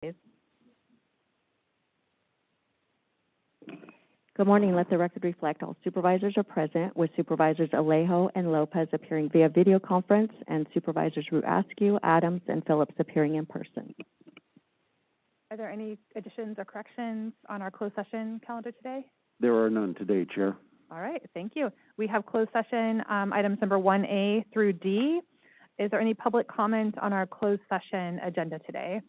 Please. Good morning. Let the record reflect all supervisors are present, with Supervisors Alejo and Lopez appearing via video conference, and Supervisors Ruascu, Adams, and Phillips appearing in person. Are there any additions or corrections on our closed session calendar today? There are none today, Chair. All right, thank you. We have closed session items number 1A through D. Is there any public comment on our closed session agenda today?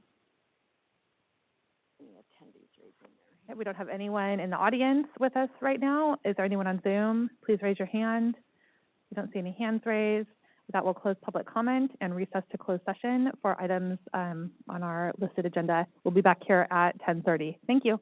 Okay, we don't have anyone in the audience with us right now. Is there anyone on Zoom? Please raise your hand. We don't see any hands raised. With that, we'll close public comment and recess to closed session for items on our listed agenda. We'll be back here at 10:30. Thank you.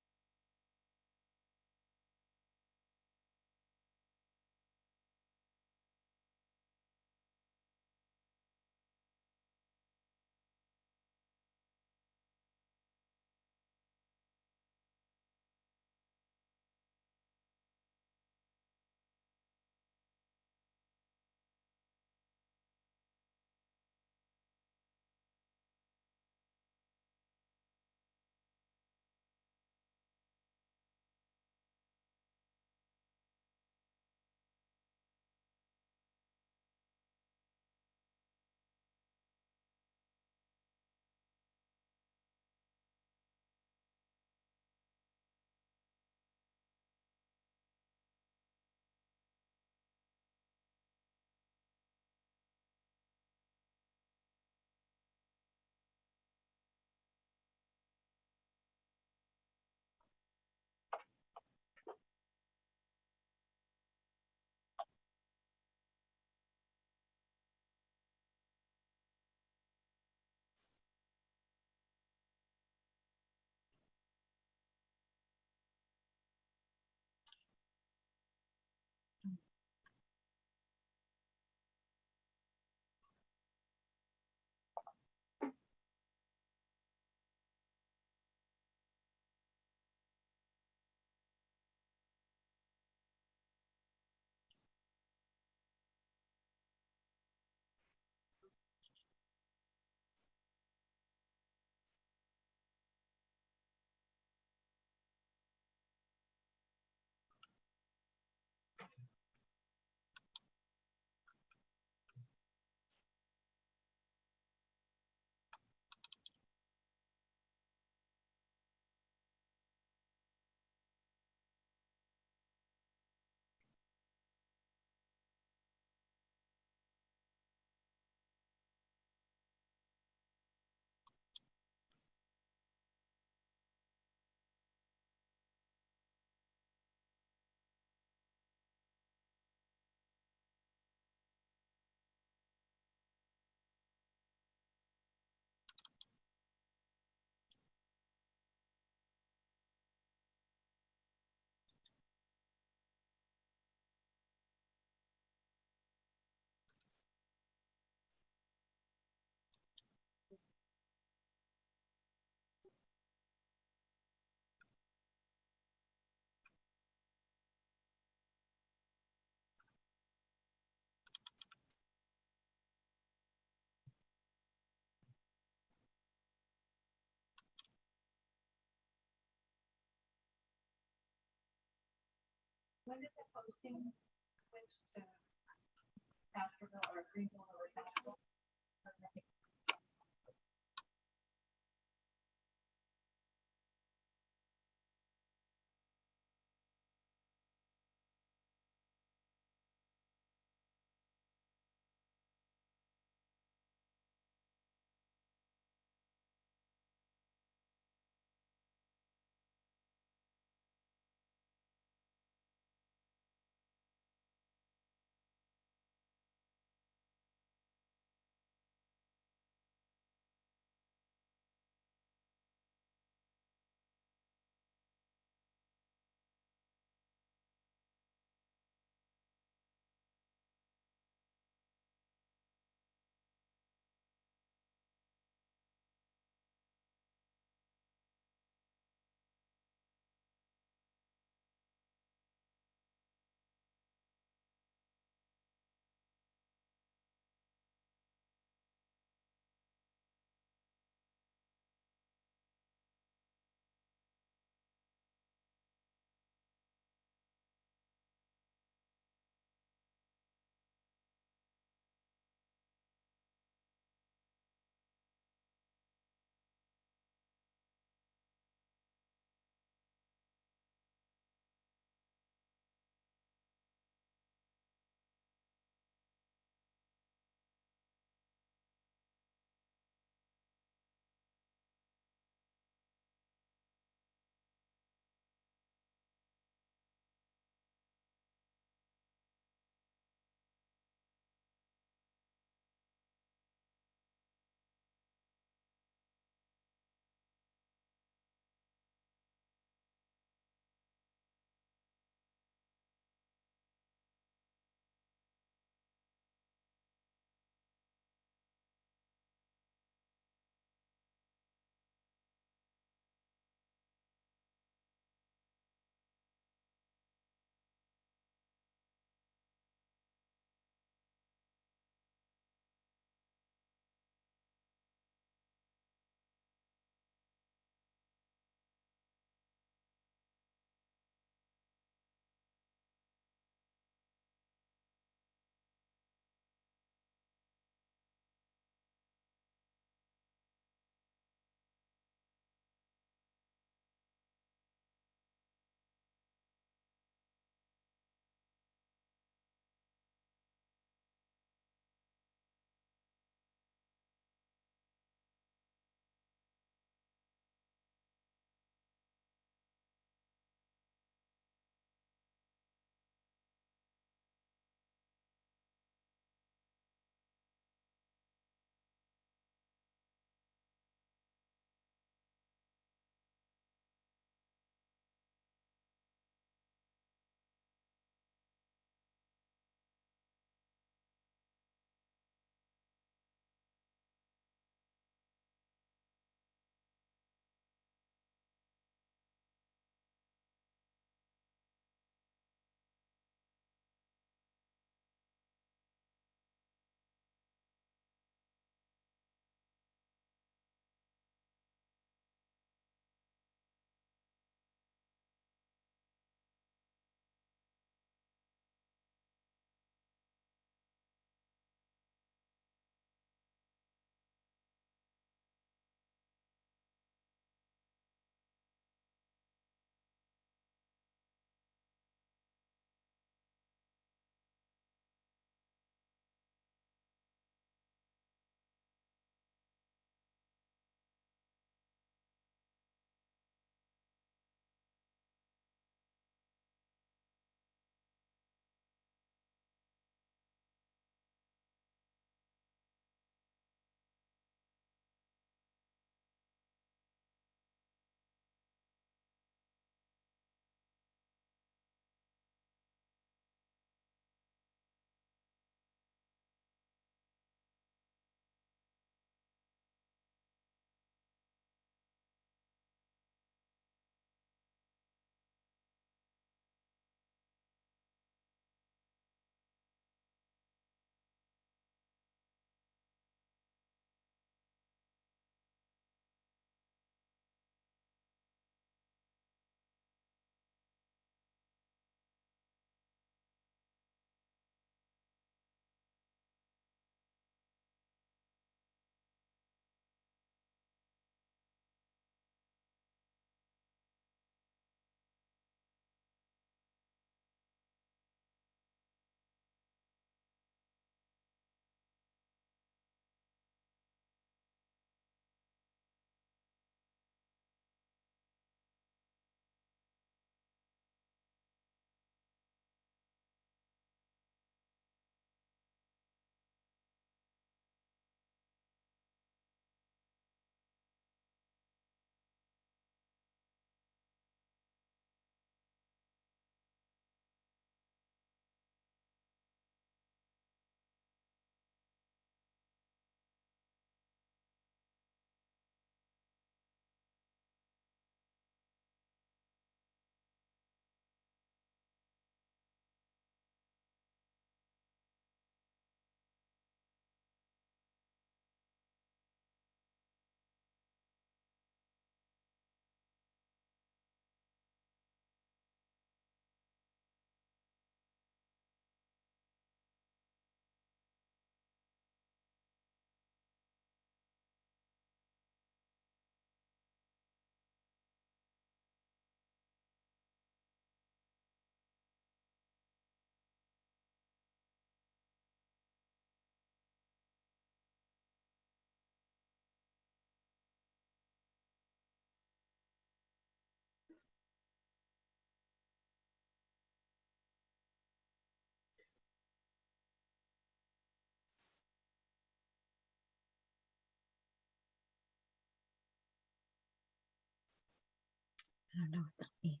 I don't know what that means.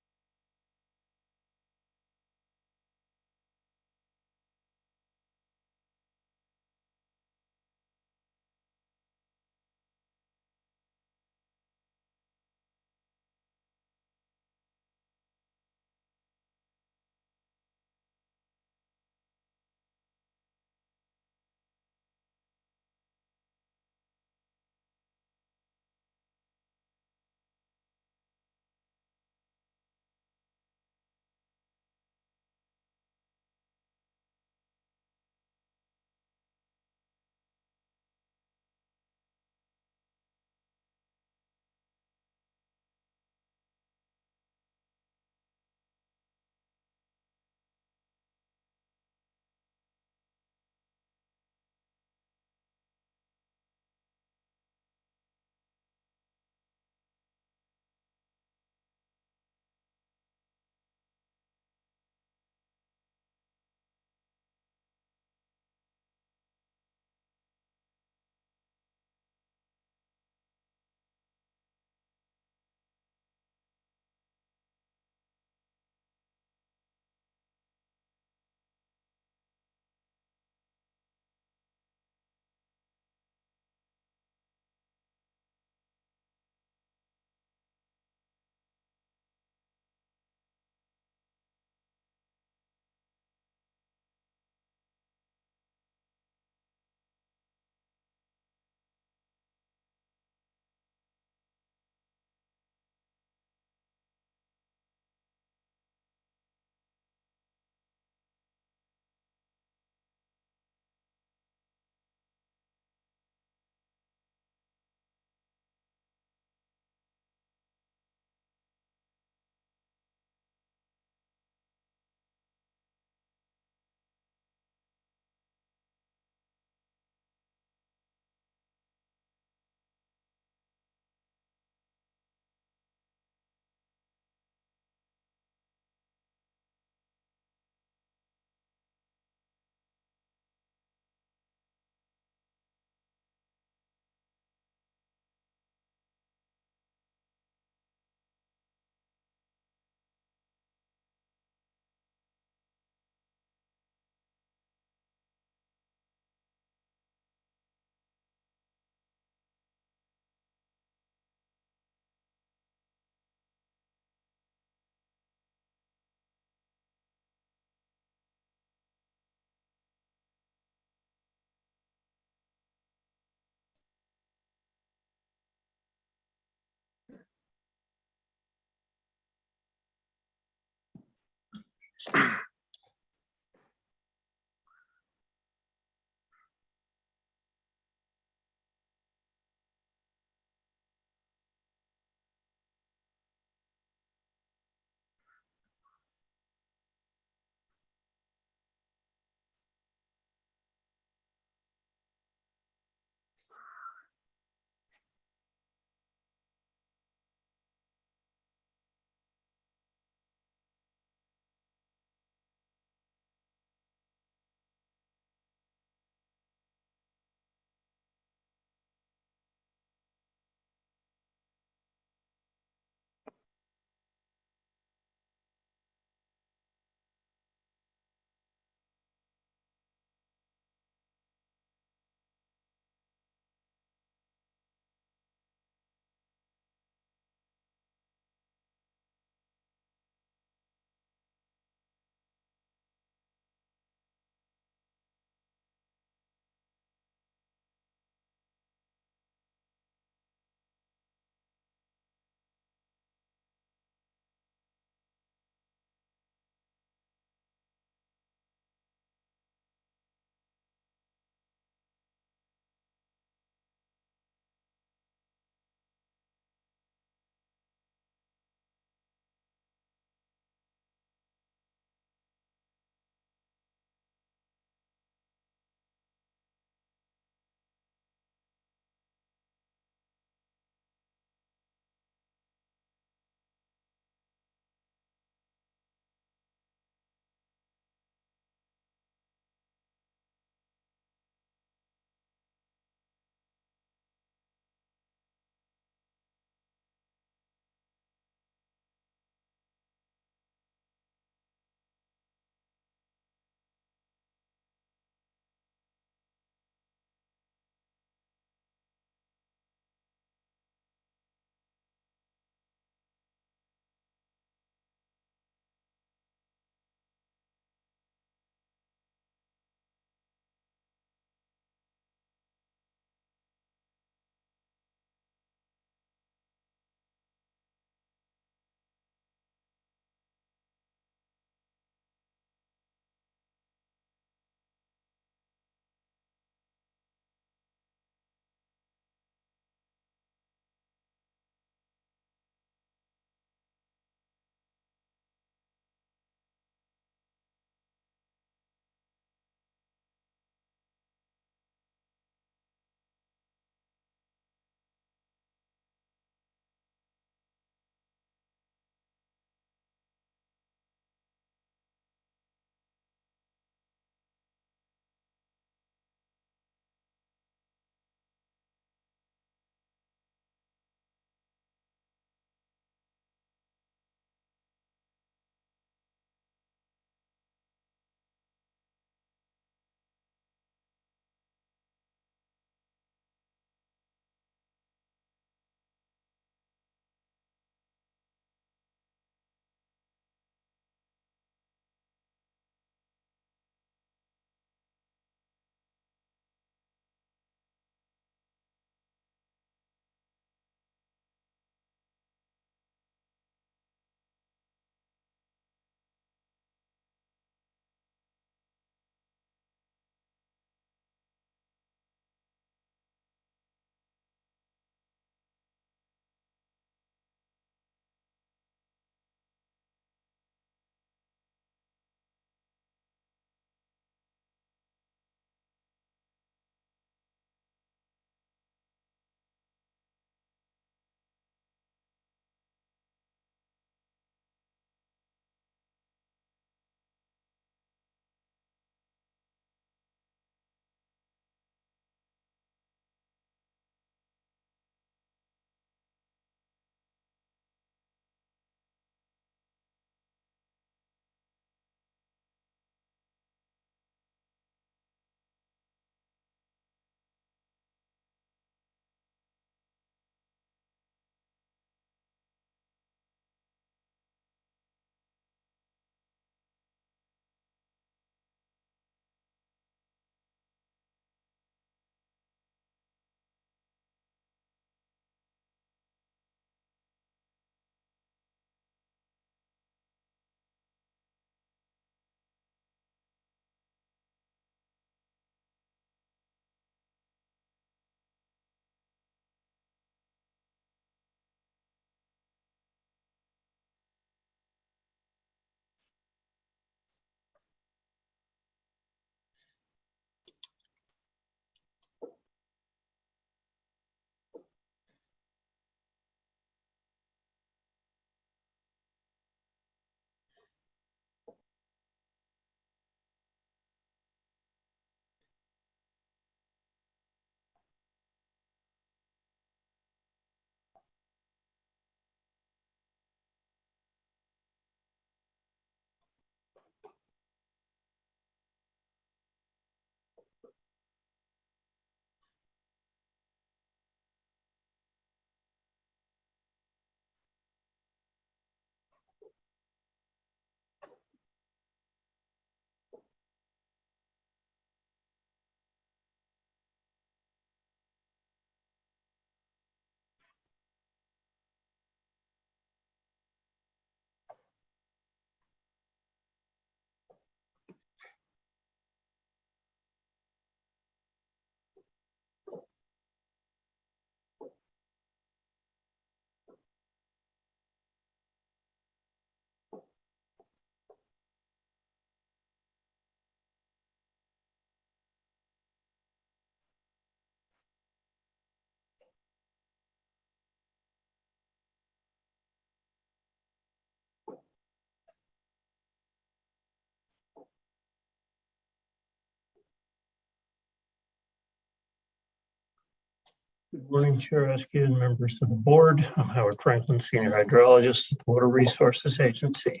Good morning, Chair Eskew and members of the board. I'm Howard Franklin, Senior Hydrologist at the Water Resources Agency.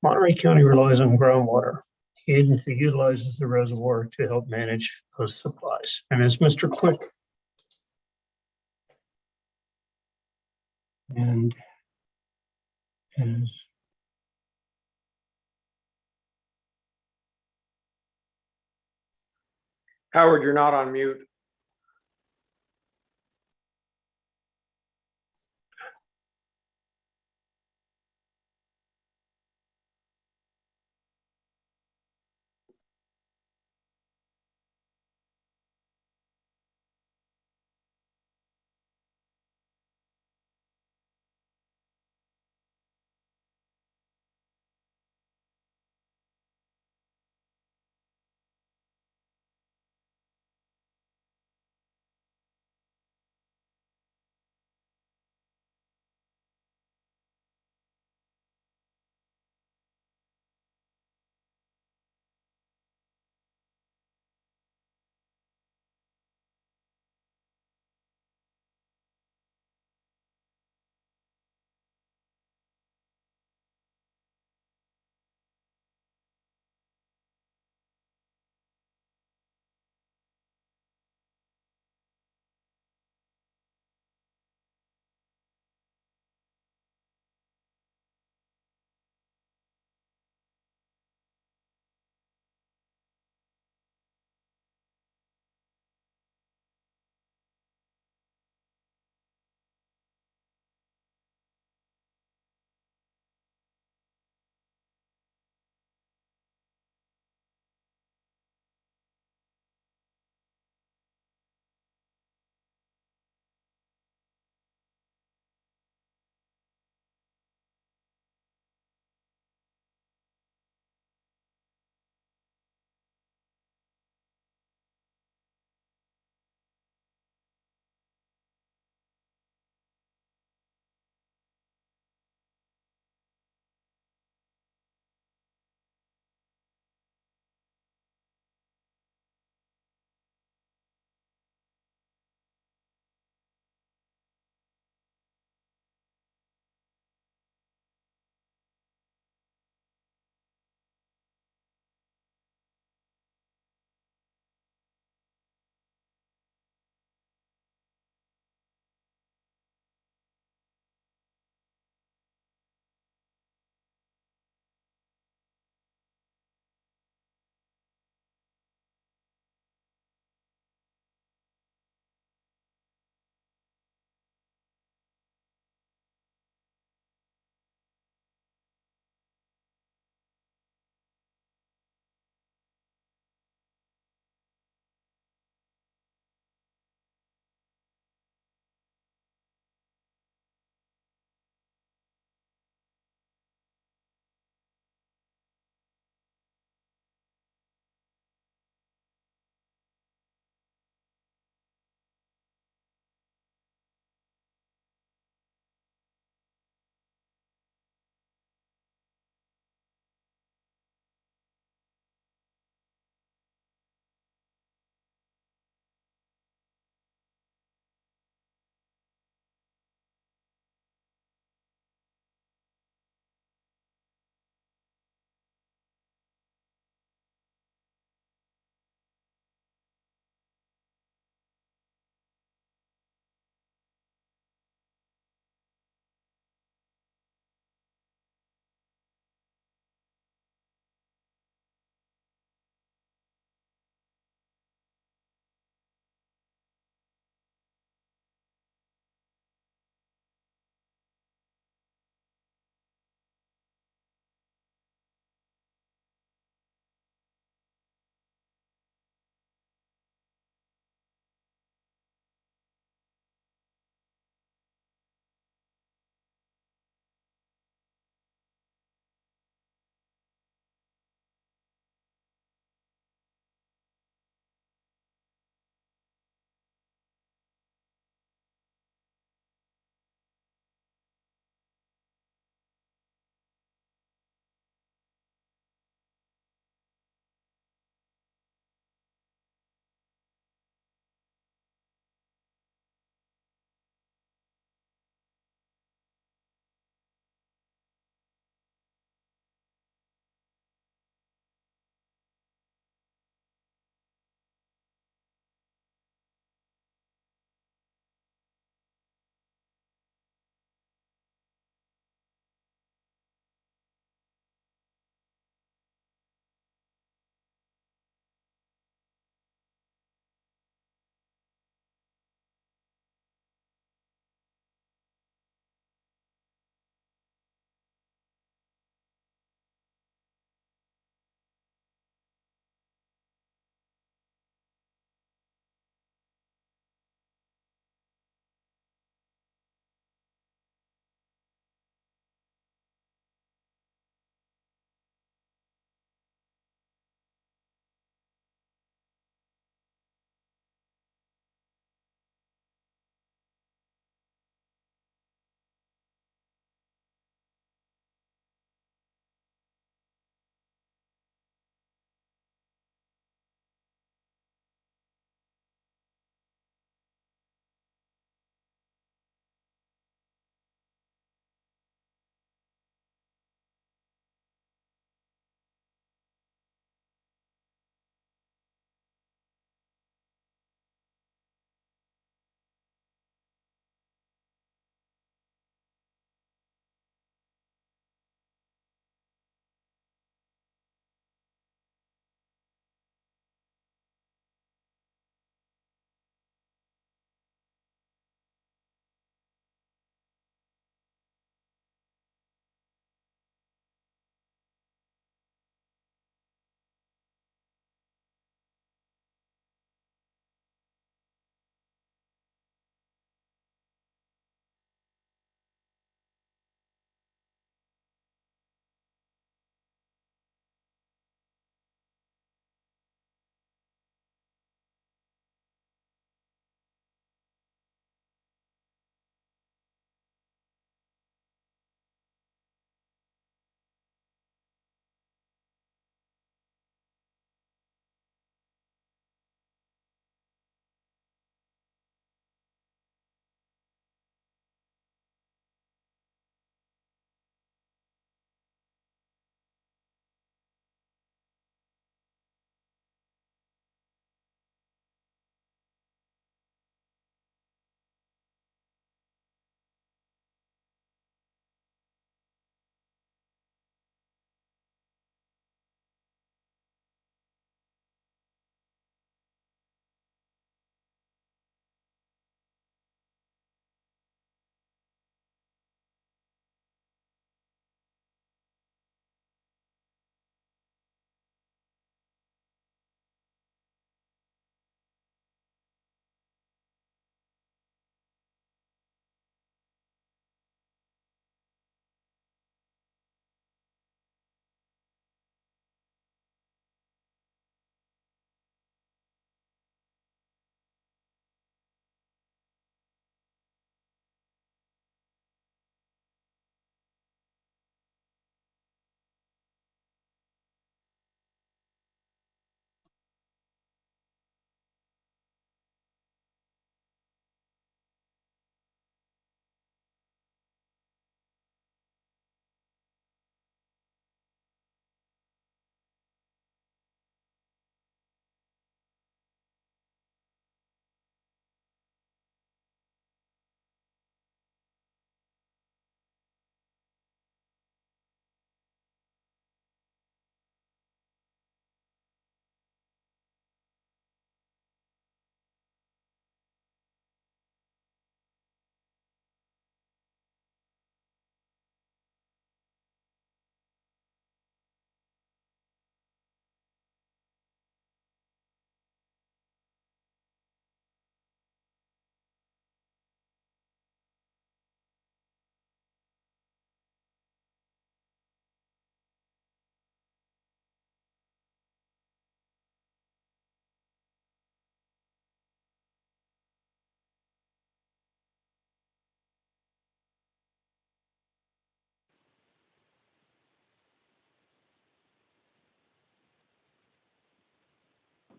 Monterey County relies on groundwater. The agency utilizes the reservoir to help manage those supplies. And as Mr. Quick and as Howard, you're not on mute.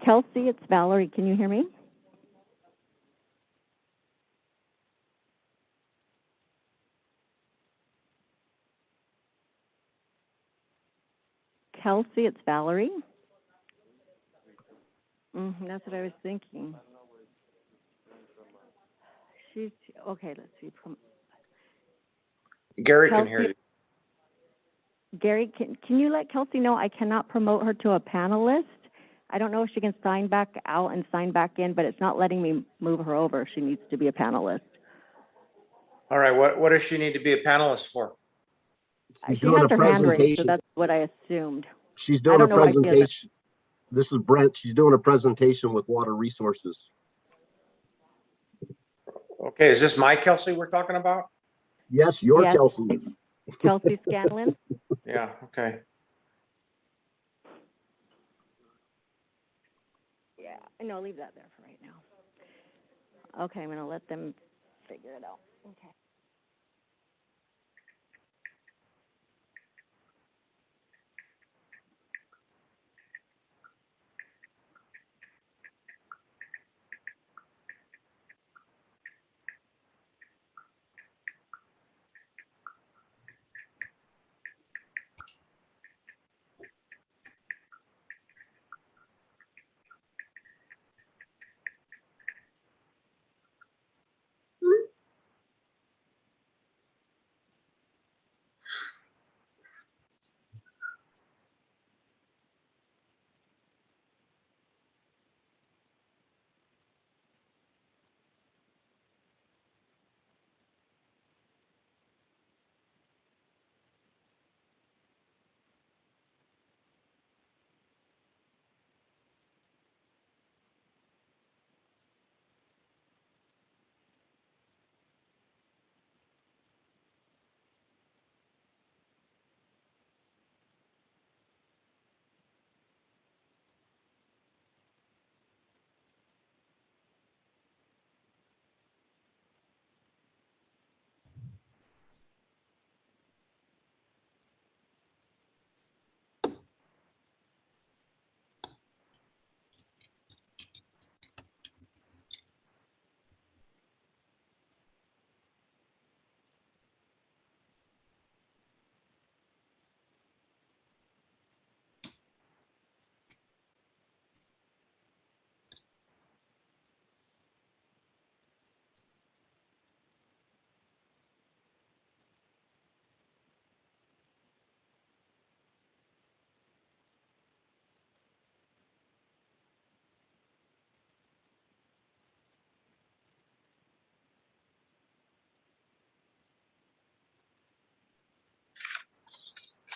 Kelsey, it's Valerie. Can you hear me? Kelsey, it's Valerie. That's what I was thinking. She's, okay, let's see. Gary can hear Kelsey- you. Gary, can you let Kelsey know I cannot promote her to a panelist? I don't know if she can sign back out and sign back in, but it's not letting me move her over. She needs to be a panelist. All right, what does she need to be a panelist for? She's She doing has a her hand raised, so presentation. that's what I assumed. She's I doing a don't know why she hasn't. presentation. This is Brent. She's doing a presentation with Water Resources. Okay, is this my Kelsey we're talking about? Yes, your Yes. Kelsey. Kelsey Scanlon? Yeah, okay. Yeah, no, leave that there for right now. Okay, I'm gonna let them figure it out. Okay.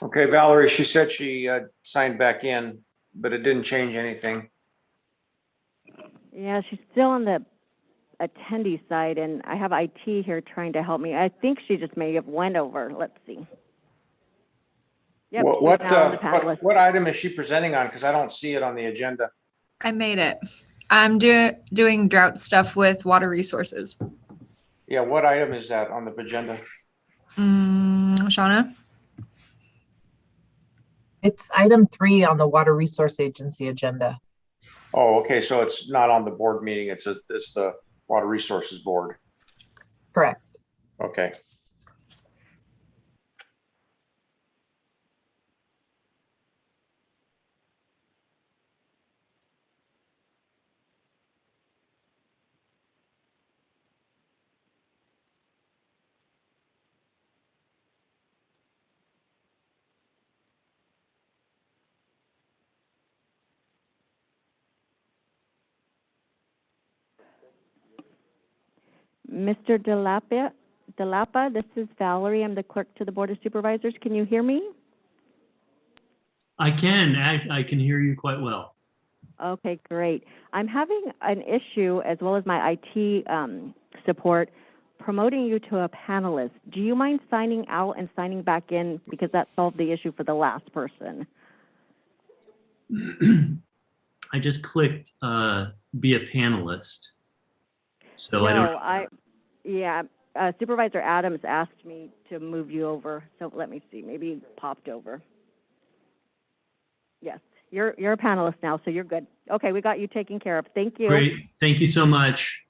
Okay, Valerie, she said she signed back in, but it didn't change anything. Yeah, she's still on the attendee side, and I have IT here trying to help me. I think she just may have went over. Let's see. Yep, What, she's now on the panelist. what item is she presenting on? Because I don't see it on the agenda. I made it. I'm doing drought stuff with water resources. Yeah, what item is that on the agenda? Shauna? It's item 3 on the Water Resource Agency agenda. Oh, okay, so it's not on the board meeting, it's the Water Resources Board. Correct. Okay. Mr. DeLapa, this is Valerie. I'm the clerk to the Board of Supervisors. Can you hear me? I can. I can hear you quite well. Okay, great. I'm having an issue, as well as my IT support, promoting you to a panelist. Do you mind signing out and signing back in, because that solved the issue for the last person? I just clicked be a panelist. So I don't. Yeah, Supervisor Adams asked me to move you over. So let me see, maybe he popped over. Yes, You're a panelist now, so you're good. Okay, we got you taken care of. Thank you. Great. Thank you so much.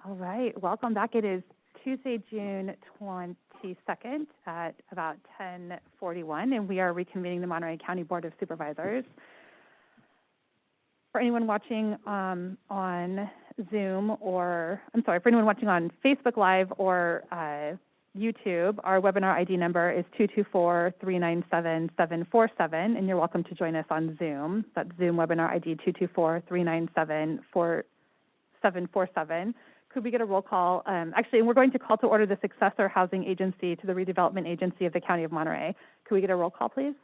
All right, welcome back. It is Tuesday, June 22nd at about 10:41, and we are reconvening the Monterey County Board of Supervisors. For anyone watching on Zoom or, for anyone watching on Facebook Live or YouTube, our webinar ID number is 224-397-747, and you're welcome to join us on Zoom. That's Zoom webinar ID 224-397-747. Could we get a roll call? Actually, we're going to call to order the successor housing agency to the redevelopment agency of the County of Monterey. Could we get a roll call, please?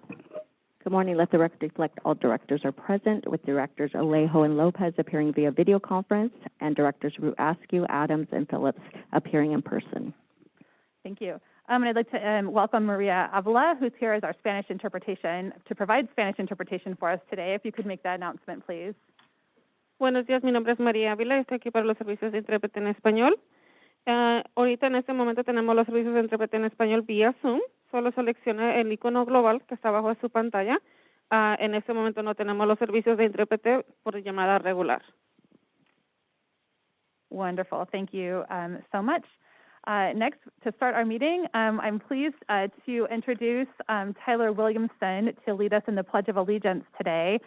Good morning. Let the record reflect all directors are present, with directors Alejo and Lopez appearing via video conference, and directors Root Askew, Adams, and Phillips appearing in person. Thank you. And I'd like to welcome Maria Avila, who's here as our Spanish interpretation, to provide Spanish interpretation for us today. If you could make that announcement, please. Buenos días, mi nombre es María Ávila, estoy aquí para los servicios de intérprete en español. Ahorita en este momento tenemos los servicios de intérprete en español vía Zoom. Solo seleccione el icono global que está abajo de su pantalla. En este momento no tenemos los servicios de intérprete por llamada regular. Wonderful. Thank you so much. Next, to start our meeting, I'm pleased to introduce Tyler Williamson to lead us in the Pledge of Allegiance today.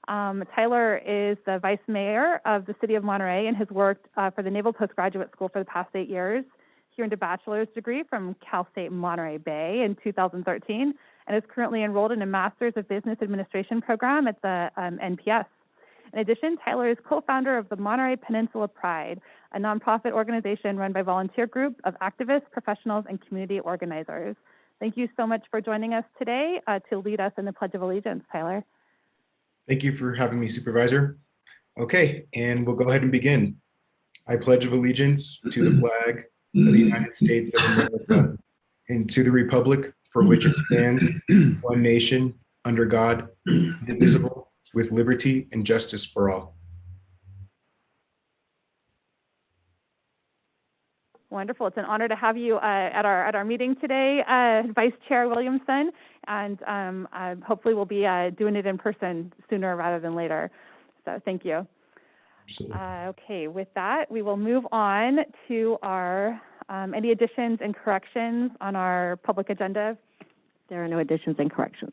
Tyler is the Vice Mayor of the City of Monterey and has worked for the Naval Postgraduate School for the past 8 years. He earned a bachelor's degree from Cal State Monterey Bay in 2013 and is currently enrolled in a Master's of Business Administration program at the NPS. In addition, Tyler is co-founder of the Monterey Peninsula Pride, a nonprofit organization run by volunteer group of activists, professionals, and community organizers. Thank you so much for joining us today to lead us in the Pledge of Allegiance, Tyler. Thank you for having me, Supervisor. Okay, and we'll go ahead and begin. I pledge allegiance to the flag of the United States of America and to the republic for which it stands, one nation, under God, indivisible, with liberty and justice for all. Wonderful. It's an honor to have you at our meeting today, Vice Chair Williamson, and hopefully we'll be doing it in person sooner rather than later. So thank you. Okay, with that, we will move on to our any additions and corrections on our public agenda. There are no additions and corrections.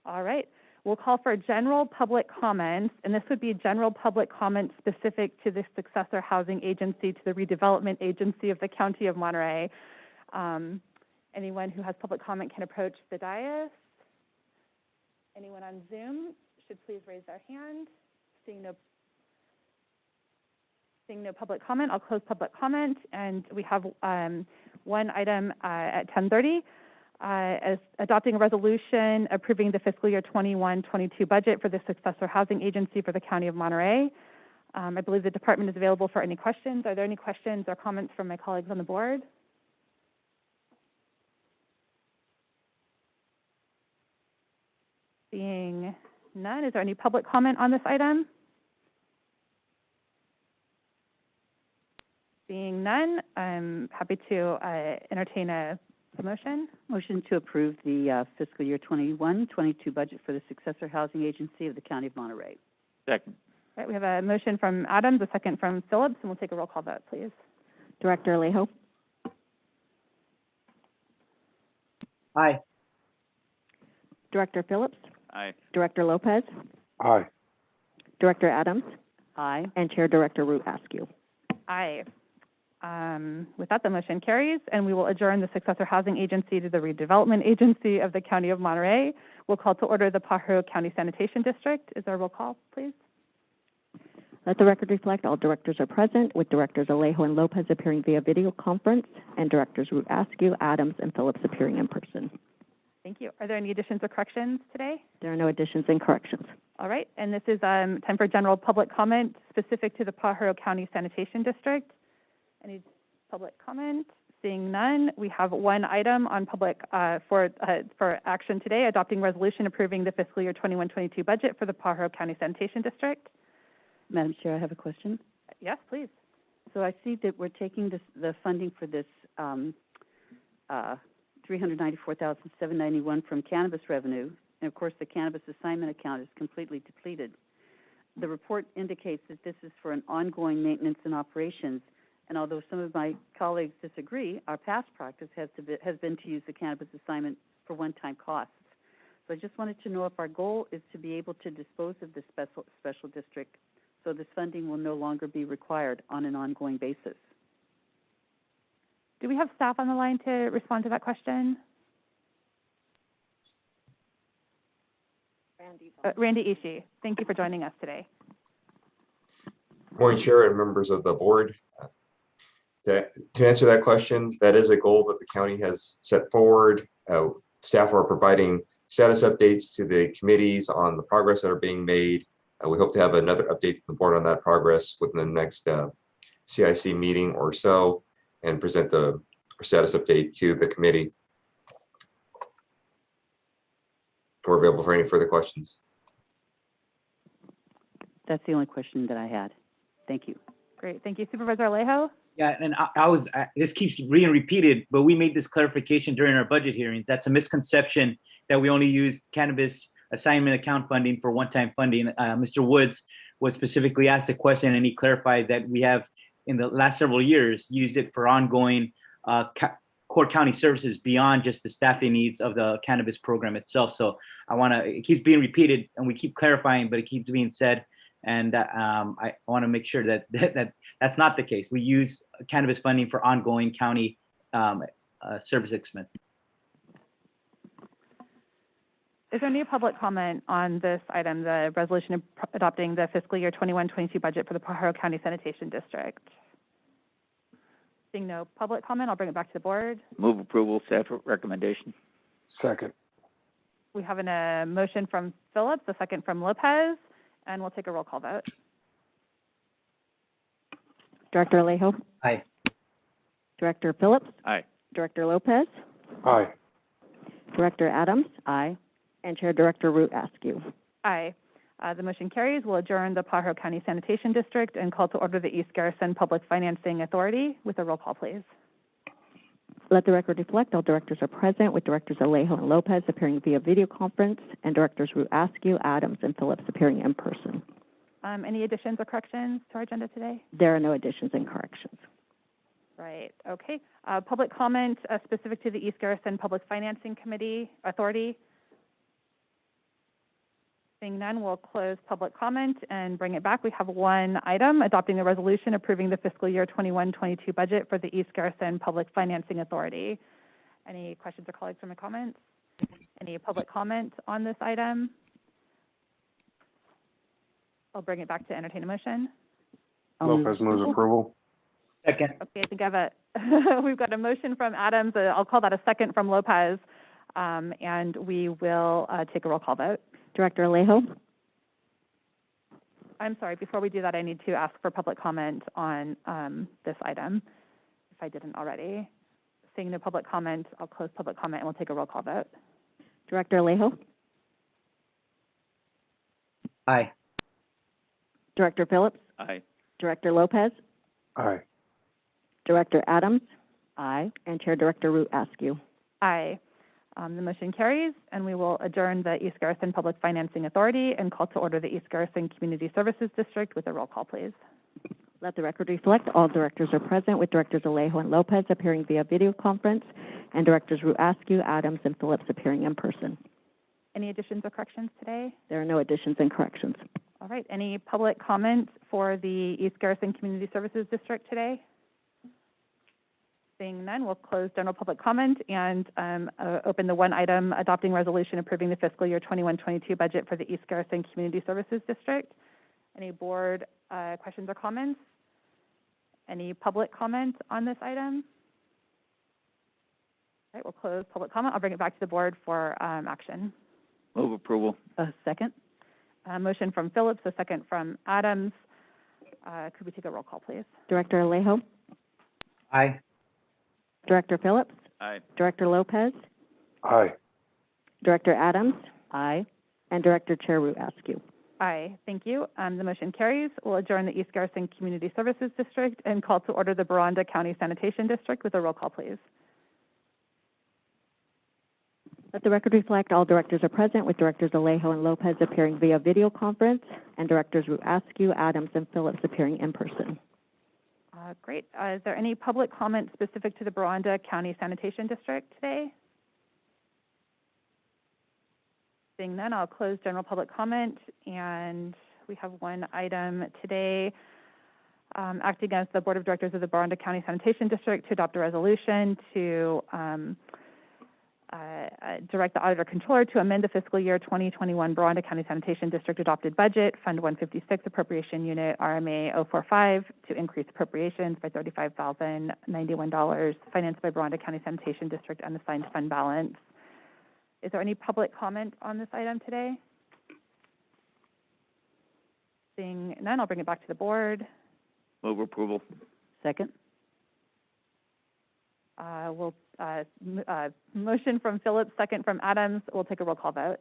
All right. We'll call for general public comments, and this would be general public comments specific to the successor housing agency to the redevelopment agency of the County of Monterey. Anyone who has public comment can approach the dais. Anyone on Zoom should please raise their hand. Seeing no public comment, I'll close public comment, and we have one item at 10:30. As adopting a resolution approving the fiscal year 21-22 budget for the successor housing agency for the County of Monterey. I believe the department is available for any questions. Are there any questions or comments from my colleagues on the board? Seeing none, is there any public comment on this item? Seeing none, I'm happy to entertain a motion. Motion to approve the fiscal year 21-22 budget for the successor housing agency of the County of Monterey. Second. All right, we have a motion from Adams, a second from Phillips, and we'll take a roll call vote, please. Director Alejo? Aye. Director Phillips? Aye. Director Lopez? Aye. Director Adams? Aye. And Chair Director Root Askew. Aye. With that, the motion carries, and we will adjourn the successor housing agency to the redevelopment agency of the County of Monterey. We'll call to order the Pajaro County Sanitation District. Is there a roll call, please? Let the record reflect all directors are present, with directors Alejo and Lopez appearing via video conference, and directors Root Askew, Adams, and Phillips appearing in person. Thank you. Are there any additions or corrections today? There are no additions and corrections. All right, and this is time for general public comment specific to the Pajaro County Sanitation District. Any public comment? Seeing none, we have one item on public for action today, adopting resolution approving the fiscal year 21-22 budget for the Pajaro County Sanitation District. Madam Chair, I have a question. Yes, please. So I see that we're taking the funding for this $394,791 from cannabis revenue, and of course the cannabis assignment account is completely depleted. The report indicates that this is for an ongoing maintenance and operations, and although some of my colleagues disagree, our past practice has been to use the cannabis assignment for one-time costs. So I just wanted to know if our goal is to be able to dispose of this special district, so this funding will no longer be required on an ongoing basis. Do we have staff on the line to respond to that question? Randy Ishii, thank you for joining us today. Morning, Chair and members of the board. To answer that question, that is a goal that the county has set forward. Staff are providing status updates to the committees on the progress that are being made. We hope to have another update to the board on that progress within the next CIC meeting or so, and present the status update to the committee. We're available for any further questions. That's the only question that I had. Thank you. Great, thank you. Supervisor Alejo? Yeah, and this keeps being repeated, but we made this clarification during our budget hearings. That's a misconception that we only use cannabis assignment account funding for one-time funding. Mr. Woods was specifically asked a question, and he clarified that we have, in the last several years, used it for ongoing core county services beyond just the staffing needs of the cannabis program itself. So it keeps being repeated, and we keep clarifying, but it keeps being said. And I want to make sure that that's not the case. We use cannabis funding for ongoing county service expense. Is there any public comment on this item, the resolution adopting the fiscal year 21-22 budget for the Pajaro County Sanitation District? Seeing no public comment, I'll bring it back to the board. Move approval, staff recommendation. Second. We have a motion from Phillips, a second from Lopez, and we'll take a roll call vote. Director Alejo? Aye. Director Phillips? Aye. Director Lopez? Aye. Director Adams? Aye. And Chair Director Root Askew. Aye. The motion carries. We'll adjourn the Pajaro County Sanitation District and call to order the East Garrison Public Financing Authority with a roll call, please. Let the record reflect all directors are present, with Directors Alejo and Lopez appearing via video conference, and Directors Root Askew, Adams, and Phillips appearing in person. Any additions or corrections to our agenda today? There are no additions and corrections. Right, okay. Public comment specific to the East Garrison Public Financing Authority. Seeing none, we'll close public comment and bring it back. We have one item, adopting a resolution approving the fiscal year 21-22 budget for the East Garrison Public Financing Authority. Any questions or colleagues from the comments? Any public comment on this item? I'll bring it back to entertain a motion. Lopez moves approval. Second. Okay, I think I have we've got a motion from Adams. I'll call that a second from Lopez, and we will take a roll call vote. Director Alejo? I'm sorry, before we do that, I need to ask for public comment on this item, if I didn't already. Seeing no public comment, I'll close public comment and we'll take a roll call vote. Director Alejo? Aye. Director Phillips? Aye. Director Lopez? Aye. Director Adams? Aye. And Chair Director Root Askew. Aye. The motion carries, and we will adjourn the East Garrison Public Financing Authority and call to order the East Garrison Community Services District with a roll call, please. Let the record reflect all directors are present, with Directors Alejo and Lopez appearing via video conference, and Directors Root Askew, Adams, and Phillips appearing in person. Any additions or corrections today? There are no additions and corrections. All right. Any public comment for the East Garrison Community Services District today? Seeing none, we'll close general public comment and open the one item, adopting resolution approving the fiscal year 21-22 budget for the East Garrison Community Services District. Any board questions or comments? Any public comment on this item? All right, we'll close public comment. I'll bring it back to the board for action. Move approval. Second. Motion from Phillips, a second from Adams. Could we take a roll call, please? Director Alejo? Aye. Director Phillips? Aye. Director Lopez? Aye. Director Adams? Aye. And Director Chair Root Askew. Aye, thank you. The motion carries. We'll adjourn the East Garrison Community Services District and call to order the Baranda County Sanitation District with a roll call, please. Let the record reflect all directors are present, with Directors Alejo and Lopez appearing via video conference, and Directors Askew, Adams, and Phillips appearing in person. Great. Is there any public comment specific to the Baranda County Sanitation District today? Seeing none, I'll close general public comment, and we have one item today, acting as the Board of Directors of the Baranda County Sanitation District to adopt a resolution to direct the Auditor Controller to amend the fiscal year 2021 Baranda County Sanitation District adopted budget, Fund 156, Appropriation Unit RMA 045, to increase appropriations by $35,091, financed by Baranda County Sanitation District unassigned fund balance. Is there any public comment on this item today? Seeing none, I'll bring it back to the board. Move approval. Second? Motion from Phillips, second from Adams. We'll take a roll call vote.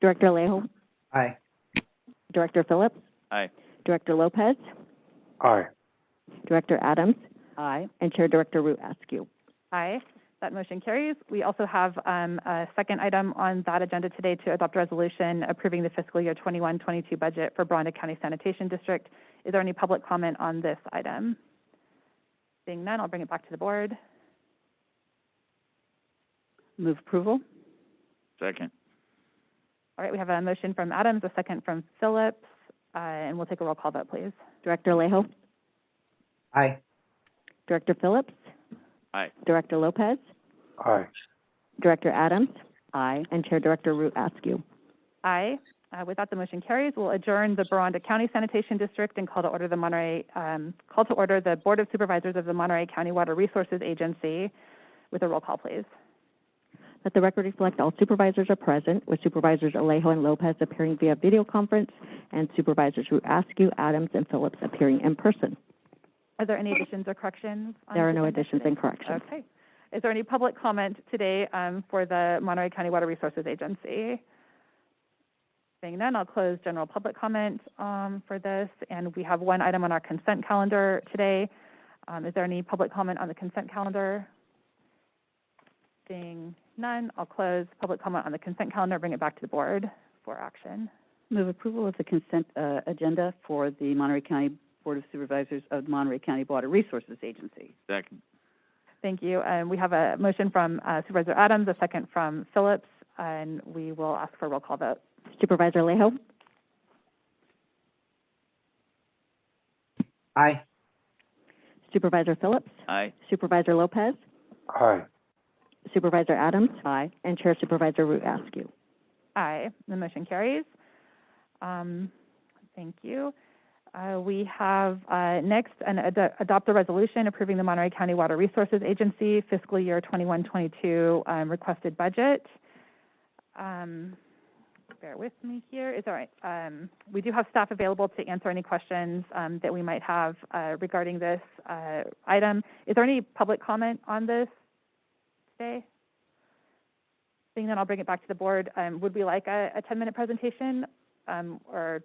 Director Alejo? Aye. Director Phillips? Aye. Director Lopez? Aye. Director Adams? Aye. And Chair Director Root Askew. Aye. That motion carries. We also have a second item on that agenda today to adopt a resolution approving the fiscal year 21-22 budget for Baranda County Sanitation District. Is there any public comment on this item? Seeing none, I'll bring it back to the board. Move approval? Second. All right, we have a motion from Adams, a second from Phillips, and we'll take a roll call vote, please. Director Alejo? Aye. Director Phillips? Aye. Director Lopez? Aye. Director Adams? Aye. And Chair Director Root Askew. Aye. With that, the motion carries. We'll adjourn the Baranda County Sanitation District and call to order the Board of Supervisors of the Monterey County Water Resources Agency with a roll call, please. Let the record reflect all supervisors are present, with Supervisors Alejo and Lopez appearing via video conference, and Supervisors Root Askew, Adams, and Phillips appearing in person. Are there any additions or corrections? There are no additions and corrections. Okay. Is there any public comment today for the Monterey County Water Resources Agency? Seeing none, I'll close general public comment for this, and we have one item on our consent calendar today. Is there any public comment on the consent calendar? Seeing none, I'll close public comment on the consent calendar, bring it back to the board for action. Move approval of the consent agenda for the Monterey County Board of Supervisors of the Monterey County Water Resources Agency. Second. Thank you. And we have a motion from Supervisor Adams, a second from Phillips, and we will ask for a roll call vote. Supervisor Alejo? Aye. Supervisor Phillips? Aye. Supervisor Lopez? Aye. Supervisor Adams? Aye. And Chair Supervisor Root Askew. Aye. The motion carries. Thank you. We have next adopt a resolution approving the Monterey County Water Resources Agency fiscal year 21-22 requested budget. Bear with me here. It's all right. We do have staff available to answer any questions that we might have regarding this item. Is there any public comment on this today? Seeing that, I'll bring it back to the board. Would we like a 10-minute presentation or?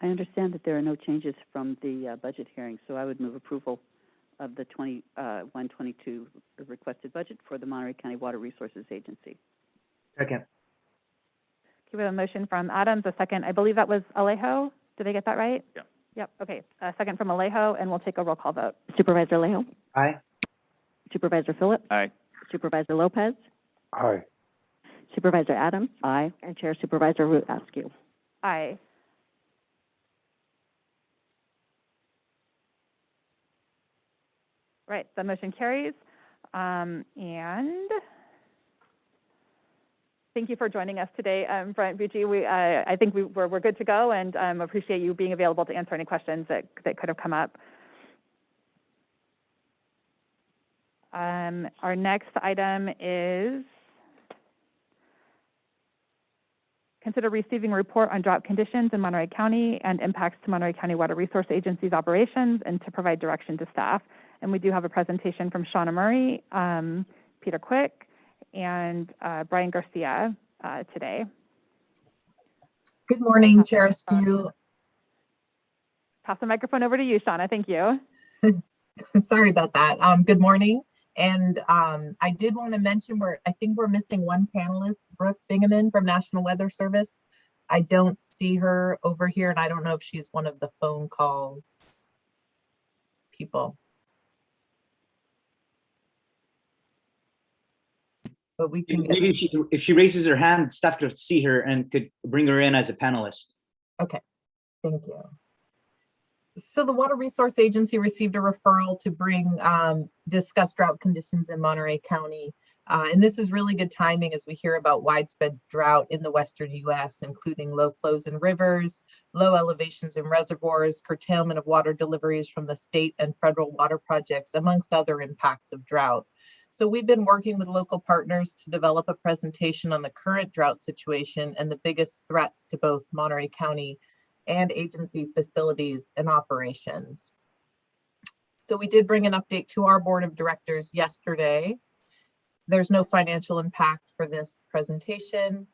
I understand that there are no changes from the budget hearing, so I would move approval of the 21-22 requested budget for the Monterey County Water Resources Agency. Second. Okay, we have a motion from Adams, a second. I believe that was Alejo. Did I get that right? Yeah. Yep. Okay. A second from Alejo, and we'll take a roll call vote. Supervisor Alejo? Aye. Supervisor Phillips? Aye. Supervisor Lopez? Aye. Supervisor Adams? Aye. And Chair Supervisor Root Askew. Aye. Right, the motion carries. And thank you for joining us today, Brent Bucci. I think we're good to go, and appreciate you being available to answer any questions that could have come up. Our next item is consider receiving a report on drought conditions in Monterey County and impacts to Monterey County Water Resource Agency's operations, and to provide direction to staff. And we do have a presentation from Shauna Murray, Peter Quick, and Brian Garcia today. Good morning, Chair Askew. Pass the microphone over to you, Shauna. Thank you. Sorry about that. Good morning. And I did want to mention I think we're missing one panelist, Brooke Bingaman from National Weather Service. I don't see her over here, and I don't know if she's one of the phone call people. But we can Maybe if she raises her hand, staff could see her and could bring her in as a panelist. Okay, thank you. So the Water Resource Agency received a referral to discuss drought conditions in Monterey County. And this is really good timing as we hear about widespread drought in the Western US, including low flows in rivers, low elevations in reservoirs, curtailment of water deliveries from the state and federal water projects, amongst other impacts of drought. So we've been working with local partners to develop a presentation on the current drought situation and the biggest threats to both Monterey County and agency facilities and operations. So we did bring an update to our board of directors yesterday. There's no financial impact for this presentation.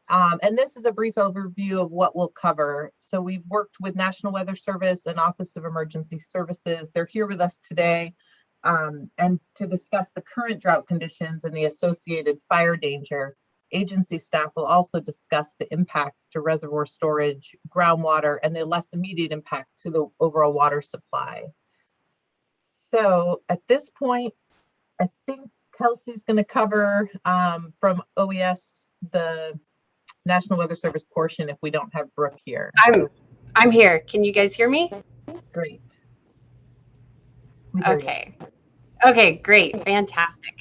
And this is a brief overview of what we'll cover. So we've worked with National Weather Service and Office of Emergency Services. They're here with us today and to discuss the current drought conditions and the associated fire danger. Agency staff will also discuss the impacts to reservoir storage, groundwater, and the less immediate impact to the overall water supply. So at this point, I think Kelsey's going to cover from OES the National Weather Service portion if we don't have Brooke here. I'm here. Can you guys hear me? Great. Okay. Okay, great. Fantastic.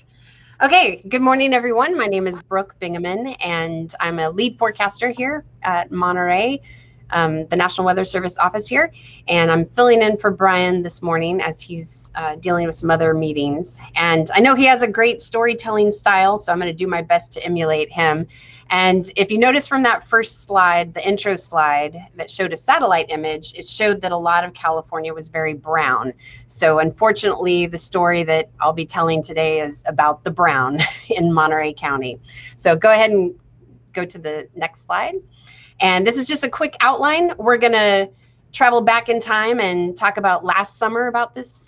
Okay, good morning, everyone. My name is Brooke Bingaman, and I'm a lead forecaster here at Monterey, the National Weather Service office here. And I'm filling in for Brian this morning as he's dealing with some other meetings. And I know he has a great storytelling style, so I'm going to do my best to emulate him. And if you notice from that first slide, the intro slide that showed a satellite image, it showed that a lot of California was very brown. So unfortunately, the story that I'll be telling today is about the brown in Monterey County. So go ahead and go to the next slide. And this is just a quick outline. We're going to travel back in time and talk about last summer about this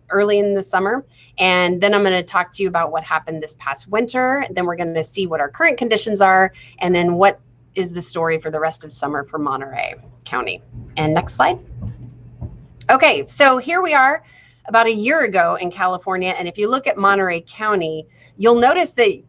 early in the summer. And then I'm going to talk to you about what happened this past winter. Then we're going to see what our current conditions are. And then what is the story for the rest of summer for Monterey County. And next slide. Okay, so here we are about a year ago in California. And if you look at Monterey County, you'll notice that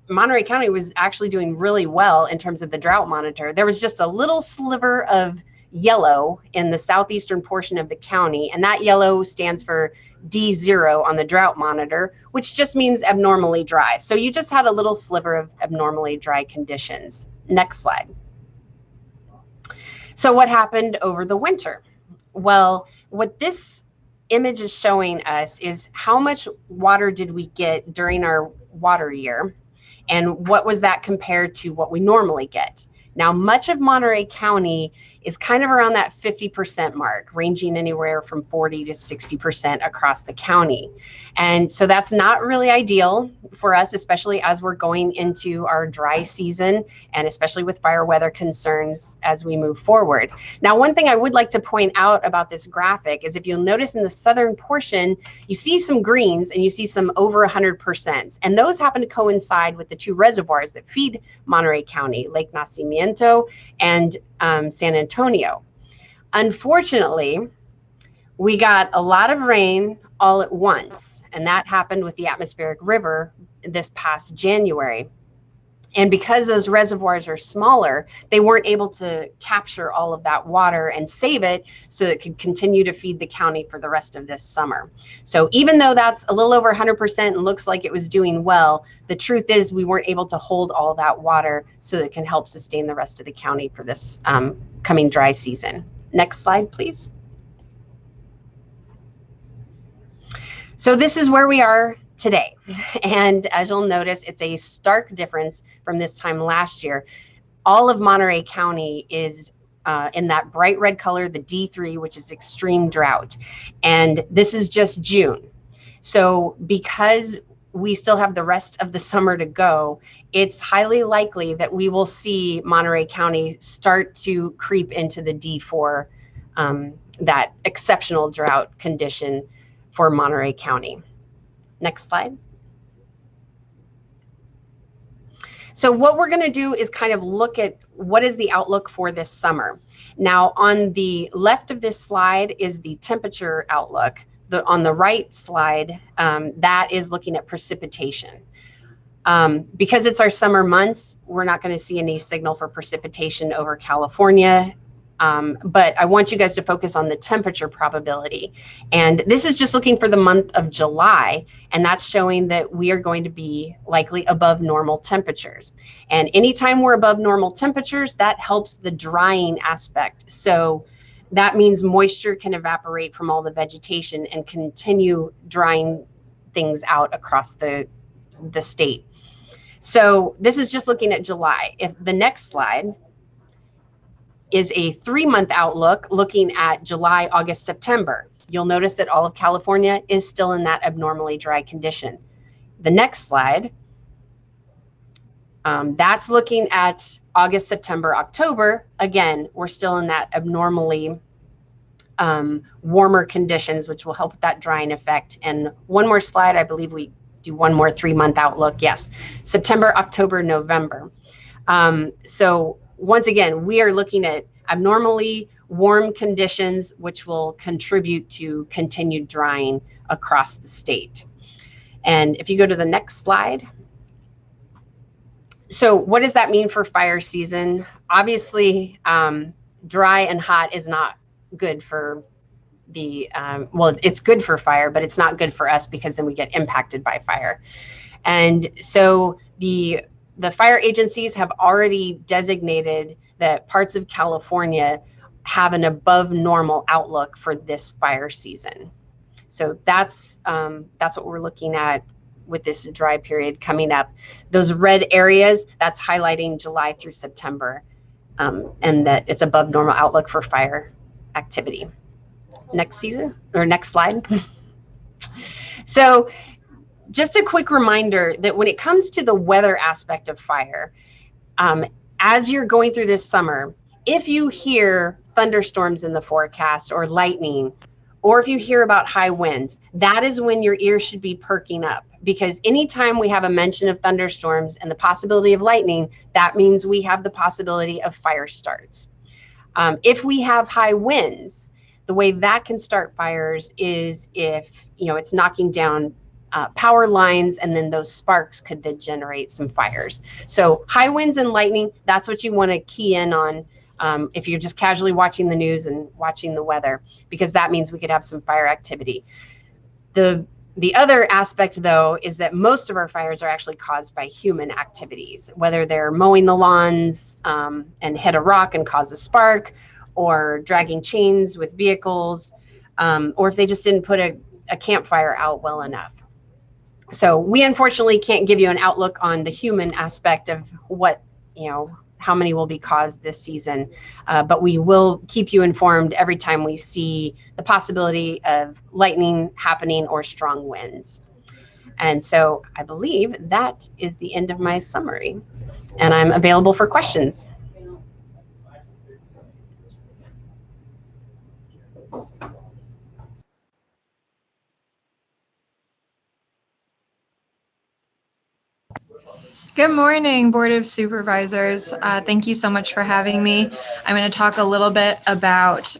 Monterey County was actually doing really well in terms of the drought monitor. There was just a little sliver of yellow in the southeastern portion of the county, and that yellow stands for D0 on the drought monitor, which just means abnormally dry. So you just had a little sliver of abnormally dry conditions. Next slide. So what happened over the winter? Well, what this image is showing us is how much water did we get during our water year, and what was that compared to what we normally get? Now, much of Monterey County is kind of around that 50% mark, ranging anywhere from 40 to 60% across the county. And so that's not really ideal for us, especially as we're going into our dry season and especially with fire weather concerns as we move forward. Now, one thing I would like to point out about this graphic is if you'll notice in the southern portion, you see some greens and you see some over 100%. And those happen to coincide with the two reservoirs that feed Monterey County, Lake Nacimiento and San Antonio. Unfortunately, we got a lot of rain all at once, and that happened with the atmospheric river this past January. And because those reservoirs are smaller, they weren't able to capture all of that water and save it so that it could continue to feed the county for the rest of this summer. So even though that's a little over 100% and looks like it was doing well, the truth is we weren't able to hold all that water so that it can help sustain the rest of the county for this coming dry season. Next slide, please. So this is where we are today. And as you'll notice, it's a stark difference from this time last year. All of Monterey County is in that bright red color, the D3, which is extreme drought. And this is just June. So because we still have the rest of the summer to go, it's highly likely that we will see Monterey County start to creep into the D4, that exceptional drought condition for Monterey County. Next slide. So what we're going to do is kind of look at what is the outlook for this summer. Now, on the left of this slide is the temperature outlook. On the right slide, that is looking at precipitation. Because it's our summer months, we're not going to see any signal for precipitation over California. But I want you guys to focus on the temperature probability. And this is just looking for the month of July, and that's showing that we are going to be likely above normal temperatures. And anytime we're above normal temperatures, that helps the drying aspect. So that means moisture can evaporate from all the vegetation and continue drying things out across the state. So this is just looking at July. If the next slide is a 3-month outlook looking at July, August, September. You'll notice that all of California is still in that abnormally dry condition. The next slide, that's looking at August, September, October. Again, we're still in that abnormally warmer conditions, which will help with that drying effect. And one more slide, I believe we do one more 3-month outlook. Yes, September, October, November. So once again, we are looking at abnormally warm conditions, which will contribute to continued drying across the state. And if you go to the next slide. So what does that mean for fire season? Obviously, dry and hot is not good for the, well, it's good for fire, but it's not good for us because then we get impacted by fire. And so the fire agencies have already designated that parts of California have an above normal outlook for this fire season. So that's what we're looking at with this dry period coming up. Those red areas, that's highlighting July through September, and that it's above normal outlook for fire activity. Next season, or next slide. So just a quick reminder that when it comes to the weather aspect of fire, as you're going through this summer, if you hear thunderstorms in the forecast or lightning, or if you hear about high winds, that is when your ears should be perking up, because anytime we have a mention of thunderstorms and the possibility of lightning, that means we have the possibility of fire starts. If we have high winds, the way that can start fires is if, you know, it's knocking down power lines, and then those sparks could then generate some fires. So high winds and lightning, that's what you want to key in on if you're just casually watching the news and watching the weather, because that means we could have some fire activity. The other aspect, though, is that most of our fires are actually caused by human activities, whether they're mowing the lawns and hit a rock and cause a spark, or dragging chains with vehicles, or if they just didn't put a campfire out well enough. So we unfortunately can't give you an outlook on the human aspect of what, you know, how many will be caused this season, but we will keep you informed every time we see the possibility of lightning happening or strong winds. And so I believe that is the end of my summary, and I'm available for questions. Good morning, Board of Supervisors. Thank you so much for having me. I'm going to talk a little bit about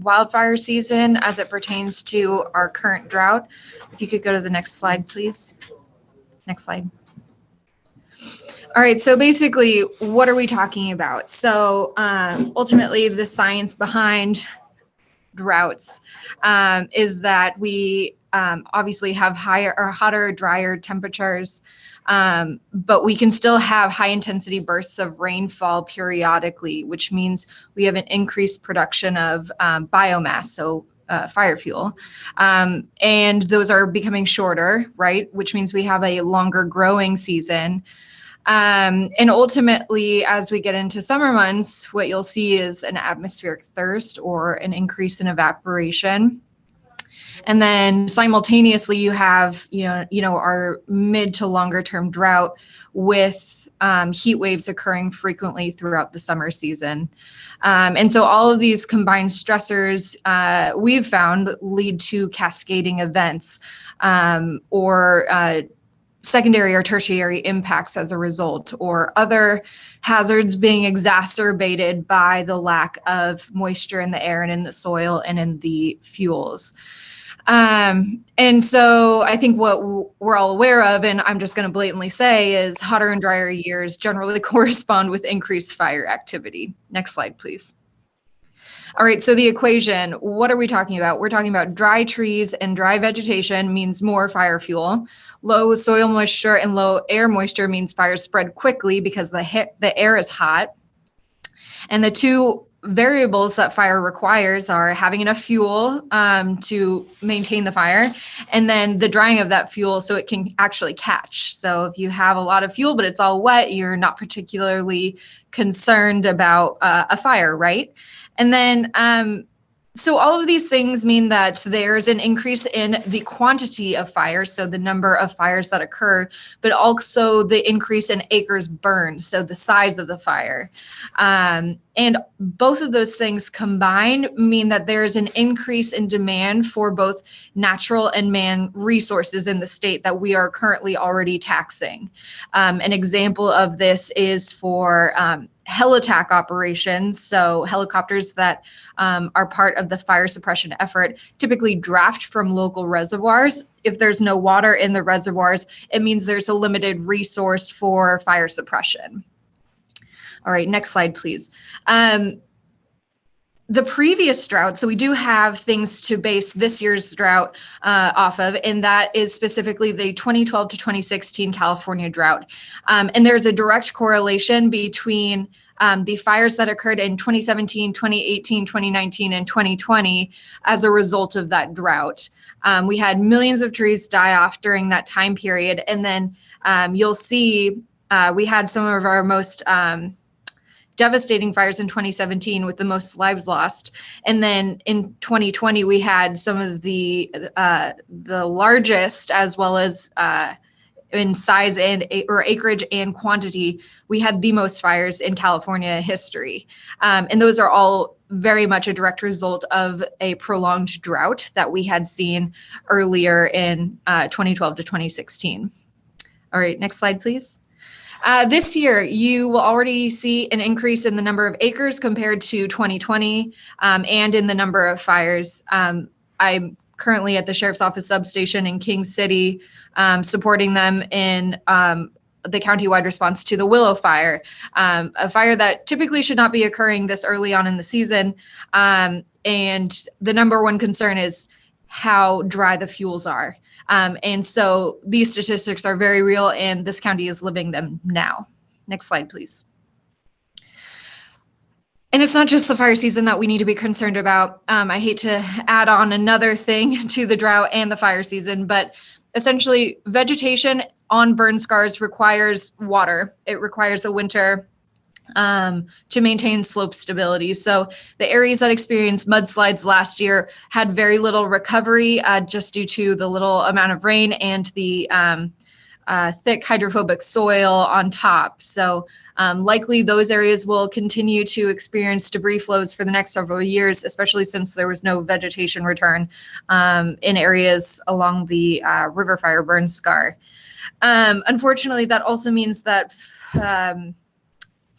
wildfire season as it pertains to our current drought. If you could go to the next slide, please. Next slide. All right, so basically, what are we talking about? So ultimately, the science behind droughts is that we obviously have higher or hotter, drier temperatures, but we can still have high intensity bursts of rainfall periodically, which means we have an increased production of biomass, so fire fuel. And those are becoming shorter, right? Which means we have a longer growing season. And ultimately, as we get into summer months, what you'll see is an atmospheric thirst or an increase in evaporation. And then simultaneously, you have, you know, our mid to longer term drought with heat waves occurring frequently throughout the summer season. And so all of these combined stressors we've found lead to cascading events or secondary or tertiary impacts as a result, or other hazards being exacerbated by the lack of moisture in the air and in the soil and in the fuels. And so I think what we're all aware of, and I'm just going to blatantly say, is hotter and drier years generally correspond with increased fire activity. Next slide, please. All right, so the equation, what are we talking about? We're talking about dry trees and dry vegetation means more fire fuel. Low soil moisture and low air moisture means fires spread quickly because the air is hot. And the two variables that fire requires are having enough fuel to maintain the fire, and then the drying of that fuel so it can actually catch. So if you have a lot of fuel but it's all wet, you're not particularly concerned about a fire, right? And then so all of these things mean that there's an increase in the quantity of fires, so the number of fires that occur, but also the increase in acres burned, so the size of the fire. And both of those things combined mean that there's an increase in demand for both natural and man resources in the state that we are currently already taxing. An example of this is for heli-attack operations, so helicopters that are part of the fire suppression effort typically draft from local reservoirs. If there's no water in the reservoirs, it means there's a limited resource for fire suppression. All right, next slide, please. The previous drought, so we do have things to base this year's drought off of, and that is specifically the 2012 to 2016 California drought. And there's a direct correlation between the fires that occurred in 2017, 2018, 2019, and 2020 as a result of that drought. We had millions of trees die off during that time period, and then you'll see we had some of our most devastating fires in 2017 with the most lives lost. And then in 2020, we had some of the largest, as well as in size and or acreage and quantity, we had the most fires in California history. And those are all very much a direct result of a prolonged drought that we had seen earlier in 2012 to 2016. All right, next slide, please. This year, you will already see an increase in the number of acres compared to 2020 and in the number of fires. I'm currently at the Sheriff's Office substation in King City, supporting them in the countywide response to the Willow Fire, a fire that typically should not be occurring this early on in the season. And the number one concern is how dry the fuels are. And so these statistics are very real, and this county is living them now. Next slide, please. And it's not just the fire season that we need to be concerned about. I hate to add on another thing to the drought and the fire season, but essentially vegetation on burn scars requires water. It requires a winter to maintain slope stability. So the areas that experienced mudslides last year had very little recovery just due to the little amount of rain and the thick hydrophobic soil on top. So likely those areas will continue to experience debris flows for the next several years, especially since there was no vegetation return in areas along the river fire burn scar. Unfortunately, that also means that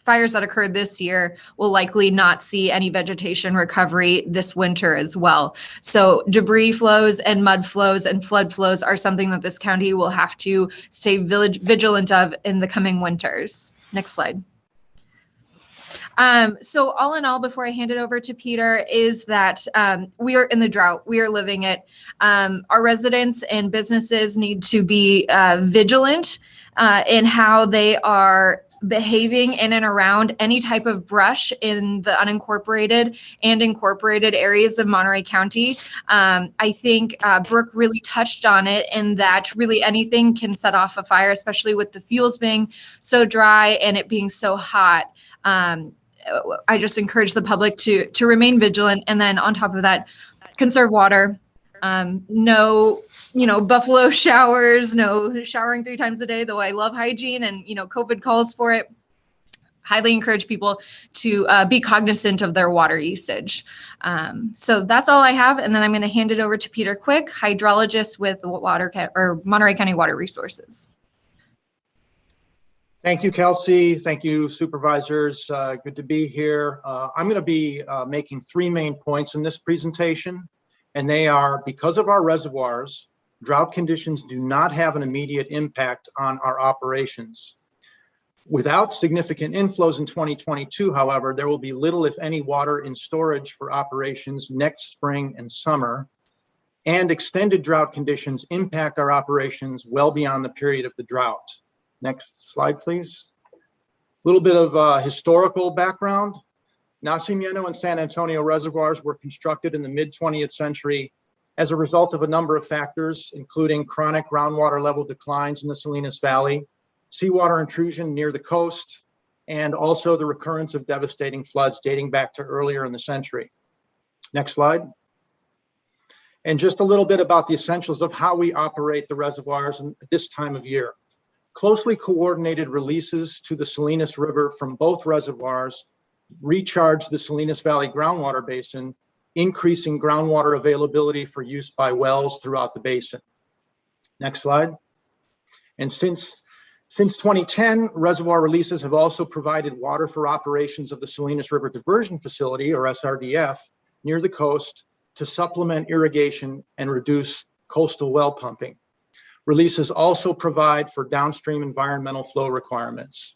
fires that occurred this year will likely not see any vegetation recovery this winter as well. So debris flows and mud flows and flood flows are something that this county will have to stay vigilant of in the coming winters. Next slide. So all in all, before I hand it over to Peter, is that we are in the drought. We are living it. Our residents and businesses need to be vigilant in how they are behaving in and around any type of brush in the unincorporated and incorporated areas of Monterey County. I think Brooke really touched on it, in that really anything can set off a fire, especially with the fuels being so dry and it being so hot. I just encourage the public to remain vigilant, and then on top of that, conserve water. No, buffalo showers, no showering 3 times a day, though I love hygiene and, COVID calls for it. Highly encourage people to be cognizant of their water usage. So that's all I have. And then I'm going to hand it over to Peter Quick, hydrologist with Monterey County Water Resources. Thank you, Kelsey. Thank you, supervisors. Good to be here. I'm going to be making 3 main points in this presentation, and they are: because of our reservoirs, drought conditions do not have an immediate impact on our operations. Without significant inflows in 2022, however, there will be little, if any, water in storage for operations next spring and summer, and extended drought conditions impact our operations well beyond the period of the drought. Next slide, please. A little bit of historical background. Nacimiento and San Antonio reservoirs were constructed in the mid-20th century as a result of a number of factors, including chronic groundwater level declines in the Salinas Valley, seawater intrusion near the coast, and also the recurrence of devastating floods dating back to earlier in the century. Next slide. And just a little bit about the essentials of how we operate the reservoirs at this time of year. Closely coordinated releases to the Salinas River from both reservoirs recharge the Salinas Valley groundwater basin, increasing groundwater availability for use by wells throughout the basin. Next slide. And since 2010, reservoir releases have also provided water for operations of the Salinas River Diversion Facility, or SRDF, near the coast to supplement irrigation and reduce coastal well pumping. Releases also provide for downstream environmental flow requirements.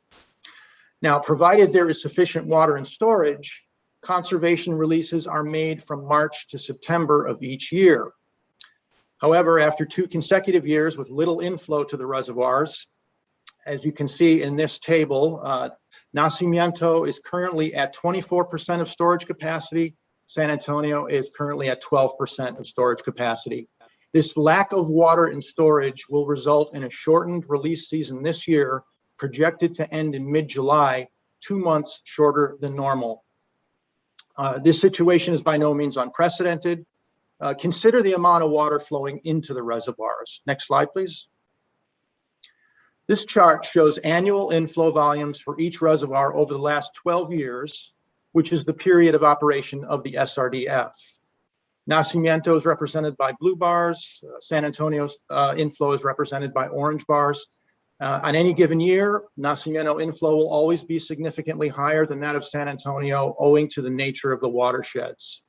Now, provided there is sufficient water in storage, conservation releases are made from March to September of each year. However, after 2 consecutive years with little inflow to the reservoirs, as you can see in this table, Nacimiento is currently at 24% of storage capacity. San Antonio is currently at 12% of storage capacity. This lack of water in storage will result in a shortened release season this year, projected to end in mid-July, 2 months shorter than normal. This situation is by no means unprecedented. Consider the amount of water flowing into the reservoirs. Next slide, please. This chart shows annual inflow volumes for each reservoir over the last 12 years, which is the period of operation of the SRDF. Nacimiento is represented by blue bars. San Antonio's inflow is represented by orange bars. On any given year, Nacimiento inflow will always be significantly higher than that of San Antonio, owing to the nature of the watersheds.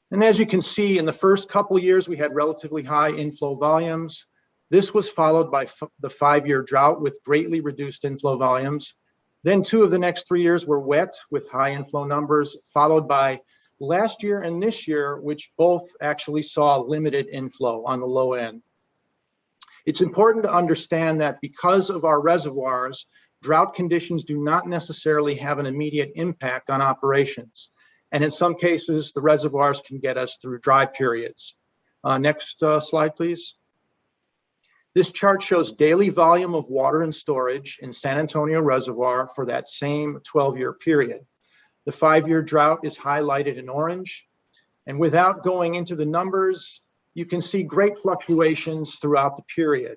And as you can see, in the first couple years, we had relatively high inflow volumes. This was followed by the 5-year drought with greatly reduced inflow volumes. Then 2 of the next 3 years were wet with high inflow numbers, followed by last year and this year, which both actually saw limited inflow on the low end. It's important to understand that because of our reservoirs, drought conditions do not necessarily have an immediate impact on operations. And in some cases, the reservoirs can get us through dry periods. Next slide, please. This chart shows daily volume of water in storage in San Antonio Reservoir for that same 12-year period. The 5-year drought is highlighted in orange. And without going into the numbers, you can see great fluctuations throughout the period.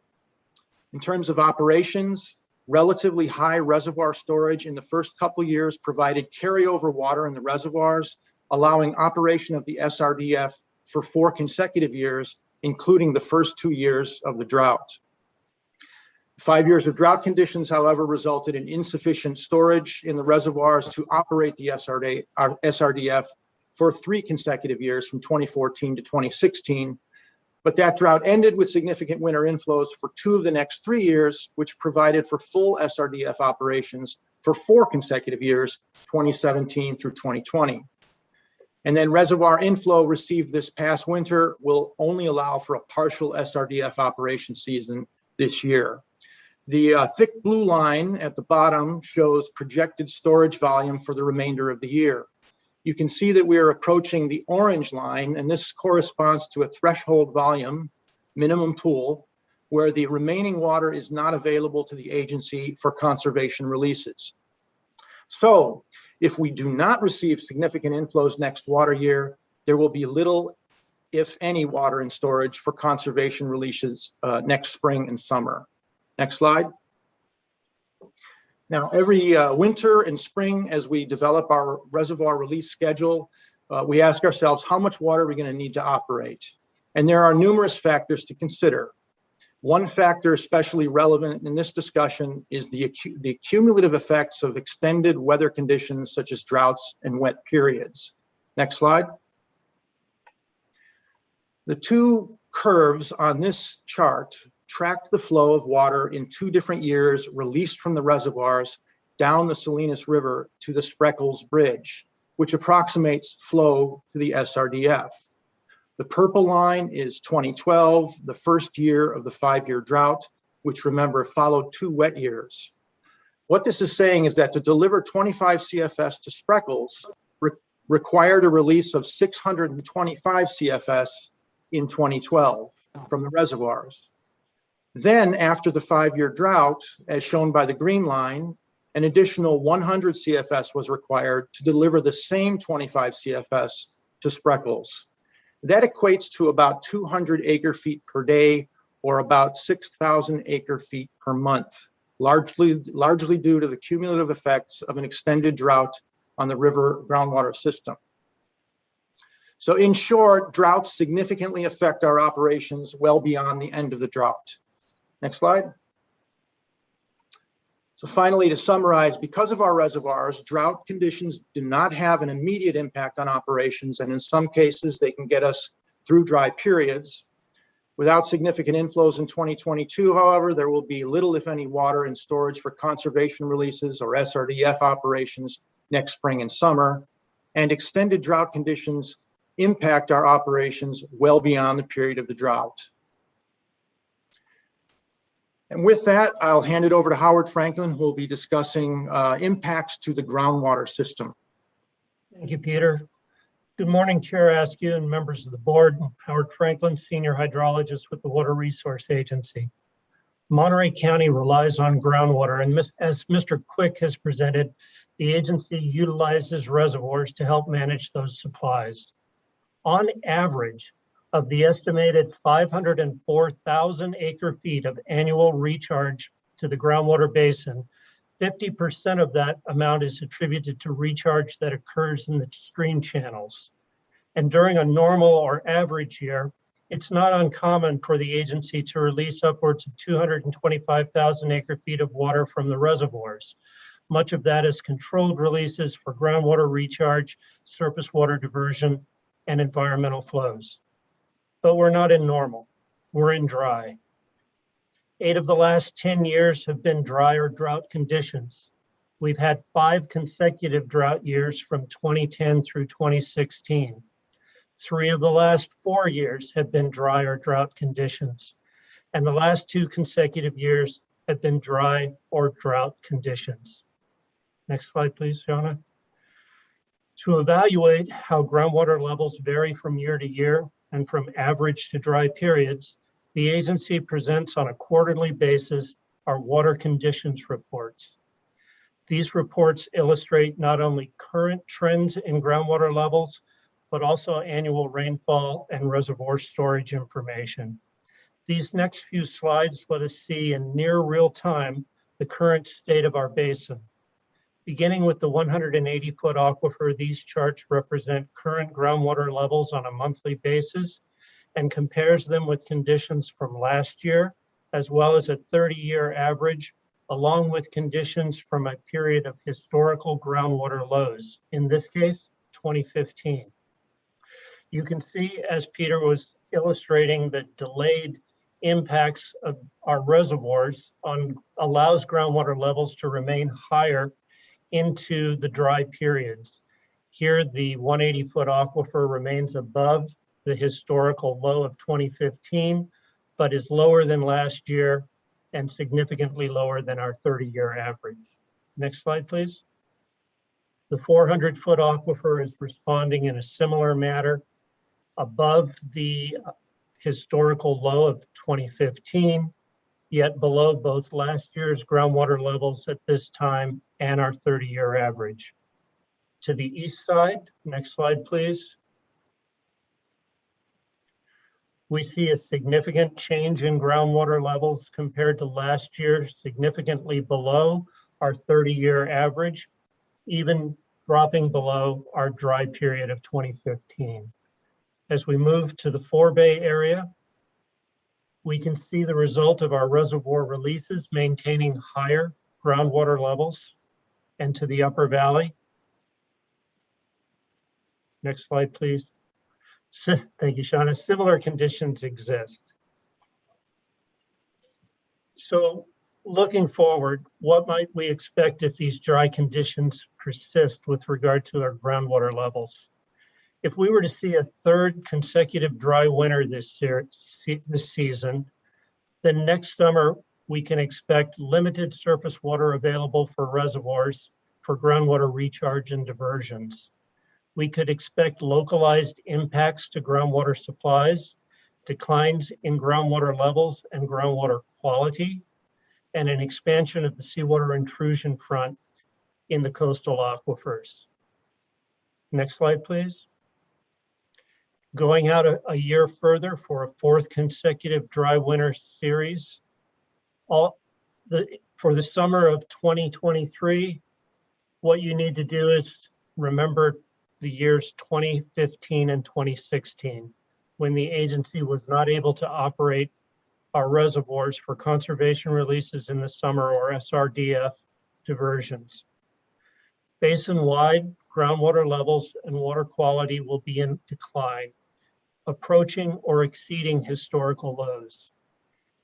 In terms of operations, relatively high reservoir storage in the first couple years provided carryover water in the reservoirs, allowing operation of the SRDF for 4 consecutive years, including the first 2 years of the drought. 5 years of drought conditions, however, resulted in insufficient storage in the reservoirs to operate the SRDF for 3 consecutive years from 2014 to 2016. But that drought ended with significant winter inflows for 2 of the next 3 years, which provided for full SRDF operations for 4 consecutive years, 2017 through 2020. And then reservoir inflow received this past winter will only allow for a partial SRDF operation season this year. The thick blue line at the bottom shows projected storage volume for the remainder of the year. You can see that we are approaching the orange line, and this corresponds to a threshold volume, minimum pool, where the remaining water is not available to the agency for conservation releases. So if we do not receive significant inflows next water year, there will be little, if any, water in storage for conservation releases next spring and summer. Next slide. Now, every winter and spring, as we develop our reservoir release schedule, we ask ourselves, how much water are we going to need to operate? And there are numerous factors to consider. One factor especially relevant in this discussion is the cumulative effects of extended weather conditions such as droughts and wet periods. Next slide. The two curves on this chart track the flow of water in 2 different years released from the reservoirs down the Salinas River to the Spreckles Bridge, which approximates flow to the SRDF. The purple line is 2012, the first year of the 5-year drought, which, remember, followed 2 wet years. What this is saying is that to deliver 25 CFS to Spreckles required a release of 625 CFS in 2012 from the reservoirs. Then, after the 5-year drought, as shown by the green line, an additional 100 CFS was required to deliver the same 25 CFS to Spreckles. That equates to about 200 acre-feet per day, or about 6,000 acre-feet per month, largely due to the cumulative effects of an extended drought on the river groundwater system. So in short, droughts significantly affect our operations well beyond the end of the drought. Next slide. So finally, to summarize, because of our reservoirs, drought conditions do not have an immediate impact on operations, and in some cases, they can get us through dry periods. Without significant inflows in 2022, however, there will be little, if any, water in storage for conservation releases or SRDF operations next spring and summer, and extended drought conditions impact our operations well beyond the period of the drought. And with that, I'll hand it over to Howard Franklin, who will be discussing impacts to the groundwater system. Thank you, Peter. Good morning, Chair Askew and members of the board. Howard Franklin, Senior Hydrologist with the Water Resource Agency. Monterey County relies on groundwater, and as Mr. Quick has presented, the agency utilizes reservoirs to help manage those supplies. On average, of the estimated 504,000 acre-feet of annual recharge to the groundwater basin, 50% of that amount is attributed to recharge that occurs in the stream channels. And during a normal or average year, it's not uncommon for the agency to release upwards of 225,000 acre-feet of water from the reservoirs. Much of that is controlled releases for groundwater recharge, surface water diversion, and environmental flows. But we're not in normal, we're in dry. 8 of the last 10 years have been dry or drought conditions. We've had 5 consecutive drought years from 2010 through 2016. 3 of the last 4 years have been dry or drought conditions. And the last 2 consecutive years have been dry or drought conditions. Next slide, please, Shauna. To evaluate how groundwater levels vary from year to year and from average to dry periods, the agency presents on a quarterly basis our water conditions reports. These reports illustrate not only current trends in groundwater levels, but also annual rainfall and reservoir storage information. These next few slides let us see in near real time the current state of our basin. Beginning with the 180-foot aquifer, these charts represent current groundwater levels on a monthly basis and compares them with conditions from last year, as well as a 30-year average, along with conditions from a period of historical groundwater lows, in this case, 2015. You can see, as Peter was illustrating, the delayed impacts of our reservoirs allows groundwater levels to remain higher into the dry periods. Here, the 180-foot aquifer remains above the historical low of 2015, but is lower than last year and significantly lower than our 30-year average. Next slide, please. The 400-foot aquifer is responding in a similar manner, above the historical low of 2015, yet below both last year's groundwater levels at this time and our 30-year average. To the east side, next slide, please. we see a significant change in groundwater levels compared to last year, significantly below our 30-year average, even dropping below our dry period of 2015. As we move to the Forebay area, we can see the result of our reservoir releases maintaining higher groundwater levels, and to the Upper Valley. Next slide, please. Thank you, Shauna. Similar conditions exist. So looking forward, what might we expect if these dry conditions persist with regard to our groundwater levels? If we were to see a third consecutive dry winter this season, then next summer we can expect limited surface water available for reservoirs for groundwater recharge and diversions. We could expect localized impacts to groundwater supplies, declines in groundwater levels and groundwater quality, and an expansion of the seawater intrusion front in the coastal aquifers. Next slide, please. Going out a year further for a fourth consecutive dry winter series, for the summer of 2023, what you need to do is remember the years 2015 and 2016, when the agency was not able to operate our reservoirs for conservation releases in the summer or SRDF diversions. Basin-wide groundwater levels and water quality will be in decline, approaching or exceeding historical lows.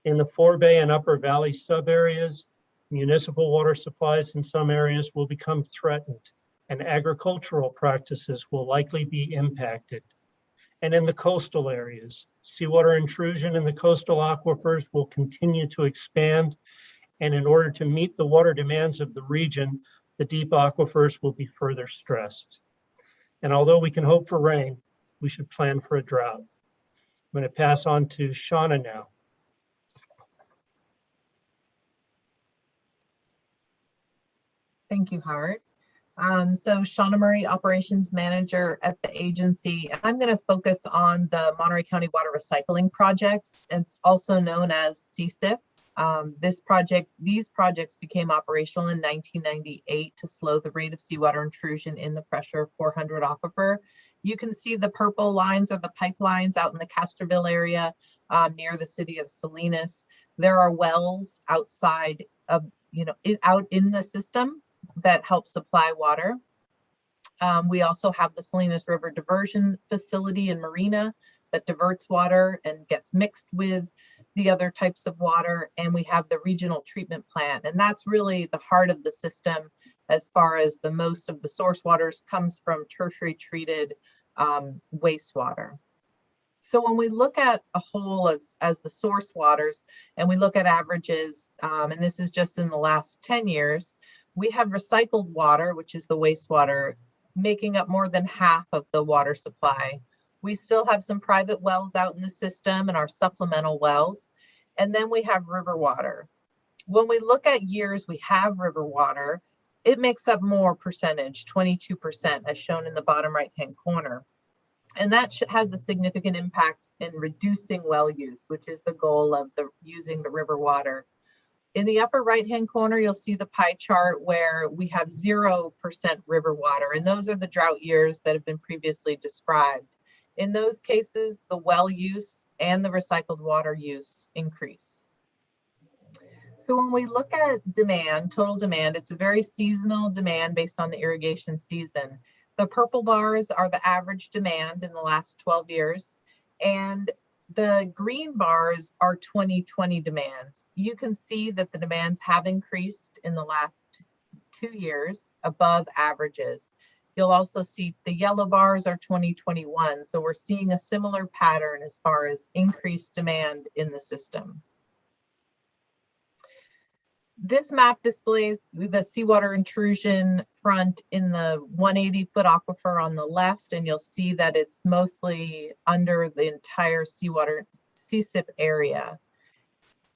In the Forebay and Upper Valley subareas, municipal water supplies in some areas will become threatened, and agricultural practices will likely be impacted. And in the coastal areas, seawater intrusion in the coastal aquifers will continue to expand, and in order to meet the water demands of the region, the deep aquifers will be further stressed. And although we can hope for rain, we should plan for a drought. I'm going to pass on to Shauna now. Thank you, Howard. So Shauna Murray, Operations Manager at the agency. I'm going to focus on the Monterey County Water Recycling Projects. It's also known as CSIP. These projects became operational in 1998 to slow the rate of seawater intrusion in the pressure 400 aquifer. You can see the purple lines are the pipelines out in the Castroville area near the city of Salinas. There are wells outside of, out in the system that help supply water. We also have the Salinas River Diversion Facility in Marina that diverts water and gets mixed with the other types of water. And we have the regional treatment plant. And that's really the heart of the system as far as the most of the source waters comes from tertiary treated wastewater. So when we look at a whole as the source waters and we look at averages, and this is just in the last 10 years, we have recycled water, which is the wastewater, making up more than half of the water supply. We still have some private wells out in the system and our supplemental wells. And then we have river water. When we look at years we have river water, it makes up more percentage, 22%, as shown in the bottom right-hand corner. And that has a significant impact in reducing well use, which is the goal of using the river water. In the upper right-hand corner, you'll see the pie chart where we have 0% river water, and those are the drought years that have been previously described. In those cases, the well use and the recycled water use increase. So when we look at demand, total demand, it's a very seasonal demand based on the irrigation season. The purple bars are the average demand in the last 12 years, and the green bars are 2020 demands. You can see that the demands have increased in the last 2 years above averages. You'll also see the yellow bars are 2021. So we're seeing a similar pattern as far as increased demand in the system. This map displays the seawater intrusion front in the 180-foot aquifer on the left, and you'll see that it's mostly under the entire seawater CSIP area.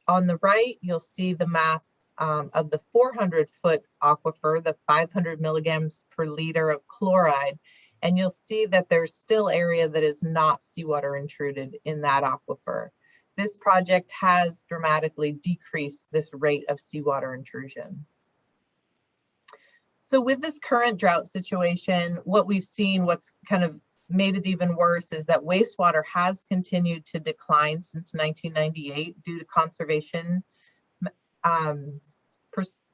On the right, you'll see the map of the 400-foot aquifer, the 500 milligrams per liter of chloride. And you'll see that there's still area that is not seawater intruded in that aquifer. This project has dramatically decreased this rate of seawater intrusion. So with this current drought situation, what we've seen, what's kind of made it even worse, is that wastewater has continued to decline since 1998 due to conservation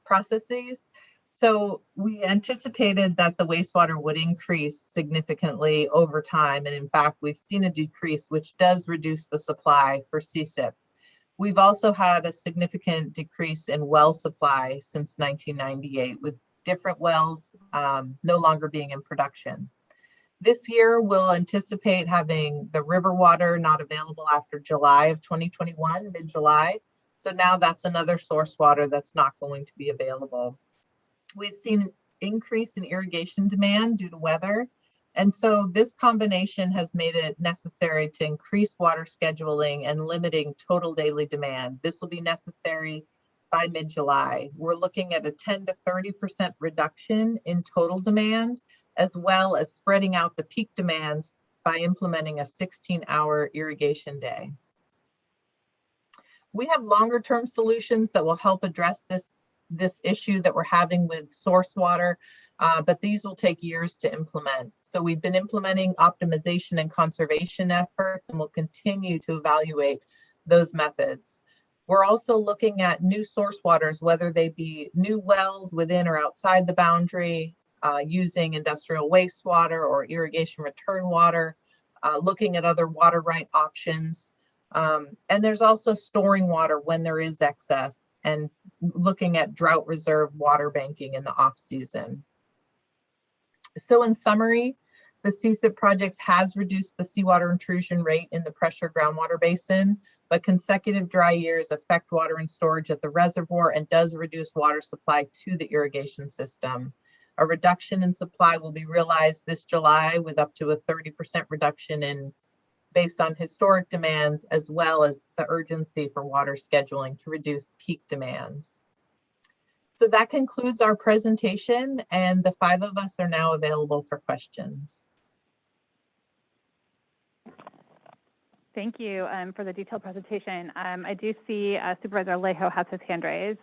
processes. So we anticipated that the wastewater would increase significantly over time. And in fact, we've seen a decrease, which does reduce the supply for CSIP. We've also had a significant decrease in well supply since 1998, with different wells no longer being in production. This year, we'll anticipate having the river water not available after July of 2021, mid-July. So now that's another source water that's not going to be available. We've seen an increase in irrigation demand due to weather. And so this combination has made it necessary to increase water scheduling and limiting total daily demand. This will be necessary by mid-July. We're looking at a 10 to 30% reduction in total demand, as well as spreading out the peak demands by implementing a 16-hour irrigation day. We have longer-term solutions that will help address this issue that we're having with source water, but these will take years to implement. So we've been implementing optimization and conservation efforts, and we'll continue to evaluate those methods. We're also looking at new source waters, whether they be new wells within or outside the boundary, using industrial wastewater or irrigation return water, looking at other water right options. And there's also storing water when there is excess and looking at drought reserve water banking in the off season. So in summary, the CSIP projects has reduced the seawater intrusion rate in the pressure groundwater basin, but consecutive dry years affect water and storage at the reservoir and does reduce water supply to the irrigation system. A reduction in supply will be realized this July with up to a 30% reduction based on historic demands, as well as the urgency for water scheduling to reduce peak demands. So that concludes our presentation, and the 5 of us are now available for questions. Thank you for the detailed presentation. I do see Supervisor Alejo has his hand raised.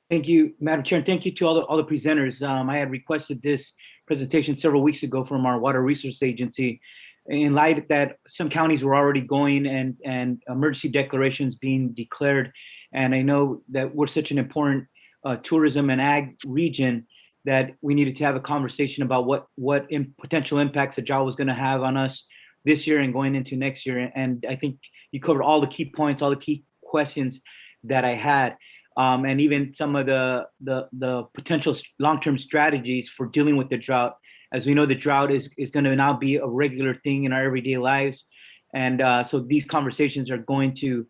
Thank you, Madam Chair, and thank you to all the presenters. I had requested this presentation several weeks ago from our Water Resource Agency, in light that some counties were already going and emergency declarations being declared. And I know that we're such an important tourism and ag region that we needed to have a conversation about what potential impacts the drought was going to have on us this year and going into next year. And I think you covered all the key points, all the key questions that I had. And even some of the potential long-term strategies for dealing with the drought. As we know, the drought is going to now be a regular thing in our everyday lives. And so these conversations are going to,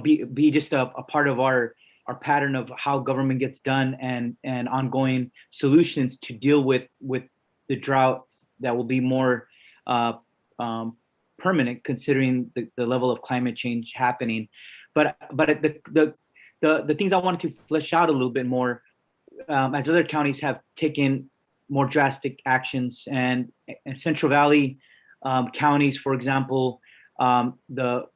be just a part of our pattern of how government gets done and ongoing solutions to deal with the drought that will be more permanent, considering the level of climate change happening. But the things I wanted to flesh out a little bit more, as other counties have taken more drastic actions, and Central Valley counties, for example, the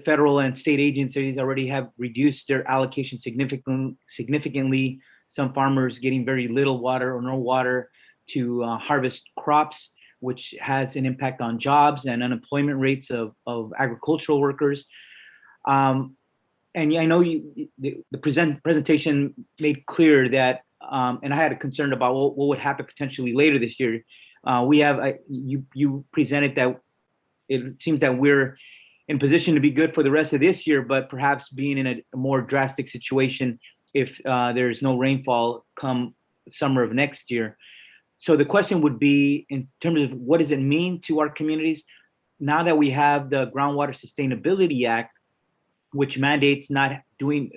federal and state agencies already have reduced their allocation significantly. Some farmers getting very little water or no water to harvest crops, which has an impact on jobs and unemployment rates of agricultural workers. And I know the presentation made clear that, and I had a concern about what would happen potentially later this year. You presented that it seems that we're in position to be good for the rest of this year, but perhaps being in a more drastic situation if there's no rainfall come summer of next year. So the question would be, in terms of what does it mean to our communities now that we have the Groundwater Sustainability Act, which mandates not doing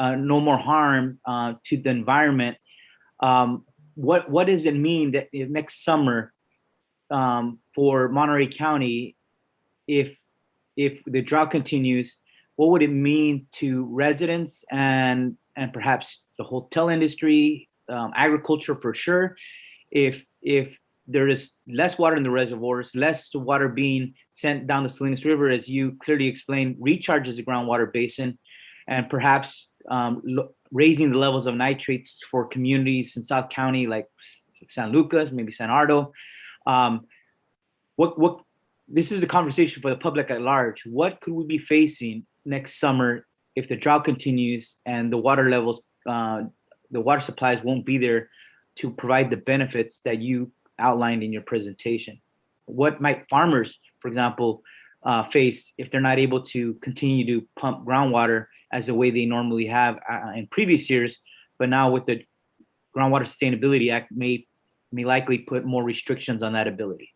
no more harm to the environment. What does it mean that next summer for Monterey County, if the drought continues, what would it mean to residents and perhaps the hotel industry, agriculture for sure, if there is less water in the reservoirs, less water being sent down the Salinas River, as you clearly explained, recharges the groundwater basin, and perhaps raising the levels of nitrates for communities in South County like San Lucas, maybe San Ardo. What this is a conversation for the public at large. What could we be facing next summer if the drought continues and the water levels, the water supplies won't be there to provide the benefits that you outlined in your presentation? What might farmers, for example, face if they're not able to continue to pump groundwater as the way they normally have in previous years, but now with the Groundwater Sustainability Act may likely put more restrictions on that ability?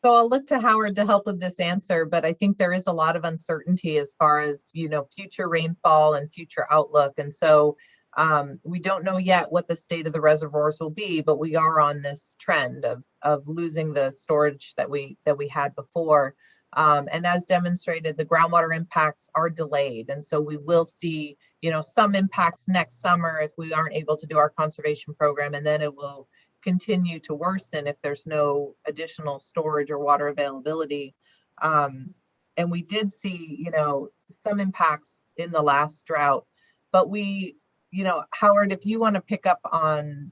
So I'll look to Howard to help with this answer, but I think there is a lot of uncertainty as far as, future rainfall and future outlook. And so we don't know yet what the state of the reservoirs will be, but we are on this trend of losing the storage that we had before. And as demonstrated, the groundwater impacts are delayed. And so we will see, some impacts next summer if we aren't able to do our conservation program, and then it will continue to worsen if there's no additional storage or water availability. And we did see, some impacts in the last drought, but we, Howard, if you want to pick up on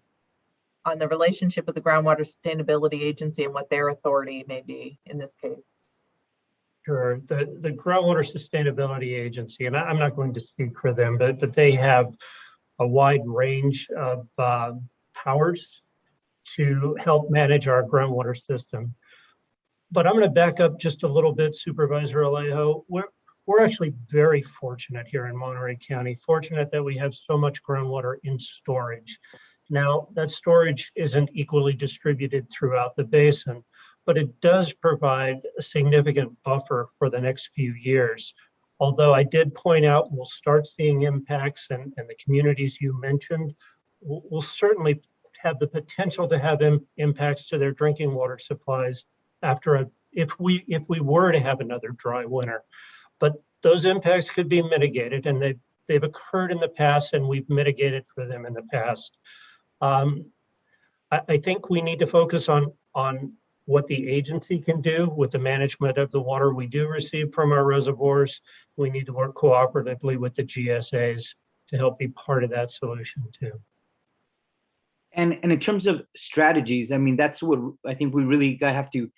the relationship with the Groundwater Sustainability Agency and what their authority may be in this case. Sure. The Groundwater Sustainability Agency, and I'm not going to speak for them, but they have a wide range of powers to help manage our groundwater system. But I'm going to back up just a little bit, Supervisor Alejo. We're actually very fortunate here in Monterey County, fortunate that we have so much groundwater in storage. Now, that storage isn't equally distributed throughout the basin, but it does provide a significant buffer for the next few years. Although I did point out we'll start seeing impacts, and the communities you mentioned will certainly have the potential to have impacts to their drinking water supplies if we were to have another dry winter. But those impacts could be mitigated, and they've occurred in the past, and we've mitigated for them in the past. I think we need to focus on what the agency can do with the management of the water we do receive from our reservoirs. We need to work cooperatively with the GSAs to help be part of that solution too. And in terms of strategies, I mean, that's what I think we really have to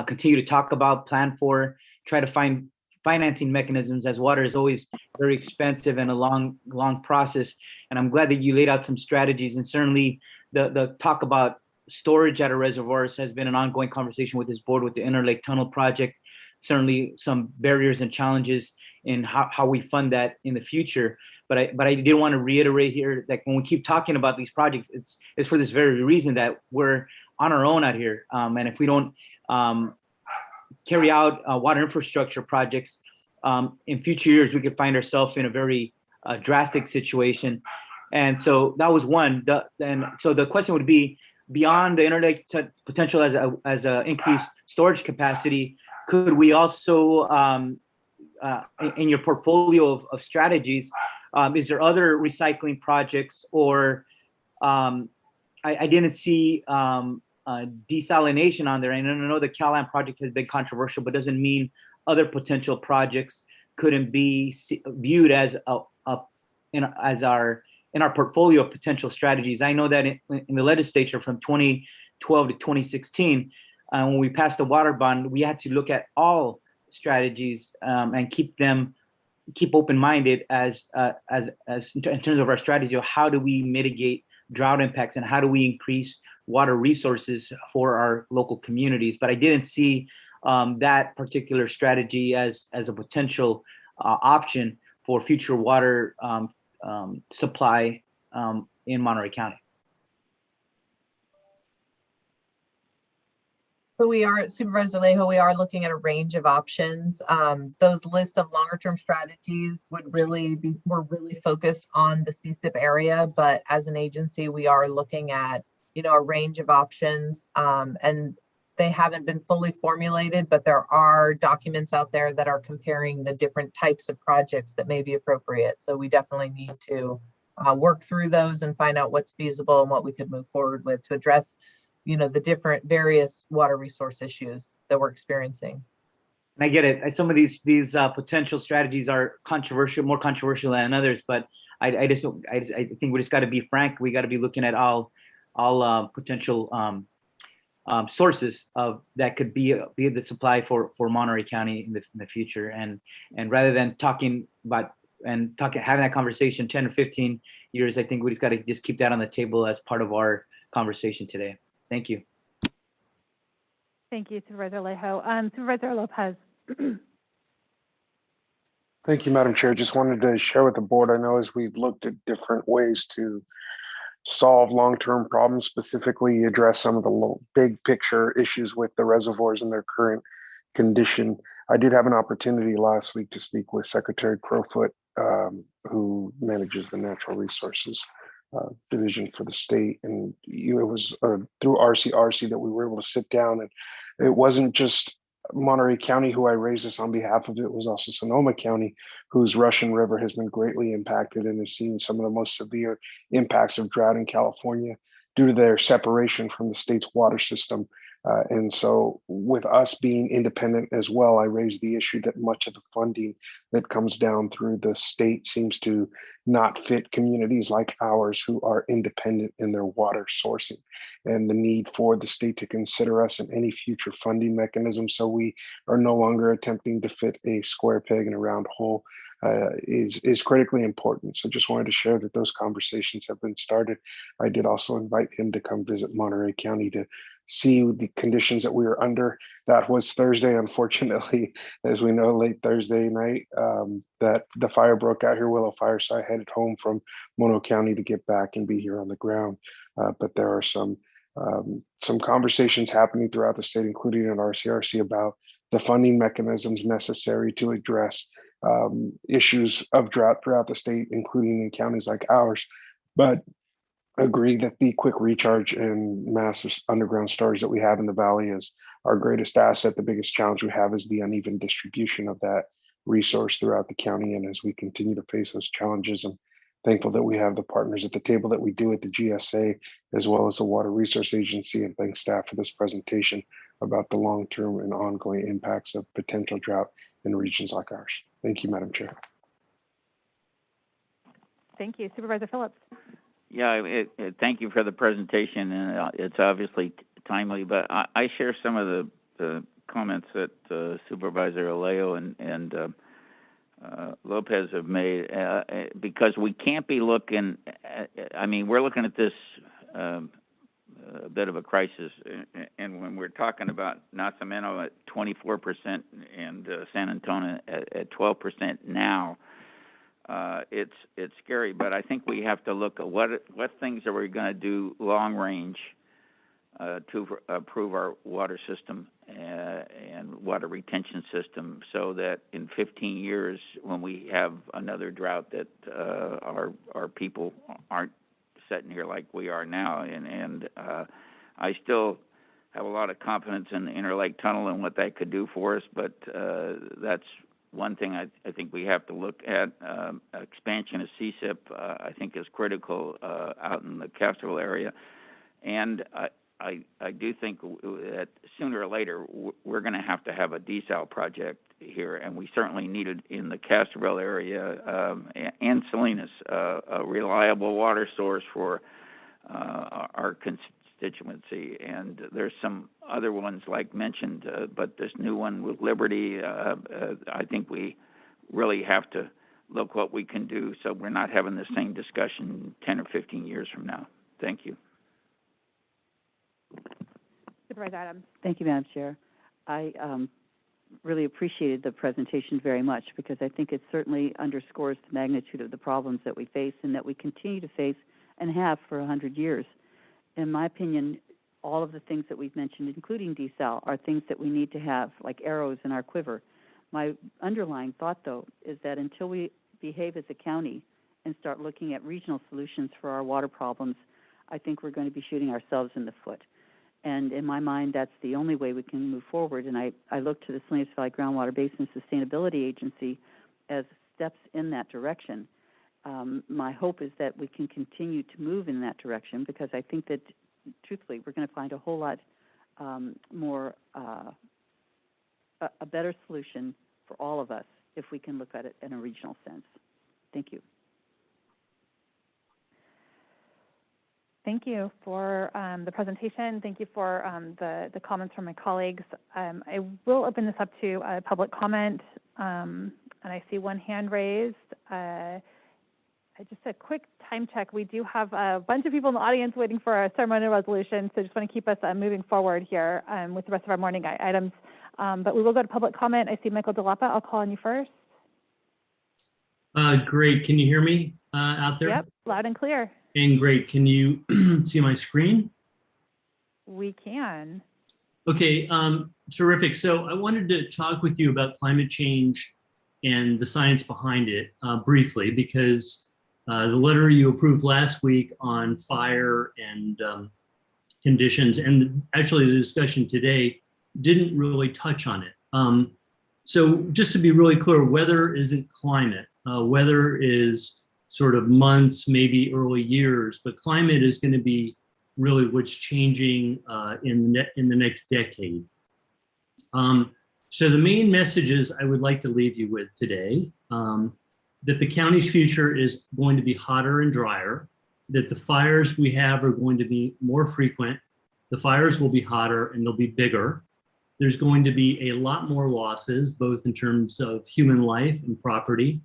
continue to talk about, plan for, try to find financing mechanisms, as water is always very expensive and a long process. And I'm glad that you laid out some strategies, and certainly the talk about storage at our reservoirs has been an ongoing conversation with this board with the Interlake Tunnel project. Certainly some barriers and challenges in how we fund that in the future. But I did want to reiterate here that when we keep talking about these projects, it's for this very reason that we're on our own out here. And if we don't carry out water infrastructure projects in future years, we could find ourselves in a very drastic situation. And so that was one. And so the question would be, beyond the Interlake potential as a increased storage capacity, could we also, in your portfolio of strategies, is there other recycling projects, or I didn't see desalination on there. And I know the CalAm project has been controversial, but doesn't mean other potential projects couldn't be viewed as in our portfolio of potential strategies. I know that in the legislature from 2012 to 2016, when we passed the water bond, we had to look at all strategies and keep open-minded as in terms of our strategy of how do we mitigate drought impacts and how do we increase water resources for our local communities. But I didn't see that particular strategy as a potential option for future water supply in Monterey County. So we are, Supervisor Alejo, we are looking at a range of options. Those list of longer term strategies we're really focused on the CSIP area, but as an agency, we are looking at, a range of options, and they haven't been fully formulated, but there are documents out there that are comparing the different types of projects that may be appropriate. So we definitely need to work through those and find out what's feasible and what we could move forward with to address, the different various water resource issues that we're experiencing. And I get it. Some of these potential strategies are controversial, more controversial than others. But I think we just got to be frank. We got to be looking at all potential sources of that could be the supply for Monterey County in the future. And rather than talking about having that conversation 10 or 15 years, I think we just got to just keep that on the table as part of our conversation today. Thank you. Thank you, Supervisor Alejo. Supervisor Lopez. Thank you, Madam Chair. Just wanted to share with the board, I know as we've looked at different ways to solve long-term problems, specifically address some of the big picture issues with the reservoirs and their current condition. I did have an opportunity last week to speak with Secretary Crowfoot, who manages the Natural Resources Division for the state. And it was through RCRC that we were able to sit down, and it wasn't just Monterey County who I raised this on behalf of. It was also Sonoma County, whose Russian River has been greatly impacted and has seen some of the most severe impacts of drought in California due to their separation from the state's water system. And so with us being independent as well, I raised the issue that much of the funding that comes down through the state seems to not fit communities like ours who are independent in their water sourcing, and the need for the state to consider us in any future funding mechanism so we are no longer attempting to fit a square peg in a round hole is critically important. So just wanted to share that those conversations have been started. I did also invite him to come visit Monterey County to see the conditions that we were under. That was Thursday, unfortunately, as we know, late Thursday night, that the fire broke out here, Willow Fire. So I headed home from Mono County to get back and be here on the ground. But there are some conversations happening throughout the state, including at RCRC, about the funding mechanisms necessary to address issues of drought throughout the state, including in counties like ours. But agree that the quick recharge and massive underground storage that we have in the valley is our greatest asset. The biggest challenge we have is the uneven distribution of that resource throughout the county. And as we continue to face those challenges, I'm thankful that we have the partners at the table that we do at the GSA, as well as the Water Resource Agency, and thank staff for this presentation about the long-term and ongoing impacts of potential drought in regions like ours. Thank you, Madam Chair. Thank you. Supervisor Phillips. Yeah, thank you for the presentation, and it's obviously timely, but I share some of the comments that Supervisor Alejo and Lopez have made, because we can't be looking we're looking at this a bit of a crisis, and when we're talking about Nacimiento at 24% and San Antonio at 12% now, it's scary. But I think we have to look at what things are we going to do long range to improve our water system and water retention system, so that in 15 years, when we have another drought, that our people aren't sitting here like we are now. And I still have a lot of confidence in the Interlake Tunnel and what that could do for us, but that's one thing I think we have to look at. Expansion of CSIP, I think, is critical out in the Castroville area. And I do think that sooner or later we're going to have a desal project here, and we certainly need it in the Castroville area and Salinas, a reliable water source for our constituency. And there's some other ones like mentioned, but this new one with Liberty, I think we really have to look what we can do so we're not having the same discussion 10 or 15 years from now. Thank you. Supervisor Adams. Thank you, Madam Chair. I really appreciated the presentation very much, because I think it certainly underscores the magnitude of the problems that we face and that we continue to face and have for 100 years. In my opinion, all of the things that we've mentioned, including desal, are things that we need to have like arrows in our quiver. My underlying thought, though, is that until we behave as a county and start looking at regional solutions for our water problems, I think we're going to be shooting ourselves in the foot. And in my mind, that's the only way we can move forward. And I look to the Salinas Valley Groundwater Basin Sustainability Agency as steps in that direction. my hope is that we can continue to move in that direction, because I think that, truthfully, we're going to find a whole lot more, a better solution for all of us if we can look at it in a regional sense. Thank you. Thank you for the presentation. Thank you for the comments from my colleagues. I will open this up to public comment, and I see one hand raised. Just a quick time check. We do have a bunch of people in the audience waiting for a ceremonial resolution, so just want to keep us moving forward here with the rest of our morning items. But we will go to public comment. I see Michael DeLappa. I'll call on you first. Great. Can you hear me out there? Yep, loud and clear. And great. Can you see my screen? We can. Okay, terrific. So I wanted to talk with you about climate change and the science behind it briefly, because the letter you approved last week on fire and conditions, and actually the discussion today, didn't really touch on it. So just to be really clear, weather isn't climate. Weather is sort of months, maybe early years, but climate is going to be really what's changing in the next decade. So the main messages I would like to leave you with today, that the county's future is going to be hotter and drier, that the fires we have are going to be more frequent, the fires will be hotter and they'll be bigger. There's going to be a lot more losses, both in terms of human life and property.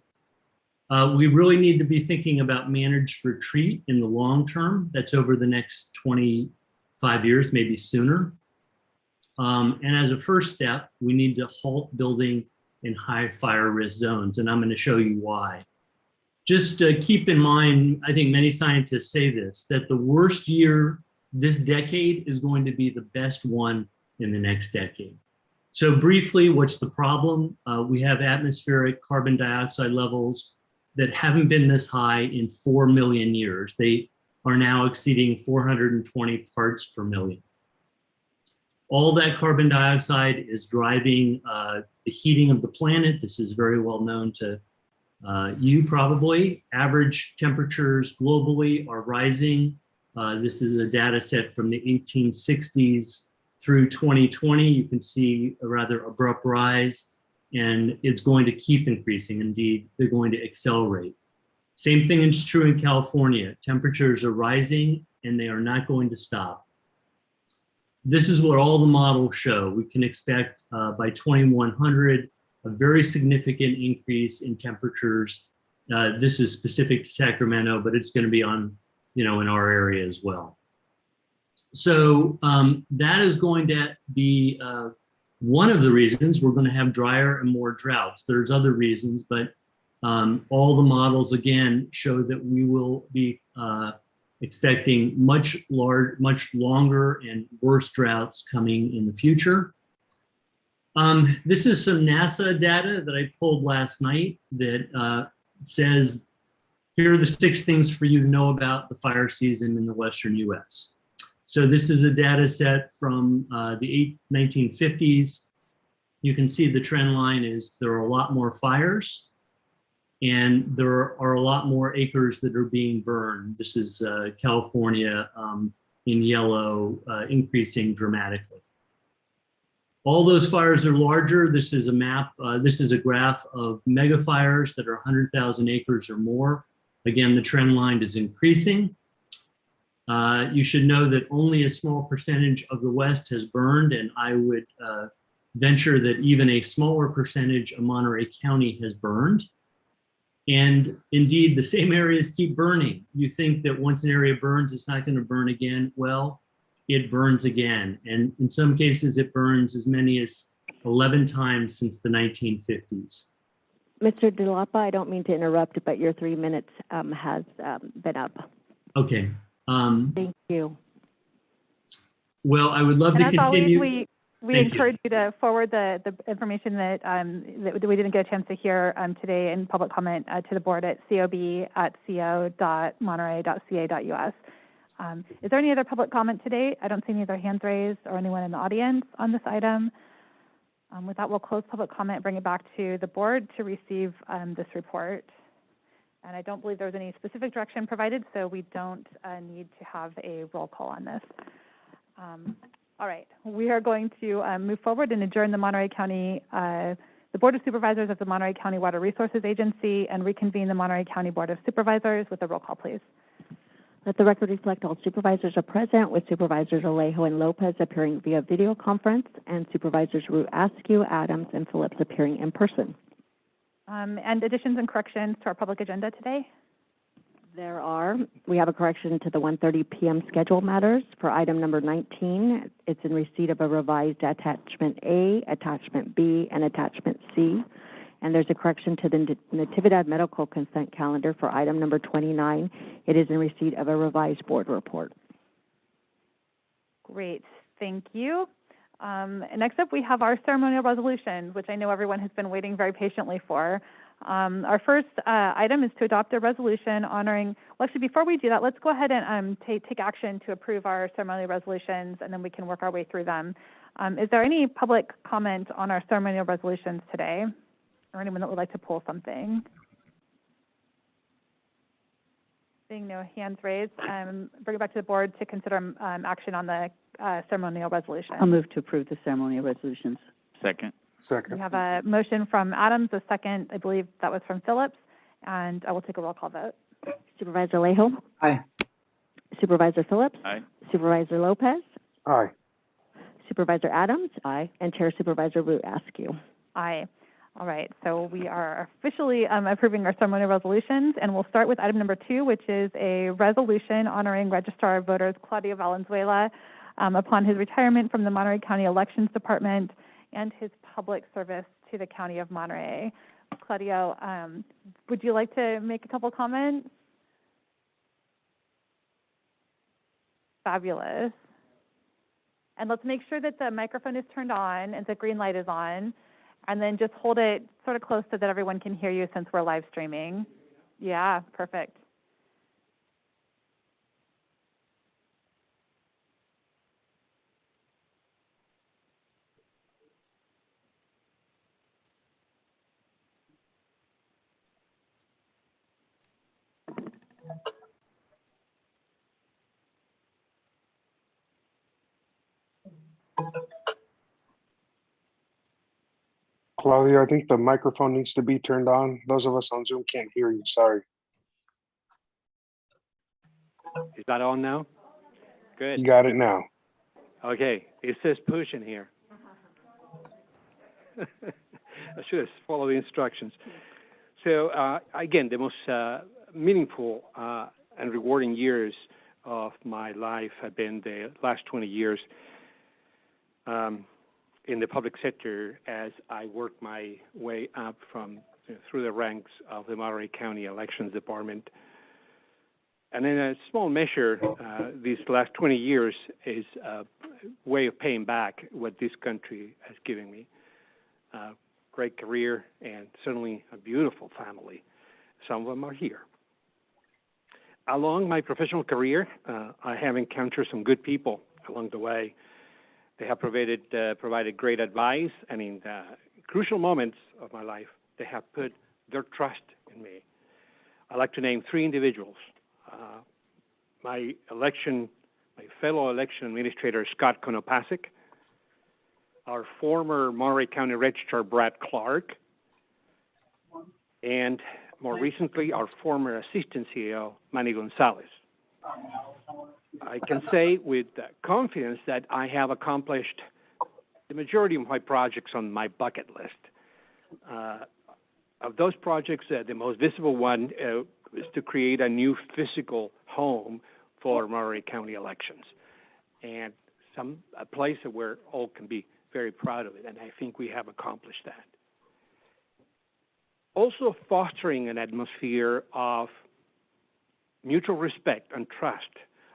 We really need to be thinking about managed retreat in the long term. That's over the next 25 years, maybe sooner. And as a first step, we need to halt building in high fire risk zones, and I'm going to show you why. Just keep in mind, I think many scientists say this, that the worst year this decade is going to be the best one in the next decade. So briefly, what's the problem? We have atmospheric carbon dioxide levels that haven't been this high in 4 million years. They are now exceeding 420 parts per million. All that carbon dioxide is driving the heating of the planet. This is very well known to you probably. Average temperatures globally are rising. This is a data set from the 1860s through 2020. You can see a rather abrupt rise, and it's going to keep increasing. Indeed, they're going to accelerate. Same thing is true in California. Temperatures are rising and they are not going to stop. This is what all the models show. We can expect by 2100 a very significant increase in temperatures. This is specific to Sacramento, but it's going to be on, in our area as well. So that is going to be one of the reasons we're going to have drier and more droughts. There's other reasons, but all the models again show that we will be expecting much longer and worse droughts coming in the future. This is some NASA data that I pulled last night that says, here are the 6 things for you to know about the fire season in the Western US. So this is a data set from the 1950s. You can see the trend line is there are a lot more fires and there are a lot more acres that are being burned. This is California in yellow, increasing dramatically. All those fires are larger. This is a map. This is a graph of mega fires that are 100,000 acres or more. Again, the trend line is increasing. You should know that only a small percentage of the West has burned, and I would venture that even a smaller percentage of Monterey County has burned. And indeed, the same areas keep burning. You think that once an area burns, it's not going to burn again. Well, it burns again. And in some cases, it burns as many as 11 times since the 1950s. Mr. DeLappa, I don't mean to interrupt, but your 3 minutes has been up. Okay. Thank you. Well, I would love to continue. Always, we encourage you to forward the information that we didn't get a chance to hear today in public comment to the board at cob@co.monterey.ca.us. Is there any other public comment today? I don't see any other hands raised or anyone in the audience on this item. With that, we'll close public comment, bring it back to the board to receive this report. And I don't believe there was any specific direction provided, so we don't need to have a roll call on this. All right, we are going to move forward and adjourn the Monterey County, the Board of Supervisors of the Monterey County Water Resources Agency, and reconvene the Monterey County Board of Supervisors with a roll call, please. Let the record reflect all supervisors are present, with Supervisors Alejo and Lopez appearing via video conference, and Supervisors Root Askew, Adams, and Phillips appearing in person. And additions and corrections to our public agenda today? There are. We have a correction to the 1:30 p.m. schedule matters. For item number 19, it's in receipt of a revised attachment A, attachment B, and attachment C. And there's a correction to the Natividad medical consent calendar for item number 29. It is in receipt of a revised board report. Great, thank you. Next up, we have our ceremonial resolutions, which I know everyone has been waiting very patiently for. Our first item is to adopt a resolution honoring, well, actually, before we do that, let's go ahead and take action to approve our ceremonial resolutions, and then we can work our way through them. Is there any public comment on our ceremonial resolutions today, or anyone that would like to pull something? Seeing no hands raised, bring it back to the board to consider action on the ceremonial resolution. I'll move to approve the ceremonial resolutions. Second. We have a motion from Adams, a second, I believe that was from Phillips, and I will take a roll call vote. Supervisor Alejo? Aye. Supervisor Phillips? Aye. Supervisor Lopez? Aye. Supervisor Adams? Aye. And Chair Supervisor Root Askew. Aye. All right, so we are officially approving our ceremonial resolutions, and we'll start with item number 2, which is a resolution honoring Registrar of Voters Claudio Valenzuela upon his retirement from the Monterey County Elections Department and his public service to the County of Monterey. Claudio, would you like to make a couple comments? Fabulous. And let's make sure that the microphone is turned on and the green light is on. And then just hold it sort of close so that everyone can hear you since we're live streaming. Yeah, perfect. Claudia, I think the microphone needs to be turned on. Those of us on Zoom can't hear you. Sorry. Is that on now? Good. You got it now. Okay, it says push in here. I should have followed the instructions. So again, the most meaningful and rewarding years of my life have been the last 20 years in the public sector as I worked my way up from through the ranks of the Monterey County Elections Department. And in a small measure, these last 20 years is a way of paying back what this country has given me. Great career and certainly a beautiful family. Some of them are here. Along my professional career, I have encountered some good people along the way. They have provided great advice, and in the crucial moments of my life, they have put their trust in me. I'd like to name 3 individuals. My fellow election administrator, Scott Konopasek, our former Monterey County Registrar, Brad Clark, and more recently, our former Assistant CEO, Manny Gonzalez. I can say with confidence that I have accomplished the majority of my projects on my bucket list. Of those projects, the most visible one is to create a new physical home for Monterey County elections, and a place where all can be very proud of it, and I think we have accomplished that. Also fostering an atmosphere of mutual respect and trust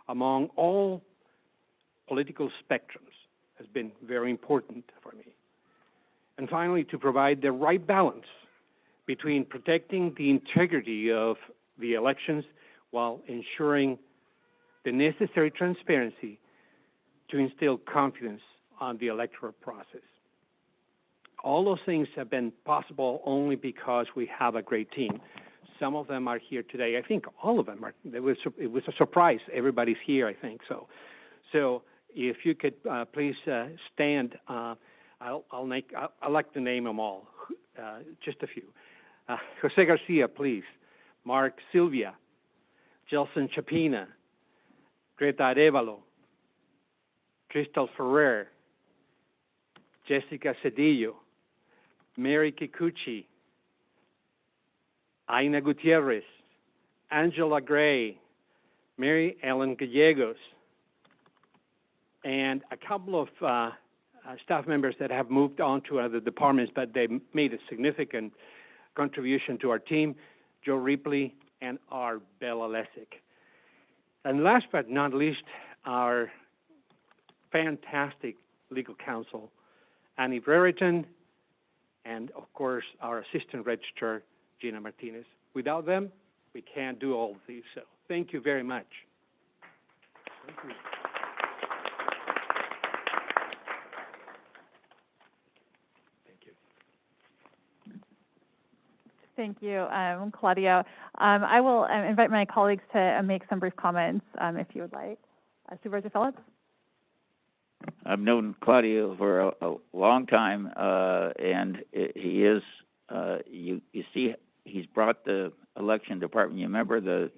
among all political spectrums has been very important for me. And finally, to provide the right balance between protecting the integrity of the elections while ensuring the necessary transparency to instill confidence on the electoral process. All those things have been possible only because we have a great team. Some of them are here today. I think all of them are. It was a surprise. Everybody's here, I think. So if you could please stand, I'd like to name them all. Just a few. Jose Garcia, please. Mark Silvia, Jelson Chapina, Greta Arevalo, Crystal Ferrer, Jessica Cedillo, Mary Kikuchi, Aina Gutierrez, Angela Gray, Mary Ellen Gallegos, and a couple of staff members that have moved on to other departments, but they made a significant contribution to our team, Joe Ripley and our Bella Lessick. And last but not least, our fantastic legal counsel, Annie Brereton, and of course, our assistant registrar, Gina Martinez. Without them, we can't do all of these. So thank you very much. Thank you. Thank you, Claudio. I will invite my colleagues to make some brief comments if you would like. Supervisor Phillips? I've known Claudio for a long time, and he is, you see, he's brought the election department. You remember the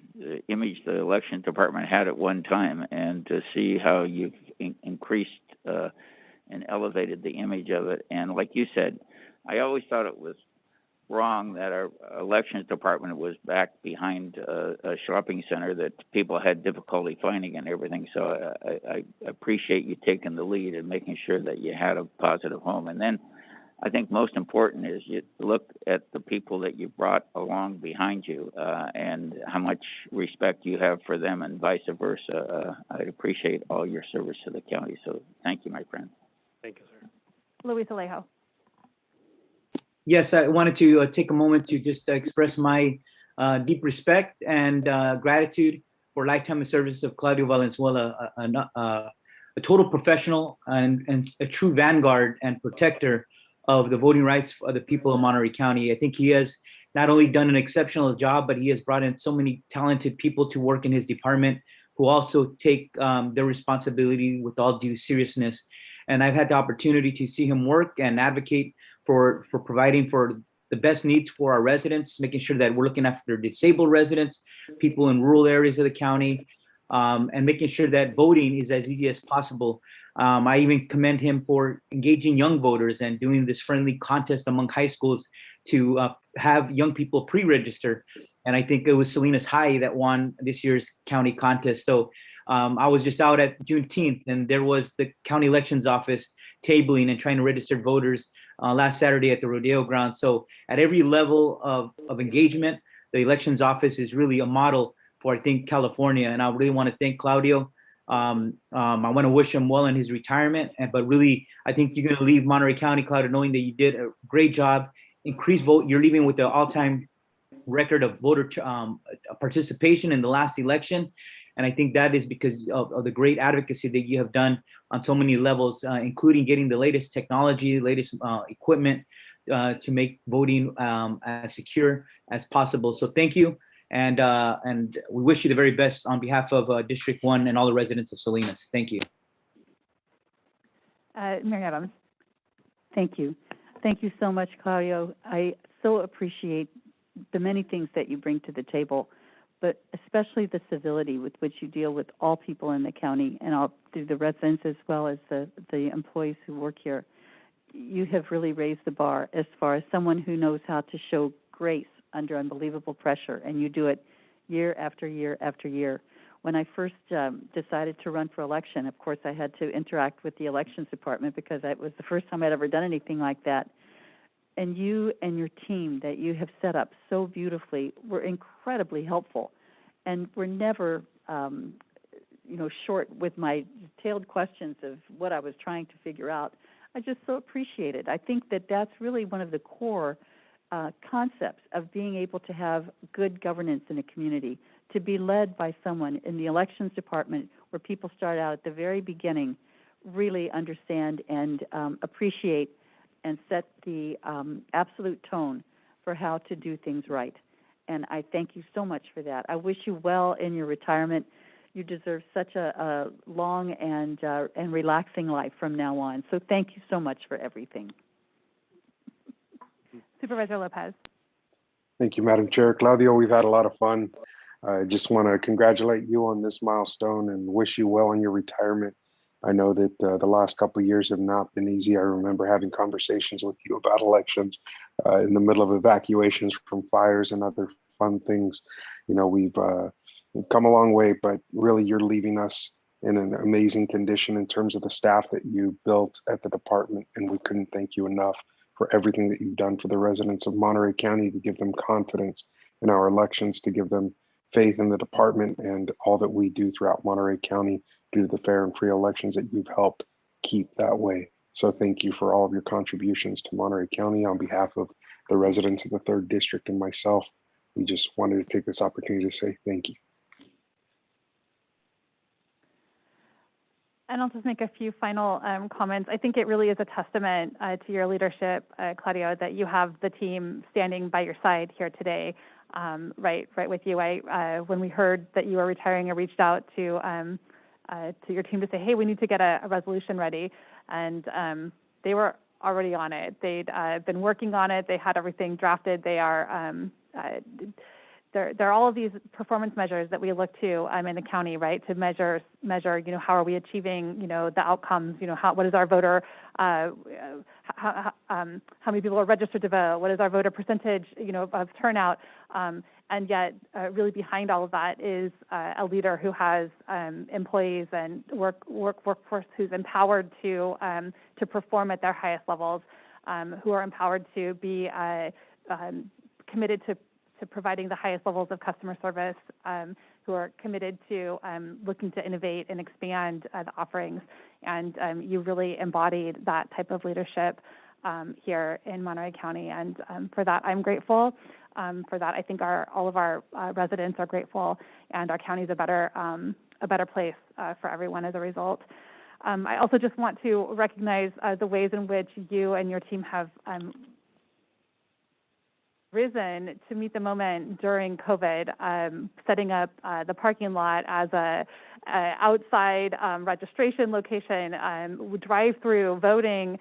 image the election department had at one time, and to see how you've increased and elevated the image of it. And like you said, I always thought it was wrong that our elections department was back behind a shopping center that people had difficulty finding and everything. So I appreciate you taking the lead and making sure that you had a positive home. And then I think most important is you look at the people that you brought along behind you and how much respect you have for them and vice versa. I appreciate all your service to the county. So thank you, my friend. Thank you, sir. Luis Alejo. Yes, I wanted to take a moment to just express my deep respect and gratitude for lifetime of service of Claudio Valenzuela, a total professional and a true vanguard and protector of the voting rights of the people of Monterey County. I think he has not only done an exceptional job, but he has brought in so many talented people to work in his department who also take their responsibility with all due seriousness. And I've had the opportunity to see him work and advocate for providing for the best needs for our residents, making sure that we're looking after disabled residents, people in rural areas of the county, and making sure that voting is as easy as possible. I even commend him for engaging young voters and doing this friendly contest among high schools to have young people pre-register. And I think it was Salinas High that won this year's county contest. So I was just out at Juneteenth, and there was the county elections office tabling and trying to register voters last Saturday at the rodeo ground. So at every level of engagement, the elections office is really a model for, I think, California. And I really want to thank Claudio. I want to wish him well in his retirement, but really, I think you're going to leave Monterey County, Claudio, knowing that you did a great job, increased vote. You're leaving with the all-time record of voter participation in the last election. And I think that is because of the great advocacy that you have done on so many levels, including getting the latest technology, latest equipment to make voting as secure as possible. So thank you. And we wish you the very best on behalf of District 1 and all the residents of Salinas. Thank you. Mary Adams. Thank you. Thank you so much, Claudio. I so appreciate the many things that you bring to the table, but especially the civility with which you deal with all people in the county and all through the residents as well as the employees who work here. You have really raised the bar as far as someone who knows how to show grace under unbelievable pressure, and you do it year after year after year. When I first decided to run for election, of course, I had to interact with the elections department because it was the first time I'd ever done anything like that. And you and your team that you have set up so beautifully were incredibly helpful, and were never, short with my detailed questions of what I was trying to figure out. I just so appreciate it. I think that that's really one of the core concepts of being able to have good governance in a community, to be led by someone in the elections department where people start out at the very beginning, really understand and appreciate and set the absolute tone for how to do things right. and I thank you so much for that. I wish you well in your retirement. You deserve such a long and relaxing life from now on. So thank you so much for everything. Supervisor Lopez. Thank you, Madam Chair. Claudio, we've had a lot of fun. I just want to congratulate you on this milestone and wish you well in your retirement. I know that the last couple of years have not been easy. I remember having conversations with you about elections in the middle of evacuations from fires and other fun things. You know, we've come a long way, but really you're leaving us in an amazing condition in terms of the staff that you built at the department, and we couldn't thank you enough for everything that you've done for the residents of Monterey County, to give them confidence in our elections, to give them faith in the department and all that we do throughout Monterey County due to the fair and free elections that you've helped keep that way. So thank you for all of your contributions to Monterey County on behalf of the residents of the 3rd District and myself. We just wanted to take this opportunity to say thank you. And I'll just make a few final comments. I think it really is a testament to your leadership, Claudio, that you have the team standing by your side here today, right with you. When we heard that you were retiring, I reached out to your team to say, hey, we need to get a resolution ready. And they were already on it. They'd been working on it. They had everything drafted. They are there are all of these performance measures that we look to in the county, right, to measure, how are we achieving, the outcomes, what is our voter, how many people are registered to vote, what is our voter percentage, of turnout, and yet really behind all of that is a leader who has employees and workforce who's empowered to perform at their highest levels, who are empowered to be committed to providing the highest levels of customer service, who are committed to looking to innovate and expand the offerings. And you really embodied that type of leadership here in Monterey County. And for that, I'm grateful. For that, I think all of our residents are grateful, and our county is a better place for everyone as a result. I also just want to recognize the ways in which you and your team have risen to meet the moment during COVID, setting up the parking lot as a outside registration location, drive-through voting.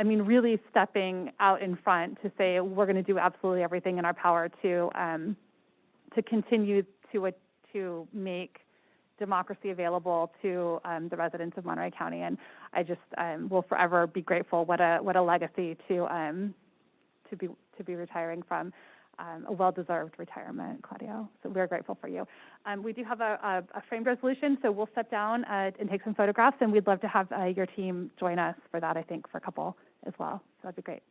Really stepping out in front to say we're going to do absolutely everything in our power to continue to make democracy available to the residents of Monterey County. And I just will forever be grateful. What a legacy to be retiring from, a well-deserved retirement, Claudio. So we're grateful for you. We do have a framed resolution, so we'll step down and take some photographs, and we'd love to have your team join us for that, I think, for a couple as well. So that'd be great.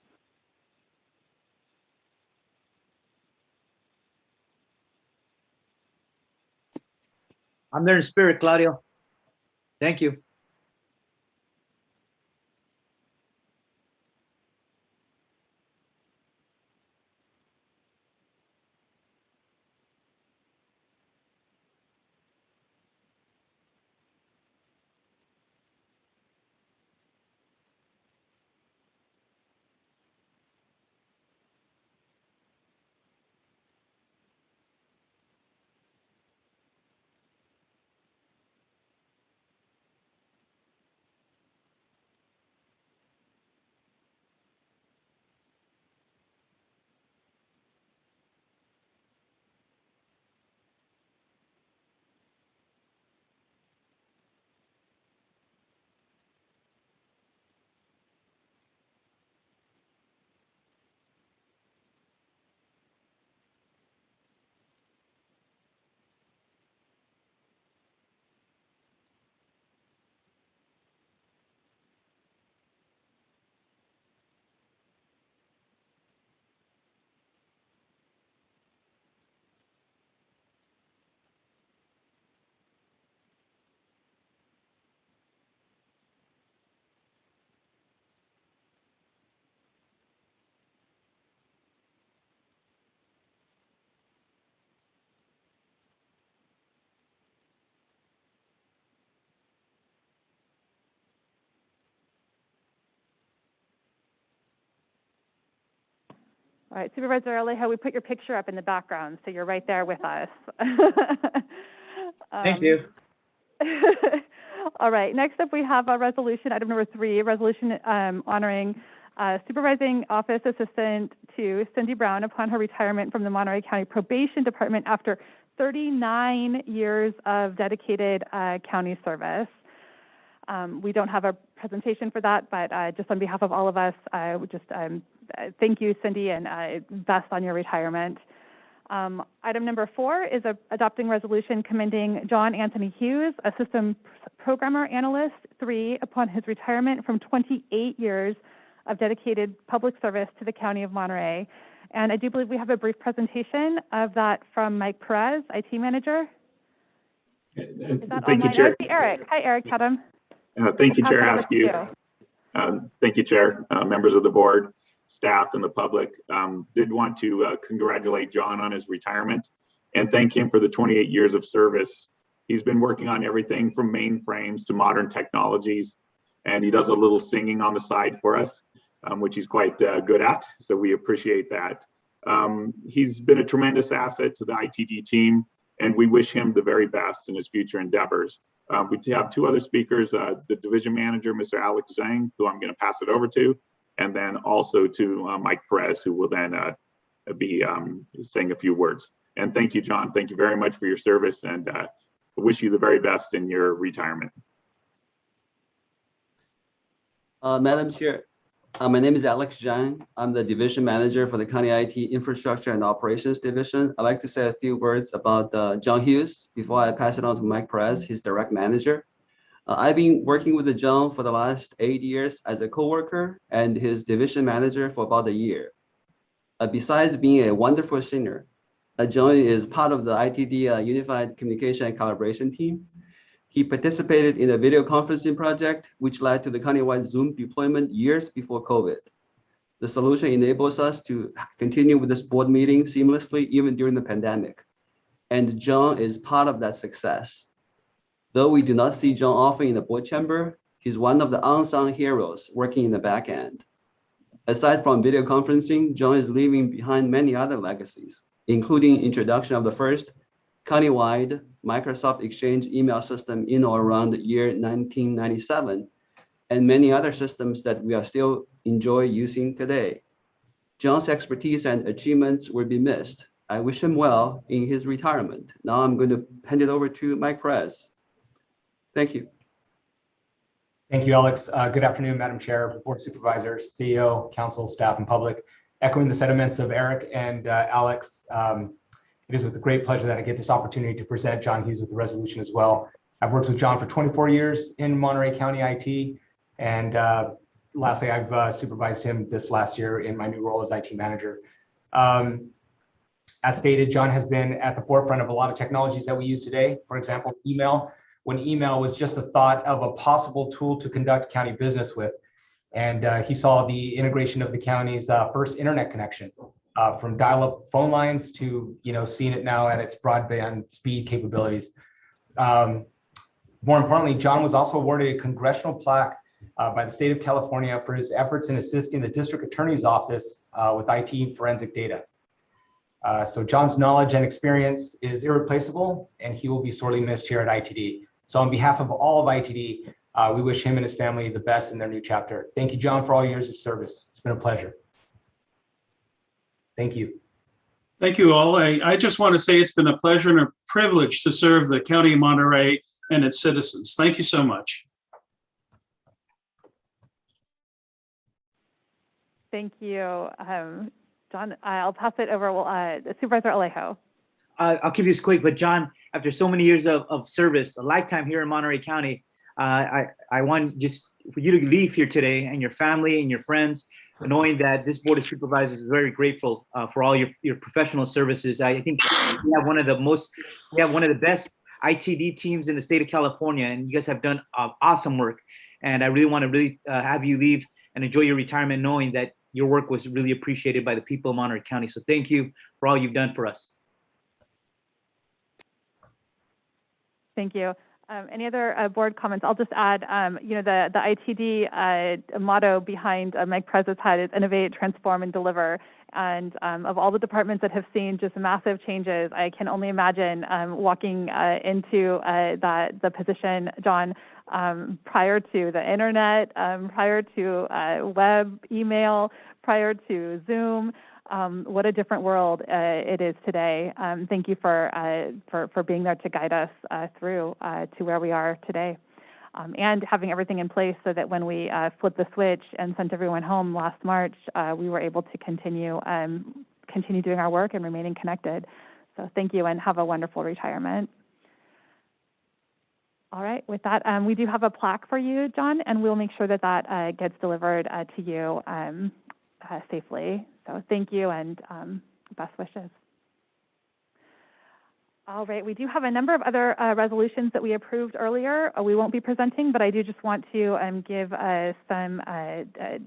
I'm there in spirit, Claudio. Thank you. All right, Supervisor Alejo, we put your picture up in the background, so you're right there with us. Thank you. All right, next up we have a resolution, item number 3, resolution honoring supervising office assistant to Cindy Brown upon her retirement from the Monterey County Probation Department after 39 years of dedicated county service. We don't have a presentation for that, but just on behalf of all of us, I would just thank you, Cindy, and best on your retirement. Item number 4 is adopting resolution commending John Anthony Hughes, a system programmer analyst 3, upon his retirement from 28 years of dedicated public service to the County of Monterey. And I do believe we have a brief presentation of that from Mike Perez, IT manager. Is that Thank you, online? Chair. Oh, I see Eric. Hi, Eric Tatum. Thank you, Pass Chair it over to Askew. Thank you, Chair, members of the board, staff, and the public. Did want to congratulate John on his retirement and thank him for the 28 years of service. He's been working on everything from mainframes to modern technologies, and he does a little singing on the side for us, which he's quite good at, so we appreciate that. He's been a tremendous asset to the ITD team, and we wish him the very best in his future endeavors. We have 2 other speakers, the division manager, Mr. Alex Zhang, who I'm going to pass it over to, and then also to Mike Perez, who will then be saying a few words. And thank you, John. Thank you very much for your service, and wish you the very best in your retirement. Madam Chair, my name is Alex Zhang. I'm the division manager for the County IT Infrastructure and Operations Division. I'd like to say a few words about John Hughes before I pass it on to Mike Perez, his direct manager. I've been working with John for the last 8 years as a coworker and his division manager for about a year. Besides being a wonderful singer, John is part of the ITD Unified Communication and Collaboration team. He participated in a video conferencing project, which led to the countywide Zoom deployment years before COVID. The solution enables us to continue with this board meeting seamlessly, even during the pandemic. And John is part of that success. Though we do not see John often in the board chamber, he's one of the unsung heroes working in the back end. Aside from video conferencing, John is leaving behind many other legacies, including introduction of the first countywide Microsoft Exchange email system in or around the year 1997, and many other systems that we are still enjoy using today. John's expertise and achievements will be missed. I wish him well in his retirement. Now I'm going to hand it over to Mike Perez. Thank you. Thank you, Alex. Good afternoon, Madam Chair, Board of Supervisors, CEO, Council, staff, and public. Echoing the sentiments of Eric and Alex, it is with great pleasure that I get this opportunity to present John Hughes with the resolution as well. I've worked with John for 24 years in Monterey County IT, and lastly, I've supervised him this last year in my new role as IT manager. As stated, John has been at the forefront of a lot of technologies that we use today. For example, email, when email was just a thought of a possible tool to conduct county business with. And he saw the integration of the county's first internet connection. From dial-up phone lines to seeing it now at its broadband speed capabilities. More importantly, John was also awarded a congressional plaque by the state of California for his efforts in assisting the district attorney's office with IT forensic data. So John's knowledge and experience is irreplaceable, and he will be sorely missed here at ITD. So on behalf of all of ITD, we wish him and his family the best in their new chapter. Thank you, John, for all years of service. It's been a pleasure. Thank you. Thank you all. I just want to say it's been a pleasure and a privilege to serve the County of Monterey and its citizens. Thank you so much. Thank you, John. I'll pass it over to Supervisor Alejo. I'll keep this quick, but John, after so many years of service, a lifetime here in Monterey County, I want just for you to leave here today and your family and your friends, knowing that this Board of Supervisors is very grateful for all your professional services. I think we have one of the best ITD teams in the state of California, and you guys have done awesome work. And I really want to have you leave and enjoy your retirement, knowing that your work was really appreciated by the people of Monterey County. So thank you for all you've done for us. Thank you. Any other board comments? I'll just add, the ITD motto behind Mike Prez's head is innovate, transform, and deliver. And of all the departments that have seen just massive changes, I can only imagine walking into the position, John, prior to the internet, prior to web, email, prior to Zoom. What a different world it is today. Thank you for being there to guide us through to where we are today, and having everything in place so that when we flipped the switch and sent everyone home last March, we were able to continue doing our work and remaining connected. So thank you, and have a wonderful retirement. All right, with that, we do have a plaque for you, John, and we'll make sure that that gets delivered to you safely. So thank you, and best wishes. All right, we do have a number of other resolutions that we approved earlier. We won't be presenting, but I do just want to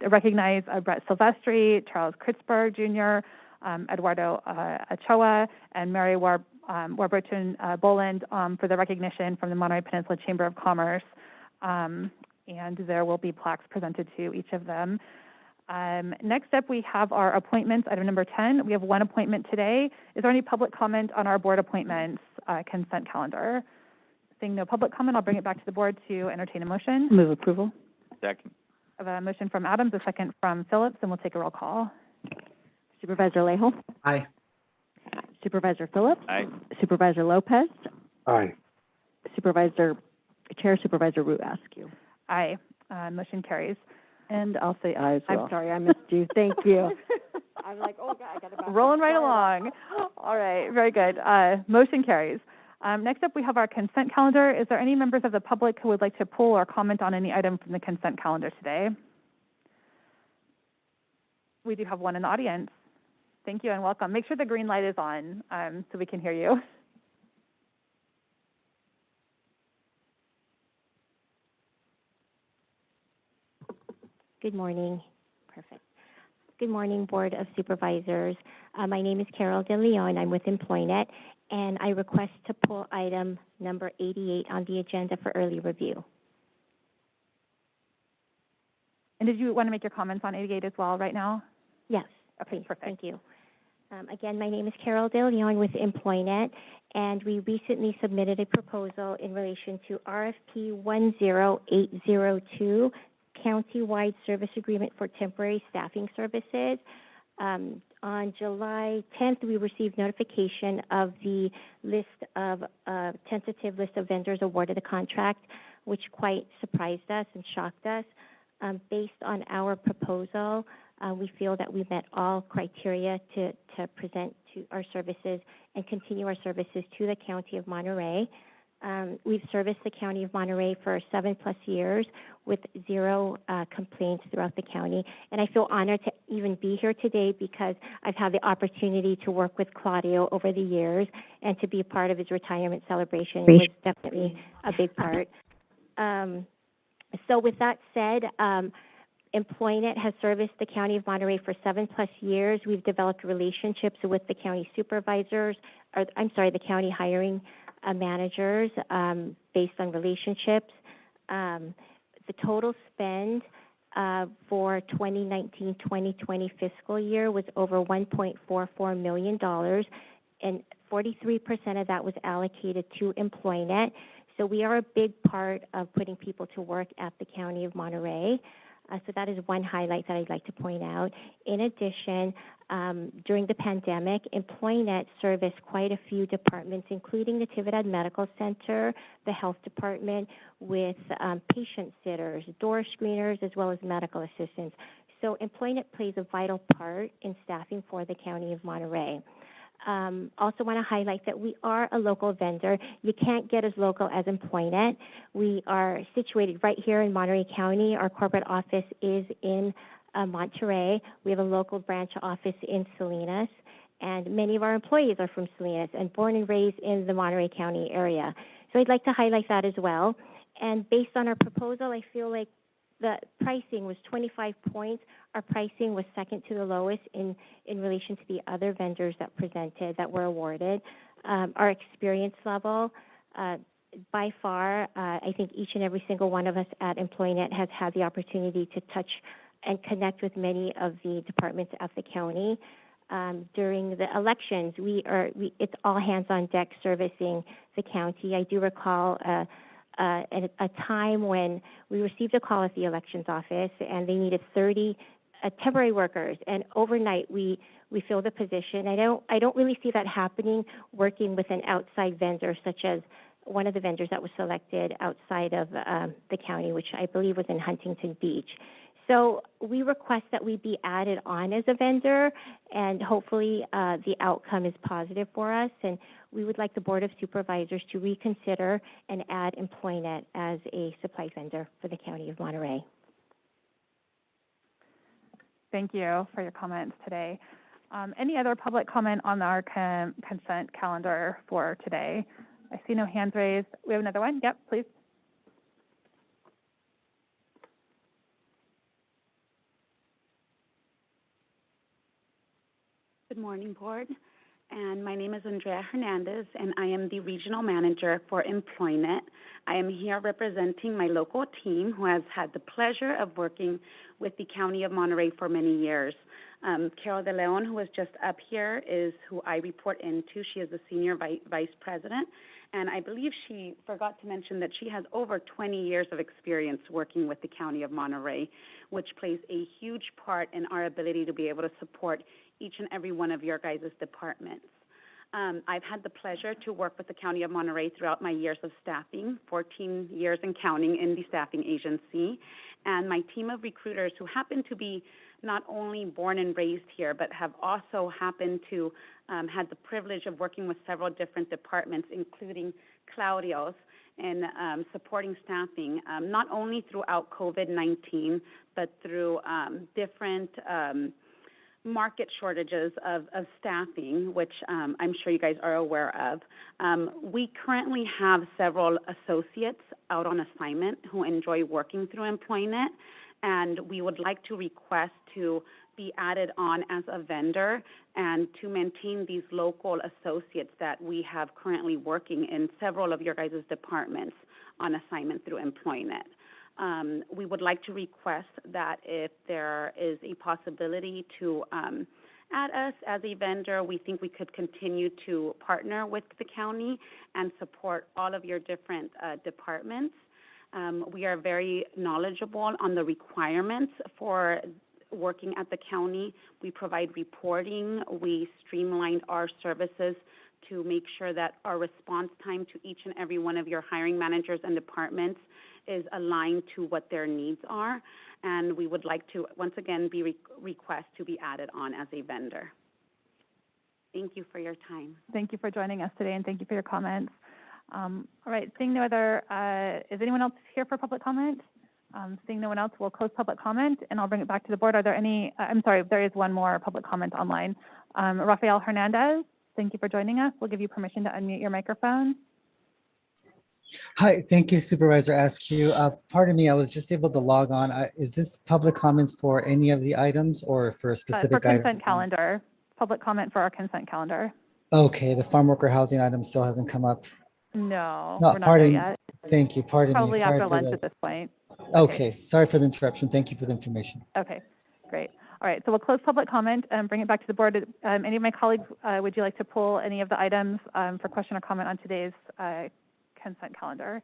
recognize Brett Silvestri, Charles Kritzberg Jr., Eduardo Ochoa, and Mary Warburton Boland for the recognition from the Monterey Peninsula Chamber of Commerce. And there will be plaques presented to each of them. Next up, we have our appointments, item number 10. We have one appointment today. Is there any public comment on our board appointments consent calendar? Seeing no public comment, I'll bring it back to the board to entertain a motion. Move approval. Second. I have a motion from Adams, a second from Phillips, and we'll take a roll call. Supervisor Lejo? Aye. Supervisor Phillips? Aye. Supervisor Lopez? Aye. Chair Supervisor Root Askew. Aye. Motion carries. And I'll say aye as well. I'm sorry, I missed you. Thank you. I'm like, oh, God, I got to back up. Rolling right along. All right, very good. Motion carries. Next up, we have our consent calendar. Is there any members of the public who would like to pull or comment on any item from the consent calendar today? We do have one in the audience. Thank you and welcome. Make sure the green light is on so we can hear you. Good morning. Perfect. Good morning, Board of Supervisors. My name is Carol De Leon. I'm with EmployNet, and I request to pull item number 88 on the agenda for early review. And did you want to make your comments on 88 as well right now? Yes. Okay, please. perfect. Thank you. Again, my name is Carol De Leon with EmployNet, and we recently submitted a proposal in relation to RFP 10802, County-wide Service Agreement for Temporary Staffing Services. On July 10th, we received notification of the tentative list of vendors awarded the contract, which quite surprised us and shocked us. Based on our proposal, we feel that we met all criteria to present to our services and continue our services to the County of Monterey. We've serviced the County of Monterey for 7+ years with zero complaints throughout the county. And I feel honored to even be here today because I've had the opportunity to work with Claudio over the years, and to be a part of his retirement celebration was definitely a big part. So with that said, EmployNet has serviced the County of Monterey for 7+ years. We've developed relationships with the county supervisors, the county hiring managers based on relationships. The total spend for 2019-2020 fiscal year was over $1.44 million, and 43% of that was allocated to EmployNet. So we are a big part of putting people to work at the County of Monterey. So that is one highlight that I'd like to point out. In addition, during the pandemic, EmployNet serviced quite a few departments, including the Tividad Medical Center, the Health Department, with patient sitters, door screeners, as well as medical assistants. So EmployNet plays a vital part in staffing for the County of Monterey. Also want to highlight that we are a local vendor. You can't get as local as EmployNet. We are situated right here in Monterey County. Our corporate office is in Monterey. We have a local branch office in Salinas, and many of our employees are from Salinas and born and raised in the Monterey County area. So I'd like to highlight that as well. And based on our proposal, I feel like the pricing was 25 points. Our pricing was second to the lowest in relation to the other vendors that presented, that were awarded. Our experience level by far, I think each and every single one of us at EmployNet has had the opportunity to touch and connect with many of the departments at the county. During the elections, it's all hands on deck servicing the county. I do recall a time when we received a call at the elections office and they needed 30 temporary workers, and overnight we filled the position. I don't really see that happening working with an outside vendor, such as one of the vendors that was selected outside of the county, which I believe was in Huntington Beach. So we request that we be added on as a vendor, and hopefully the outcome is positive for us. And we would like the Board of Supervisors to reconsider and add EmployNet as a supply vendor for the County of Monterey. Thank you for your comments today. Any other public comment on our consent calendar for today? I see no hands raised. We have another one. Yep, please. Good morning, Board. And my name is Andrea Hernandez, and I am the Regional Manager for EmployNet. I am here representing my local team who has had the pleasure of working with the County of Monterey for many years. Carol De Leon, who was just up here, is who I report into. She is the Senior Vice President, and I believe she forgot to mention that she has over 20 years of experience working with the County of Monterey, which plays a huge part in our ability to be able to support each and every one of your guys' departments. I've had the pleasure to work with the County of Monterey throughout my years of staffing, 14 years and counting in the staffing agency, and my team of recruiters who happen to be not only born and raised here, but have also happened to had the privilege of working with several different departments, including Claudio's, and supporting staffing, not only throughout COVID-19, but through different market shortages of staffing, which I'm sure you guys are aware of. We currently have several associates out on assignment who enjoy working through EmployNet, and we would like to request to be added on as a vendor and to maintain these local associates that we have currently working in several of your guys' departments on assignment through EmployNet. We would like to request that if there is a possibility to add us as a vendor, we think we could continue to partner with the county and support all of your different departments. We are very knowledgeable on the requirements for working at the county. We provide reporting. We streamlined our services to make sure that our response time to each and every one of your hiring managers and departments is aligned to what their needs are. And we would like to, once again, request to be added on as a vendor. Thank you for your time. Thank you for joining us today, and thank you for your comments. All right, seeing no other, is anyone else here for public comment? Seeing no one else, we'll close public comment, and I'll bring it back to the board. Are there any, I'm sorry, there is one more public comment online. Rafael Hernandez, thank you for joining us. We'll give you permission to unmute your microphone. Hi, thank you, Supervisor Askew. Pardon me, I was just able to log on. Is this public comments for any of the items or for a specific item? For consent calendar, public comment for our consent calendar. Okay, the farm worker housing item still hasn't come up. No, No, we're not there yet. Thank you, pardon me. Probably Sorry after for lunch the- at this point. Okay, sorry for the interruption. Thank you for the information. Okay, great. All right, so we'll close public comment and bring it back to the board. Any of my colleagues, would you like to pull any of the items for question or comment on today's consent calendar?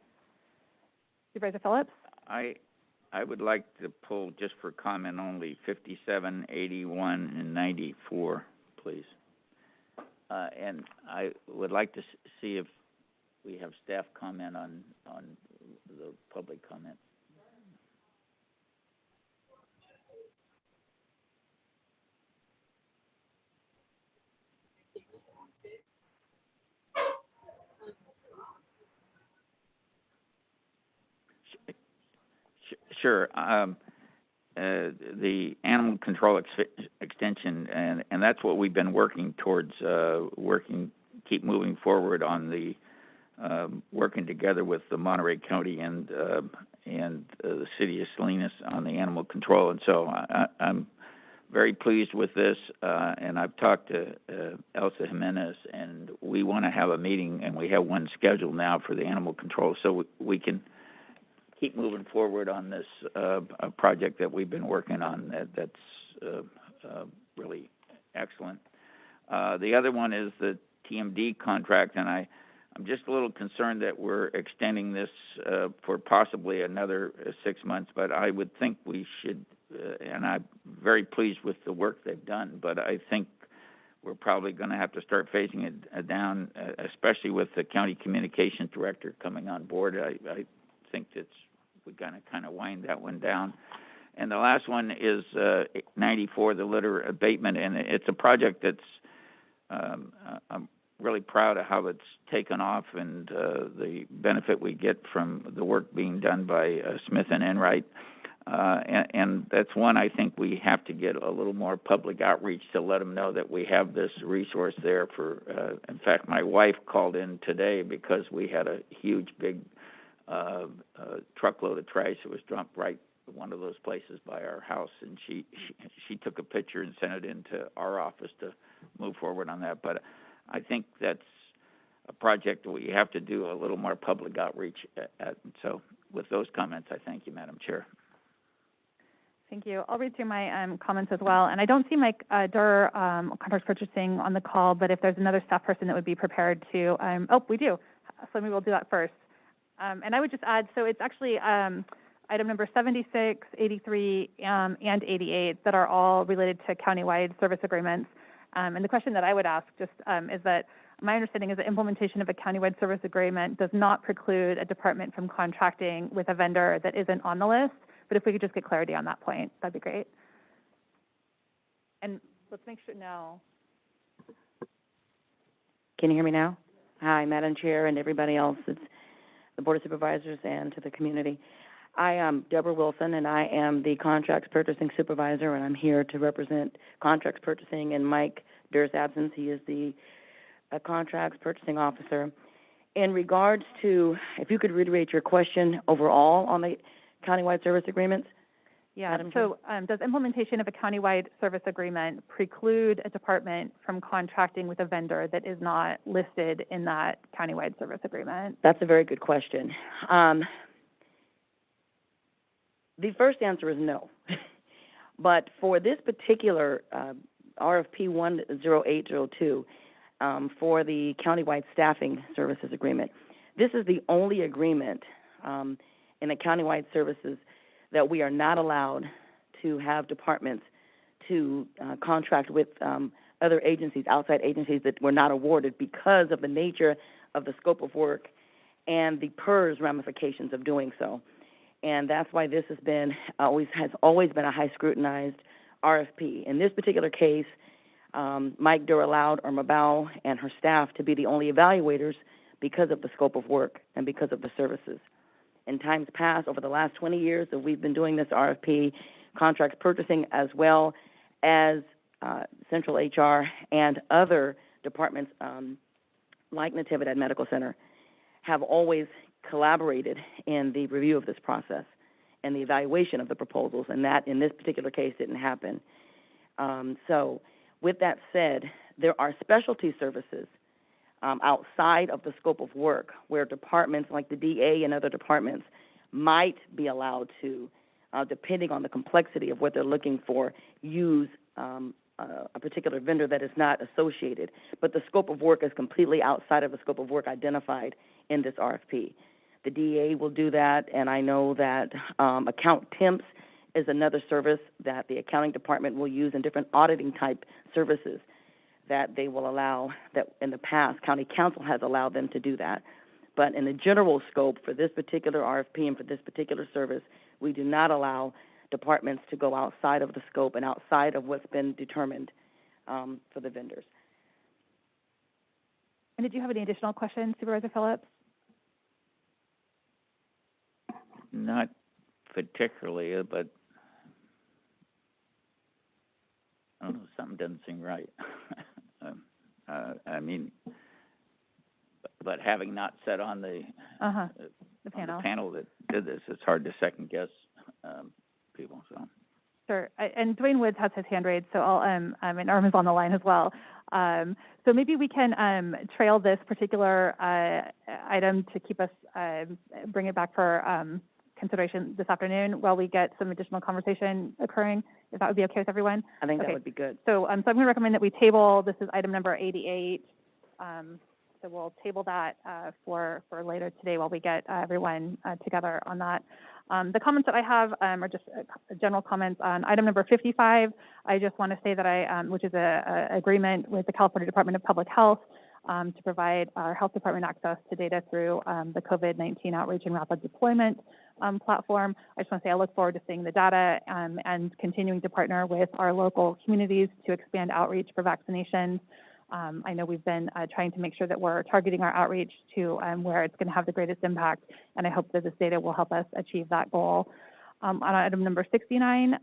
Supervisor Phillips? I would like to pull just for comment only 57, 81, and 94, please. And I would like to see if we have staff comment on the public comment. Sure. The animal control extension, and that's what we've been working towards, keep moving forward on the working together with the Monterey County and the city of Salinas on the animal control. And so I'm very pleased with this, and I've talked to Elsa Jimenez, and we want to have a meeting, and we have one scheduled now for the animal control, so we can keep moving forward on this project that we've been working on. That's really excellent. The other one is the TMD contract, and I'm just a little concerned that we're extending this for possibly another 6 months, but I would think we should, and I'm very pleased with the work they've done, but I think we're probably going to have to start phasing it down, especially with the county communications director coming on board. I think we're going to kind of wind that one down. And the last one is 94, the litter abatement, and it's a project that's I'm really proud of how it's taken off and the benefit we get from the work being done by Smith and Enright. And that's one I think we have to get a little more public outreach to let them know that we have this resource there for, in fact, my wife called in today because we had a huge, big truckload of trash that was dumped right one of those places by our house, and she took a picture and sent it into our office to move forward on that. But I think that's a project that we have to do a little more public outreach at. So with those comments, I thank you, Madam Chair. Thank you. I'll read through my comments as well. And I don't see Mike Durr, contract purchasing, on the call, but if there's another staff person that would be prepared to, oh, we do. So maybe we'll do that first. And I would just add, so it's actually item number 76, 83, and 88 that are all related to countywide service agreements. And the question that I would ask just is that my understanding is that implementation of a countywide service agreement does not preclude a department from contracting with a vendor that isn't on the list. But if we could just get clarity on that point, that'd be great. And let's make sure now. Can you hear me now? Hi, Madam Chair and everybody else. It's the Board of Supervisors and to the community. I am Deborah Wilson, and I am the Contracts Purchasing Supervisor, and I'm here to represent Contracts Purchasing in Mike Durr's absence. He is the Contracts Purchasing Officer. In regards to, if you could reiterate your question overall on the countywide service agreements? Yeah, so does implementation of a countywide service agreement preclude a department from contracting with a vendor that is not listed in that countywide service agreement? That's a very good question. The first answer is no. But for this particular RFP 10802 for the countywide staffing services agreement, this is the only agreement in the countywide services that we are not allowed to have departments to contract with other agencies, outside agencies that were not awarded because of the nature of the scope of work and the PERS ramifications of doing so. And that's why this has always been a high scrutinized RFP. In this particular case, Mike Durr allowed Irma Bao and her staff to be the only evaluators because of the scope of work and because of the services. In times past, over the last 20 years that we've been doing this RFP, Contracts Purchasing as well as Central HR and other departments like Natividad Medical Center have always collaborated in the review of this process and the evaluation of the proposals, and that in this particular case didn't happen. So with that said, there are specialty services outside of the scope of work where departments like the DA and other departments might be allowed to, depending on the complexity of what they're looking for, use a particular vendor that is not associated. But the scope of work is completely outside of the scope of work identified in this RFP. The DEA will do that, and I know that account temps is another service that the accounting department will use in different auditing type services that they will allow, that in the past county council has allowed them to do that. But in the general scope for this particular RFP and for this particular service, we do not allow departments to go outside of the scope and outside of what's been determined for the vendors. And did you have any additional questions, Supervisor Phillips? Not particularly, but I don't know, something doesn't seem right. I mean, but having not sat on the panel that did this, it's hard to second guess people. So, Sure. And Dwayne Woods has his hand raised, so I'll, and Arm is on the line as well. So maybe we can trail this particular item to keep us, bring it back for consideration this afternoon while we get some additional conversation occurring, if that would be okay with everyone. I think Okay. that would be good. So, so I'm going to recommend that we table, this is item number 88. So we'll table that for later today while we get everyone together on that. The comments that I have are just general comments on item number 55. I just want to say that I, which is a agreement with the California Department of Public Health to provide our health department access to data through the COVID-19 outreach and rapid deployment platform. I just want to say I look forward to seeing the data and continuing to partner with our local communities to expand outreach for vaccinations. I know we've been trying to make sure that we're targeting our outreach to where it's going to have the greatest impact, and I hope that this data will help us achieve that goal. On item number 69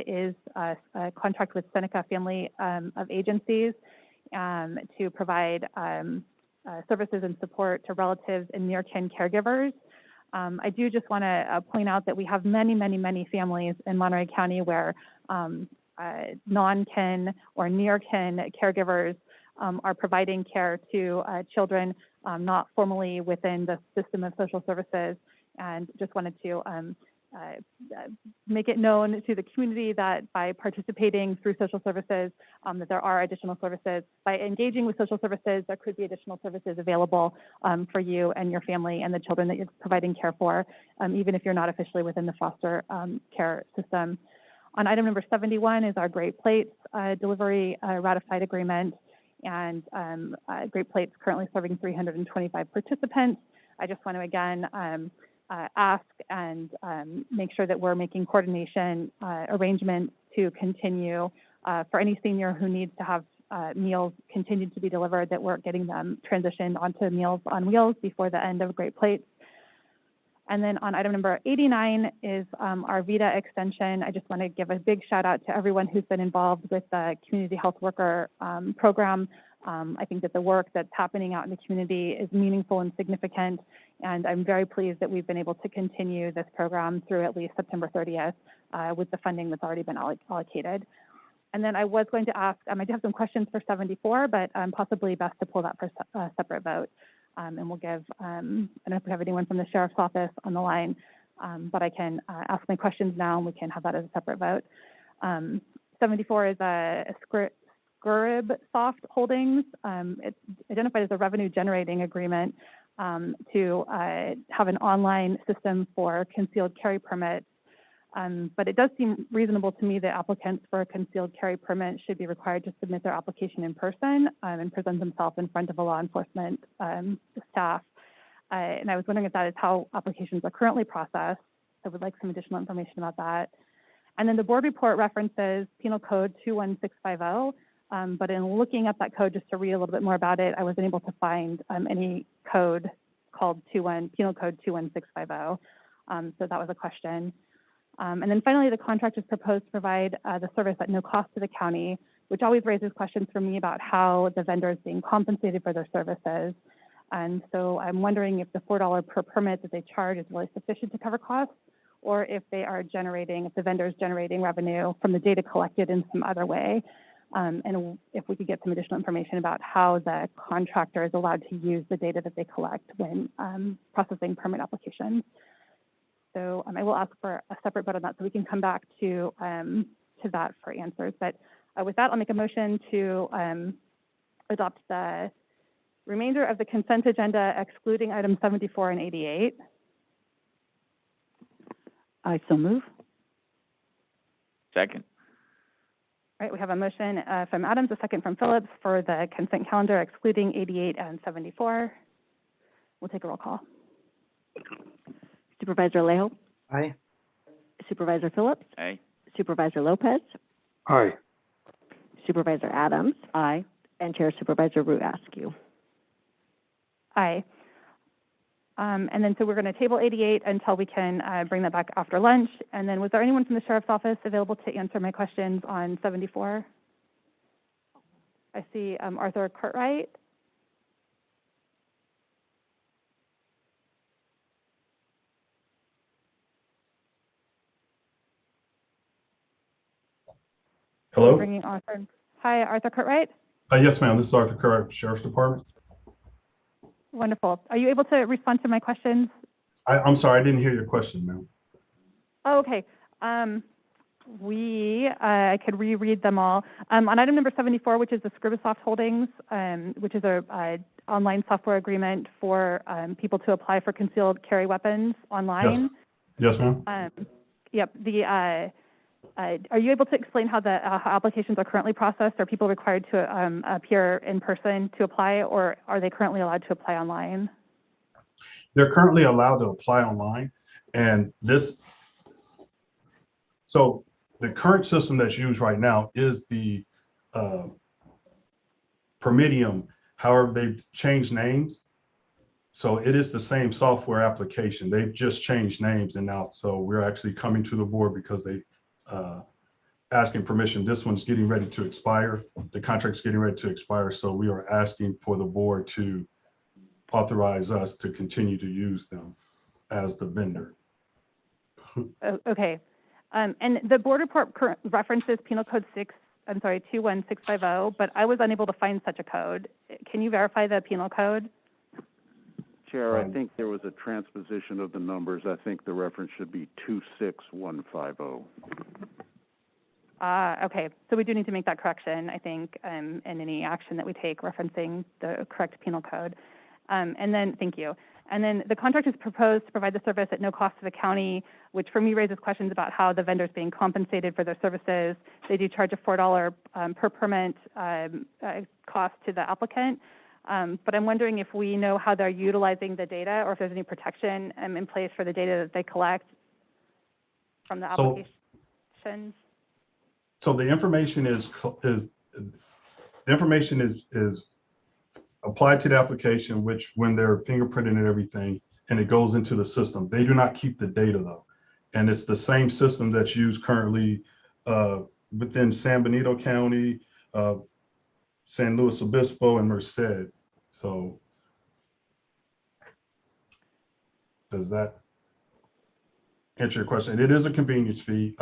is a contract with Seneca Family of Agencies to provide services and support to relatives and near kin caregivers. I do just want to point out that we have many families in Monterey County where non-kin or near kin caregivers are providing care to children not formally within the system of social services, and just wanted to make it known to the community that by participating through social services, that there are additional services. By engaging with social services, there could be additional services available for you and your family and the children that you're providing care for, even if you're not officially within the foster care system. On item number 71 is our Great Plates delivery ratified agreement. And Great Plates currently serving 325 participants. I just want to again ask and make sure that we're making coordination arrangements to continue for any senior who needs to have meals continued to be delivered, that we're getting them transitioned onto Meals on Wheels before the end of Great Plates. And then on item number 89 is our VITA extension. I just want to give a big shout out to everyone who's been involved with the community health worker program. I think that the work that's happening out in the community is meaningful and significant, and I'm very pleased that we've been able to continue this program through at least September 30th with the funding that's already been allocated. And then I was going to ask, I do have some questions for 74, but possibly best to pull that for a separate vote. And we'll give, I don't know if we have anyone from the Sheriff's Office on the line, but I can ask my questions now and we can have that as a separate vote. 74 is a Scrib Soft Holdings. It's identified as a revenue generating agreement to have an online system for concealed carry permits. But it does seem reasonable to me that applicants for a concealed carry permit should be required to submit their application in person and present themselves in front of a law enforcement staff. And I was wondering if that is how applications are currently processed. I would like some additional information about that. And then the board report references Penal Code 21650, but in looking up that code just to read a little bit more about it, I wasn't able to find any code called Penal Code 21650. So that was a question. And then finally, the contract is proposed to provide the service at no cost to the county, which always raises questions for me about how the vendor is being compensated for their services. And so I'm wondering if the $4 per permit that they charge is really sufficient to cover costs, or if they are generating, if the vendor is generating revenue from the data collected in some other way. And if we could get some additional information about how the contractor is allowed to use the data that they collect when processing permit applications. So I will ask for a separate vote on that so we can come back to that for answers. But with that, I'll make a motion to adopt the remainder of the consent agenda, excluding items 74 and 88. I so move. Second. All right, we have a motion from Adams, a second from Phillips for the consent calendar, excluding 88 and 74. We'll take a roll call. Supervisor Alejo? Aye. Supervisor Phillips? Aye. Supervisor Lopez? Aye. Supervisor Adams? Aye. And Chair Supervisor Root Askew. Aye. And then so we're going to table 88 until we can bring that back after lunch. And then was there anyone from the Sheriff's Office available to answer my questions on 74? I see Arthur Cartwright. Hello? Bringing Arthur. Hi, Arthur Cartwright. Yes, ma'am. This is Arthur Carr, Sheriff's Department. Wonderful. Are you able to respond to my questions? I'm sorry, I didn't hear your question, ma'am. Oh, okay. I could reread them all. On item number 74, which is the Scribisoft Holdings, which is a online software agreement for people to apply for concealed carry weapons online. Yes, ma'am. Yep. Are you able to explain how the how applications are currently processed? Are people required to appear in person to apply, or are they currently allowed to apply online? They're currently allowed to apply online, and so the current system that's used right now is the Permitium. However, they've changed names. So it is the same software application. They've just changed names, and now so we're actually coming to the board because they asking permission. This one's getting ready to expire. The contract's getting ready to expire. So we are asking for the board to authorize us to continue to use them as the vendor. Okay. And the board report references Penal Code 21650, but I was unable to find such a code. Can you verify the penal code? Chair, I think there was a transposition of the numbers. I think the reference should be 26150. Okay, so we do need to make that correction, I think, in any action that we take referencing the correct penal code. And then, thank you. And then the contract is proposed to provide the service at no cost to the county, which for me raises questions about how the vendor's being compensated for their services. They do charge a $4 per permit cost to the applicant. But I'm wondering if we know how they're utilizing the data or if there's any protection in place for the data that they collect from the applications. So the information is applied to the application, which when they're fingerprinting and everything, and it goes into the system. They do not keep the data though. And it's the same system that's used currently within San Benito County, San Luis Obispo, and Merced. So does that answer your question? It is a convenience fee.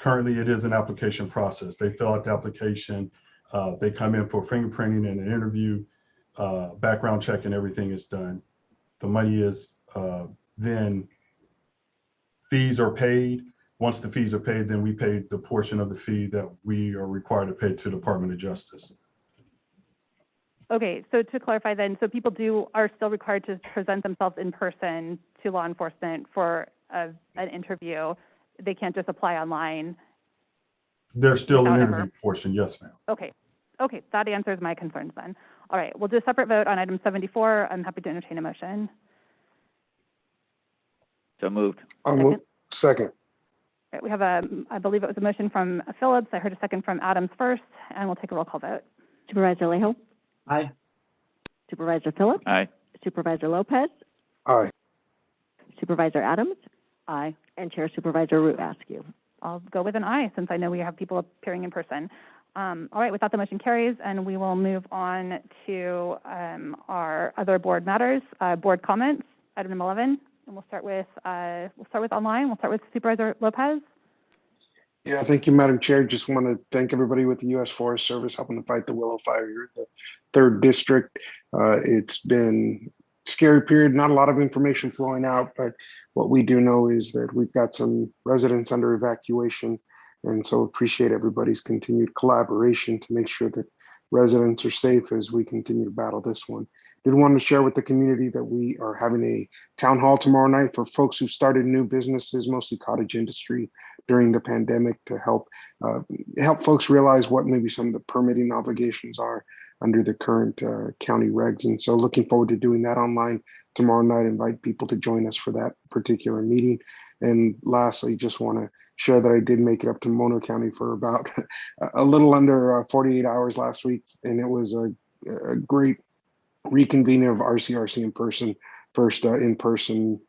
Currently, it is an application process. They fill out the application. They come in for fingerprinting and an interview, background check, and everything is done. The money is then fees are paid. Once the fees are paid, then we pay the portion of the fee that we are required to pay to the Department of Justice. Okay, so to clarify then, so people are still required to present themselves in person to law enforcement for an interview. They can't just apply online. There's still an interview portion, yes, ma'am. Okay, that answers my concerns then. All right, we'll do a separate vote on item 74. I'm happy to entertain a motion. So moved. Second. All right, we have I believe it was a motion from Phillips. I heard a second from Adams first, and we'll take a roll call vote. Supervisor Alejo? Aye. Supervisor Phillips? Aye. Supervisor Lopez? Aye. Supervisor Adams? Aye. And Chair Supervisor Root askew. I'll go with an aye since I know we have people appearing in person. All right, with that, the motion carries, and we will move on to our other board matters, board comments, item number 11, and we'll start with online. We'll start with Supervisor Lopez. Yeah, thank you, Madam Chair. Just want to thank everybody with the U.S. Forest Service helping to fight the willow fire here in the 3rd District. It's been a scary period, not a lot of information flowing out, but what we do know is that we've got some residents under evacuation, and so appreciate everybody's continued collaboration to make sure that residents are safe as we continue to battle this one. Did want to share with the community that we are having a town hall tomorrow night for folks who started new businesses, mostly cottage industry, during the pandemic to help folks realize what maybe some of the permitting obligations are under the current county regs. And so looking forward to doing that online tomorrow night. Invite people to join us for that particular meeting. And lastly, just want to share that I did make it up to Mono County for about a little under 48 hours last week. And it was a great reconvening of RCRC in person, first in-person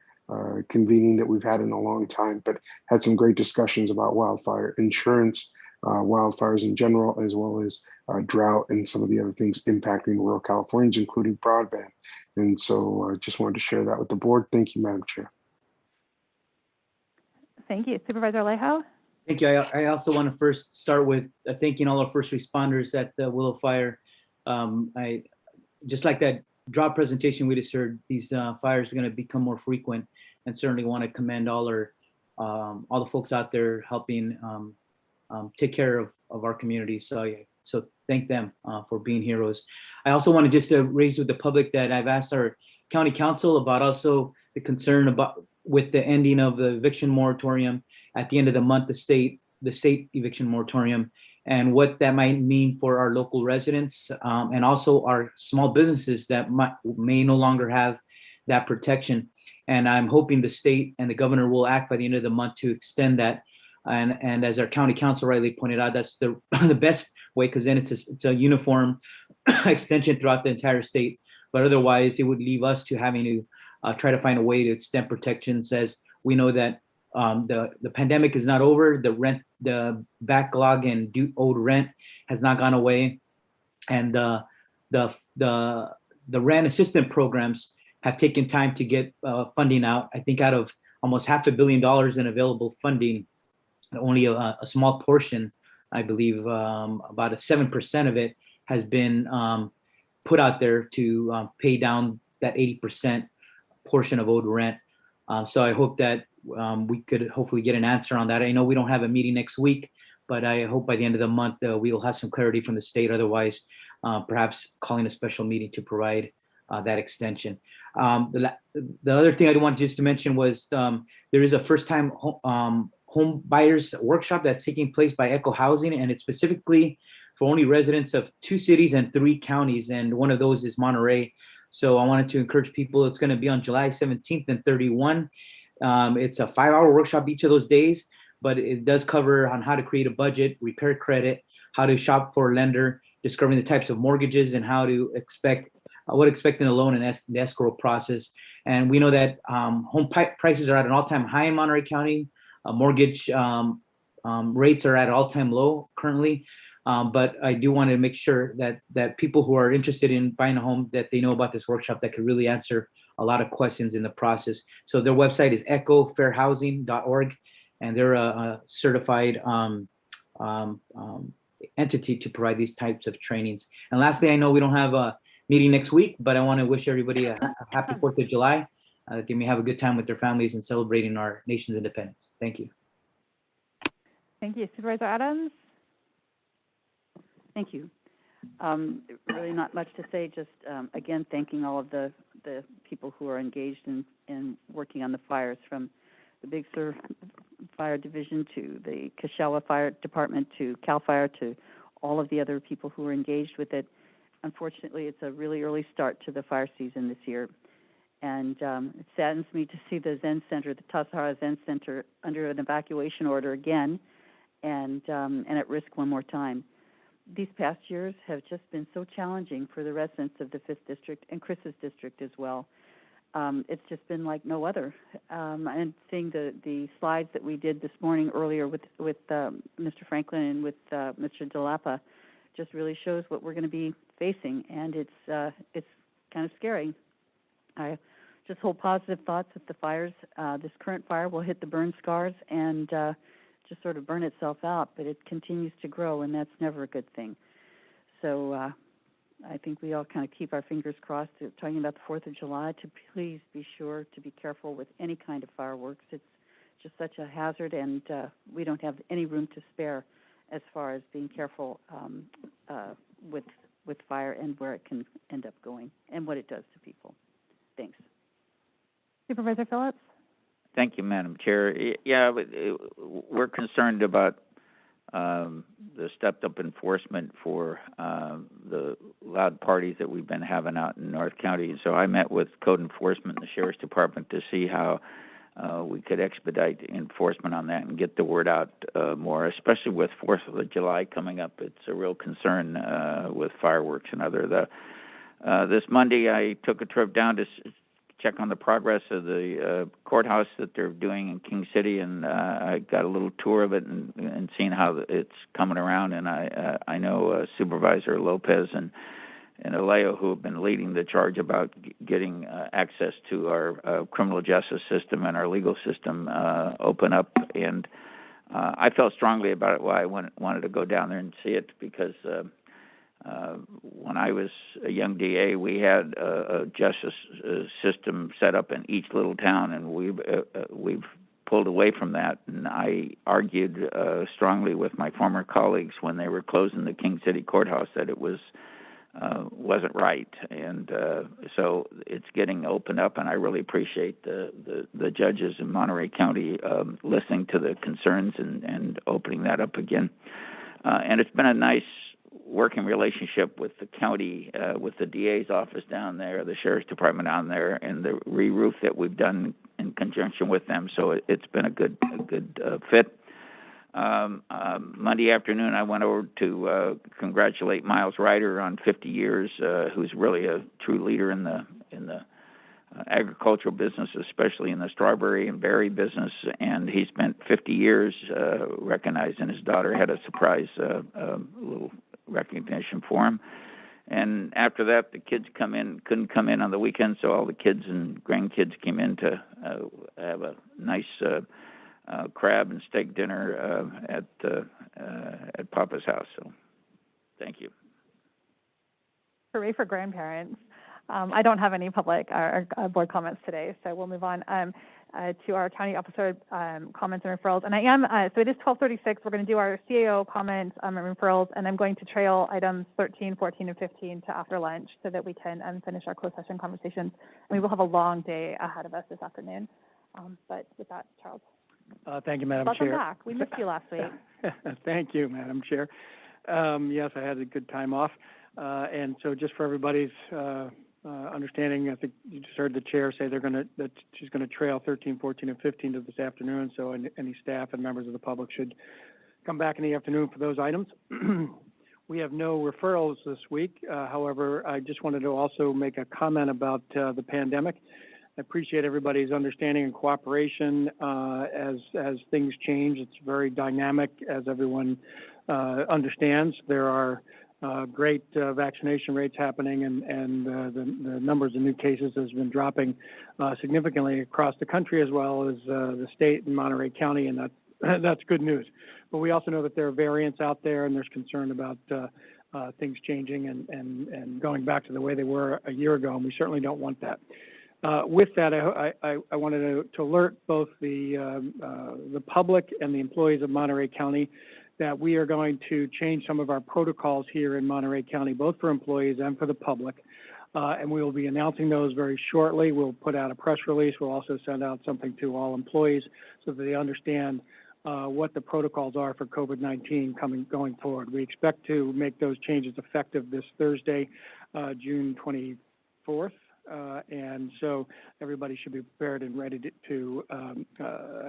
convening that we've had in a long time, but had some great discussions about wildfire insurance, wildfires in general, as well as drought and some of the other things impacting rural Californians, including broadband. And so just wanted to share that with the board. Thank you, Madam Chair. Thank you. Supervisor Alejo? Thank you. I also want to first start with thanking all our first responders at the Willow Fire. I just like that drop presentation we just heard, these fires are going to become more frequent, and certainly want to commend all the folks out there helping take care of our community. So thank them for being heroes. I also want to just raise with the public that I've asked our county council about also the concern about with the ending of the eviction moratorium at the end of the month, the state eviction moratorium, and what that might mean for our local residents and also our small businesses that may no longer have that protection. And I'm hoping the state and the governor will act by the end of the month to extend that. And as our county council rightly pointed out, that's the the best way, because then it's a uniform extension throughout the entire state. But otherwise, it would leave us to having to try to find a way to extend protections, as we know that the pandemic is not over. The backlog and owed rent has not gone away, and the rent assistance programs have taken time to get funding out. I think out of almost $500 million in available funding, only a small portion, I believe, about 7% of it has been put out there to pay down that 80% portion of owed rent. So I hope that we could hopefully get an answer on that. I know we don't have a meeting next week, but I hope by the end of the month we will have some clarity from the state. Otherwise, perhaps calling a special meeting to provide that extension. The other thing I wanted just to mention was there is a first-time home buyers workshop that's taking place by Echo Housing, and it's specifically for only residents of 2 cities and 3 counties, and one of those is Monterey. So I wanted to encourage people. It's going to be on July 17th and 31. It's a 5-hour workshop each of those days, but it does cover on how to create a budget, repair credit, how to shop for a lender, discovering the types of mortgages, and how to expect in a loan and the escrow process. And we know that home prices are at an all-time high in Monterey County. Mortgage rates are at an all-time low currently. But I do want to make sure that people who are interested in buying a home, that they know about this workshop that could really answer a lot of questions in the process. So their website is echofairhousing.org, and they're a certified entity to provide these types of trainings. And lastly, I know we don't have a meeting next week, but I want to wish everybody a happy 4th of July. They may have a good time with their families and celebrating our nation's independence. Thank you. Thank you. Supervisor Adams? Thank you. Really not much to say, just again, thanking all of the people who are engaged in working on the fires, from the Big Sur Fire Division to the Kashawa Fire Department to CAL FIRE to all of the other people who are engaged with it. Unfortunately, it's a really early start to the fire season this year. And it saddens me to see the Zen Center, the Tassajara Zen Center, under an evacuation order again and at risk one more time. These past years have just been so challenging for the residents of the 5th District and Chris's district as well. It's just been like no other. And seeing the slides that we did this morning earlier with Mr. Franklin and with Mr. DeLapa just really shows what we're going to be facing, and it's kind of scary. I just hold positive thoughts that the fires, this current fire will hit the burn scars and just sort of burn itself out, but it continues to grow, and that's never a good thing. So I think we all kind of keep our fingers crossed, talking about the 4th of July, to please be sure to be careful with any kind of fireworks. It's just such a hazard, and we don't have any room to spare as far as being careful with fire and where it can end up going and what it does to people. Thanks. Supervisor Phillips? Thank you, Madam Chair. Yeah, we're concerned about the stepped-up enforcement for the loud parties that we've been having out in North County. So I met with code enforcement and the Sheriff's Department to see how we could expedite enforcement on that and get the word out more, especially with 4th of July coming up. It's a real concern with fireworks and other. This Monday, I took a trip down to check on the progress of the courthouse that they're doing in King City, and I got a little tour of it and seeing how it's coming around. And I know Supervisor Lopez and Aleo, who have been leading the charge about getting access to our criminal justice system and our legal system open up. And I felt strongly about it. Why I wanted to go down there and see it, because when I was a young DA, we had a justice system set up in each little town, and we've pulled away from that. And I argued strongly with my former colleagues when they were closing the King City Courthouse that it wasn't right. And so it's getting opened up, and I really appreciate the judges in Monterey County listening to the concerns and opening that up again. And it's been a nice working relationship with the county, with the DA's office down there, the sheriff's department down there, and the re-roof that we've done in conjunction with them. So it's been a good fit. Monday afternoon, I went over to congratulate Miles Ryder on 50 years, who's really a true leader in the agricultural business, especially in the strawberry and berry business. And he spent 50 years recognized, and his daughter had a surprise little recognition for him. And after that, the kids couldn't come in on the weekend, so all the kids and grandkids came in to have a nice crab and steak dinner at Papa's house. So, thank you. Hooray for grandparents. I don't have any public or board comments today, so we'll move on to our county officer comments and referrals. And I am, so it is 12:36. We're going to do our CAO comments and referrals, and I'm going to trail items 13, 14, and 15 to after lunch so that we can finish our closed session conversations. And we will have a long day ahead of us this afternoon. But with that, Charles. Thank you, Madam Welcome Chair. back. We missed you last week. Thank you, Madam Chair. Yes, I had a good time off. And so just for everybody's understanding, I think you just heard the chair say that she's going to trail 13, 14, and 15 to this afternoon. So any staff and members of the public should come back in the afternoon for those items. We have no referrals this week. However, I just wanted to also make a comment about the pandemic. I appreciate everybody's understanding and cooperation as things change. It's very dynamic, as everyone understands. There are great vaccination rates happening, and the numbers of new cases has been dropping significantly across the country, as well as the state and Monterey County, and that's good news. But we also know that there are variants out there, and there's concern about things changing and going back to the way they were a year ago, and we certainly don't want that. With that, I wanted to alert both the public and the employees of Monterey County that we are going to change some of our protocols here in Monterey County, both for employees and for the public. And we will be announcing those very shortly. We'll put out a press release. We'll also send out something to all employees so that they understand what the protocols are for COVID-19 going forward. We expect to make those changes effective this Thursday, June 24th. And so everybody should be prepared and ready to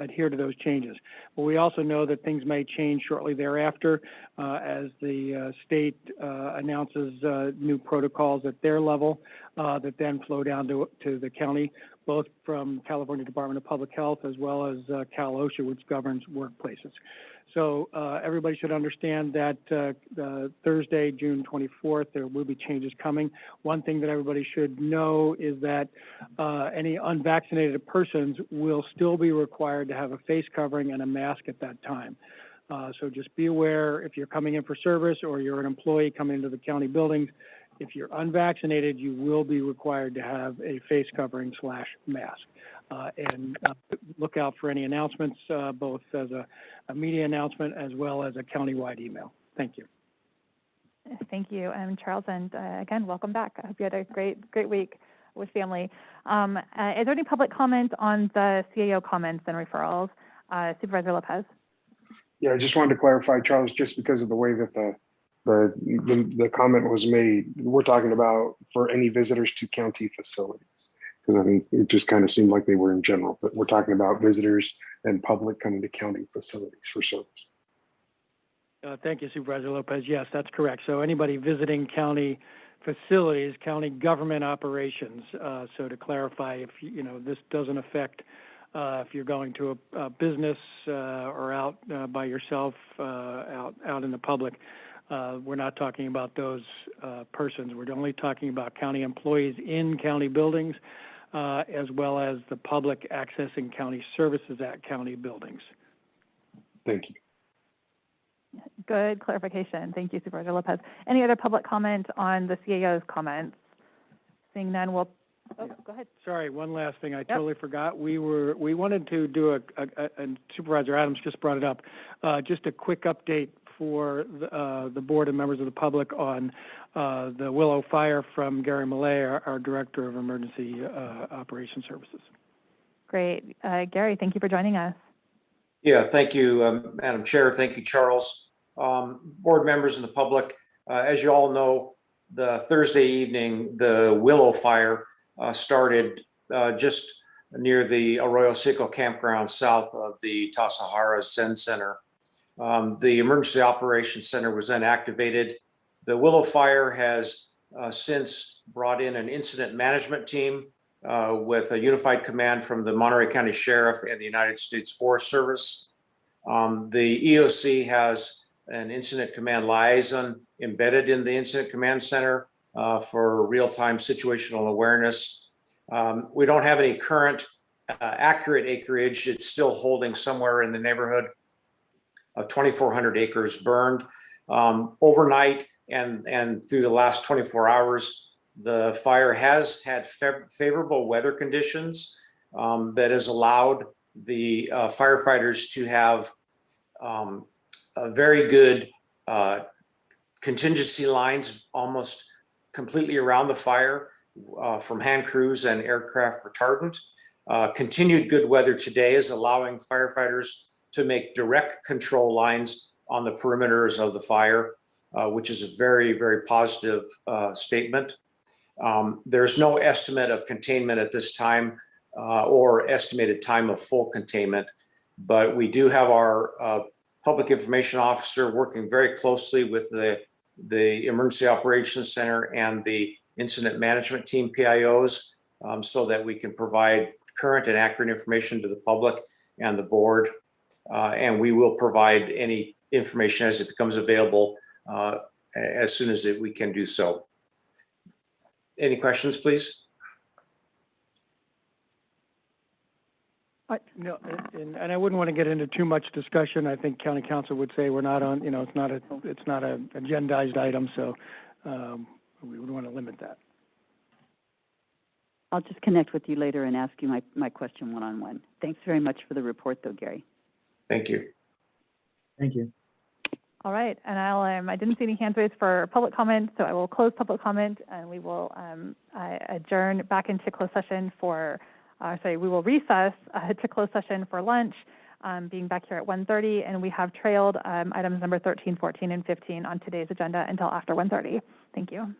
adhere to those changes. But we also know that things may change shortly thereafter as the state announces new protocols at their level that then flow down to the county, both from California Department of Public Health as well as Cal OSHA, which governs workplaces. So everybody should understand that Thursday, June 24th, there will be changes coming. One thing that everybody should know is that any unvaccinated persons will still be required to have a face covering and a mask at that time. So just be aware if you're coming in for service or you're an employee coming into the county buildings, if you're unvaccinated, you will be required to have a face covering / mask. And look out for any announcements, both as a media announcement as well as a countywide email. Thank you. Thank you, Charles, and again, welcome back. I hope you had a great week with family. Is there any public comment on the CAO comments and referrals? Supervisor Lopez. Yeah, I just wanted to clarify, Charles, just because of the way that the comment was made, we're talking about for any visitors to county facilities. Because I think it just kind of seemed like they were in general, but we're talking about visitors and public coming to county facilities for service. Thank you, Supervisor Lopez. Yes, that's correct. So anybody visiting county facilities, county government operations. So to clarify, if this doesn't affect if you're going to a business or out by yourself, out in the public. We're not talking about those persons. We're only talking about county employees in county buildings, as well as the public accessing county services at county buildings. Thank you. Good clarification. Thank you, Supervisor Lopez. Any other public comment on the CAO's comments? Seeing none, we'll, oh, go ahead. Sorry, one last thing I totally forgot. We wanted to do and Supervisor Adams just brought it up, just a quick update for the board and members of the public on the Willow Fire from Gary Millay, our Director of Emergency Operations Services. Great. Gary, thank you for joining us. Yeah, thank you, Madam Chair. Thank you, Charles. Board members and the public, as you all know, the Thursday evening, the Willow Fire started just near the Arroyo Seco campground south of the Tasahara Zen Center. The Emergency Operations Center was then activated. The Willow Fire has since brought in an incident management team with a unified command from the Monterey County Sheriff and the United States Forest Service. The EOC has an incident command liaison embedded in the incident command center for real-time situational awareness. We don't have any current accurate acreage. It's still holding somewhere in the neighborhood of 2,400 acres burned. Overnight and through the last 24 hours, the fire has had favorable weather conditions that has allowed the firefighters to have a very good contingency lines almost completely around the fire from hand crews and aircraft retardant. Continued good weather today is allowing firefighters to make direct control lines on the perimeters of the fire, which is a very, very positive statement. There's no estimate of containment at this time or estimated time of full containment, but we do have our public information officer working very closely with the Emergency Operations Center and the Incident Management Team PIOs so that we can provide current and accurate information to the public and the board. And we will provide any information as it becomes available as soon as we can do so. Any questions, please? No, and I wouldn't want to get into too much discussion. I think County Council would say we're not on, it's not a agendized item, so we would want to limit that. I'll just connect with you later and ask you my question one-on-one. Thanks very much for the report, though, Gary. Thank you. Thank you. All right, and I didn't see any hands raised for public comment, so I will close public comment and we will adjourn back into closed session for, we will recess to closed session for lunch, being back here at 1:30, and we have trailed items number 13, 14, and 15 on today's agenda until after 1:30. Thank you.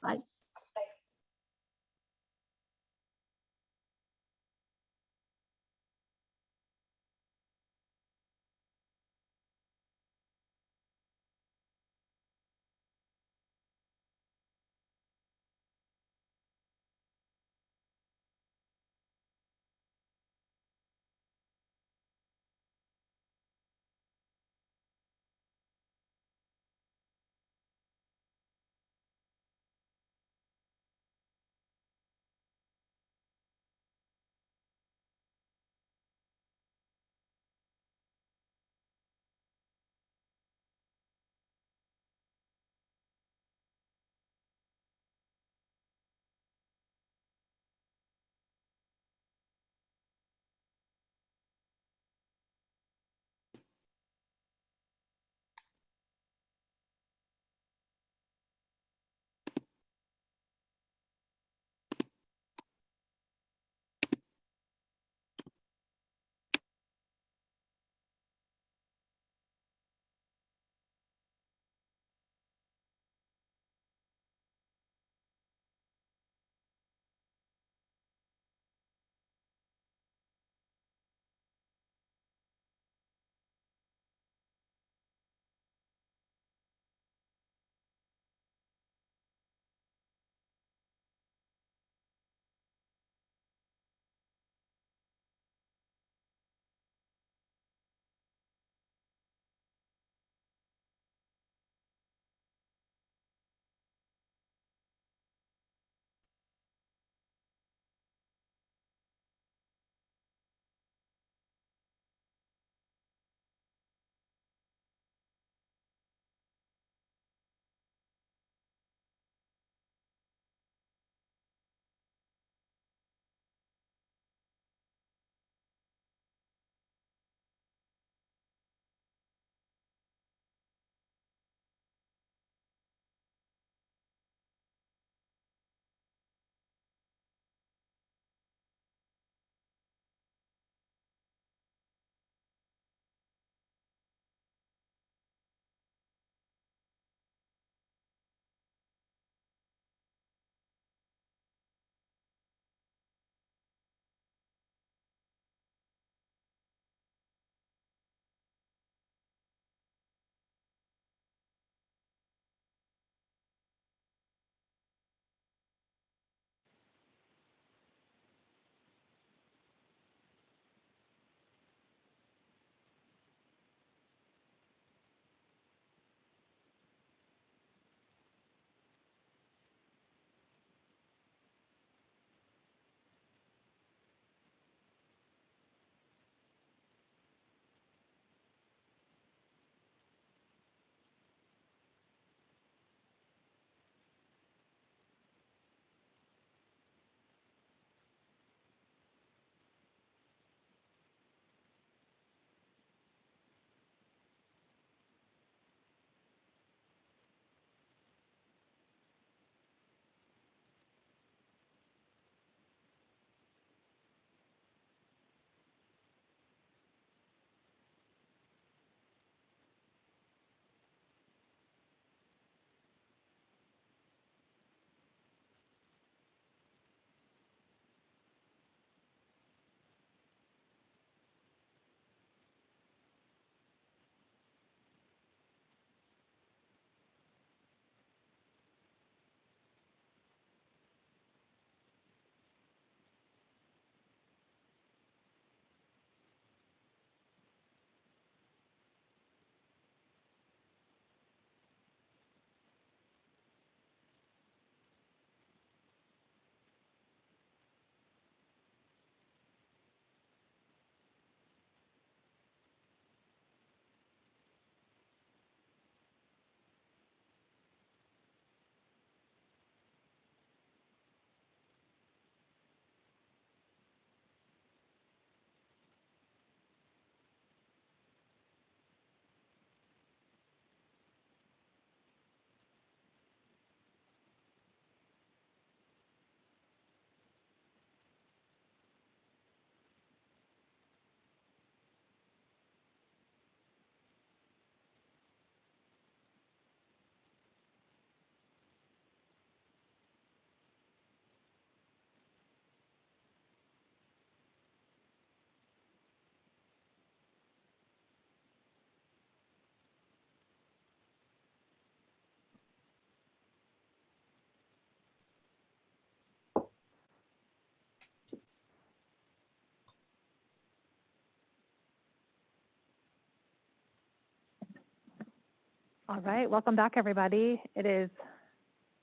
Aye. All right, welcome back, everybody. It is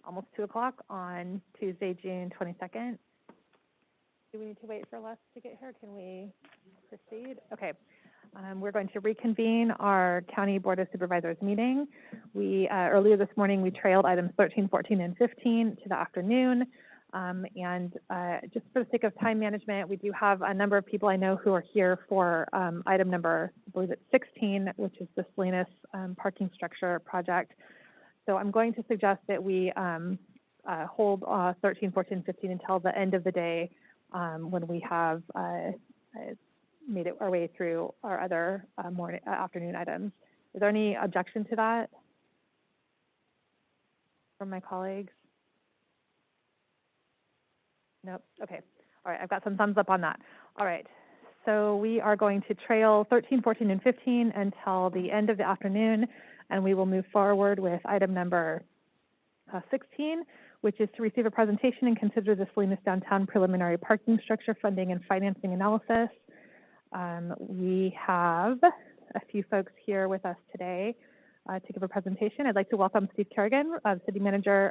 almost 2 o'clock on Tuesday, June 22nd. Do we need to wait for Les to get here? Can we proceed? Okay. We're going to reconvene our County Board of Supervisors meeting. We earlier this morning, we trailed items 13, 14, and 15 to the afternoon. Just for the sake of time management, we do have a number of people I know who are here for item number, I believe it's 16, which is the Salinas parking structure project. So I'm going to suggest that we hold 13, 14, 15 until the end of the day when we have made our way through our other afternoon items. Is there any objection to that from my colleagues? Nope. Okay. All right. I've got some thumbs up on that. All right. So we are going to trail 13, 14, and 15 until the end of the afternoon, and we will move forward with item number 16, which is to receive a presentation and consider the Salinas Downtown preliminary parking structure funding and financing analysis. We have a few folks here with us today to give a presentation. I'd like to welcome Steve Kerrigan, City Manager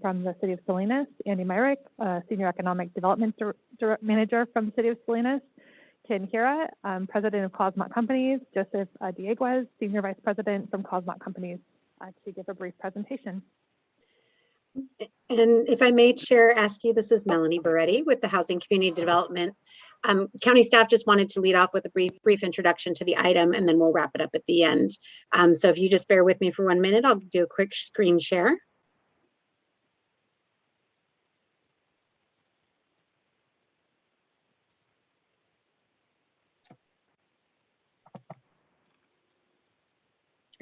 from the City of Salinas, Andy Myrick, Senior Economic Development Manager from the City of Salinas, Ken Hira, President of Cosmot Companies, Joseph Dieguez, Senior Vice President from Cosmot Companies, to give a brief presentation. And if I may, Chair, ask you, this is Melanie Beretti with the Housing Community Development. County staff just wanted to lead off with a brief introduction to the item, and then we'll wrap it up at the end. So if you just bear with me for 1 minute, I'll do a quick screen share.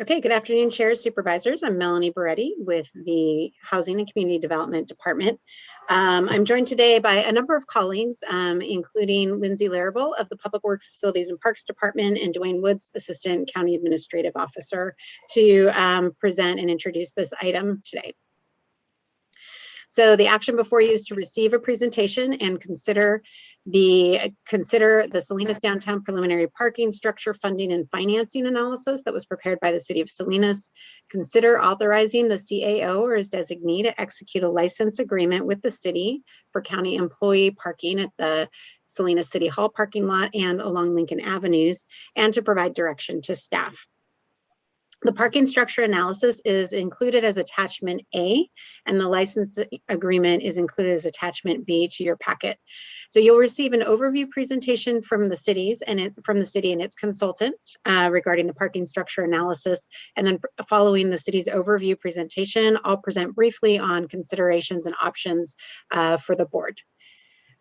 Okay, good afternoon, chairs, supervisors. I'm Melanie Beretti with the Housing and Community Development Department. I'm joined today by a number of colleagues, including Lindsay Larrable of the Public Works Facilities and Parks Department and Dwayne Woods, Assistant County Administrative Officer, to present and introduce this item today. So the action before you is to receive a presentation and consider the Salinas Downtown preliminary parking structure funding and financing analysis that was prepared by the City of Salinas. Consider authorizing the CAO or his designee to execute a license agreement with the city for county employee parking at the Salinas City Hall parking lot and along Lincoln Avenues, and to provide direction to staff. The parking structure analysis is included as attachment A, and the license agreement is included as attachment B to your packet. So you'll receive an overview presentation from the city and its consultant regarding the parking structure analysis. And then following the city's overview presentation, I'll present briefly on considerations and options for the board.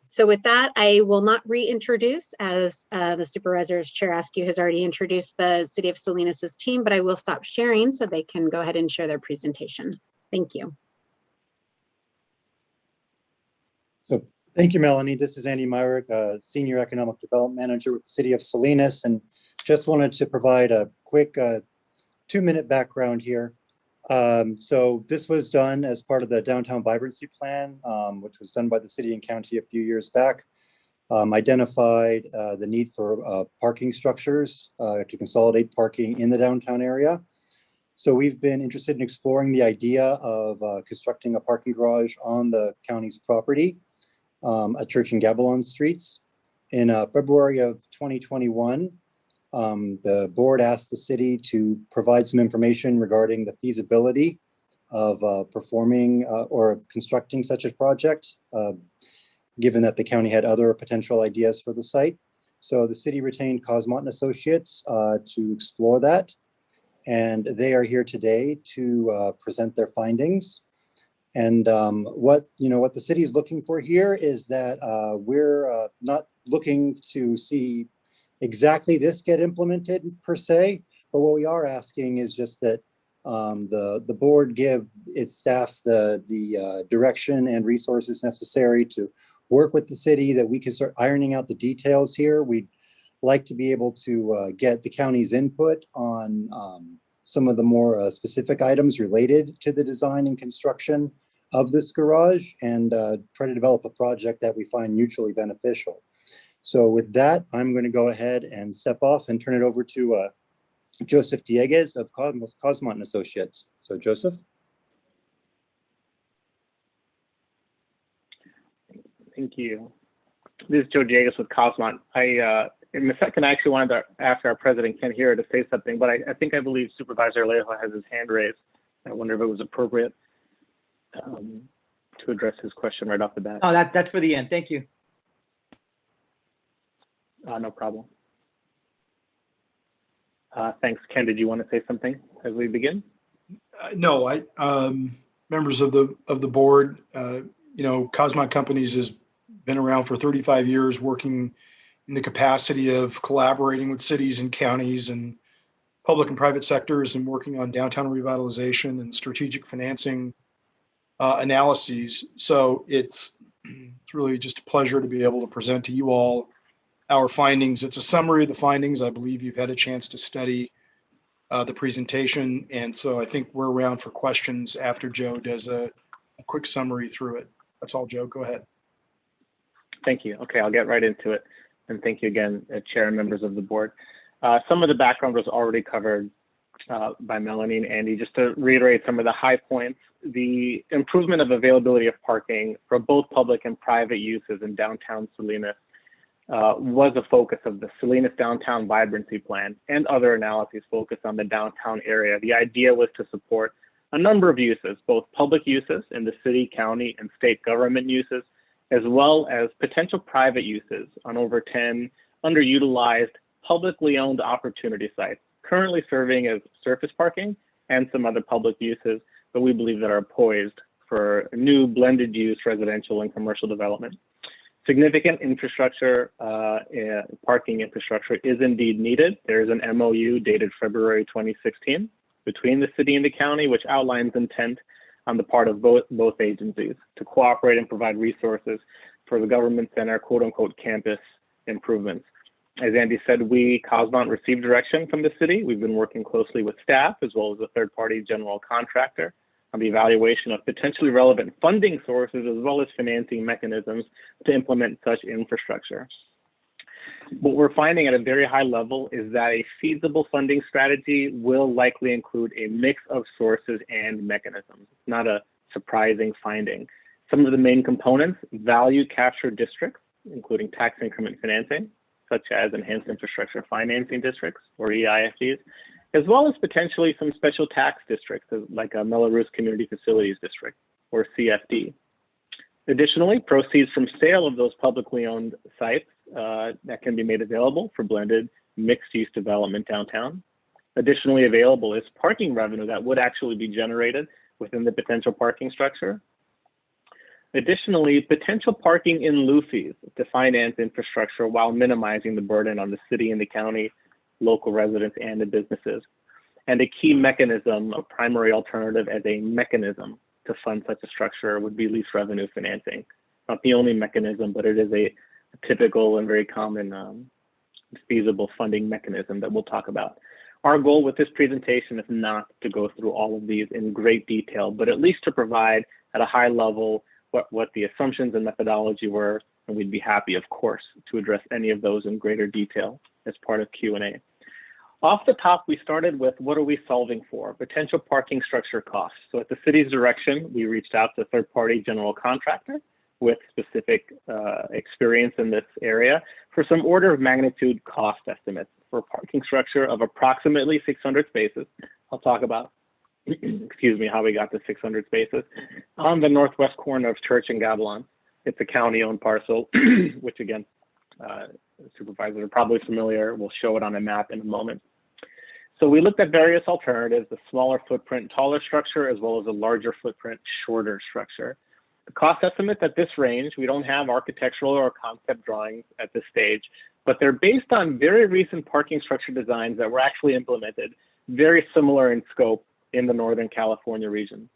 So with that, I will not reintroduce, as the Supervisor's Chair Askew has already introduced the City of Salinas's team, but I will stop sharing so they can go ahead and share their presentation. Thank you. So thank you, Melanie. This is Andy Myrick, Senior Economic Development Manager with the City of Salinas, and just wanted to provide a quick 2-minute background here. So this was done as part of the Downtown Vibrancy Plan, which was done by the city and county a few years back. Identified the need for parking structures to consolidate parking in the downtown area. So we've been interested in exploring the idea of constructing a parking garage on the county's property at Church and Gabilan Streets. In February of 2021, the board asked the city to provide some information regarding the feasibility of performing or constructing such a project, given that the county had other potential ideas for the site. So the city retained Cosmot & Associates to explore that, and they are here today to present their findings. And what the city is looking for here is that we're not looking to see exactly this get implemented per se, but what we are asking is just that the board give its staff the direction and resources necessary to work with the city, that we can start ironing out the details here. We'd like to be able to get the county's input on some of the more specific items related to the design and construction of this garage, and try to develop a project that we find mutually beneficial. So with that, I'm going to go ahead and step off and turn it over to Joseph Dieguez of Cosmont and Associates. So Joseph. Thank you. This is Joe Dieguez with Cosmont. In a second, I actually wanted to ask our president, Ken Hira, to say something, but I believe Supervisor Alejo has his hand raised. I wonder if it was appropriate to address his question right off the bat. Oh, that's for the end. Thank you. No problem. Thanks. Ken, did you want to say something as we begin? No, members of the board, Cosmont Companies has been around for 35 years, working in the capacity of collaborating with cities and counties and public and private sectors and working on downtown revitalization and strategic financing analyses. So it's really just a pleasure to be able to present to you all our findings. It's a summary of the findings. I believe you've had a chance to study the presentation. And so I think we're around for questions after Joe does a quick summary through it. That's all, Joe. Go ahead. Thank you. Okay, I'll get right into it. And thank you again, Chair and members of the board. Some of the background was already covered by Melanie and Andy. Just to reiterate some of the high points, the improvement of availability of parking for both public and private uses in downtown Salinas was a focus of the Salinas Downtown Vibrancy Plan and other analyses focused on the downtown area. The idea was to support a number of uses, both public uses in the city, county, and state government uses, as well as potential private uses on over 10 underutilized publicly owned opportunity sites, currently serving as surface parking and some other public uses that we believe that are poised for new blended use residential and commercial development. Significant infrastructure, parking infrastructure is indeed needed. There is an MOU dated February 2016 between the city and the county, which outlines intent on the part of both agencies to cooperate and provide resources for the government center, quote unquote, campus improvements. As Andy said, we, Cosmont, received direction from the city. We've been working closely with staff as well as a third-party general contractor on the evaluation of potentially relevant funding sources as well as financing mechanisms to implement such infrastructure. What we're finding at a very high level is that a feasible funding strategy will likely include a mix of sources and mechanisms. It's not a surprising finding. Some of the main components: value capture districts, including tax increment financing, such as enhanced infrastructure financing districts or EIFDs, as well as potentially some special tax districts like a Melrose Community Facilities District or CFD. Additionally, proceeds from sale of those publicly owned sites that can be made available for blended mixed-use development downtown. Additionally available is parking revenue that would actually be generated within the potential parking structure. Additionally, potential parking in lieu fees to finance infrastructure while minimizing the burden on the city and the county, local residents, and the businesses. And a key mechanism, a primary alternative as a mechanism to fund such a structure would be lease revenue financing. Not the only mechanism, but it is a typical and very common feasible funding mechanism that we'll talk about. Our goal with this presentation is not to go through all of these in great detail, but at least to provide at a high level what the assumptions and methodology were, and we'd be happy, of course, to address any of those in greater detail as part of Q&A. Off the top, we started with what are we solving for? Potential parking structure costs. So at the city's direction, we reached out to a third-party general contractor with specific experience in this area for some order of magnitude cost estimates for a parking structure of approximately 600 spaces. I'll talk about, excuse me, how we got to 600 spaces on the northwest corner of Church and Gavilan. It's a county-owned parcel, which again, supervisors are probably familiar. We'll show it on a map in a moment. So we looked at various alternatives, a smaller footprint, taller structure, as well as a larger footprint, shorter structure. The cost estimates at this range, we don't have architectural or concept drawings at this stage, but they're based on very recent parking structure designs that were actually implemented, very similar in scope in the Northern California region.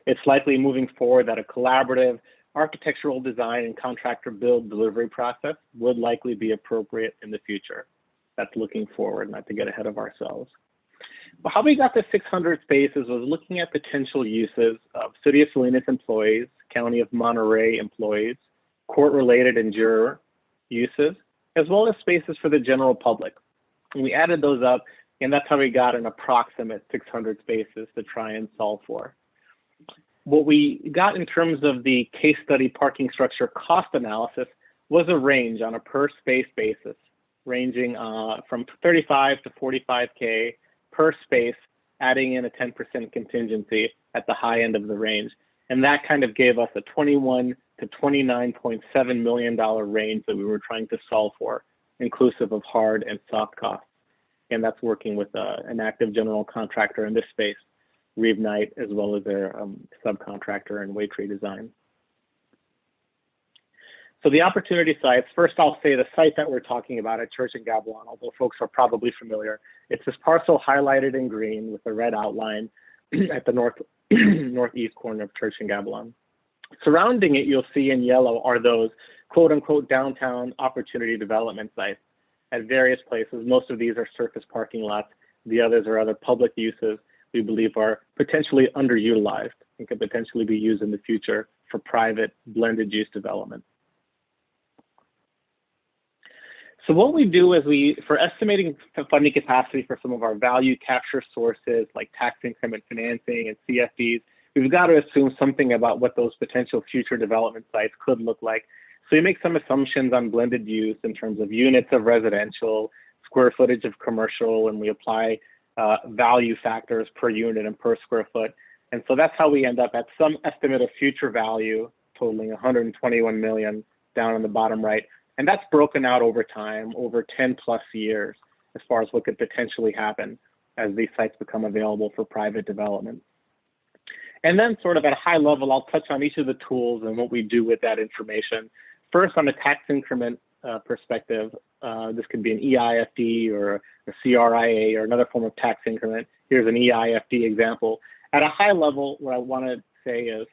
It's likely moving forward that a collaborative architectural design and contractor build delivery process would likely be appropriate in the future. That's looking forward, not to get ahead of ourselves. Well, how we got to 600 spaces was looking at potential uses of City of Salinas employees, County of Monterey employees, court-related and juror uses, as well as spaces for the general public. And we added those up And that's how we got an approximate 600 spaces to try and solve for. What we got in terms of the case study parking structure cost analysis was a range on a per space basis, ranging from 35 to 45K per space, adding in a 10% contingency at the high end of the range. And that kind of gave us a $21 to $29.7 million range that we were trying to solve for, inclusive of hard and soft costs. And that's working with an active general contractor in this space, Reeve Knight, as well as their subcontractor and Waitree Design. So the opportunity sites, first I'll say the site that we're talking about at Church and Gavilan, although folks are probably familiar, it's this parcel highlighted in green with a red outline at the northeast corner of Church and Gavilan. Surrounding it, you'll see in yellow are those quote unquote downtown opportunity development sites at various places. Most of these are surface parking lots. The others are other public uses we believe are potentially underutilized and could potentially be used in the future for private blended use development. So what we do is for estimating the funding capacity for some of our value capture sources like tax increment financing and CFDs, we've got to assume something about what those potential future development sites could look like. So we make some assumptions on blended use in terms of units of residential, square footage of commercial, and we apply value factors per unit and per square foot. And so that's how we end up at some estimate of future value totaling 121 million down on the bottom right. And that's broken out over time, over 10 plus years, as far as what could potentially happen as these sites become available for private development. And then sort of at a high level, I'll touch on each of the tools and what we do with that information. First, on the tax increment perspective, this could be an EIFD or a CRIA or another form of tax increment. Here's an EIFD example. At a high level, what I want to say is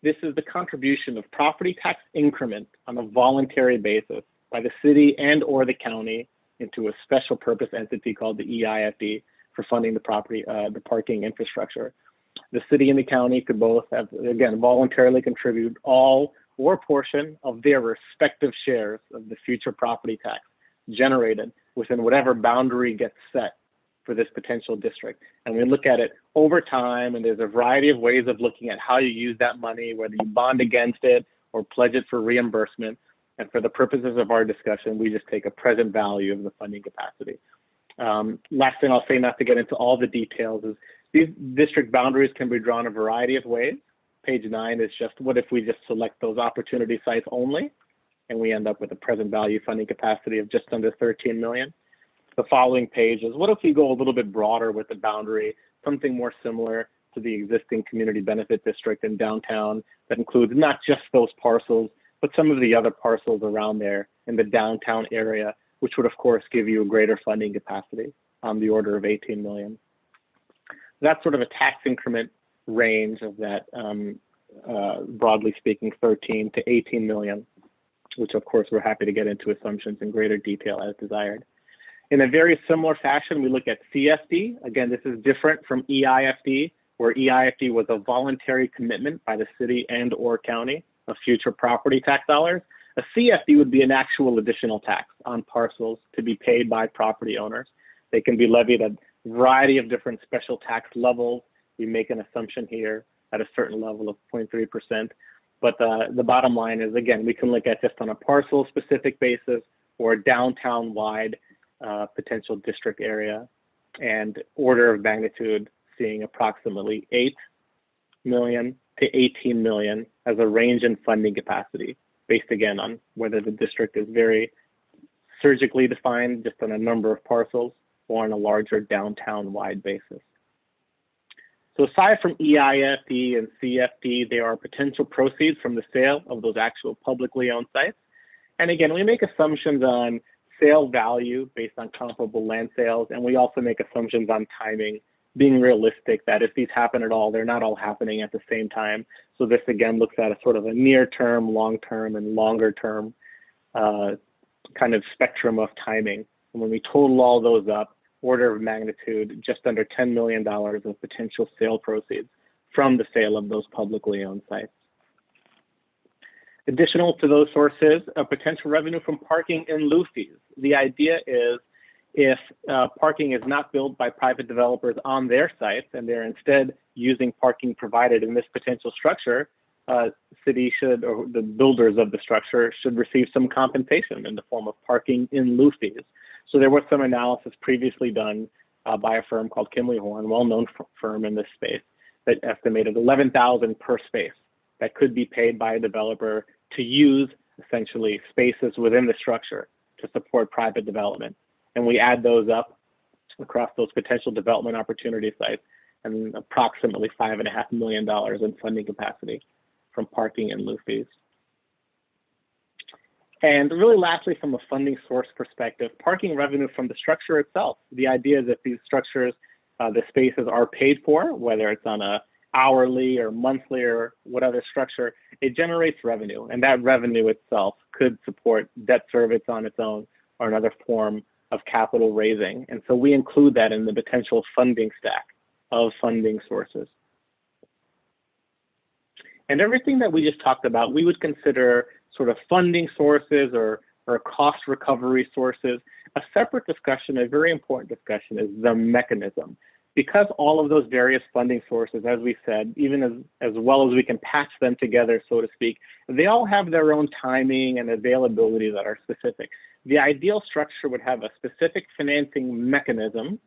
this is the contribution of property tax increment on a voluntary basis by the city and or the county into a special purpose entity called the EIFD for funding the parking infrastructure. The city and the county could both have, again, voluntarily contribute all or portion of their respective shares of the future property tax generated within whatever boundary gets set for this potential district. And we look at it over time, and there's a variety of ways of looking at how you use that money, whether you bond against it or pledge it for reimbursement. And for the purposes of our discussion, we just take a present value of the funding capacity. Last thing I'll say, not to get into all the details, is these district boundaries can be drawn a variety of ways. Page 9 is just what if we just select those opportunity sites only, and we end up with a present value funding capacity of just under 13 million. The following page is what if we go a little bit broader with the boundary, something more similar to the existing community benefit district in downtown that includes not just those parcels, but some of the other parcels around there in the downtown area, which would of course give you a greater funding capacity on the order of 18 million. That's sort of a tax increment range of that, broadly speaking, 13 to 18 million, which of course we're happy to get into assumptions in greater detail as desired. In a very similar fashion, we look at CFD. Again, this is different from EIFD, where EIFD was a voluntary commitment by the city and or county of future property tax dollars. A CFD would be an actual additional tax on parcels to be paid by property owners. They can be levied at a variety of different special tax levels. We make an assumption here at a certain level of 0.3%. But the bottom line is, again, we can look at just on a parcel specific basis or a downtown wide potential district area, and order of magnitude seeing approximately 8 million to 18 million as a range in funding capacity, based again on whether the district is very surgically defined just on a number of parcels or on a larger downtown wide basis. So aside from EIFD and CFD, there are potential proceeds from the sale of those actual publicly owned sites. And again, we make assumptions on sale value based on comparable land sales, and we also make assumptions on timing, being realistic that if these happen at all, they're not all happening at the same time. So this again looks at a sort of a near term, long term, and longer term kind of spectrum of timing. And when we total all those up, order of magnitude, just under $10 million of potential sale proceeds from the sale of those publicly owned sites. Additional to those sources, a potential revenue from parking in lieu fees. The idea is if parking is not built by private developers on their sites and they're instead using parking provided in this potential structure, city should, or the builders of the structure should receive some compensation in the form of parking in lieu fees. So there was some analysis previously done by a firm called Kimley Horn, well-known firm in this space, that estimated $11,000 per space that could be paid by a developer to use essentially spaces within the structure to support private development. And we add those up across those potential development opportunity sites, and approximately $5.5 million in funding capacity from parking and lieu fees. And really lastly, from a funding source perspective, parking revenue from the structure itself. The idea is that these structures, the spaces are paid for, whether it's on a hourly or monthly or what other structure, it generates revenue. And that revenue itself could support debt service on its own or another form of capital raising. And so we include that in the potential funding stack of funding sources. And everything that we just talked about, we would consider sort of funding sources or cost recovery sources. A separate discussion, a very important discussion, is the mechanism. Because all of those various funding sources, as we said, even as well as we can patch them together, so to speak, they all have their own timing and availability that are specific. The ideal structure would have a specific financing mechanism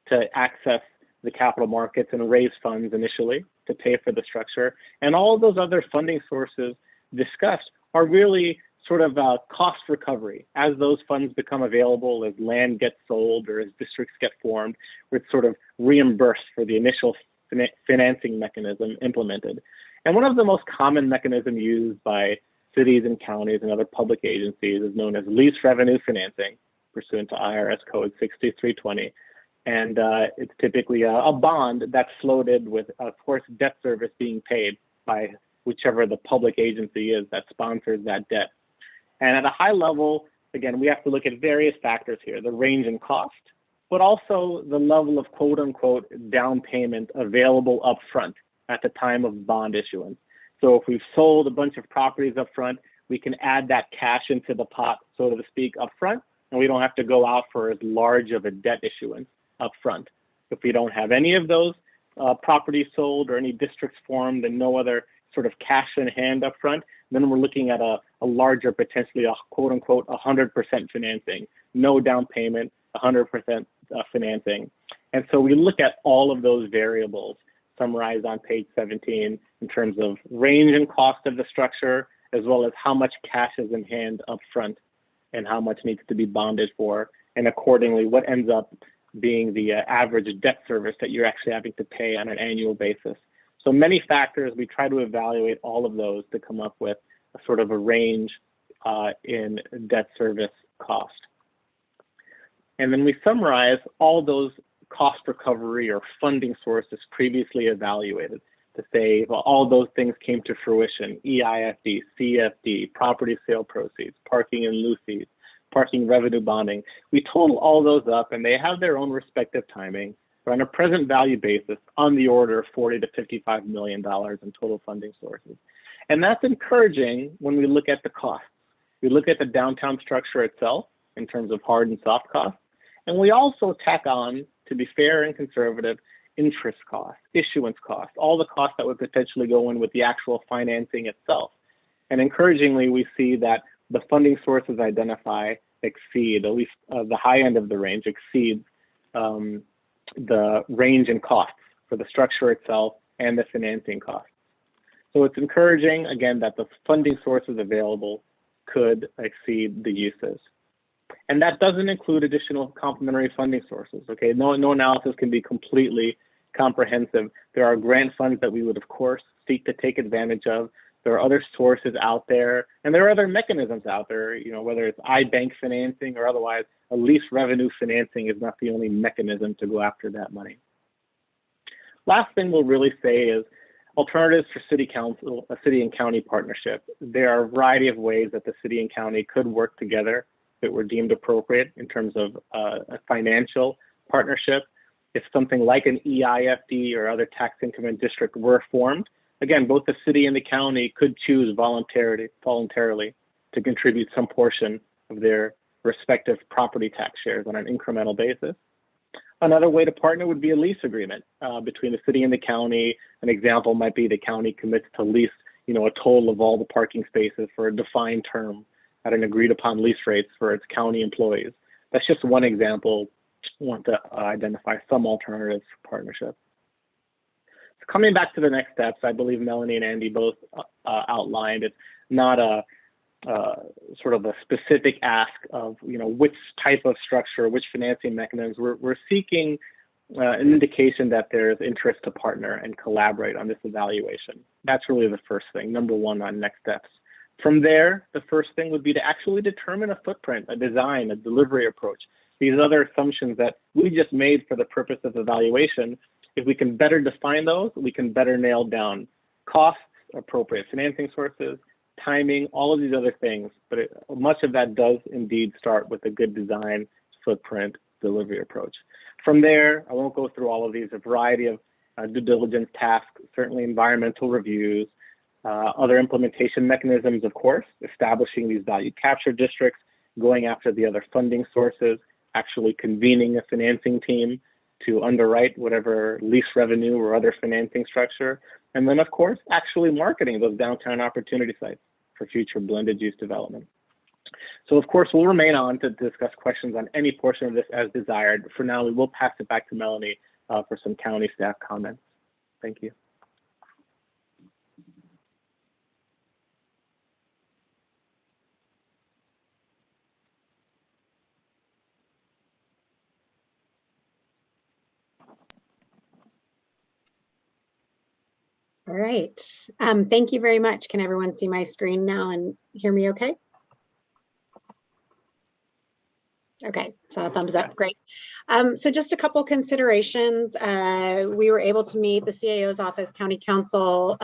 to access the capital markets and raise funds initially to pay for the structure. And all of those other funding sources discussed are really sort of cost recovery. As those funds become available, as land gets sold or as districts get formed, it's sort of reimbursed for the initial financing mechanism implemented. And one of the most common mechanisms used by cities and counties and other public agencies is known as lease revenue financing, pursuant to IRS Code 6320. And it's typically a bond that's floated with, of course, debt service being paid by whichever the public agency is that sponsors that debt. And at a high level, again, we have to look at various factors here, the range in cost, but also the level of quote unquote down payment available upfront at the time of bond issuance. So if we've sold a bunch of properties upfront, we can add that cash into the pot, so to speak, upfront, and we don't have to go out for as large of a debt issuance upfront. If we don't have any of those properties sold or any districts formed and no other sort of cash in hand upfront, then we're looking at a larger, potentially a quote unquote 100% financing, no down payment, 100% financing. And so we look at all of those variables summarized on page 17 in terms of range and cost of the structure, as well as how much cash is in hand upfront and how much needs to be bonded for, and accordingly what ends up being the average debt service that you're actually having to pay on an annual basis. So many factors, we try to evaluate all of those to come up with a sort of a range in debt service cost. And then we summarize all those cost recovery or funding sources previously evaluated to say, well, all those things came to fruition: EIFD, CFD, property sale proceeds, parking and lieu fees, parking revenue bonding. We total all those up and they have their own respective timing. But on a present value basis, on the order of $40 to $55 million in total funding sources. And that's encouraging when we look at the costs. We look at the downtown structure itself in terms of hard and soft costs. And we also tack on, to be fair and conservative, interest costs, issuance costs, all the costs that would potentially go in with the actual financing itself. And encouragingly, we see that the funding sources identified exceed, at least the high end of the range exceeds the range in costs for the structure itself and the financing costs. So it's encouraging, again, that the funding sources available could exceed the uses. And that doesn't include additional complementary funding sources, okay? No analysis can be completely comprehensive. There are grant funds that we would, of course, seek to take advantage of. There are other sources out there, and there are other mechanisms out there, you know, whether it's iBank financing or otherwise, a lease revenue financing is not the only mechanism to go after that money. Last thing we'll really say is alternatives for city council, a city and county partnership. There are a variety of ways that the city and county could work together that were deemed appropriate in terms of a financial partnership. If something like an EIFD or other tax increment district were formed, again, both the city and the county could choose voluntarily to contribute some portion of their respective property tax shares on an incremental basis. Another way to partner would be a lease agreement between the city and the county. An example might be the county commits to lease, a total of all the parking spaces for a defined term at an agreed upon lease rates for its county employees. That's just one example. I want to identify some alternatives for partnership. So coming back to the next steps, I believe Melanie and Andy both outlined it's not a sort of a specific ask of which type of structure, which financing mechanisms. We're seeking an indication that there is interest to partner and collaborate on this evaluation. That's really the first thing, number one on next steps. From there, the first thing would be to actually determine a footprint, a design, a delivery approach. These other assumptions that we just made for the purpose of evaluation, if we can better define those, we can better nail down costs, appropriate financing sources, timing, all of these other things. But much of that does indeed start with a good design, footprint, delivery approach. From there, I won't go through all of these, a variety of due diligence tasks, certainly environmental reviews, other implementation mechanisms, of course, establishing these value capture districts, going after the other funding sources, actually convening a financing team to underwrite whatever lease revenue or other financing structure. And then, of course, actually marketing those downtown opportunity sites for future blended use development. So, of course, we'll remain on to discuss questions on any portion of this as desired. For now, we will pass it back to Melanie for some county staff comments. Thank you. All right. Thank you very much. Can everyone see my screen now and hear me okay? Okay, so a thumbs up, great. So just a couple considerations. We were able to meet the CAO's office, county council,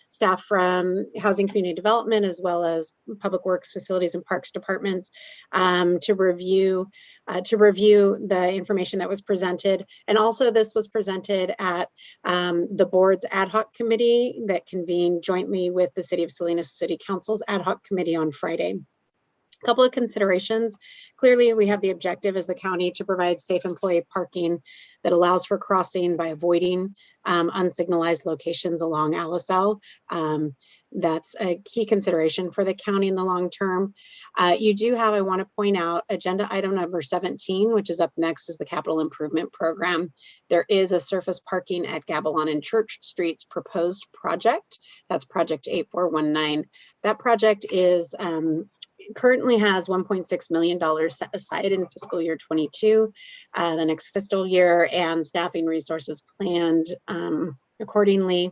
staff from housing community development, as well as public works, facilities and parks departments to review the information that was presented. And also this was presented at the board's ad hoc committee that convened jointly with the City of Salinas City Council's ad hoc committee on Friday. Couple of considerations. Clearly, we have the objective as the county to provide safe employee parking that allows for crossing by avoiding unsignalized locations along Alisal. That's a key consideration for the county in the long term. You do have, I want to point out, agenda item number 17, which is up next, is the capital improvement program. There is a surface parking at Gabalon and Church Streets proposed project. That's project 8419. That project is currently has $1.6 million set aside in fiscal year 22, the next fiscal year, and staffing resources planned accordingly.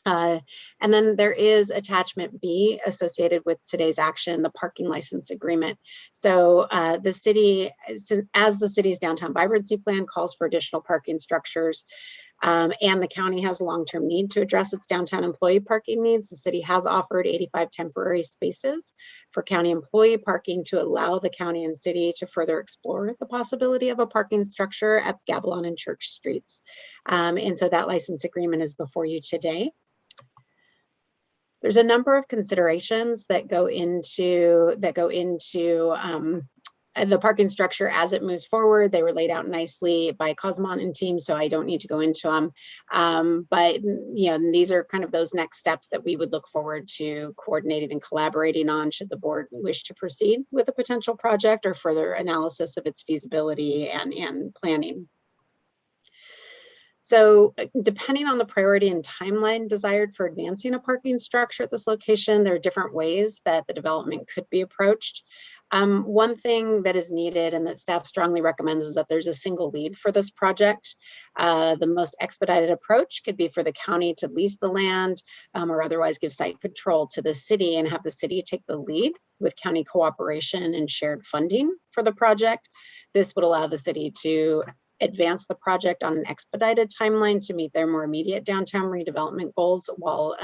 And then there is attachment B associated with today's action, the parking license agreement. So the city, as the city's downtown vibrancy plan calls for additional parking structures, and the county has a long-term need to address its downtown employee parking needs. The city has offered 85 temporary spaces for county employee parking to allow the county and city to further explore the possibility of a parking structure at Gabalon and Church Streets. And so that license agreement is before you today. There's a number of considerations that go into the parking structure as it moves forward. They were laid out nicely by Cosmont and team, so I don't need to go into them. But these are kind of those next steps that we would look forward to coordinating and collaborating on should the board wish to proceed with a potential project or further analysis of its feasibility and planning. So depending on the priority and timeline desired for advancing a parking structure at this location, there are different ways that the development could be approached. One thing that is needed and that staff strongly recommends is that there's a single lead for this project. The most expedited approach could be for the county to lease the land or otherwise give site control to the city and have the city take the lead with county cooperation and shared funding for the project. This would allow the city to advance the project on an expedited timeline to meet their more immediate downtown redevelopment goals while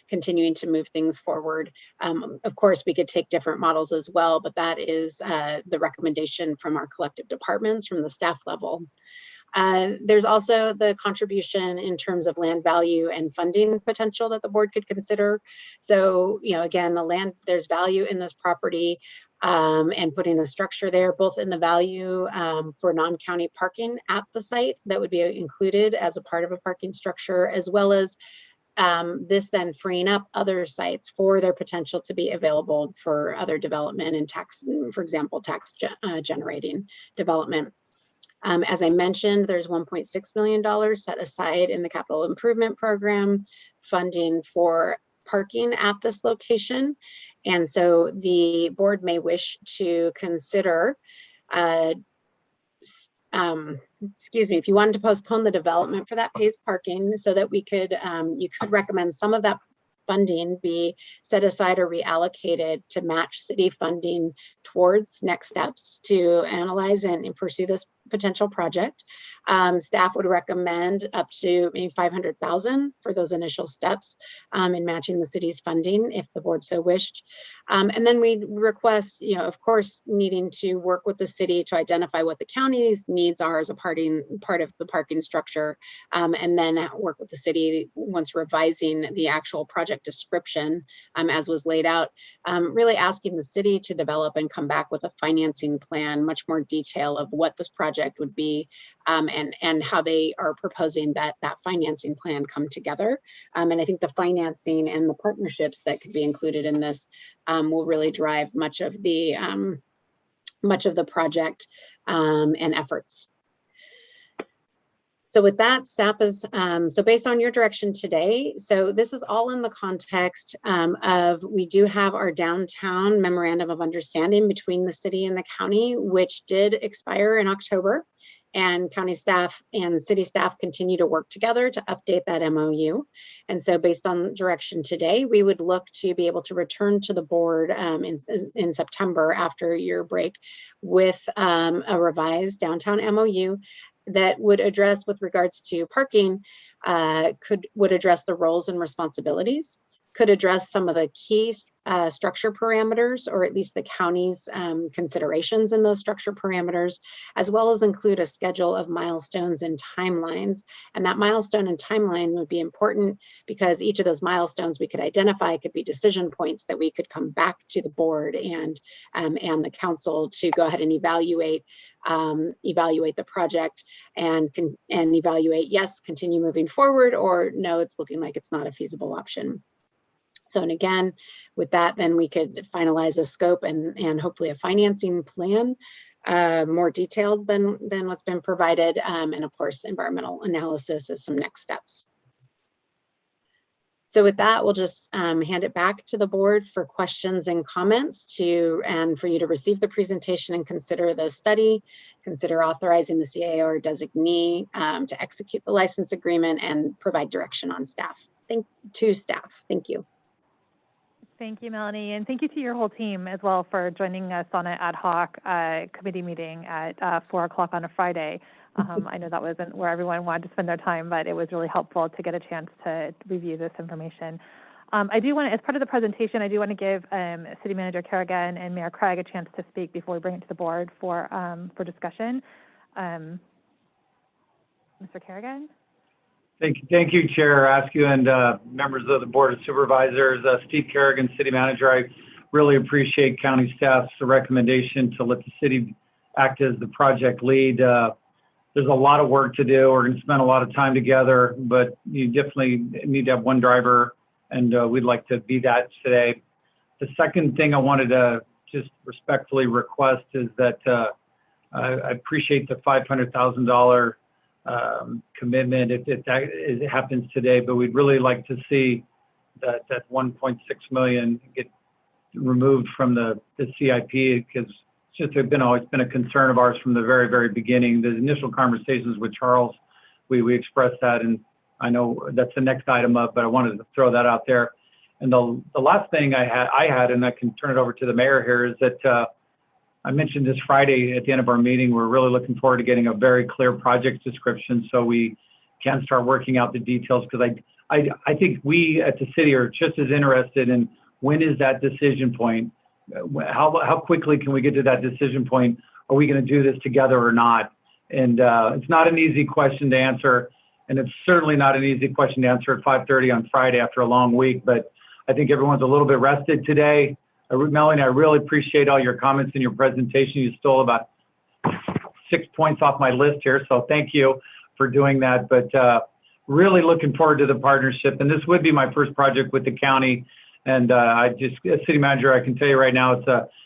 continuing to move things forward. Of course, we could take different models as well, but that is the recommendation from our collective departments from the staff level. There's also the contribution in terms of land value and funding potential that the board could consider. So, again, the land, there's value in this property. and putting a structure there, both in the value for non-county parking at the site that would be included as a part of a parking structure, as well as this then freeing up other sites for their potential to be available for other development and tax, for example, tax generating development. As I mentioned, there's $1.6 million set aside in the capital improvement program funding for parking at this location. And so the board may wish to consider, excuse me, if you wanted to postpone the development for that phased parking so that we could, you could recommend some of that funding be set aside or reallocated to match city funding towards next steps to analyze and pursue this potential project. Staff would recommend up to maybe $500,000 for those initial steps in matching the city's funding if the board so wished. And then we request, of course, needing to work with the city to identify what the county's needs are as a part of the parking structure, and then work with the city once revising the actual project description as was laid out, really asking the city to develop and come back with a financing plan, much more detail of what this project would be and how they are proposing that financing plan come together. And I think the financing and the partnerships that could be included in this will really drive much of the project and efforts. So with that, staff is, so based on your direction today, so this is all in the context of, we do have our downtown memorandum of understanding between the city and the county, which did expire in October, and county staff and city staff continue to work together to update that MOU. And so based on direction today, we would look to be able to return to the board in September after your break with a revised downtown MOU that would address, with regards to parking, would address the roles and responsibilities, could address some of the key structure parameters, or at least the county's considerations in those structure parameters, as well as include a schedule of milestones and timelines. And that milestone and timeline would be important because each of those milestones we could identify could be decision points that we could come back to the board and the council to go ahead and evaluate the project and evaluate, yes, continue moving forward, or no, it's looking like it's not a feasible option. So, and again, with that, then we could finalize a scope and hopefully a financing plan, more detailed than what's been provided. And of course, environmental analysis as some next steps. So with that, we'll just hand it back to the board for questions and comments and for you to receive the presentation and consider the study, consider authorizing the CAO or designee to execute the license agreement and provide direction on staff. Thank you. Thank you, Melanie, and thank you to your whole team as well for joining us on an ad hoc committee meeting at 4 o'clock on a Friday. I know that wasn't where everyone wanted to spend their time, but it was really helpful to get a chance to review this information. I do want to, as part of the presentation, I do want to give City Manager Kerrigan and Mayor Craig a chance to speak before we bring it to the board for discussion. Mr. Kerrigan? Thank you, Chair Askew, and members of the Board of Supervisors. Steve Kerrigan, City Manager. I really appreciate county staff's recommendation to let the city act as the project lead. There's a lot of work to do. We're going to spend a lot of time together, but you definitely need to have one driver, and we'd like to be that today. The second thing I wanted to just respectfully request is that I appreciate the $500,000 commitment if it happens today, but we'd really like to see that 1.6 million get removed from the CIP, because it's just always been a concern of ours from the very, very beginning. The initial conversations with Charles, we expressed that, and I know that's the next item up, but I wanted to throw that out there. And the last thing I had, and I can turn it over to the mayor here, is that I mentioned this Friday at the end of our meeting, we're really looking forward to getting a very clear project description so we can start working out the details, because I think we at the city are just as interested in when is that decision point? How quickly can we get to that decision point? Are we going to do this together or not? And it's not an easy question to answer, and it's certainly not an easy question to answer at 5:30 on Friday after a long week, but I think everyone's a little bit rested today. Melanie, I really appreciate all your comments in your presentation. You stole about 6 points off my list here, so thank you for doing that. But really looking forward to the partnership. And this would be my first project with the county. And as city manager, I can tell you right now,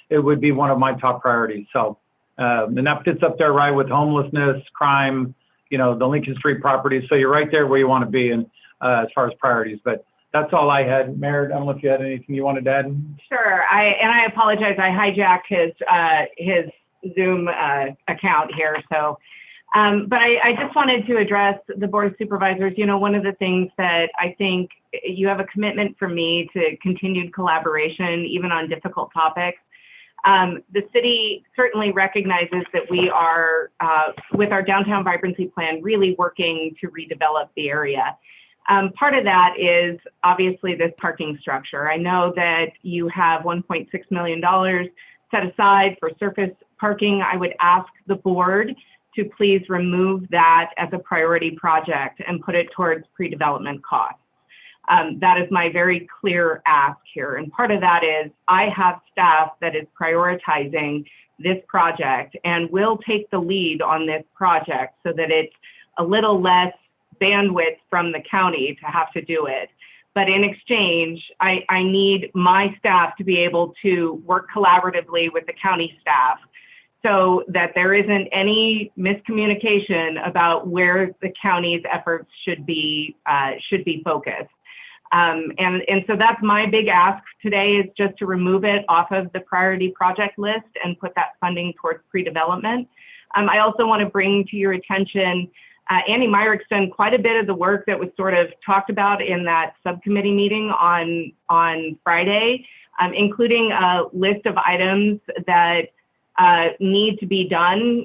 it would be one of my top priorities. So, and that fits up there right with homelessness, crime, you know, the Lincoln Street properties. So you're right there where you want to be, and as far as priorities. But that's all I had. Mayor, I don't know if you had anything you wanted to add. Sure. I apologize. I hijacked his Zoom account here. So, but I just wanted to address the Board of Supervisors. You know, one of the things that I think you have a commitment from me to continued collaboration, even on difficult topics. The city certainly recognizes that we are, with our downtown vibrancy plan, really working to redevelop the area. Part of that is obviously this parking structure. I know that you have $1.6 million set aside for surface parking. I would ask the board to please remove that as a priority project and put it towards pre-development costs. That is my very clear ask here. And part of that is I have staff that is prioritizing this project and will take the lead on this project so that it's a little less bandwidth from the county to have to do it. But in exchange, I need my staff to be able to work collaboratively with the county staff so that there isn't any miscommunication about where the county's efforts should be focused. And so that's my big ask today, is just to remove it off of the priority project list and put that funding towards pre-development. I also want to bring to your attention, Andy Myrick's done quite a bit of the work that was sort of talked about in that subcommittee meeting on Friday, including a list of items that need to be done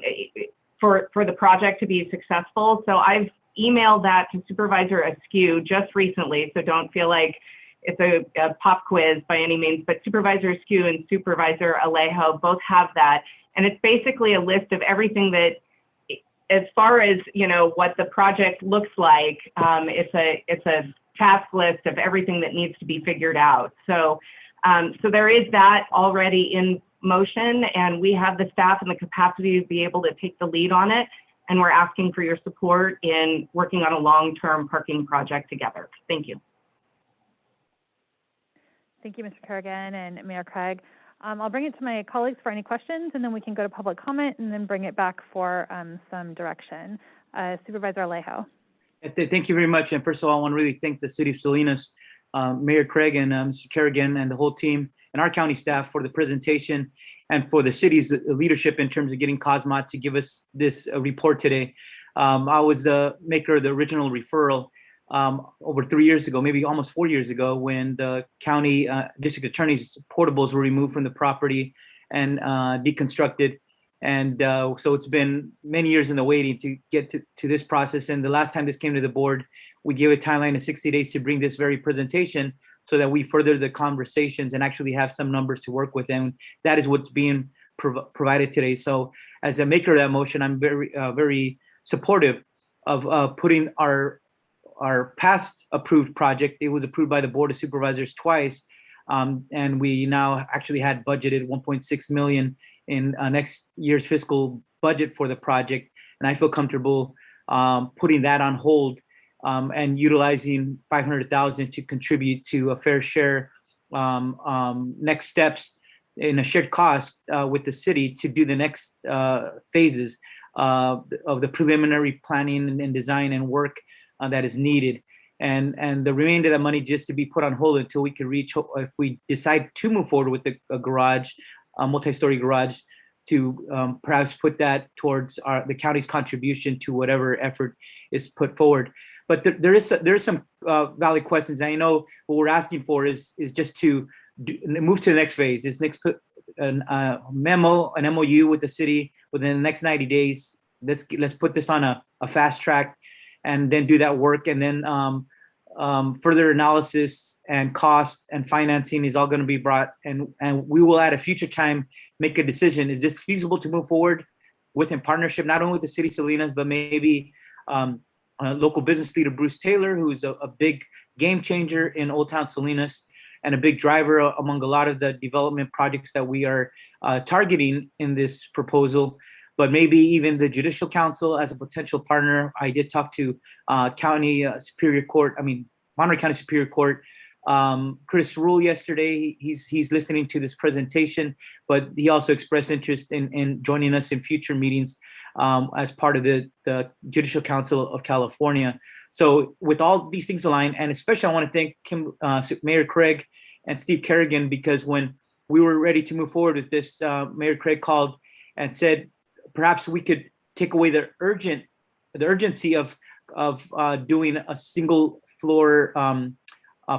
for the project to be successful. So I've emailed that to Supervisor Askew just recently, so don't feel like it's a pop quiz by any means, but Supervisor Askew and Supervisor Alejo both have that. And it's basically a list of everything that, as far as, you know, what the project looks like, it's a task list of everything that needs to be figured out. So, so there is that already in motion, and we have the staff and the capacity to be able to take the lead on it. And we're asking for your support in working on a long-term parking project together. Thank you. Thank you, Mr. Kerrigan and Mayor Craig. I'll bring it to my colleagues for any questions, and then we can go to public comment and then bring it back for some direction. Supervisor Alejo. Thank you very much. And first of all, I want to really thank the City of Salinas, Mayor Craig and Mr. Kerrigan and the whole team and our county staff for the presentation and for the city's leadership in terms of getting COSMA to give us this report today. I was the maker of the original referral over 3 years ago, maybe almost 4 years ago, when the county district attorney's portables were removed from the property and deconstructed. And so it's been many years in the waiting to get to this process. And the last time this came to the board, we gave a timeline of 60 days to bring this very presentation so that we further the conversations and actually have some numbers to work with. And that is what's being provided today. So as a maker of that motion, I'm very supportive of putting our past approved project. It was approved by the Board of Supervisors twice. And we now actually had budgeted 1.6 million in next year's fiscal budget for the project. And I feel comfortable putting that on hold and utilizing 500,000 to contribute to a fair share next steps in a shared cost with the city to do the next phases of the preliminary planning and design and work that is needed. And the remainder of that money just to be put on hold until we can reach, if we decide to move forward with a garage, a multi-story garage, to perhaps put that towards the county's contribution to whatever effort is put forward. But there is some valid questions. I know what we're asking for is just to move to the next phase. This next put an MOU with the city within the next 90 days. Let's put this on a fast track, and then do that work. And then further analysis and cost and financing is all going to be brought, and we will at a future time make a decision. Is this feasible to move forward with in partnership, not only with the city of Salinas, but maybe local business leader Bruce Taylor, who's a big game changer in Old Town Salinas, and a big driver among a lot of the development projects that we are targeting in this proposal. But maybe even the Judicial Council as a potential partner. I did talk to Monterey County Superior Court, Chris Rule yesterday. He's listening to this presentation, but he also expressed interest in joining us in future meetings as part of the Judicial Council of California. So with all these things aligned, and especially I want to thank Mayor Craig and Steve Kerrigan, because when we were ready to move forward with this, Mayor Craig called and said, perhaps we could take away the urgency of doing a single floor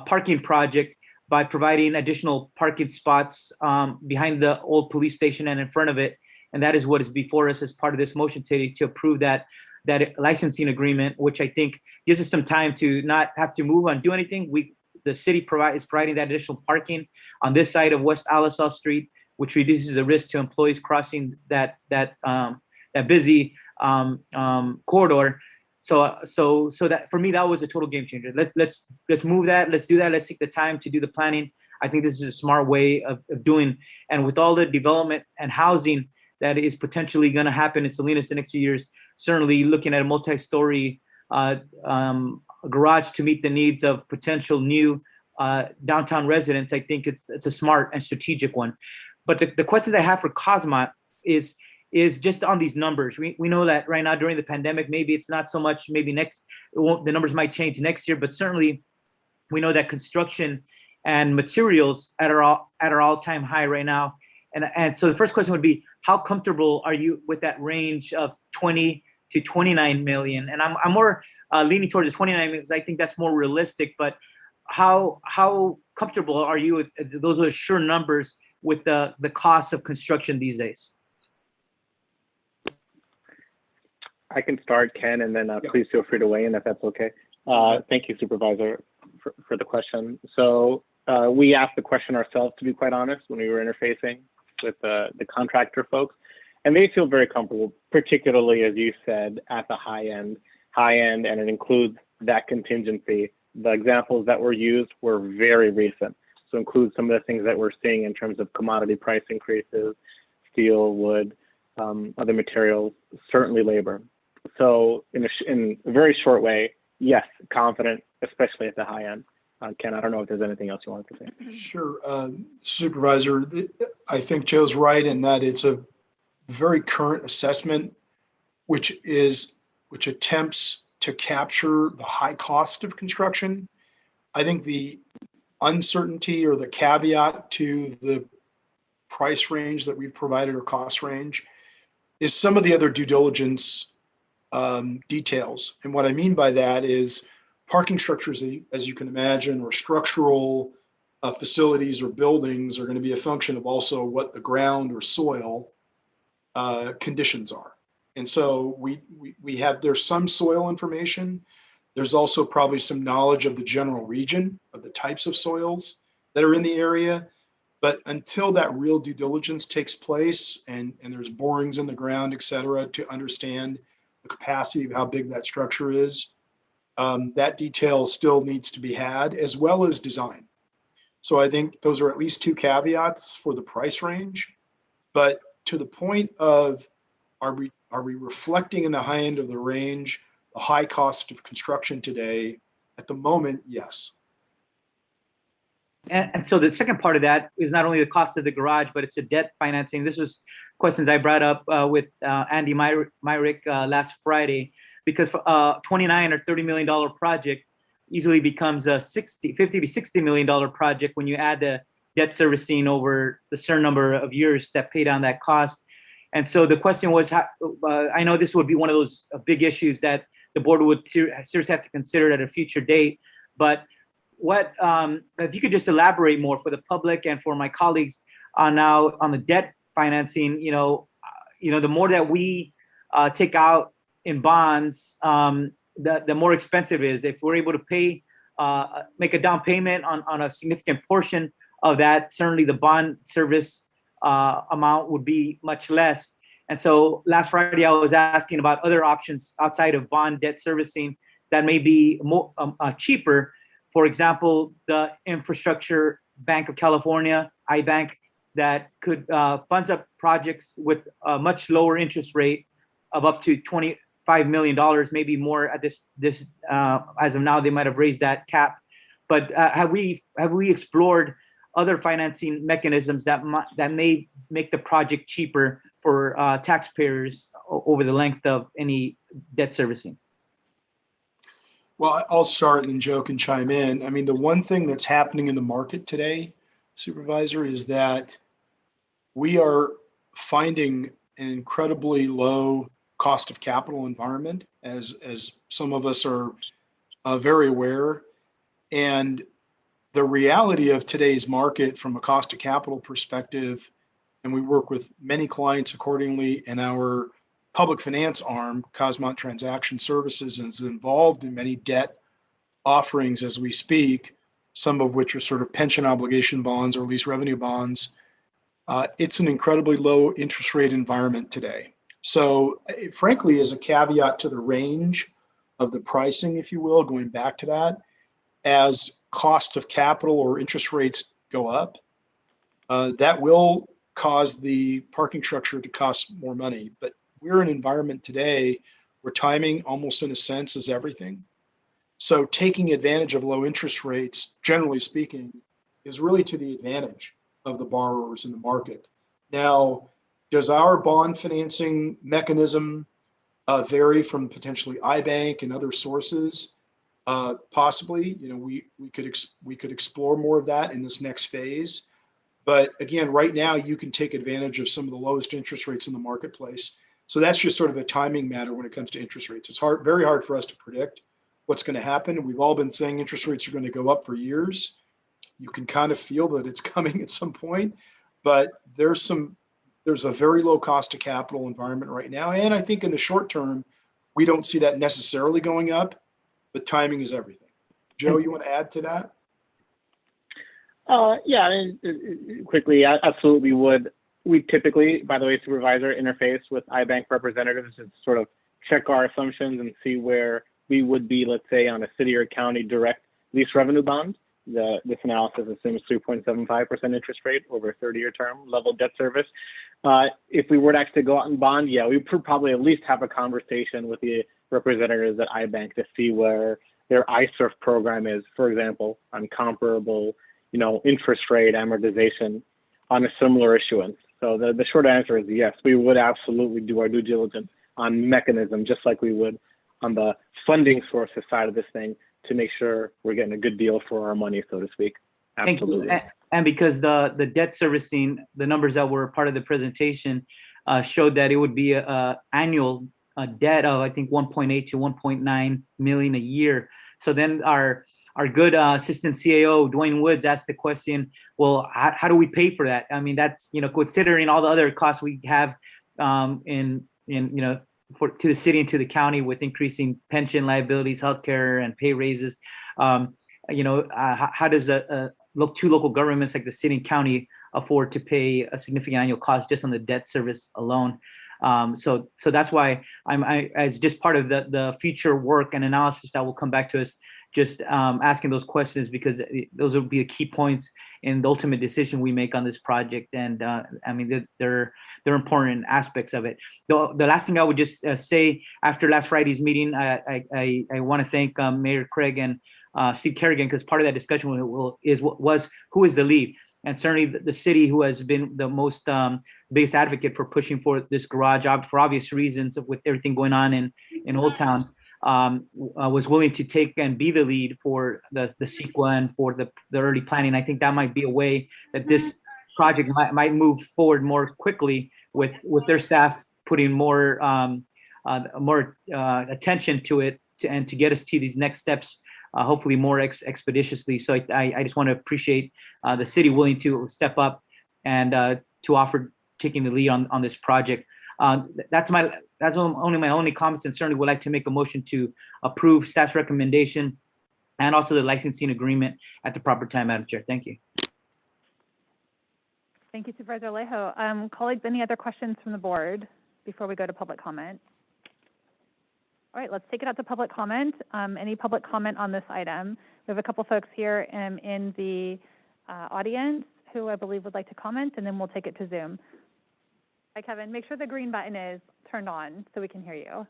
parking project by providing additional parking spots behind the old police station and in front of it. And that is what is before us as part of this motion today, to approve that licensing agreement, which I think gives us some time to not have to move on, do anything. The city is providing that additional parking on this side of West Alisal Street, which reduces the risk to employees crossing that busy corridor. So that for me, that was a total game changer. Let's move that. Let's do that. Let's take the time to do the planning. I think this is a smart way of doing. And with all the development and housing that is potentially going to happen in Salinas in the next few years, certainly looking at a multi-story garage to meet the needs of potential new downtown residents, I think it's a smart and strategic one. But the questions I have for Cosmot is just on these numbers. We know that right now during the pandemic, maybe it's not so much, maybe the numbers might change next year, but certainly we know that construction and materials at our all-time high right now. And so the first question would be, how comfortable are you with that range of 20 to 29 million? And I'm more leaning towards the 29 million because I think that's more realistic, but how comfortable are you with those are sure numbers with the cost of construction these days? I can start, Ken, and then please feel free to weigh in if that's okay. Thank you, Supervisor, for the question. So we asked the question ourselves, to be quite honest, when we were interfacing with the contractor folks, and they feel very comfortable, particularly, as you said, at the high end, and it includes that contingency. The examples that were used were very recent, so include some of the things that we're seeing in terms of commodity price increases, steel, wood, other materials, certainly labor. So in a very short way, yes, confident, especially at the high end. Ken, I don't know if there's anything else you wanted to say. Sure, Supervisor. I think Joe's right in that it's a very current assessment, which attempts to capture the high cost of construction. I think the uncertainty or the caveat to the price range that we've provided, or cost range, is some of the other due diligence details. And what I mean by that is parking structures, as you can imagine, or structural facilities or buildings are going to be a function of also what the ground or soil conditions are. And so there's some soil information. There's also probably some knowledge of the general region of the types of soils that are in the area. But until that real due diligence takes place and there's borings in the ground, et cetera, to understand the capacity of how big that structure is, that detail still needs to be had, as well as design. So I think those are at least two caveats for the price range. But to the point of, are we reflecting in the high end of the range the high cost of construction today? At the moment, yes. And so the second part of that is not only the cost of the garage, but it's the debt financing. This was questions I brought up with Andy Myrick last Friday, because $29 or $30 million project easily becomes a $50 to $60 million project when you add the debt servicing over the certain number of years that pay down that cost. And so the question was, I know this would be one of those big issues that the board would seriously have to consider at a future date, but what if you could just elaborate more for the public and for my colleagues on the debt financing? The more that we take out in bonds, the more expensive it is. If we're able to make a down payment on a significant portion of that, certainly the bond service amount would be much less. And so last Friday, I was asking about other options outside of bond debt servicing that may be more cheaper. For example, the infrastructure Bank of California, iBank, that could funds up projects with a much lower interest rate of up to $25 million, maybe more at this as of now. They might have raised that cap, but have we explored other financing mechanisms that may make the project cheaper for taxpayers over the length of any debt servicing? Well, I'll start and then Joe can chime in. I mean, the one thing that's happening in the market today, Supervisor, is that we are finding an incredibly low cost of capital environment, as some of us are very aware. And the reality of today's market from a cost of capital perspective, and we work with many clients accordingly, and our public finance arm, Cosmont Transaction Services, is involved in many debt offerings as we speak, some of which are sort of pension obligation bonds or lease revenue bonds. It's an incredibly low interest rate environment today. So frankly, as a caveat to the range of the pricing, if you will, going back to that, as cost of capital or interest rates go up, that will cause the parking structure to cost more money. But we're in an environment today where timing, almost in a sense, is everything. So taking advantage of low interest rates, generally speaking, is really to the advantage of the borrowers in the market. Now, does our bond financing mechanism vary from potentially iBank and other sources? Possibly, you know, we could explore more of that in this next phase. But again, right now you can take advantage of some of the lowest interest rates in the marketplace. So that's just sort of a timing matter when it comes to interest rates. It's very hard for us to predict what's going to happen. We've all been saying interest rates are going to go up for years. You can kind of feel that it's coming at some point, but there's a very low cost of capital environment right now. And I think in the short term, we don't see that necessarily going up, but timing is everything. Joe, you want to add to that? Yeah, I mean, quickly, I absolutely would. We typically, by the way, Supervisor, interface with iBank representatives to sort of check our assumptions and see where we would be, let's say, on a city or county direct lease revenue bond. This analysis assumes 3.75% interest rate over a 30-year term, level debt service. If we were to actually go out and bond, yeah, we would probably at least have a conversation with the representatives at iBank to see where their iSurf program is, for example, on comparable, you know, interest rate amortization on a similar issuance. So the short answer is yes, we would absolutely do our due diligence on mechanism, just like we would on the funding sources side of this thing, to make sure we're getting a good deal for our money, so to speak. Absolutely. Thank you. And because the debt servicing, the numbers that were part of the presentation showed that it would be a annual debt of, I think, 1.8 to 1.9 million a year. So then our good assistant CAO, Dwayne Woods, asked the question, well, how do we pay for that? I mean, that's, you know, considering all the other costs we have in you know, to the city and to the county with increasing pension liabilities, healthcare, and pay raises. You know, how does two local governments like the city and county afford to pay a significant annual cost just on the debt service alone? So that's why it's just part of the future work and analysis that will come back to us, just asking those questions, because those will be the key points in the ultimate decision we make on this project. And I mean, they're important aspects of it. The last thing I would just say, after last Friday's meeting, I want to thank Mayor Craig and Steve Kerrigan, because part of that discussion was who is the lead. And certainly the city, who has been the most biggest advocate for pushing for this garage for obvious reasons, with everything going on in Old Town, was willing to take and be the lead for the CEQA and for the early planning. I think that might be a way that this project might move forward more quickly, with their staff putting more attention to it, and to get us to these next steps, hopefully more expeditiously. So I just want to appreciate the city willing to step up and to offer taking the lead on this project. That's only my only comments, and certainly would like to make a motion to approve staff's recommendation and also the licensing agreement at the proper time, Madam Chair. Thank you. Thank you, Supervisor Alejo. Colleagues, any other questions from the board before we go to public comment? All right, let's take it out to public comment. Any public comment on this item? We have a couple folks here in the audience who I believe would like to comment, and then we'll take it to Zoom. Hi, Kevin. Make sure the green button is turned on so we can hear you.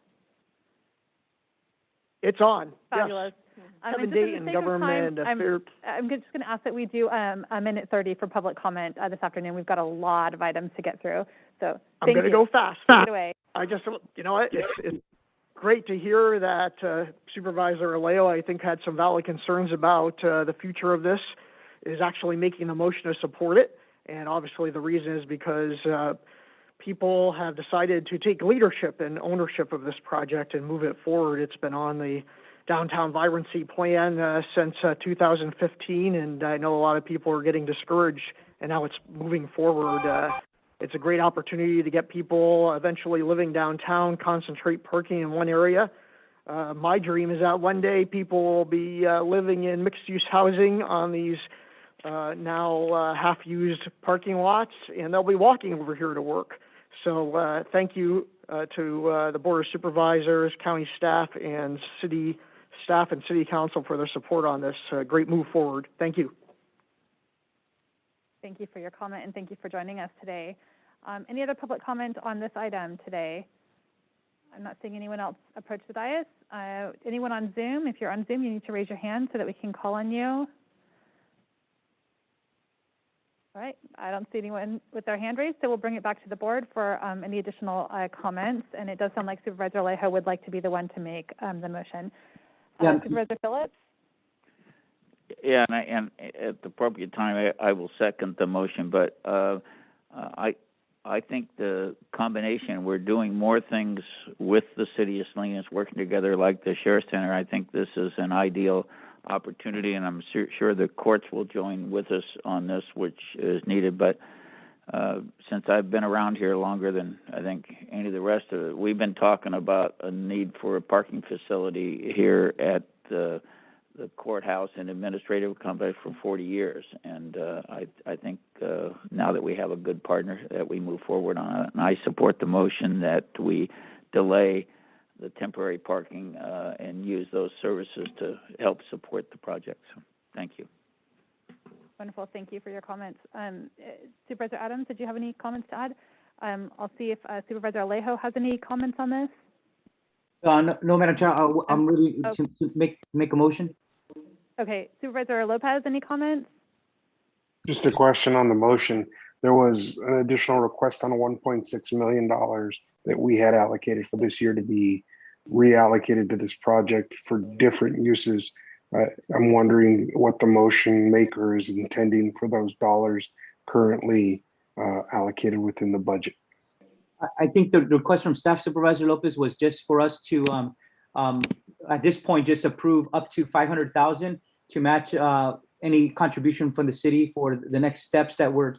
It's on. Fabulous. Yes. And just Dayton for the sake of Government time, Affairs. I'm just going to ask that we do a minute 30 for public comment this afternoon. We've got a lot of items to get through. So I'm going to go fast. Take it away. I just, you know what, it's great to hear that Supervisor Aleo, I think, had some valid concerns about the future of this, is actually making a motion to support it. And obviously the reason is because people have decided to take leadership and ownership of this project and move it forward. It's been on the downtown vibrancy plan since 2015, and I know a lot of people are getting discouraged, and now it's moving forward. It's a great opportunity to get people eventually living downtown, concentrate parking in one area. My dream is that one day people will be living in mixed-use housing on these now half-used parking lots, and they'll be walking over here to work. So thank you to the Board of Supervisors, county staff, and city staff and city council for their support on this great move forward. Thank you. Thank you for your comment, and thank you for joining us today. Any other public comment on this item today? I'm not seeing anyone else approach the dais. Anyone on Zoom? If you're on Zoom, you need to raise your hand so that we can call on you. All right, I don't see anyone with their hand raised, so we'll bring it back to the board for any additional comments. And it does sound like Supervisor Alejo would like to be the one to make the motion. Supervisor Phillips? Yeah, and at the appropriate time, I will second the motion. But I think the combination, we're doing more things with the city of Salinas, working together like the Sheriff's Center. I think this is an ideal opportunity, and I'm sure the courts will join with us on this, which is needed. But since I've been around here longer than I think any of the rest of it, we've been talking about a need for a parking facility here at the courthouse and administrative complex for 40 years. And I think now that we have a good partner, that we move forward on it. And I support the motion that we delay the temporary parking and use those services to help support the project. So, thank you. Wonderful. Thank you for your comments. Supervisor Adams, did you have any comments to add? I'll see if Supervisor Alejo has any comments on this. No, Madam Chair, I'm ready to make a motion. Okay. Supervisor Lopez, any comments? Just a question on the motion. There was an additional request on $1.6 million that we had allocated for this year to be reallocated to this project for different uses. I'm wondering what the motion maker is intending for those dollars currently allocated within the budget. I think the request from Staff Supervisor Lopez was just for us to, at this point, just approve up to $500,000 to match any contribution from the city for the next steps that we're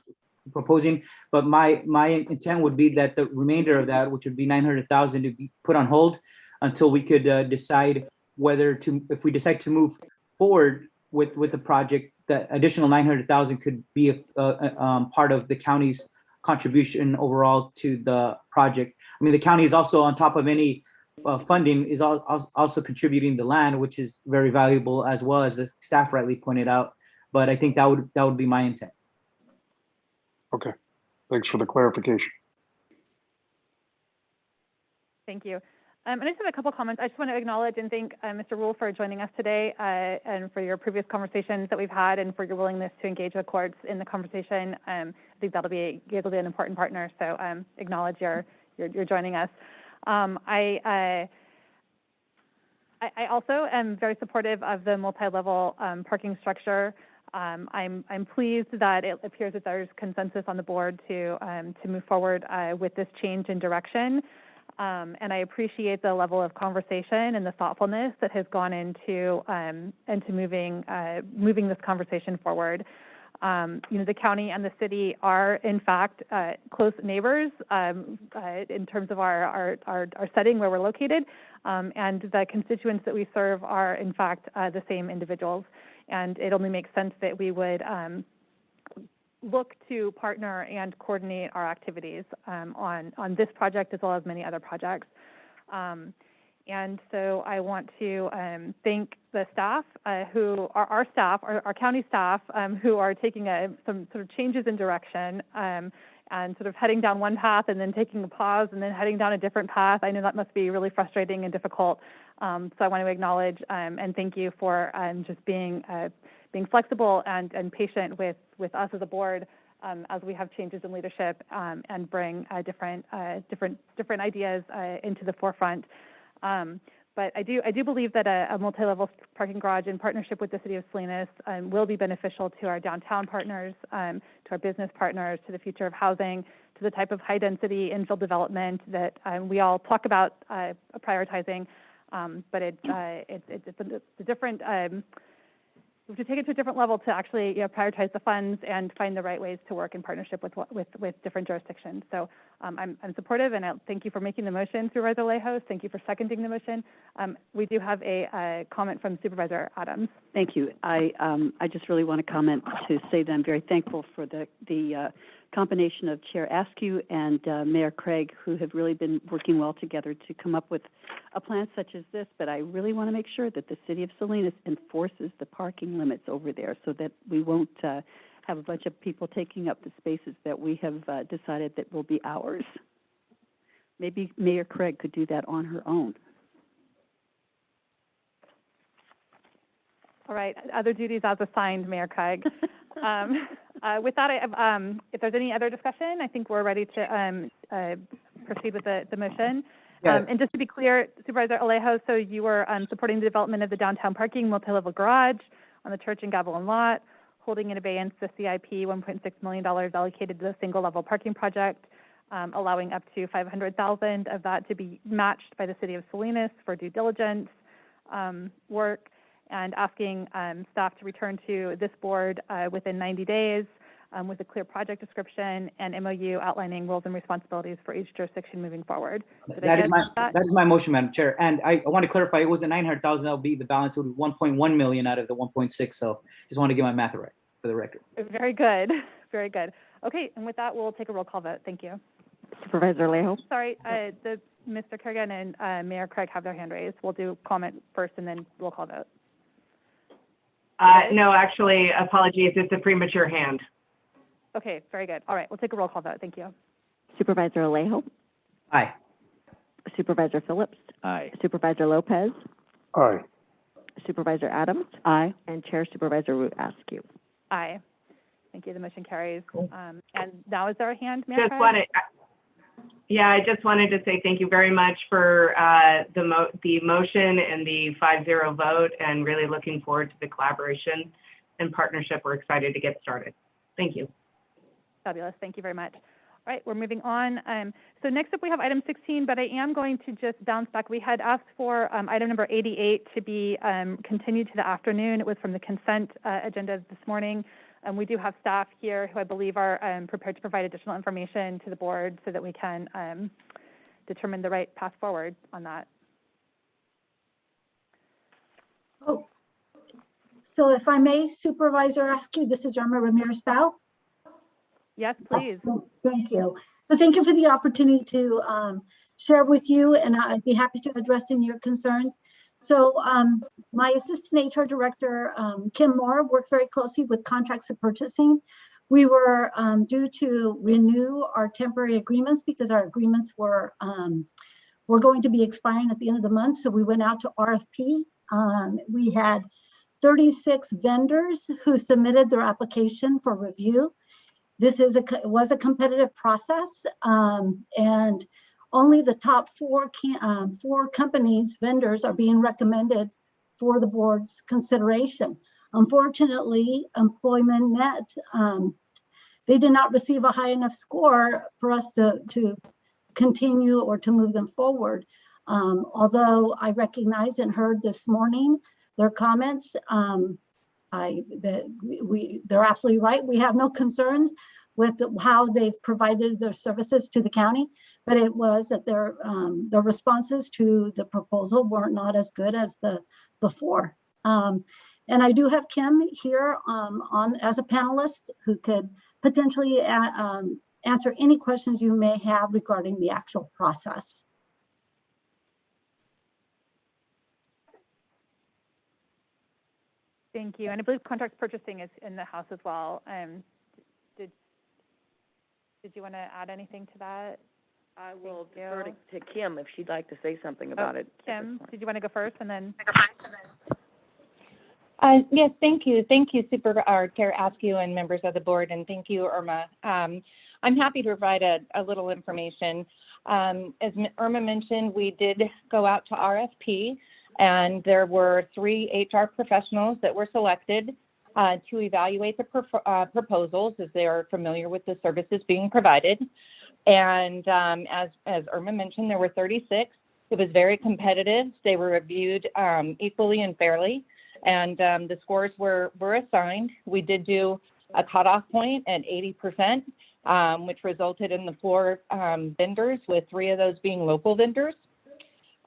proposing. But my intent would be that the remainder of that, which would be $900,000, to be put on hold until we could decide whether to, if we decide to move forward with the project, the additional $900,000 could be a part of the county's contribution overall to the project. I mean, the county is also, on top of any funding, is also contributing the land, which is very valuable, as well, as the staff rightly pointed out. But I think that would be my intent. Okay, thanks for the clarification. Thank you. I just have a couple comments. I just want to acknowledge and thank Mr. Rule for joining us today and for your previous conversations that we've had and for your willingness to engage the courts in the conversation. I think that'll be an important partner. So acknowledge your joining us. I also am very supportive of the multi-level parking structure. I'm pleased that it appears that there's consensus on the board to move forward with this change in direction. And I appreciate the level of conversation and the thoughtfulness that has gone into moving this conversation forward. The county and the city are, in fact, close neighbors in terms of our setting where we're located, and the constituents that we serve are, in fact, the same individuals. And it only makes sense that we would look to partner and coordinate our activities on this project as well as many other projects. And so I want to thank the staff who are our staff, our county staff, who are taking some sort of changes in direction and sort of heading down one path and then taking a pause and then heading down a different path. I know that must be really frustrating and difficult. So I want to acknowledge and thank you for just being flexible and patient with us as a board as we have changes in leadership and bring different ideas into the forefront. But I do believe that a multi-level parking garage in partnership with the City of Salinas will be beneficial to our downtown partners, to our business partners, to the future of housing, to the type of high-density infill development that we all talk about prioritizing. But it's a different. We have to take it to a different level to actually prioritize the funds and find the right ways to work in partnership with different jurisdictions. So I'm supportive, and I thank you for making the motion, Supervisor Lejos. Thank you for seconding the motion. We do have a comment from Supervisor Adams. Thank you. I just really want to comment to say that I'm very thankful for the combination of Chair Askew and Mayor Craig, who have really been working well together to come up with a plan such as this. But I really want to make sure that the City of Salinas enforces the parking limits over there so that we won't have a bunch of people taking up the spaces that we have decided that will be ours. Maybe Mayor Craig could do that on her own. All right, other duties as assigned, Mayor Craig. With that, if there's any other discussion, I think we're ready to proceed with the motion. Yeah. And just to be clear, Supervisor Alejo, so you were supporting the development of the downtown parking multi-level garage on the Church and Gavilan lot, holding in abeyance the CIP $1.6 million allocated to the single-level parking project, allowing up to $500,000 of that to be matched by the City of Salinas for due diligence work, and asking staff to return to this board within 90 days with a clear project description and MOU outlining roles and responsibilities for each jurisdiction moving forward. That is my motion, Madam Chair. And I want to clarify, it wasn't 900,000, that'll be the balance, would be 1.1 million out of the 1.6. So just want to get my math right for the record. Very good, very good. Okay, and with that, we'll take a roll call vote. Thank you. Supervisor Alejo. Sorry, Mr. Kerrigan and Mayor Craig have their hand raised. We'll do comment first and then roll call vote. No, actually, apologies, it's a premature hand. Okay, very good. All right, we'll take a roll call vote. Thank you. Supervisor Alejo. Aye. Supervisor Phillips. Aye. Supervisor Lopez. Aye. Supervisor Adams. Aye. And Chair Supervisor Root Askew. Aye. Thank you. The motion carries. And now is there a hand, Mayor Craig? I just wanted to say thank you very much for the motion and the 5-0 vote, and really looking forward to the collaboration and partnership. We're excited to get started. Thank you. Fabulous. Thank you very much. All right, we're moving on. So next up we have item 16, but I am going to just bounce back. We had asked for item number 88 to be continued to the afternoon. It was from the consent agenda this morning. We do have staff here who I believe are prepared to provide additional information to the board so that we can determine the right path forward on that. Oh, so if I may, Supervisor Askew, this is Irma Ramirez-Bell. Yes, please. Thank you. So thank you for the opportunity to share with you, and I'd be happy to address any of your concerns. So my Assistant HR Director, Kim Moore, worked very closely with contracts and purchasing. We were due to renew our temporary agreements because our agreements were going to be expiring at the end of the month. So we went out to RFP. We had 36 vendors who submitted their application for review. This was a competitive process, and only the top four companies, vendors, are being recommended for the board's consideration. Unfortunately, Employment Net, they did not receive a high enough score for us to continue or to move them forward. Although I recognized and heard this morning their comments, they're absolutely right. We have no concerns with how they've provided their services to the county, but it was that their responses to the proposal were not as good as the four. And I do have Kim here on as a panelist who could potentially answer any questions you may have regarding the actual process. Thank you. And I believe contract purchasing is in the House as well. Did you want to add anything to that? I will defer to Kim if she'd like to say something about it. Kim, did you want to go first and then? Yes, thank you. Thank you, Chair Askew and members of the board, and thank you, Irma. I'm happy to provide a little information. As Irma mentioned, we did go out to RFP, and there were 3 HR professionals that were selected to evaluate the proposals, as they are familiar with the services being provided. And as Irma mentioned, there were 36. It was very competitive. They were reviewed equally and fairly, and the scores were assigned. We did do a cutoff point at 80%, which resulted in the 4 vendors, with 3 of those being local vendors.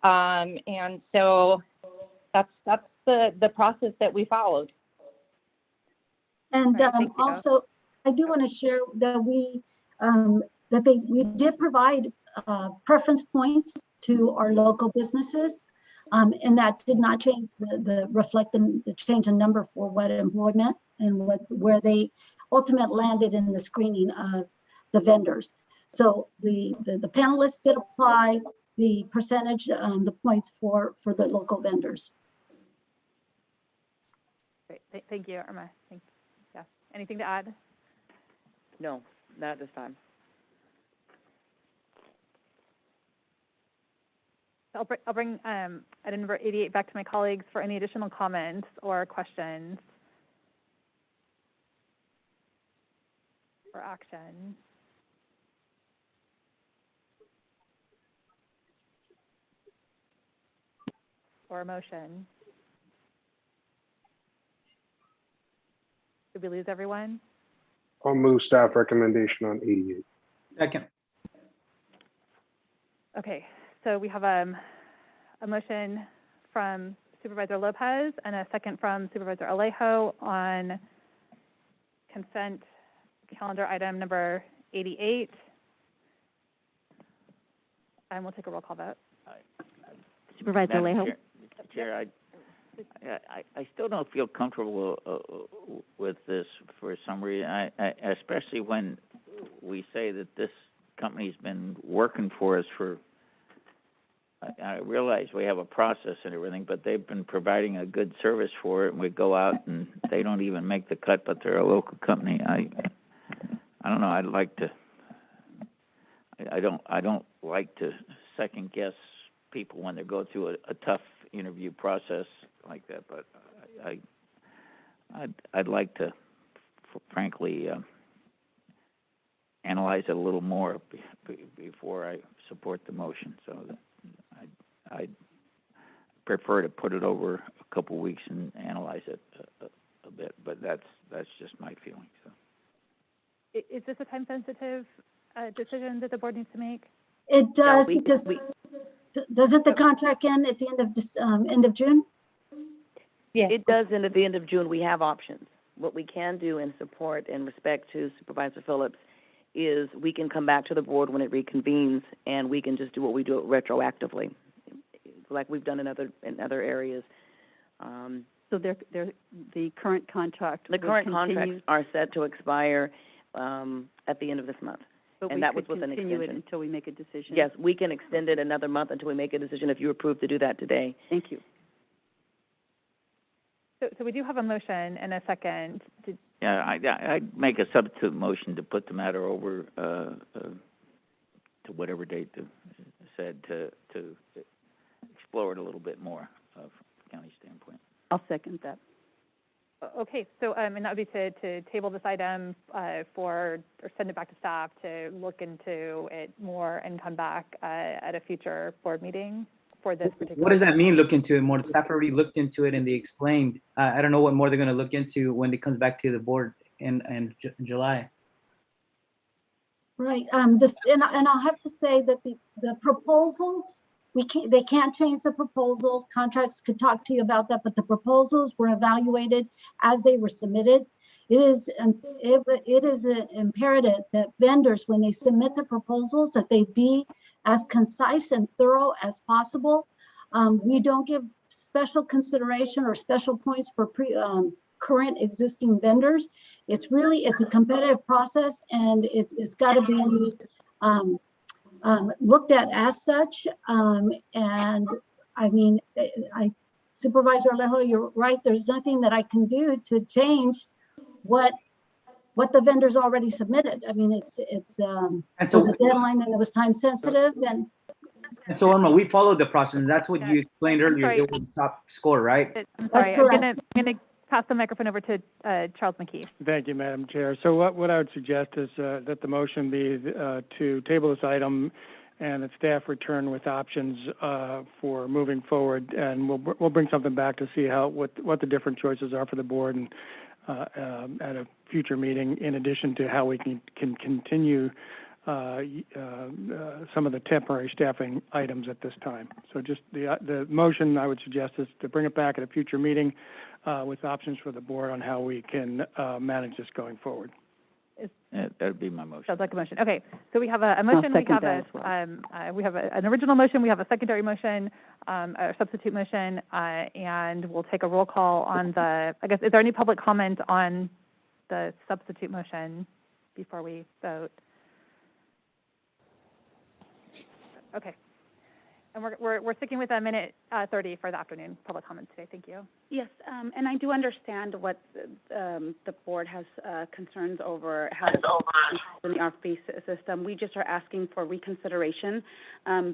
And so that's the process that we followed. And also, I do want to share that we did provide preference points to our local businesses, and that did not change the change in number for what employment and where they ultimately landed in the screening of the vendors. So the panelists did apply the percentage, the points for the local vendors. Great. Thank you, Irma. Thank you. Yeah. Anything to add? No, not at this time. I'll bring item number 88 back to my colleagues for any additional comments or questions or action. Or a motion. Did we lose everyone? I'll move staff recommendation on 88. Second. Okay, so we have a motion from Supervisor Lopez and a second from Supervisor Alejo on consent calendar item number 88. And we'll take a roll call vote. Supervisor Alejo. Chair, I still don't feel comfortable with this for some reason, especially when we say that this company's been working for us for, I realize we have a process and everything, but they've been providing a good service for it, and we go out and they don't even make the cut, but they're a local company. I don't know, I'd like to, I don't like to second guess people when they go through a tough interview process like that, but I'd like to, frankly, analyze it a little more before I support the motion. So I'd prefer to put it over a couple weeks and analyze it a bit, but that's just my feeling. So. Is this a time-sensitive decision that the board needs to make? It does, because doesn't the contract end at the end of June? Yeah, it does end at the end of June. We have options. What we can do in support and respect to Supervisor Phillips is we can come back to the board when it reconvenes, and we can just do what we do retroactively, like we've done in other areas. So the current contract. The current contracts are set to expire at the end of this month. But and we that could was with an continue extension. it until we make a decision. Yes, we can extend it another month until we make a decision if you approve to do that today. Thank you. So we do have a motion and a second. Yeah, I'd make a substitute motion to put the matter over to whatever date said to explore it a little bit more from a county standpoint. I'll second that. Okay, so and that would be to table this item or send it back to staff to look into it more and come back at a future board meeting for this particular. What does that mean, look into it more? The staff already looked into it and they explained. I don't know what more they're going to look into when it comes back to the board in July. Right, and I'll have to say that the proposals, they can't change the proposals. Contracts could talk to you about that, but the proposals were evaluated as they were submitted. It is an imperative that vendors, when they submit the proposals, that they be as concise and thorough as possible. We don't give special consideration or special points for current existing vendors. It's a competitive process, and it's got to be looked at as such. And I mean, Supervisor Alejo, you're right. There's nothing that I can do to change what the vendors already submitted. I mean, it was a deadline and it was time sensitive. And so, Irma, we followed the process, and that's what you explained earlier. Sorry. It was the top score, right? I'm That's sorry, correct. I'm gonna pass the microphone over to Charles McKee. Thank you, Madam Chair. So what I would suggest is that the motion be to table this item and that staff return with options for moving forward, and we'll bring something back to see what the different choices are for the board and at a future meeting, in addition to how we can continue some of the temporary staffing items at this time. So just the motion I would suggest is to bring it back at a future meeting with options for the board on how we can manage this going forward. That would be my motion. Sounds like a motion. Okay, so we have a motion. We have an original motion. We have a secondary motion, a substitute motion, and we'll take a roll call on the. I guess, is there any public comment on the substitute motion before we vote? Okay. And we're sticking with a minute 30 for the afternoon public comments today. Thank you. Yes, and I do understand what the board has concerns over how to in the RFP system. We just are asking for reconsideration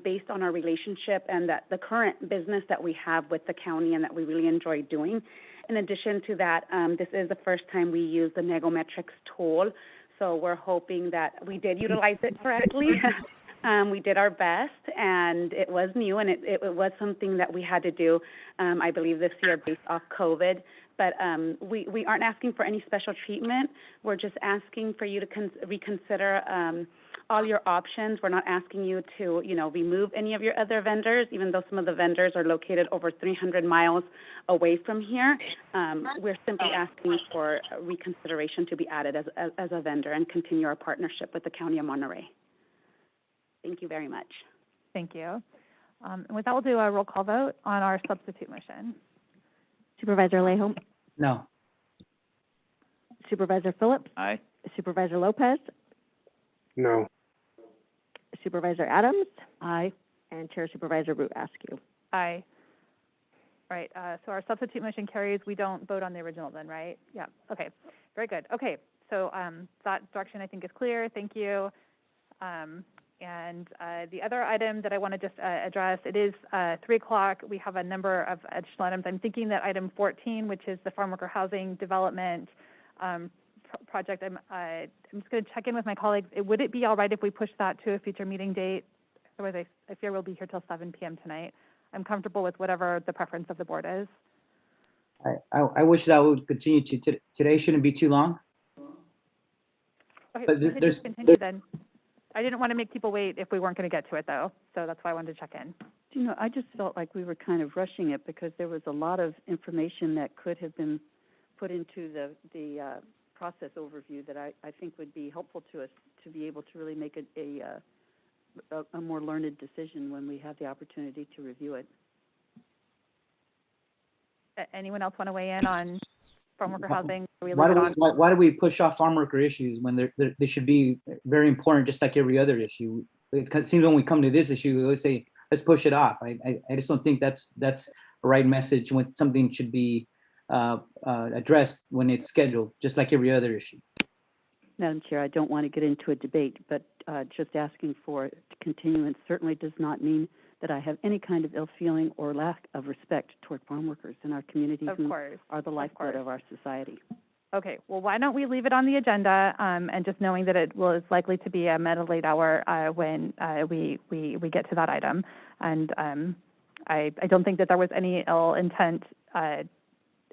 based on our relationship and that the current business that we have with the county and that we really enjoy doing. In addition to that, this is the first time we use the Negometrics tool, so we're hoping that we did utilize it correctly. We did our best, and it was new, and it was something that we had to do, I believe, this year based off COVID. But we aren't asking for any special treatment. We're just asking for you to reconsider all your options. We're not asking you to, remove any of your other vendors, even though some of the vendors are located over 300 miles away from here. We're simply asking for reconsideration to be added as a vendor and continue our partnership with the County of Monterey. Thank you very much. Thank you. And with that, we'll do a roll call vote on our substitute motion. Supervisor Alejo? No. Supervisor Phillips? Aye. Supervisor Lopez? No. Supervisor Adams? Aye. And Chair Supervisor Root Askew. Aye. Right. So our substitute motion carries. We don't vote on the original then, right? Yeah. Okay. Very good. Okay. So that direction I think is clear. Thank you. And the other item that I want to just address, it is 3 o'clock. We have a number of additional items. I'm thinking that item 14, which is the farm worker housing development project, I'm just going to check in with my colleagues. Would it be all right if we push that to a future meeting date? Otherwise, I fear we'll be here till 7 p.m. tonight. I'm comfortable with whatever the preference of the board is. I wish that would continue to. Today shouldn't be too long. Okay, but we can just continue then. I didn't want to make people wait if we weren't going to get to it, though, so that's why I wanted to check in. I just felt like we were kind of rushing it because there was a lot of information that could have been put into the process overview that I think would be helpful to us to be able to really make a more learned decision when we have the opportunity to review it. Anyone else want to weigh in on farm worker housing? Why do we push off farm worker issues when they should be very important, just like every other issue? It seems when we come to this issue, we always say, let's push it off. I just don't think that's the right message when something should be addressed when it's scheduled, just like every other issue. Madam Chair, I don't want to get into a debate, but just asking for continuance certainly does not mean that I have any kind of ill feeling or lack of respect toward farm workers in our community who are the lifeblood of our society. Okay, well, why don't we leave it on the agenda, and just knowing that it is likely to be a late hour when we get to that item. And I don't think that there was any ill intent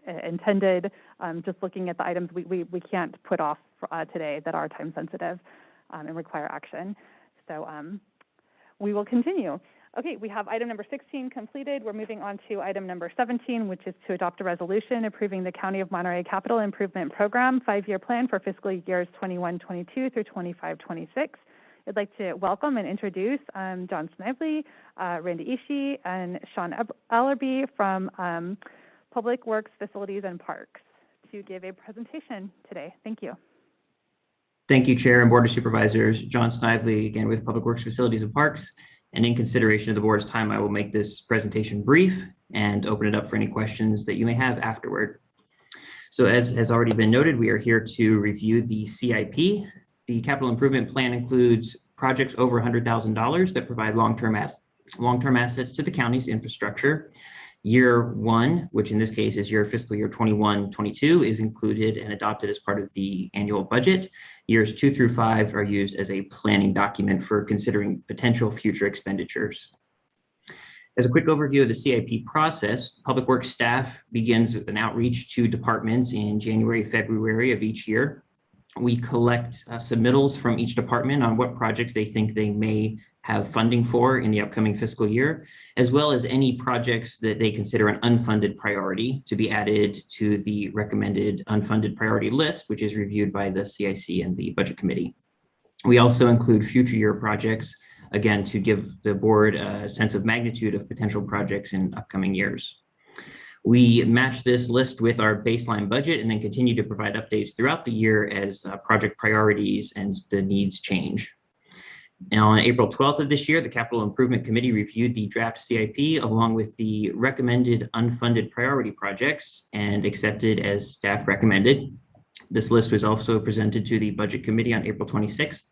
intended. Just looking at the items we can't put off today that are time sensitive and require action. So we will continue. Okay, we have item number 16 completed. We're moving on to item number 17, which is to adopt a resolution approving the County of Monterey Capital Improvement Program 5-year plan for fiscal years 21-22 through 25-26. I'd like to welcome and introduce John Snively, Randy Ishii, and Sean Ellerby from Public Works, Facilities, and Parks to give a presentation today. Thank you. Thank you, Chair and Board of Supervisors. John Snively, again with Public Works, Facilities, and Parks. And in consideration of the board's time, I will make this presentation brief and open it up for any questions that you may have afterward. So as has already been noted, we are here to review the CIP. The capital improvement plan includes projects over $100,000 that provide long-term assets to the county's infrastructure. Year one, which in this case is your fiscal year 21-22, is included and adopted as part of the annual budget. Years 2 through 5 are used as a planning document for considering potential future expenditures. As a quick overview of the CIP process, Public Works staff begins an outreach to departments in January, February of each year. We collect submittals from each department on what projects they think they may have funding for in the upcoming fiscal year, as well as any projects that they consider an unfunded priority to be added to the recommended unfunded priority list, which is reviewed by the CIC and the Budget Committee. We also include future year projects, again, to give the board a sense of magnitude of potential projects in upcoming years. We match this list with our baseline budget and then continue to provide updates throughout the year as project priorities and the needs change. Now, on April 12th of this year, the Capital Improvement Committee reviewed the draft CIP along with the recommended unfunded priority projects and accepted as staff recommended. This list was also presented to the Budget Committee on April 26th.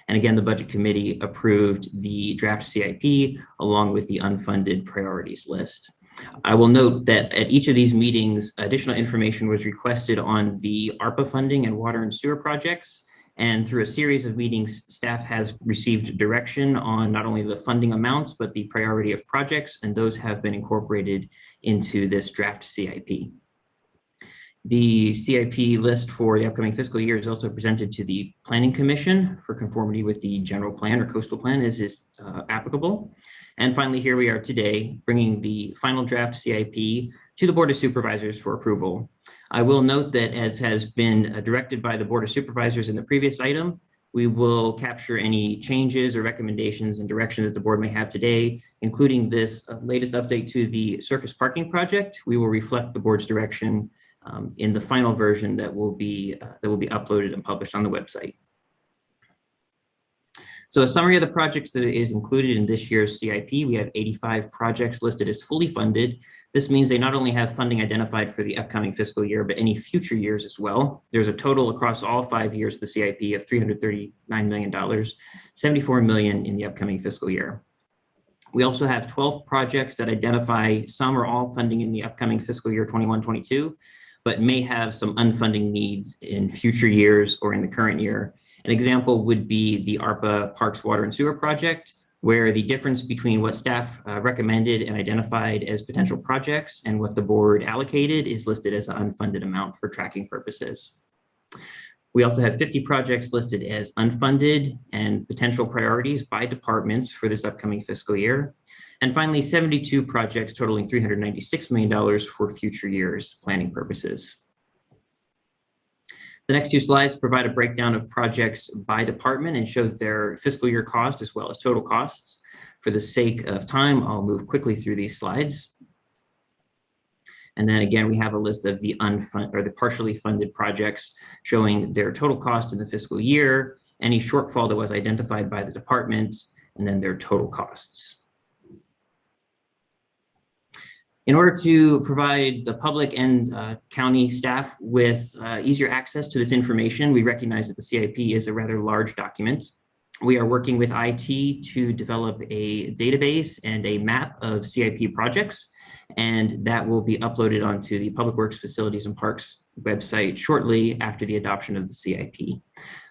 And again, the Budget Committee approved the draft CIP along with the unfunded priorities list. I will note that at each of these meetings, additional information was requested on the ARPA funding and water and sewer projects. And through a series of meetings, staff has received direction on not only the funding amounts, but the priority of projects, and those have been incorporated into this draft CIP. The CIP list for the upcoming fiscal year is also presented to the Planning Commission for conformity with the general plan or coastal plan as is applicable. And finally, here we are today, bringing the final draft CIP to the Board of Supervisors for approval. I will note that as has been directed by the Board of Supervisors in the previous item, we will capture any changes or recommendations and direction that the board may have today, including this latest update to the surface parking project. We will reflect the board's direction in the final version that will be uploaded and published on the website. So a summary of the projects that is included in this year's CIP, we have 85 projects listed as fully funded. This means they not only have funding identified for the upcoming fiscal year, but any future years as well. There's a total across all 5 years of the CIP of $339 million, $74 million in the upcoming fiscal year. We also have 12 projects that identify some or all funding in the upcoming fiscal year 21-22, but may have some unfunding needs in future years or in the current year. An example would be the ARPA Parks, Water, and Sewer project, where the difference between what staff recommended and identified as potential projects and what the board allocated is listed as an unfunded amount for tracking purposes. We also have 50 projects listed as unfunded and potential priorities by departments for this upcoming fiscal year. And finally, 72 projects totaling $396 million for future years planning purposes. The next two slides provide a breakdown of projects by department and show their fiscal year cost as well as total costs. For the sake of time, I'll move quickly through these slides. And then again, we have a list of the unfunded or the partially funded projects showing their total cost in the fiscal year, any shortfall that was identified by the department, and then their total costs. In order to provide the public and county staff with easier access to this information, we recognize that the CIP is a rather large document. We are working with IT to develop a database and a map of CIP projects, and that will be uploaded onto the Public Works, Facilities, and Parks website shortly after the adoption of the CIP.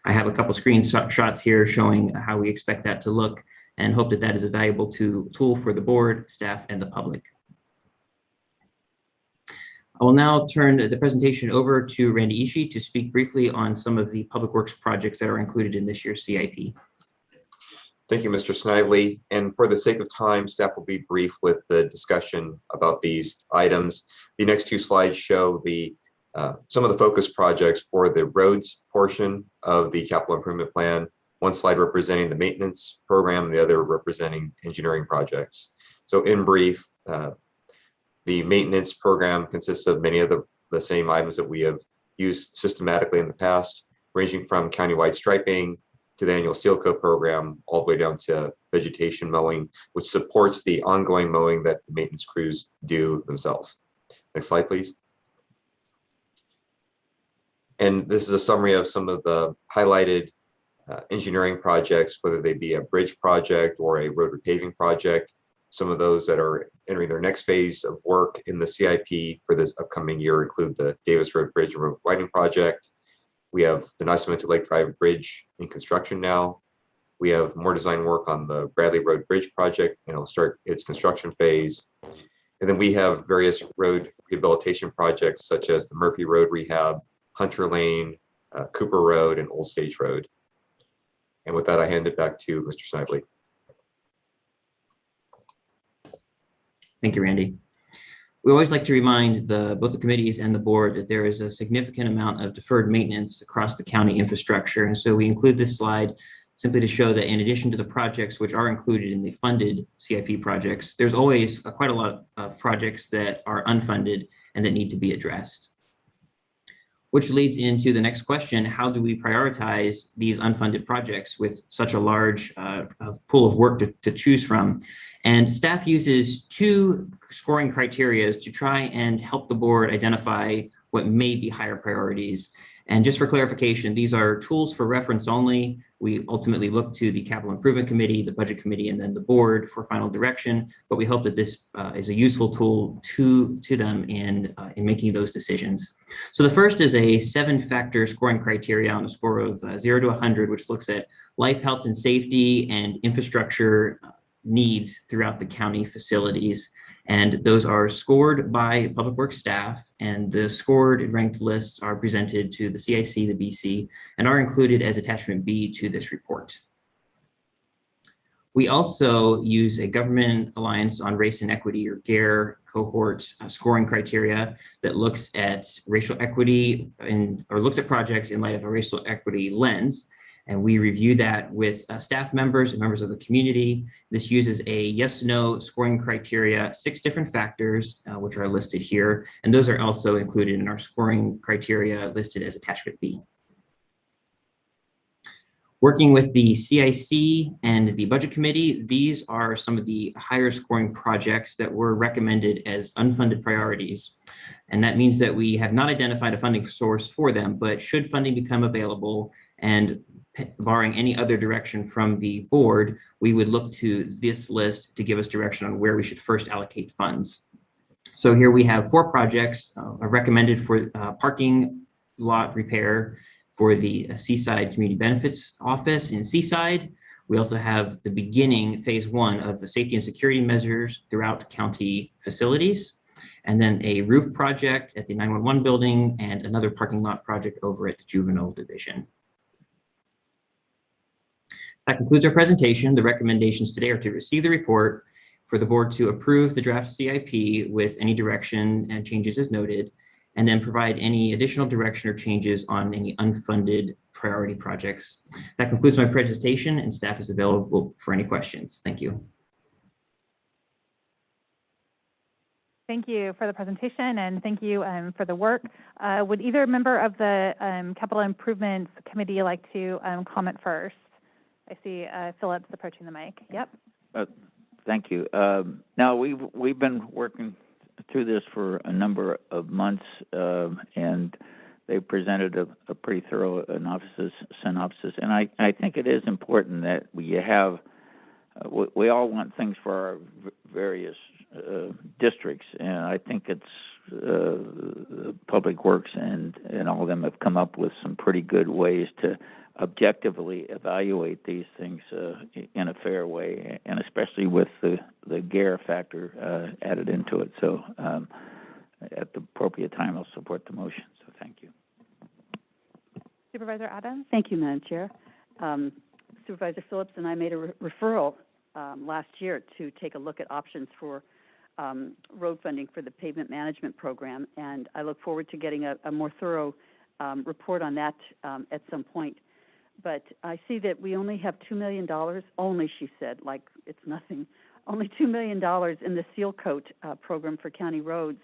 I have a couple screenshots here showing how we expect that to look and hope that that is a valuable tool for the board, staff, and the public. I will now turn the presentation over to Randy Ishii to speak briefly on some of the public works projects that are included in this year's CIP. Thank you, Mr. Snively. And for the sake of time, staff will be brief with the discussion about these items. The next two slides show the some of the focus projects for the roads portion of the capital improvement plan. one slide representing the maintenance program, and the other representing engineering projects. So in brief, the maintenance program consists of many of the same items that we have used systematically in the past, ranging from countywide striping to the annual seal coat program, all the way down to vegetation mowing, which supports the ongoing mowing that the maintenance crews do themselves. Next slide, please. And this is a summary of some of the highlighted engineering projects, whether they be a bridge project or a road repaving project. Some of those that are entering their next phase of work in the CIP for this upcoming year include the Davis Road Bridge and Road Widening Project. We have the Nacimiento Lake Drive Bridge in construction now. We have more design work on the Bradley Road Bridge project, and it'll start its construction phase. And then we have various road rehabilitation projects such as the Murphy Road Rehab, Hunter Lane, Cooper Road, and Old Stage Road. And with that, I hand it back to Mr. Snively. Thank you, Randy. We always like to remind both the committees and the board that there is a significant amount of deferred maintenance across the county infrastructure. And so we include this slide simply to show that in addition to the projects which are included in the funded CIP projects, there's always quite a lot of projects that are unfunded and that need to be addressed. Which leads into the next question: how do we prioritize these unfunded projects with such a large pool of work to choose from? And staff uses two scoring criteria to try and help the board identify what may be higher priorities. And just for clarification, these are tools for reference only. We ultimately look to the Capital Improvement Committee, the Budget Committee, and then the board for final direction. But we hope that this is a useful tool to them in making those decisions. So the first is a 7-factor scoring criteria on a score of 0 to 100, which looks at life, health, and safety and infrastructure needs throughout the county facilities. And those are scored by Public Works staff, and the scored and ranked lists are presented to the CIC, the BC, and are included as attachment B to this report. We also use a Government Alliance on Race and Equity, or GARE, cohort scoring criteria that looks at racial equity or looks at projects in light of a racial equity lens. And we review that with staff members and members of the community. This uses a yes/no scoring criteria, 6 different factors, which are listed here. And those are also included in our scoring criteria listed as attachment B. Working with the CIC and the Budget Committee, these are some of the higher scoring projects that were recommended as unfunded priorities. And that means that we have not identified a funding source for them, but should funding become available, and barring any other direction from the board, we would look to this list to give us direction on where we should first allocate funds. So here we have 4 projects recommended for parking lot repair for the Seaside Community Benefits Office in Seaside. We also have the beginning phase 1 of the safety and security measures throughout county facilities, and then a roof project at the 911 building and another parking lot project over at the Juvenile Division. That concludes our presentation. The recommendations today are to receive the report, for the board to approve the draft CIP with any direction and changes as noted, and then provide any additional direction or changes on any unfunded priority projects. That concludes my presentation, and staff is available for any questions. Thank you. Thank you for the presentation, and thank you for the work. Would either member of the Capital Improvements Committee like to comment first? I see Phillips approaching the mic. Yep. Thank you. Now, we've been working through this for a number of months, and they presented a pretty thorough synopsis. And I think it is important that we have, we all want things for our various districts, and I think it's Public Works and all of them have come up with some pretty good ways to objectively evaluate these things in a fair way, and especially with the GARE factor added into it. So at the appropriate time, I'll support the motion. So thank you. Supervisor Adams? Thank you, Madam Chair. Supervisor Phillips and I made a referral last year to take a look at options for road funding for the pavement management program, and I look forward to getting a more thorough report on that at some point. but I see that we only have $2 million, only, she said, like it's nothing, only $2 million in the seal coat program for county roads.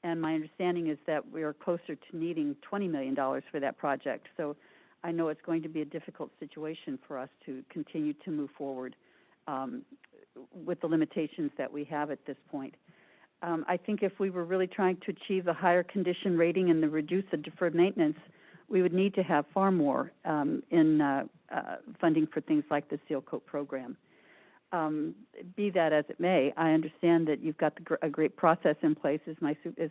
And my understanding is that we are closer to needing $20 million for that project. So I know it's going to be a difficult situation for us to continue to move forward with the limitations that we have at this point. I think if we were really trying to achieve a higher condition rating and reduce the deferred maintenance, we would need to have far more in funding for things like the seal coat program. Be that as it may, I understand that you've got a great process in place, as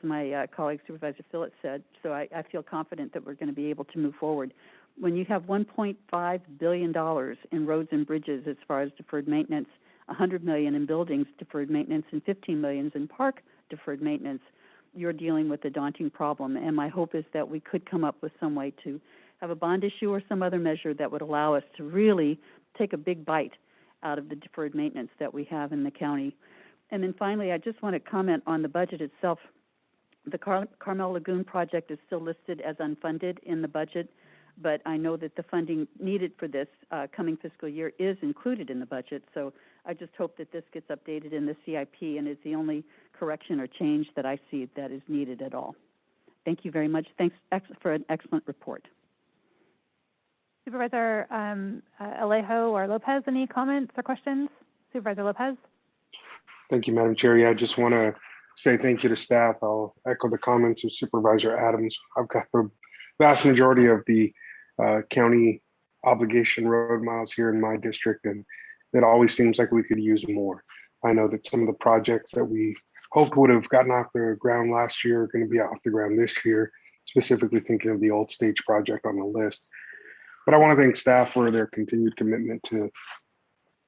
my colleague Supervisor Phillips said, so I feel confident that we're going to be able to move forward. When you have $1.5 billion in roads and bridges as far as deferred maintenance, $100 million in buildings deferred maintenance, and $15 million in park deferred maintenance, you're dealing with a daunting problem. And my hope is that we could come up with some way to have a bond issue or some other measure that would allow us to really take a big bite out of the deferred maintenance that we have in the county. And then finally, I just want to comment on the budget itself. The Carmel Lagoon project is still listed as unfunded in the budget, but I know that the funding needed for this coming fiscal year is included in the budget. So I just hope that this gets updated in the CIP and is the only correction or change that I see that is needed at all. Thank you very much. Thanks for an excellent report. Supervisor Alejo or Lopez, any comments or questions? Supervisor Lopez? Thank you, Madam Chair. Yeah, I just want to say thank you to staff. I'll echo the comments of Supervisor Adams. I've got the vast majority of the county obligation road miles here in my district, and it always seems like we could use more. I know that some of the projects that we hoped would have gotten off the ground last year are going to be off the ground this year, specifically thinking of the Old Stage project on the list. But I want to thank staff for their continued commitment to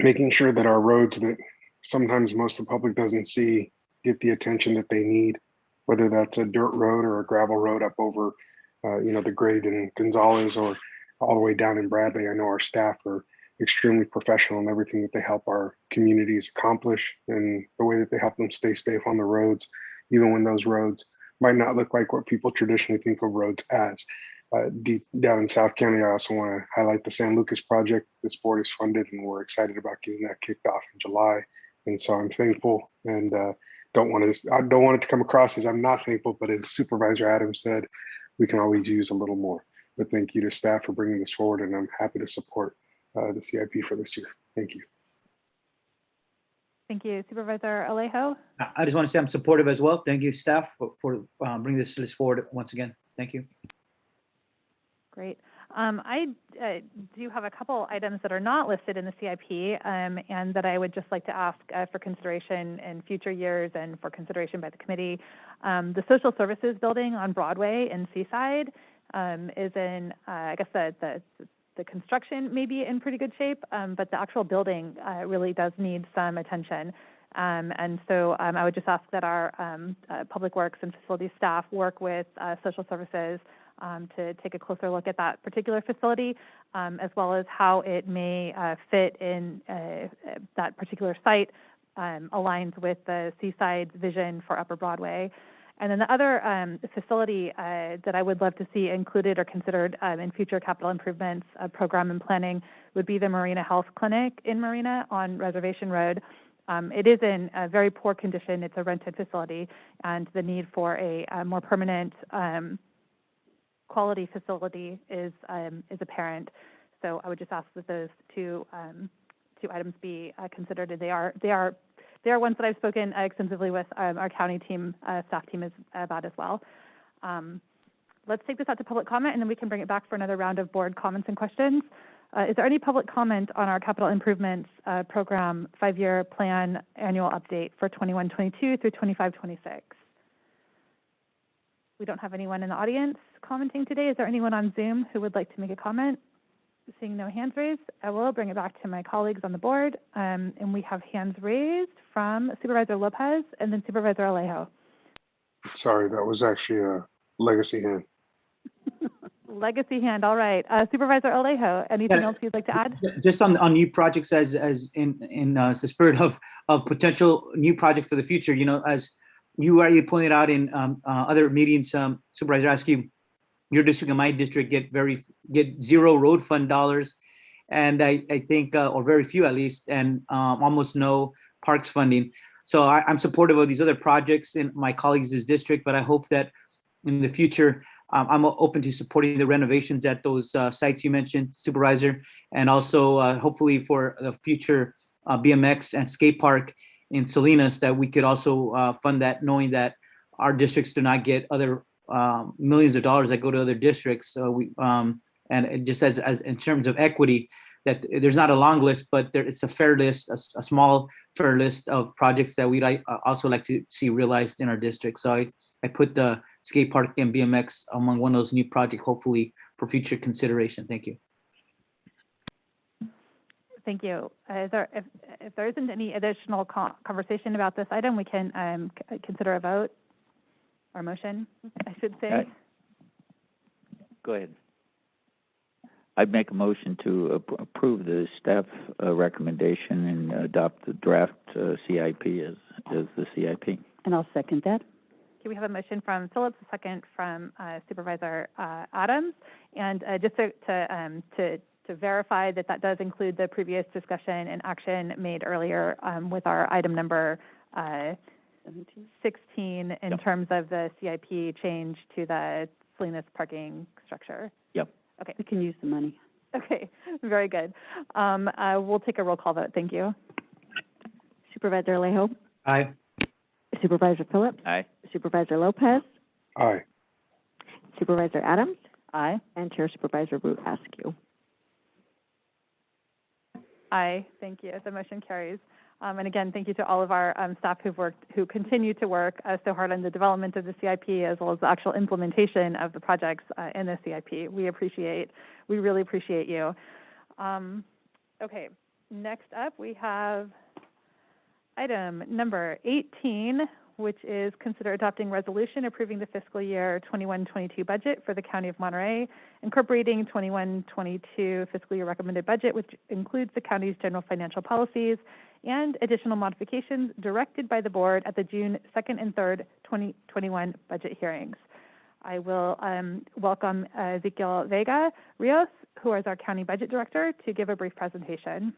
making sure that our roads that sometimes most of the public doesn't see get the attention that they need, whether that's a dirt road or a gravel road up over, the grade in Gonzales or all the way down in Bradley. I know our staff are extremely professional in everything that they help our communities accomplish and the way that they help them stay safe on the roads, even when those roads might not look like what people traditionally think of roads as. Deep down in South County, I also want to highlight the San Lucas project. This board is funded and we're excited about getting that kicked off in July. And so I'm thankful and I don't want it to come across as I'm not thankful, but as Supervisor Adams said, we can always use a little more. But thank you to staff for bringing this forward, and I'm happy to support the CIP for this year. Thank you. Thank you. Supervisor Alejo? I just want to say I'm supportive as well. Thank you, staff, for bringing this list forward once again. Thank you. Great. I do have a couple items that are not listed in the CIP and that I would just like to ask for consideration in future years and for consideration by the committee. The social services building on Broadway in Seaside is in, I guess the construction may be in pretty good shape, but the actual building really does need some attention. And so I would just ask that our Public Works and Facilities staff work with social services to take a closer look at that particular facility, as well as how it may fit in that particular site aligns with the Seaside's vision for Upper Broadway. And then the other facility that I would love to see included or considered in future capital improvements program and planning would be the Marina Health Clinic in Marina on Reservation Road. It is in a very poor condition. It's a rented facility, and the need for a more permanent quality facility is apparent. So I would just ask that those two items be considered. And they are ones that I've spoken extensively with our county team, staff team about as well. Let's take this out to public comment, and then we can bring it back for another round of board comments and questions. Is there any public comment on our capital improvements program 5-year plan annual update for 21-22 through 25-26? We don't have anyone in the audience commenting today. Is there anyone on Zoom who would like to make a comment? Seeing no hands raised, I will bring it back to my colleagues on the board. And we have hands raised from Supervisor Lopez and then Supervisor Alejo. Sorry, that was actually a legacy hand. Legacy hand, all right. Supervisor Alejo, anything else you'd like to add? Just on new projects, as in the spirit of potential new projects for the future, as you already pointed out in other meetings, Supervisor Askew, your district and my district get zero road fund dollars, and I think or very few at least, and almost no parks funding. So I'm supportive of these other projects in my colleagues' district, but I hope that in the future I'm open to supporting the renovations at those sites you mentioned, Supervisor, and also hopefully for the future BMX and skate park in Salinas that we could also fund that, knowing that our districts do not get other millions of dollars that go to other districts. So we and it just as in terms of equity, that there's not a long list, but it's a fair list, a small fair list of projects that we'd also like to see realized in our district. So I put the skate park and BMX among one of those new projects, hopefully for future consideration. Thank you. Thank you. If there isn't any additional conversation about this item, we can consider a vote or motion, I should say. Go ahead. I'd make a motion to approve the staff recommendation and adopt the draft CIP as the CIP. And I'll second that. Okay, we have a motion from Phillips, a second from Supervisor Adams, and just to verify that that does include the previous discussion and action made earlier with our item number 16 in terms of the CIP change to the Salinas parking structure. Yep. Okay. We can use the money. Okay, very good. We'll take a roll call vote. Thank you. Supervisor Alejo? Aye. Supervisor Phillips? Aye. Supervisor Lopez? Aye. Supervisor Adams? Aye. And Chair Supervisor Root Askew. Aye, thank you. The motion carries. And again, thank you to all of our staff who continue to work so hard on the development of the CIP as well as the actual implementation of the projects in the CIP. We really appreciate you. Okay, next up we have item number 18, which is consider adopting resolution approving the fiscal year 21-22 budget for the County of Monterey, incorporating 21-22 fiscal year recommended budget, which includes the county's general financial policies and additional modifications directed by the board at the June 2nd and 3rd, 2021 budget hearings. I will welcome Ezequiel Vega Rios, who is our County Budget Director, to give a brief presentation.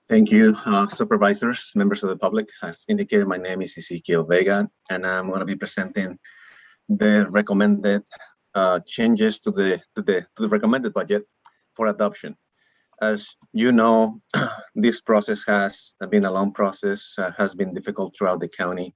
Thank you, supervisors, members of the public. As indicated, my name is Ezequiel Vega, and I'm going to be presenting the recommended changes to the recommended budget for adoption. As you know, this process has been a long process, has been difficult throughout the county,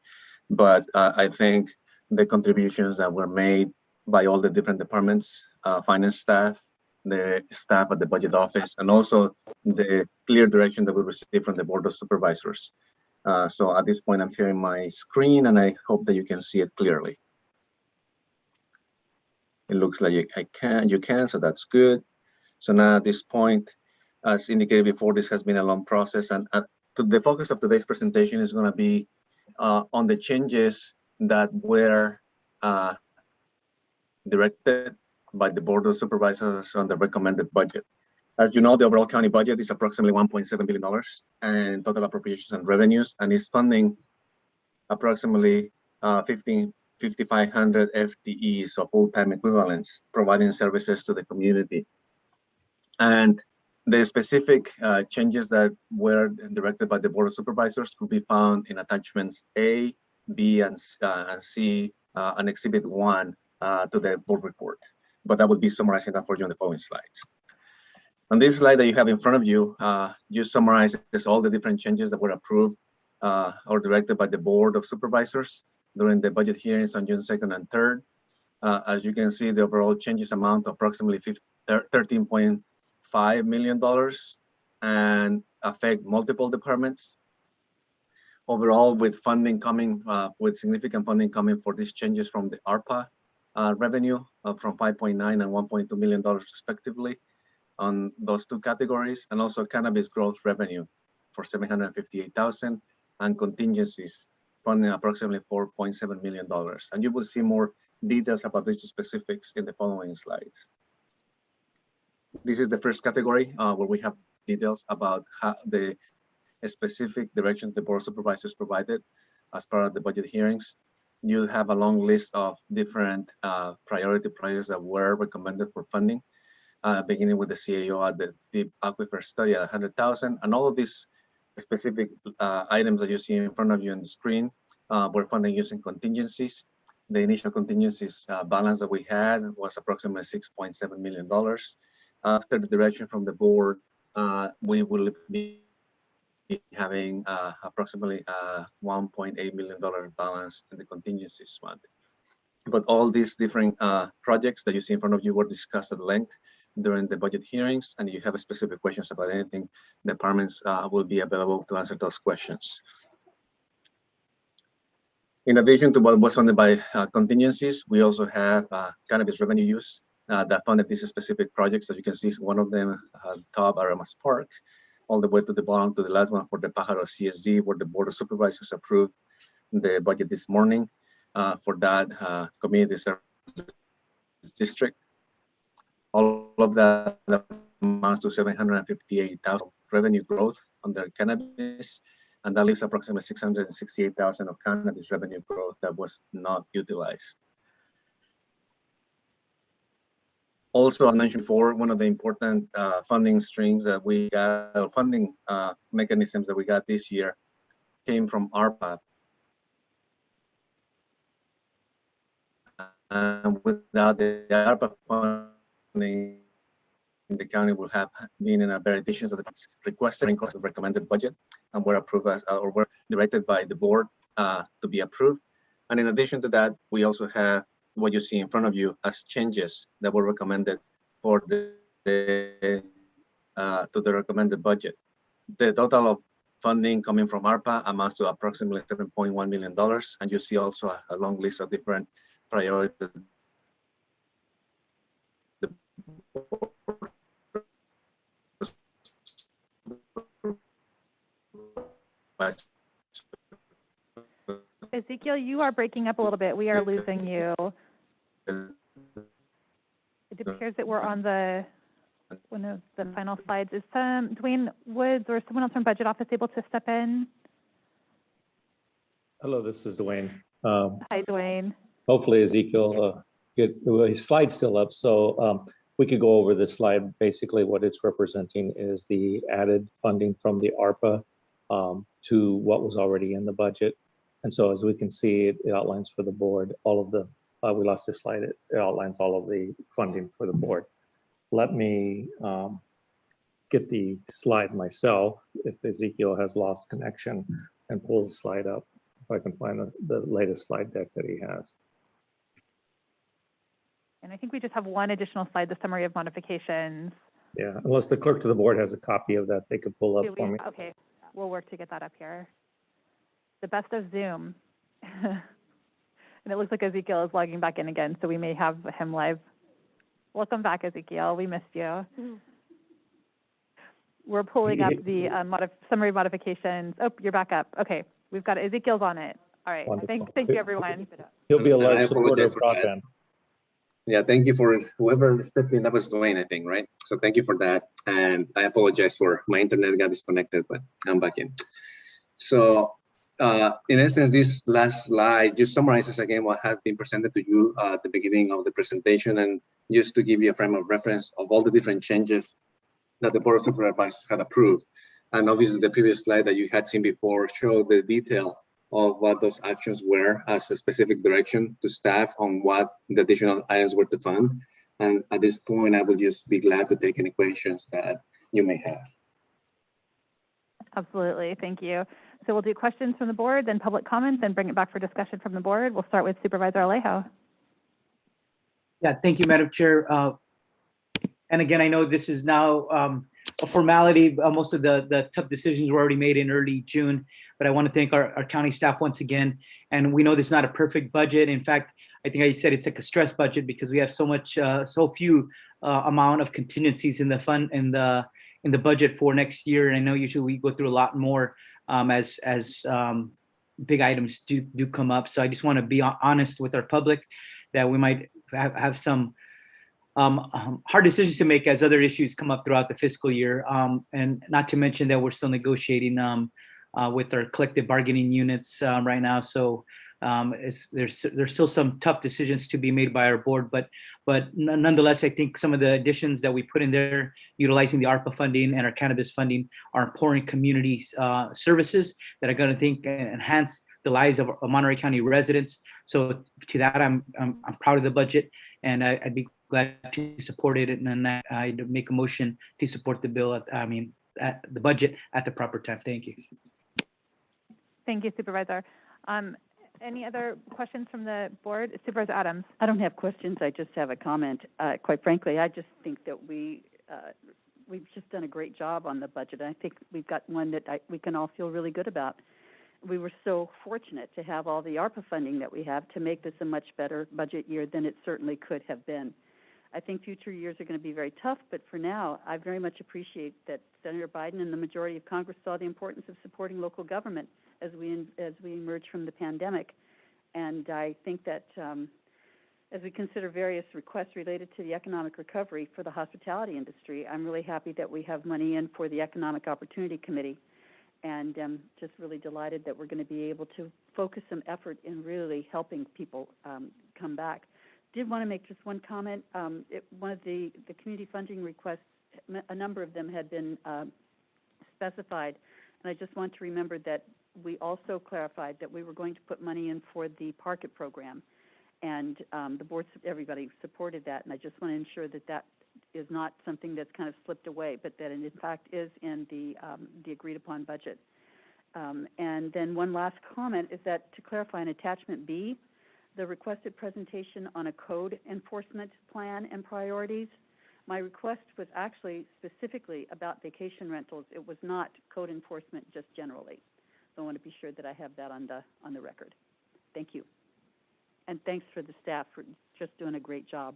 but I think the contributions that were made by all the different departments, finance staff, the staff at the budget office, and also the clear direction that we received from the Board of Supervisors. So at this point, I'm sharing my screen, and I hope that you can see it clearly. It looks like you can, so that's good. So now at this point, as indicated before, this has been a long process, and the focus of today's presentation is going to be on the changes that were directed by the Board of Supervisors on the recommended budget. As you know, the overall county budget is approximately $1.7 billion and total appropriations and revenues, and is funding approximately 5,500 FTEs, or full-time equivalents, providing services to the community. And the specific changes that were directed by the Board of Supervisors could be found in attachments A, B, and C, and Exhibit 1 to the board report. But I will be summarizing that for you on the following slides. On this slide that you have in front of you, you summarize all the different changes that were approved or directed by the Board of Supervisors during the budget hearings on June 2nd and 3rd. As you can see, the overall changes amount to approximately $13.5 million and affect multiple departments. Overall, with funding coming, with significant funding coming for these changes from the ARPA revenue from $5.9 and $1.2 million respectively on those two categories, and also cannabis growth revenue for $758,000 and contingencies funding approximately $4.7 million. And you will see more details about these specifics in the following slides. This is the first category where we have details about how the specific direction the Board of Supervisors provided as part of the budget hearings. you have a long list of different priority projects that were recommended for funding, beginning with the CAO at the deep aquifer study at 100,000, and all of these specific items that you see in front of you on the screen were funding using contingencies. The initial contingencies balance that we had was approximately $6.7 million. After the direction from the board, we will be having approximately $1.8 million balance in the contingencies fund. But all these different projects that you see in front of you were discussed at length during the budget hearings, and if you have specific questions about anything, departments will be available to answer those questions. In addition to what was funded by contingencies, we also have cannabis revenue use that funded these specific projects. As you can see, one of them top Aramas Park, all the way to the bottom to the last one for the Pajaro CSD, where the Board of Supervisors approved the budget this morning for that community service district. All of that amounts to 758,000 revenue growth under cannabis, and that leaves approximately 668,000 of cannabis revenue growth that was not utilized. Also, as mentioned before, one of the important funding streams that we got, or funding mechanisms that we got this year, came from ARPA. And without the ARPA funding, the county will have been in a very addition to the requested and recommended budget, and were approved as, or were directed by the board to be approved. And in addition to that, we also have what you see in front of you as changes that were recommended for the to the recommended budget. The total of funding coming from ARPA amounts to approximately $7.1 million, and you see also a long list of different priorities. Ezekiel, you are breaking up a little bit. We are losing you. It appears that we're on one of the final slides. Is Dwayne Woods or someone else from Budget Office able to step in? Hello, this is Dwayne. Hi, Dwayne. Hopefully Ezekiel, his slide's still up, so we could go over this slide. Basically, what it's representing is the added funding from the ARPA to what was already in the budget. And so as we can see, it outlines for the board all of the, we lost this slide, it outlines all of the funding for the board. Let me get the slide myself if Ezekiel has lost connection and pull the slide up, if I can find the latest slide deck that he has. And I think we just have one additional slide, the summary of modifications. Yeah, unless the clerk to the board has a copy of that, they could pull up for me. Okay, we'll work to get that up here. The best of Zoom. And it looks like Ezekiel is logging back in again, so we may have him live. Welcome back, Ezekiel. We missed you. We're pulling up the summary modifications. Oh, you're back up. Okay, we've got Ezekiel's on it. All right, thank you, everyone. He'll be a large supporter of broadband. Yeah, thank you for whoever stepped in. That was Dwayne, I think, right? So thank you for that. And I apologize for my internet got disconnected, but I'm back in. So in essence, this last slide just summarizes again what had been presented to you at the beginning of the presentation, and just to give you a frame of reference of all the different changes that the Board of Supervisors had approved. And obviously the previous slide that you had seen before showed the detail of what those actions were as a specific direction to staff on what the additional items were to fund. And at this point, I will just be glad to take any questions that you may have. Absolutely, thank you. So we'll do questions from the board, then public comments, and bring it back for discussion from the board. We'll start with Supervisor Alejo. Yeah, thank you, Madam Chair. And again, I know this is now a formality. Most of the tough decisions were already made in early June, but I want to thank our county staff once again. And we know this is not a perfect budget. In fact, I think I said it's like a stress budget because we have so few amount of contingencies in the fund in the budget for next year. And I know usually we go through a lot more as big items do come up. So I just want to be honest with our public that we might have some hard decisions to make as other issues come up throughout the fiscal year. And not to mention that we're still negotiating with our collective bargaining units right now. So There's still some tough decisions to be made by our board, but nonetheless, I think some of the additions that we put in there, utilizing the ARPA funding and our cannabis funding, are important community services that are going to enhance the lives of Monterey County residents. So to that, I'm proud of the budget, and I'd be glad to support it. And then I'd make a motion to support the bill. At the budget at the proper time. Thank you. Thank you, Supervisor. Any other questions from the board? Supervisor Adams. I don't have questions. I just have a comment. Quite frankly, I just think that we've just done a great job on the budget. I think we've got one that we can all feel really good about. We were so fortunate to have all the ARPA funding that we have to make this a much better budget year than it certainly could have been. I think future years are going to be very tough, but for now, I very much appreciate that Senator Biden and the majority of Congress saw the importance of supporting local government as we emerge from the pandemic. And I think that as we consider various requests related to the economic recovery for the hospitality industry, I'm really happy that we have money in for the Economic Opportunity Committee, and just really delighted that we're going to be able to focus some effort in really helping people come back. Did want to make just one comment. One of the community funding requests, a number of them had been specified, and I just want to remember that we also clarified that we were going to put money in for the Park It program, and the board, everybody supported that, and I just want to ensure that that is not something that's kind of slipped away, but that it in fact is in the agreed upon budget. And then one last comment is that to clarify in attachment B, the requested presentation on a code enforcement plan and priorities, my request was actually specifically about vacation rentals. It was not code enforcement just generally. So I want to be sure that I have that on the record. Thank you. And thanks for the staff for just doing a great job.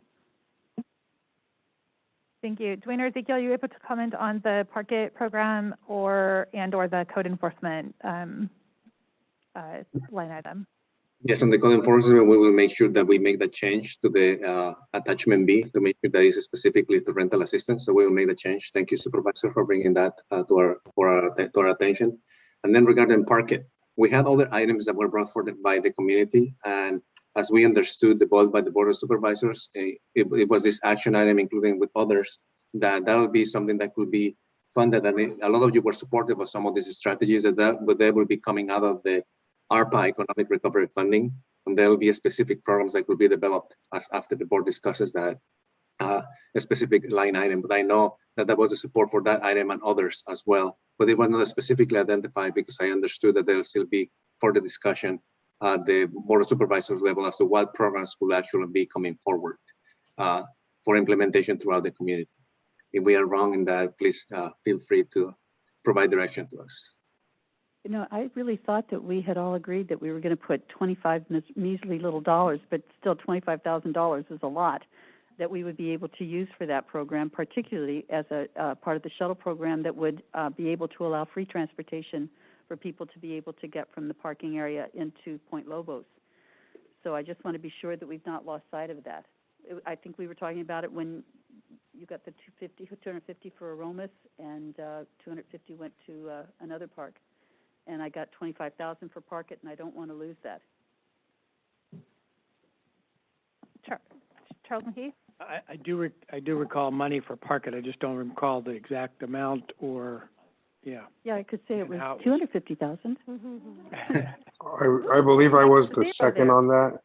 Thank you. Dwayne or Ezekiel, are you able to comment on the Park It program or the code enforcement line item? Yes, on the code enforcement, we will make sure that we make the change to the attachment B to make sure that is specifically to rental assistance. So we will make the change. Thank you, Supervisor, for bringing that to our attention. And then regarding Park It, we had other items that were brought forward by the community, and as we understood the vote by the Board of Supervisors, it was this action item, including with others, that will be something that could be funded. And a lot of you were supportive of some of these strategies that will be coming out of the ARPA economic recovery funding, and there will be specific programs that will be developed after the board discusses that a specific line item. But I know that there was a support for that item and others as well, but it was not specifically identified because I understood that there will still be further discussion at the Board of Supervisors level as to what programs will actually be coming forward for implementation throughout the community. If we are wrong in that, please feel free to provide direction to us. You know, I really thought that we had all agreed that we were going to put 25 measly little dollars, but still $25,000 is a lot, that we would be able to use for that program, particularly as a part of the shuttle program that would be able to allow free transportation for people to be able to get from the parking area into Point Lobos. So I just want to be sure that we've not lost sight of that. I think we were talking about it when you got the 250 for Aromas, and 250 went to another park. And I got 25,000 for Park It, and I don't want to lose that. Charles McKee? I do recall money for Park It. I just don't recall the exact amount or, yeah. Yeah, I could say it was 250,000. I believe I was the second on that,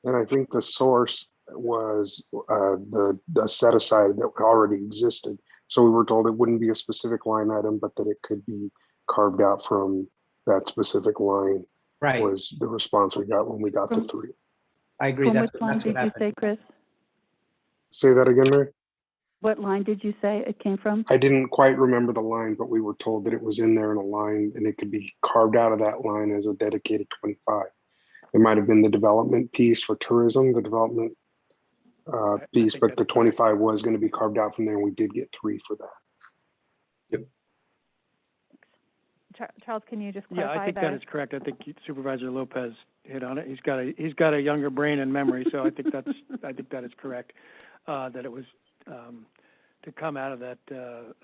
and I think the source was the set aside that already existed. So we were told it wouldn't be a specific line item, but that it could be carved out from that specific line. Right. Was the response we got when we got to 3. I agree. From That's which line did you say, Chris? Say that again, Mary? What line did you say it came from? I didn't quite remember the line, but we were told that it was in there in a line and it could be carved out of that line as a dedicated 25. It might have been the development piece for tourism, the development piece, but the 25 was going to be carved out from there, and we did get 3 for that. Charles, can you just clarify? Yeah, I think that is correct. I think Supervisor Lopez hit on it. He's got a younger brain and memory, so I think that is correct. That it was to come out of that the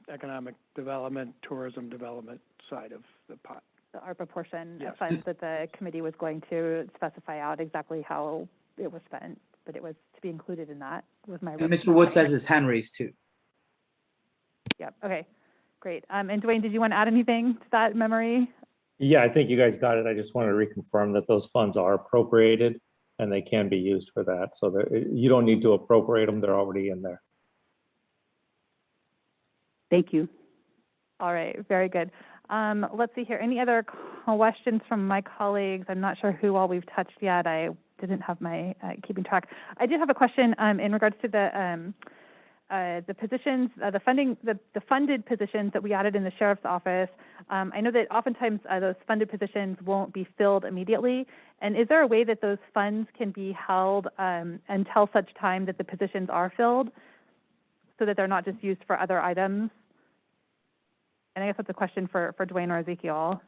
economic development, tourism development side of the pot. ARPA portion Yes. of funds that the committee was going to specify out exactly how it was spent, but it was to be included in that, was my. And Mr. Woods has his hand raised too. Yep, okay, great. And Dwayne, did you want to add anything to that memory? Yeah, I think you guys got it. I just want to reconfirm that those funds are appropriated and they can be used for that. So that you don't need to appropriate them, they're already in there. Thank you. All right, very good. Let's see here. Any other questions from my colleagues? I'm not sure who all we've touched yet. I didn't have my keeping track. I did have a question in regards to the positions, the funded positions that we added in the sheriff's office. I know that oftentimes those funded positions won't be filled immediately. And is there a way that those funds can be held until such time that the positions are filled, so that they're not just used for other items? And I guess that's a question for Dwayne or Ezekiel.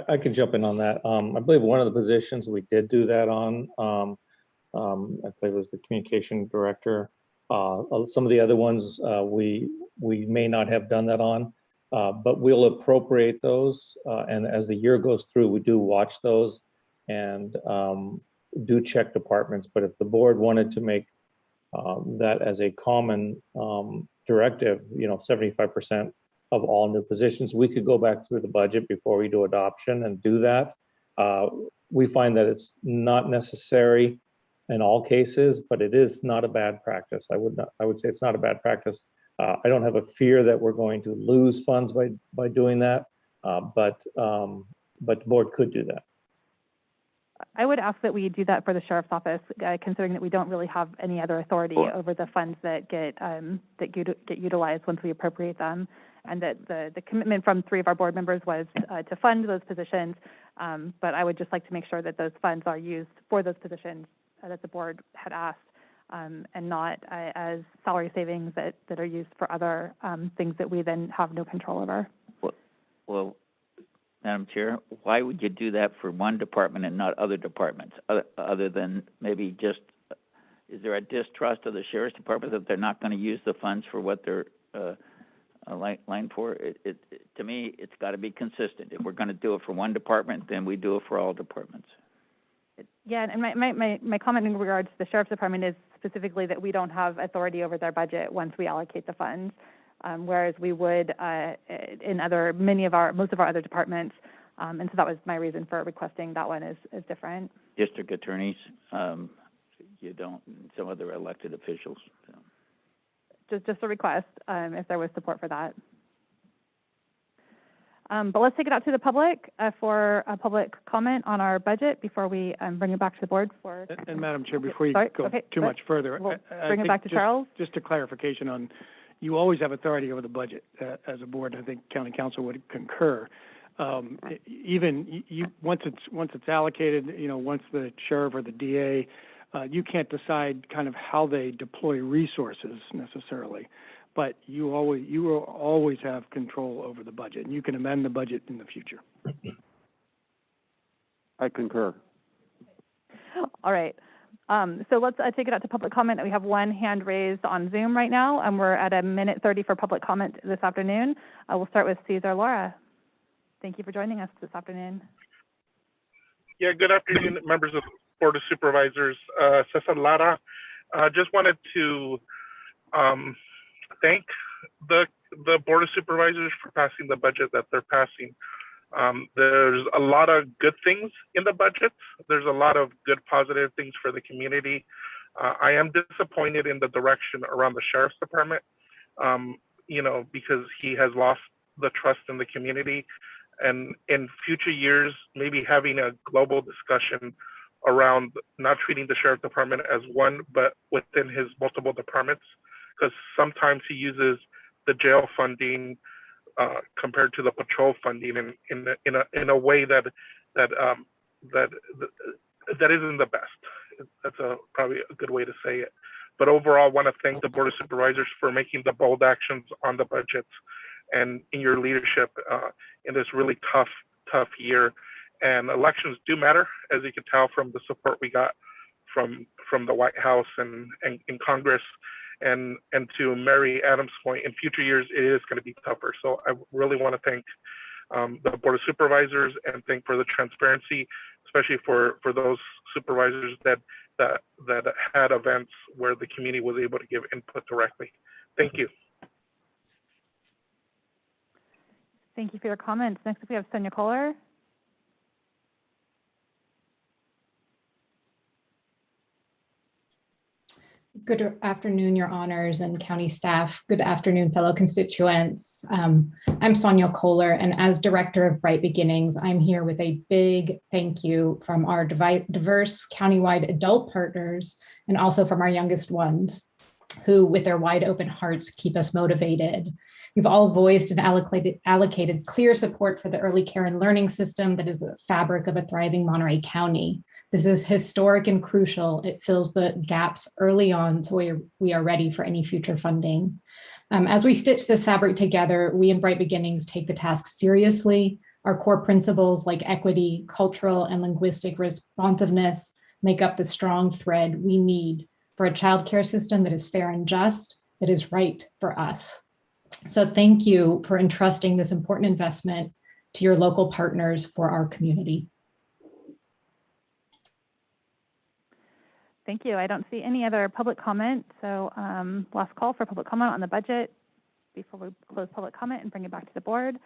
I can jump in on that. I believe one of the positions we did do that on, I believe it was the communication director. Some of the other ones we may not have done that on, but we'll appropriate those. And as the year goes through, we do watch those and do check departments. But if the board wanted to make that as a common directive, 75% of all new positions, we could go back through the budget before we do adoption and do that. We find that it's not necessary in all cases, but it is not a bad practice. I would say it's not a bad practice. I don't have a fear that we're going to lose funds by doing that, but the board could do that. I would ask that we do that for the sheriff's office, considering that we don't really have any other authority over the funds that get utilized once we appropriate them, and that the commitment from 3 of our board members was to fund those positions. But I would just like to make sure that those funds are used for those positions that the board had asked, and not as salary savings that are used for other things that we then have no control over. Well, Madam Chair, why would you do that for one department and not other departments, other than maybe just, is there a distrust of the sheriff's department that they're not going to use the funds for what they're line for? To me, it's got to be consistent. If we're going to do it for one department, then we do it for all departments. Yeah, and my comment in regards to the sheriff's department is specifically that we don't have authority over their budget once we allocate the funds. Whereas we would in most of our other departments, and so that was my reason for requesting that one is different. District attorneys, you don't, some other elected officials. So. Just a request, if there was support for that. But let's take it out to the public for a public comment on our budget before we bring it back to the board for. And Madam Chair, before you go too much further, we'll bring it back to Charles. Just a clarification on. You always have authority over the budget as a board. I think County Council would concur. Even once it's allocated, once the sheriff or the DA, you can't decide kind of how they deploy resources necessarily, but you will always have control over the budget, and you can amend the budget in the future. I concur. All right. So let's take it out to public comment. We have one hand raised on Zoom right now, and we're at 1:30 for public comment this afternoon. We'll start with Cesar Laura. Thank you for joining us this afternoon. Yeah, good afternoon, members of the Board of Supervisors. Cesar Lara. Just wanted to thank the Board of Supervisors for passing the budget that they're passing. There's a lot of good things in the budget. There's a lot of good positive things for the community. I am disappointed in the direction around the Sheriff's Department, because he has lost the trust in the community. And in future years, maybe having a global discussion around not treating the Sheriff's Department as one, but within his multiple departments, because sometimes he uses the jail funding compared to the patrol funding in a way that isn't the best. That's probably a good way to say it. But overall, I want to thank the Board of Supervisors for making the bold actions on the budget and in your leadership in this really tough year. And elections do matter, as you can tell from the support we got from the White House and in Congress. And to Mary Adams' point, in future years, it is going to be tougher. So I really want to thank the Board of Supervisors, and thank for the transparency, especially for those supervisors that had events where the community was able to give input directly. Thank you. Thank you for your comments. Next up, we have Sonia Kohler. Good afternoon, Your Honors and county staff. Good afternoon, fellow constituents. I'm Sonia Kohler, and as Director of Bright Beginnings, I'm here with a big thank you from our diverse countywide adult partners and also from our youngest ones who, with their wide open hearts, keep us motivated. You've all voiced and allocated clear support for the early care and learning system that is the fabric of a thriving Monterey County. This is historic and crucial. It fills the gaps early on so we are ready for any future funding. As we stitch this fabric together, we in Bright Beginnings take the task seriously. Our core principles like equity, cultural, and linguistic responsiveness make up the strong thread we need for a child care system that is fair and just, that is right for us. So thank you for entrusting this important investment to your local partners for our community. Thank you. I don't see any other public comment. So last call for public comment on the budget before we close public comment and bring it back to the board.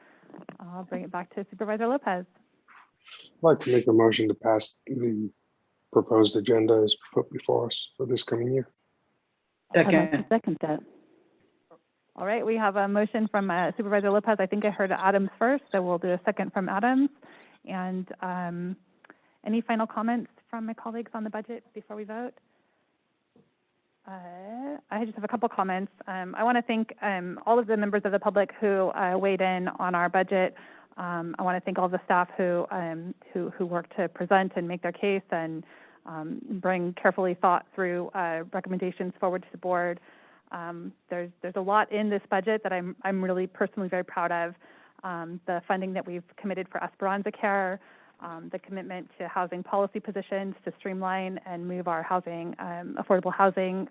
I'll bring it back to Supervisor Lopez. I'd like to make a motion to pass the proposed agenda as put before us for this coming year. Second that. All right, we have a motion from Supervisor Lopez. I think I heard Adams first, so we'll do a second from Adams. And any final comments from my colleagues on the budget before we vote? I just have a couple comments. I want to thank all of the members of the public who weighed in on our budget. I want to thank all the staff who worked to present and make their case and bring carefully thought through recommendations forward to the board. There's a lot in this budget that I'm really personally very proud of. The funding that we've committed for Esperanza Care, the commitment to housing policy positions to streamline and move our housing, affordable housing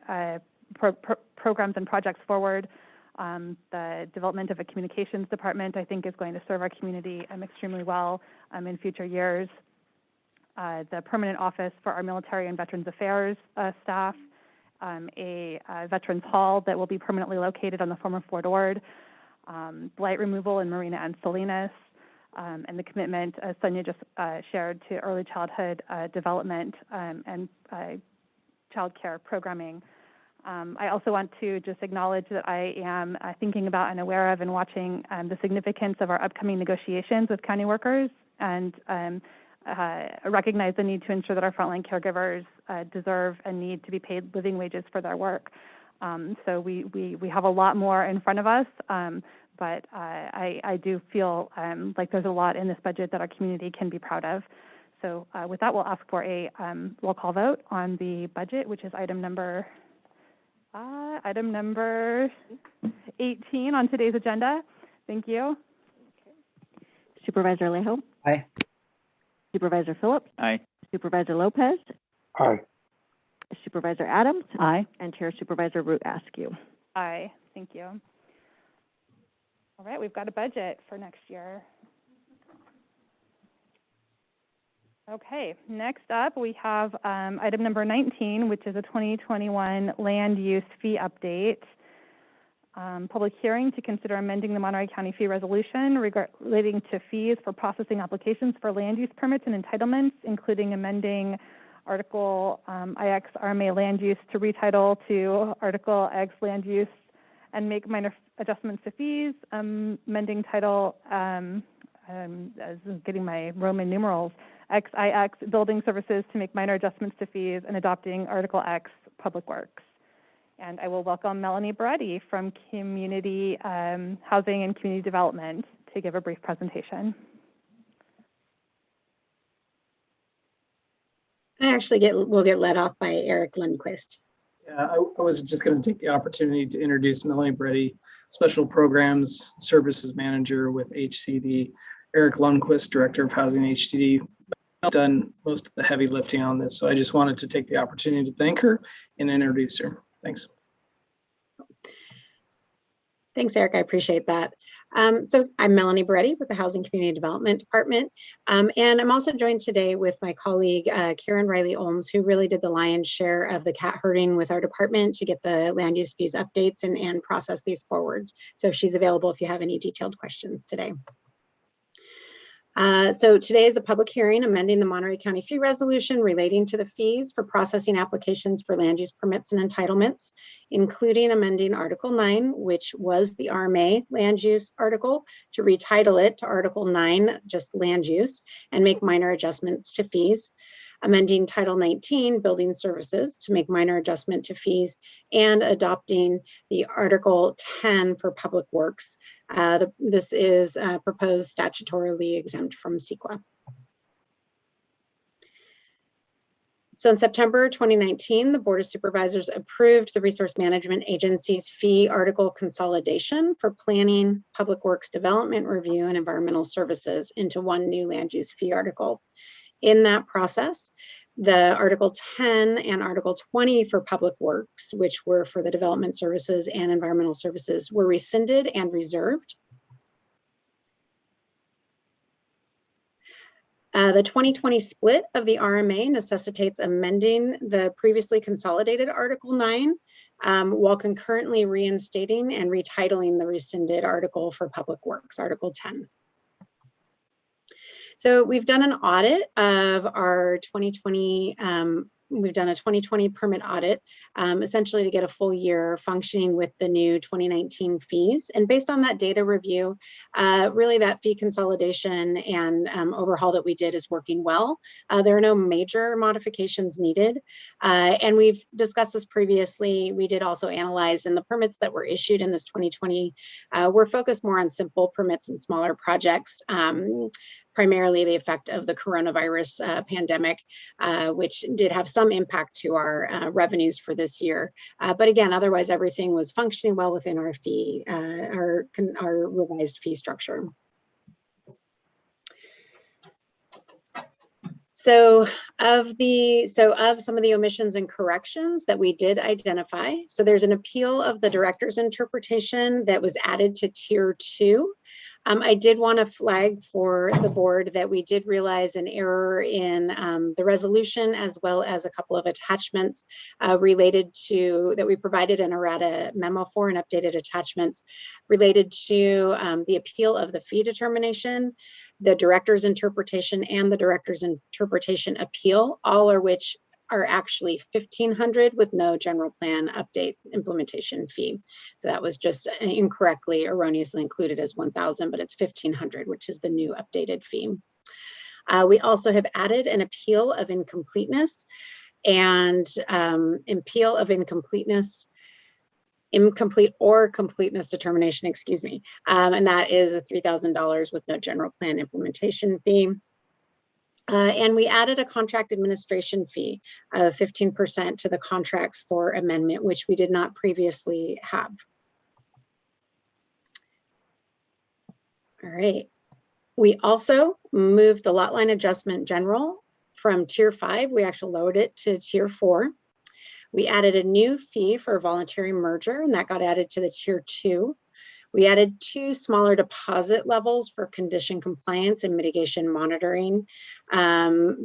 programs and projects forward. The development of a communications department, I think, is going to serve our community extremely well in future years. The permanent office for our military and veterans affairs staff, a veterans hall that will be permanently located on the former Fort Ord, blight removal in Marina and Salinas, and the commitment, as Sonia just shared, to early childhood development and child care programming. I also want to just acknowledge that I am thinking about and aware of and watching the significance of our upcoming negotiations with county workers, and recognize the need to ensure that our frontline caregivers deserve and need to be paid living wages for their work. So we have a lot more in front of us, but I do feel like there's a lot in this budget that our community can be proud of. So with that, we'll ask for a roll call vote on the budget, which is item number 18 on today's agenda. Thank you. Supervisor Alejo? Aye. Supervisor Phillips? Aye. Supervisor Lopez? Aye. Supervisor Adams? Aye. And Chair Supervisor Root Askew. Aye. Thank you. All right, we've got a budget for next year. Okay, next up we have item number 19, which is a 2021 land use fee update. Public hearing to consider amending the Monterey County fee resolution relating to fees for processing applications for land use permits and entitlements, including amending Article IX RMA land use to retitle to Article X land use and make minor adjustments to fees, amending title, getting my Roman numerals, XIX building services to make minor adjustments to fees, and adopting Article X public works. And I will welcome Melanie Beretti from Community Housing and Community Development to give a brief presentation. I actually will get led off by Eric Lundquist. Yeah, I was just going to take the opportunity to introduce Melanie Beretti, Special Programs Services Manager with HCD. Eric Lundquist, Director of Housing HCD, done most of the heavy lifting on this. So I just wanted to take the opportunity to thank her and introduce her. Thanks. Thanks, Eric. I appreciate that. So I'm Melanie Beretti with the Housing Community Development Department. And I'm also joined today with my colleague, Karen Riley-Olms, who really did the lion's share of the cat herding with our department to get the land use fees updates and process these forwards. So she's available if you have any detailed questions today. So today is a public hearing amending the Monterey County fee resolution relating to the fees for processing applications for land use permits and entitlements, including amending Article 9, which was the RMA land use article, to retitle it to Article 9, just land use, and make minor adjustments to fees. Amending Title 19, building services, to make minor adjustment to fees, and adopting the Article 10 for public works. This is proposed statutorily exempt from CEQA. So in September 2019, the Board of Supervisors approved the Resource Management Agency's fee article consolidation for planning, public works development review, and environmental services into one new land use fee article. In that process, the Article 10 and Article 20 for public works, which were for the development services and environmental services, were rescinded and reserved. The 2020 split of the RMA necessitates amending the previously consolidated Article 9 while concurrently reinstating and retitling the rescinded article for public works, Article 10. So we've done an audit of our 2020, we've done a 2020 permit audit, essentially to get a full year functioning with the new 2019 fees. And based on that data review, really that fee consolidation and overhaul that we did is working well. There are no major modifications needed. And we've discussed this previously. We did also analyze, and the permits that were issued in this 2020 were focused more on simple permits and smaller projects. Primarily the effect of the coronavirus pandemic, which did have some impact to our revenues for this year. But again, otherwise everything was functioning well within our fee, our revised fee structure. So of some of the omissions and corrections that we did identify, so there's an appeal of the director's interpretation that was added to Tier 2. I did want to flag for the board that we did realize an error in the resolution, as well as a couple of attachments related to, that we provided an errata memo for, and updated attachments related to the appeal of the fee determination, the director's interpretation, and the director's interpretation appeal, all of which are actually $1,500 with no general plan update implementation fee. So that was just incorrectly, erroneously included as 1,000, but it's $1,500, which is the new updated fee. We also have added an appeal of incompleteness and appeal of incompleteness, incomplete or completeness determination, excuse me. And that is $3,000 with no general plan implementation fee. And we added a contract administration fee of 15% to the contracts for amendment, which we did not previously have. All right. We also moved the lot line adjustment general from Tier 5. We actually lowered it to Tier 4. We added a new fee for a voluntary merger, and that got added to the Tier 2. We added 2 smaller deposit levels for condition compliance and mitigation monitoring,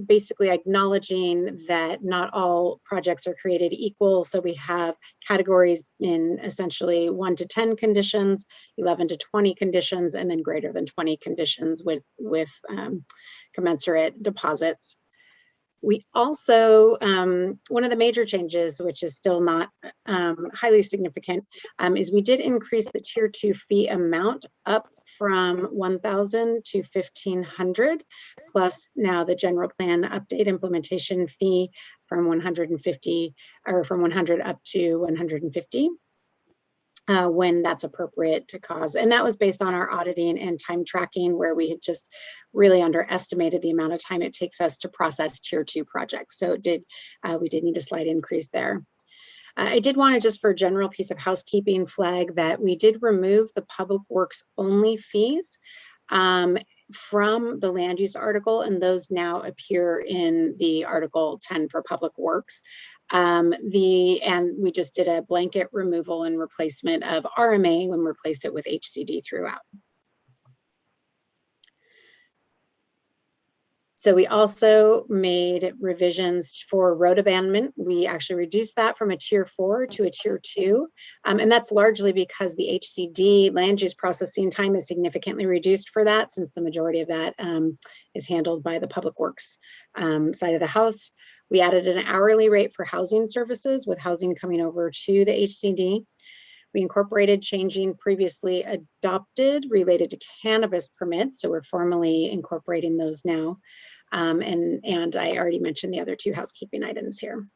basically acknowledging that not all projects are created equal. So we have categories in essentially 1 to 10 conditions, 11 to 20 conditions, and then greater than 20 conditions with commensurate deposits. We also, one of the major changes, which is still not highly significant, is we did increase the Tier 2 fee amount up from $1,000 to $1,500, plus now the general plan update implementation fee from $150, or from $100 up to $150. When that's appropriate to cause. And that was based on our auditing and time tracking, where we had just really underestimated the amount of time it takes us to process Tier 2 projects. So we did need a slight increase there. I did want to, just for a general piece of housekeeping, flag that we did remove the public works only fees from the land use article, and those now appear in the Article 10 for public works. And we just did a blanket removal and replacement of RMA when we replaced it with HCD throughout. So we also made revisions for road abandonment. We actually reduced that from a tier 4 to a tier 2. And that's largely because the HCD land use processing time is significantly reduced for that, since the majority of that is handled by the Public Works side of the house. We added an hourly rate for housing services, with housing coming over to the HCD. We incorporated changing previously adopted related to cannabis permits, so we're formally incorporating those now. And I already mentioned the other 2 housekeeping items here.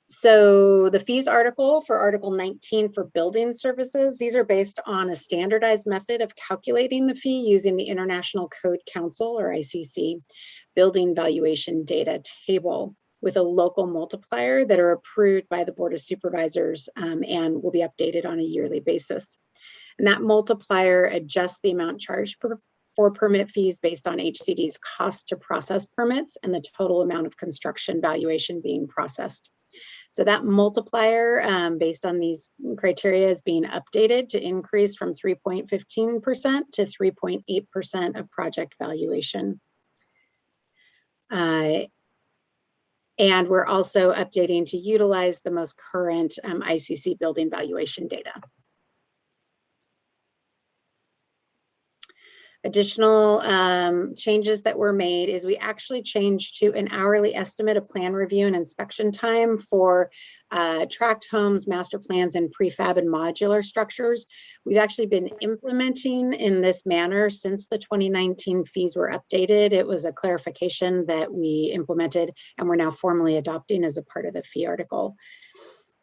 So the fees article for Article 19 for building services, these are based on a standardized method of calculating the fee using the International Code Council, or ICC, building valuation data table, with a local multiplier that are approved by the Board of Supervisors and will be updated on a yearly basis. And that multiplier adjusts the amount charged for permit fees based on HCD's cost to process permits and the total amount of construction valuation being processed. So that multiplier based on these criteria is being updated to increase from 3.15% to 3.8% of project valuation. And we're also updating to utilize the most current ICC building valuation data. Additional changes that were made is we actually changed to an hourly estimate of plan review and inspection time for tract homes, master plans, and prefab and modular structures. We've actually been implementing in this manner since the 2019 fees were updated. It was a clarification that we implemented and we're now formally adopting as a part of the fee article.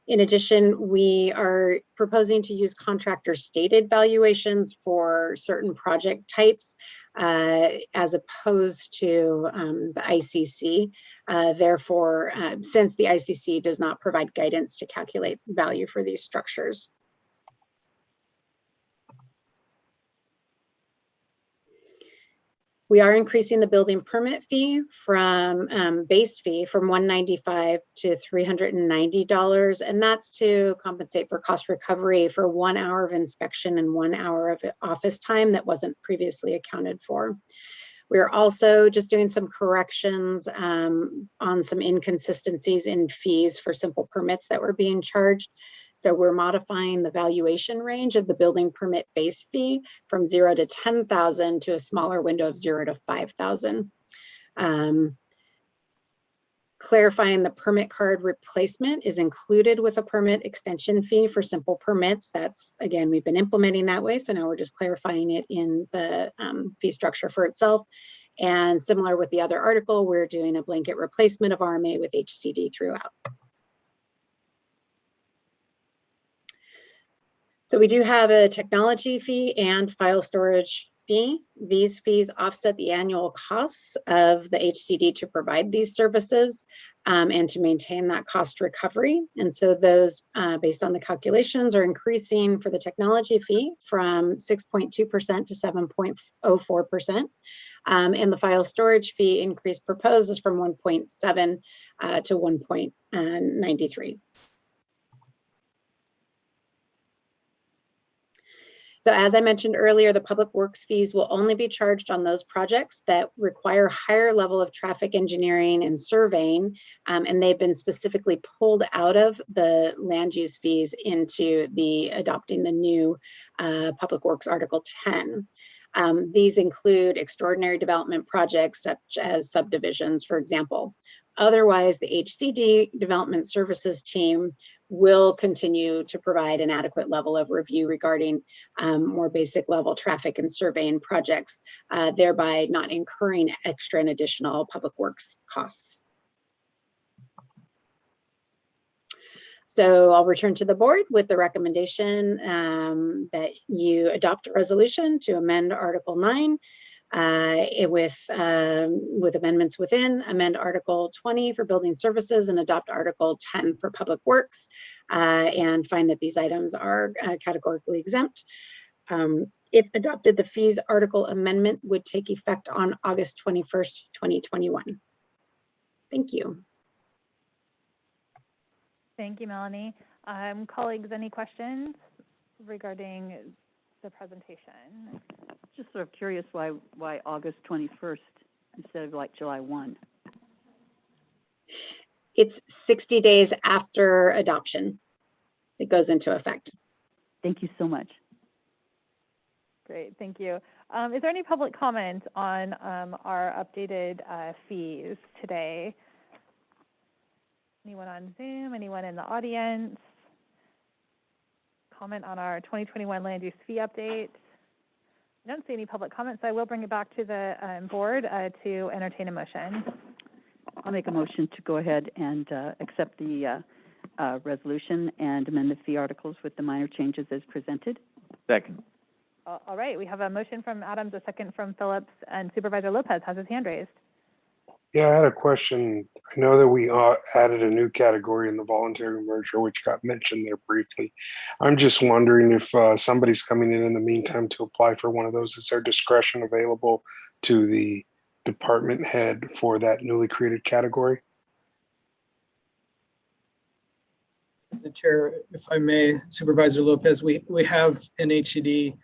In addition, we are proposing to use contractor stated valuations for certain project types as opposed to the ICC. Therefore, since the ICC does not provide guidance to calculate value for these structures. We are increasing the building permit fee from base fee from $195 to $390, and that's to compensate for cost recovery for 1 hour of inspection and 1 hour of office time that wasn't previously accounted for. We're also just doing some corrections on some inconsistencies in fees for simple permits that were being charged. So we're modifying the valuation range of the building permit base fee from 0 to 10,000 to a smaller window of 0 to 5,000. Clarifying the permit card replacement is included with a permit extension fee for simple permits. That's, again, we've been implementing that way. So now we're just clarifying it in the fee structure for itself. And similar with the other article, we're doing a blanket replacement of RMA with HCD throughout. So we do have a technology fee and file storage fee. These fees offset the annual costs of the HCD to provide these services and to maintain that cost recovery. And so those, based on the calculations, are increasing for the technology fee from 6.2% to 7.04%. And the file storage fee increase proposed is from 1.7 to 1.93. So as I mentioned earlier, the public works fees will only be charged on those projects that require higher level of traffic engineering and surveying, and they've been specifically pulled out of the land use fees into the adopting the new Public Works Article 10. These include extraordinary development projects such as subdivisions, for example. Otherwise, the HCD Development Services team will continue to provide an adequate level of review regarding more basic level traffic and surveying projects, thereby not incurring extra and additional public works costs. So I'll return to the board with the recommendation that you adopt a resolution to amend Article 9 with amendments within, amend Article 20 for building services and adopt Article 10 for public works, and find that these items are categorically exempt. If adopted, the fees article amendment would take effect on August 21st, 2021. Thank you. Thank you, Melanie. Colleagues, any questions regarding the presentation. Just sort of curious why August 21st instead of like July 1? It's 60 days after adoption. It goes into effect. Thank you so much. Great, thank you. Is there any public comment on our updated fees today? Anyone on Zoom? Anyone in the audience? Comment on our 2021 land use fee update? I don't see any public comments, so I will bring it back to the board to entertain a motion. I'll make a motion to go ahead and accept the resolution and amend the fee articles with the minor changes as presented. Second. All right, we have a motion from Adams, a second from Phillips, and Supervisor Lopez has his hand raised. Yeah, I had a question. I know that we added a new category in the voluntary merger, which got mentioned there briefly. I'm just wondering if somebody's coming in the meantime to apply for one of those, is there discretion available to the department head for that newly created category? The chair, if I may, Supervisor Lopez, we have in HCD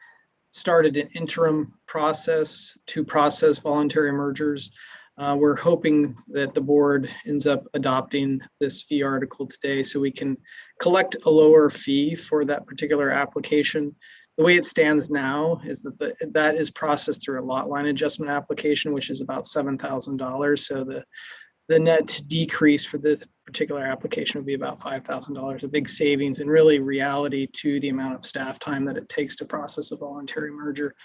started an interim process to process voluntary mergers. We're hoping that the board ends up adopting this fee article today so we can collect a lower fee for that particular application. The way it stands now is that that is processed through a lot line adjustment application, which is about $7,000. So the net decrease for this particular application would be about $5,000, a big savings and really reality to the amount of staff time that it takes to process a voluntary merger.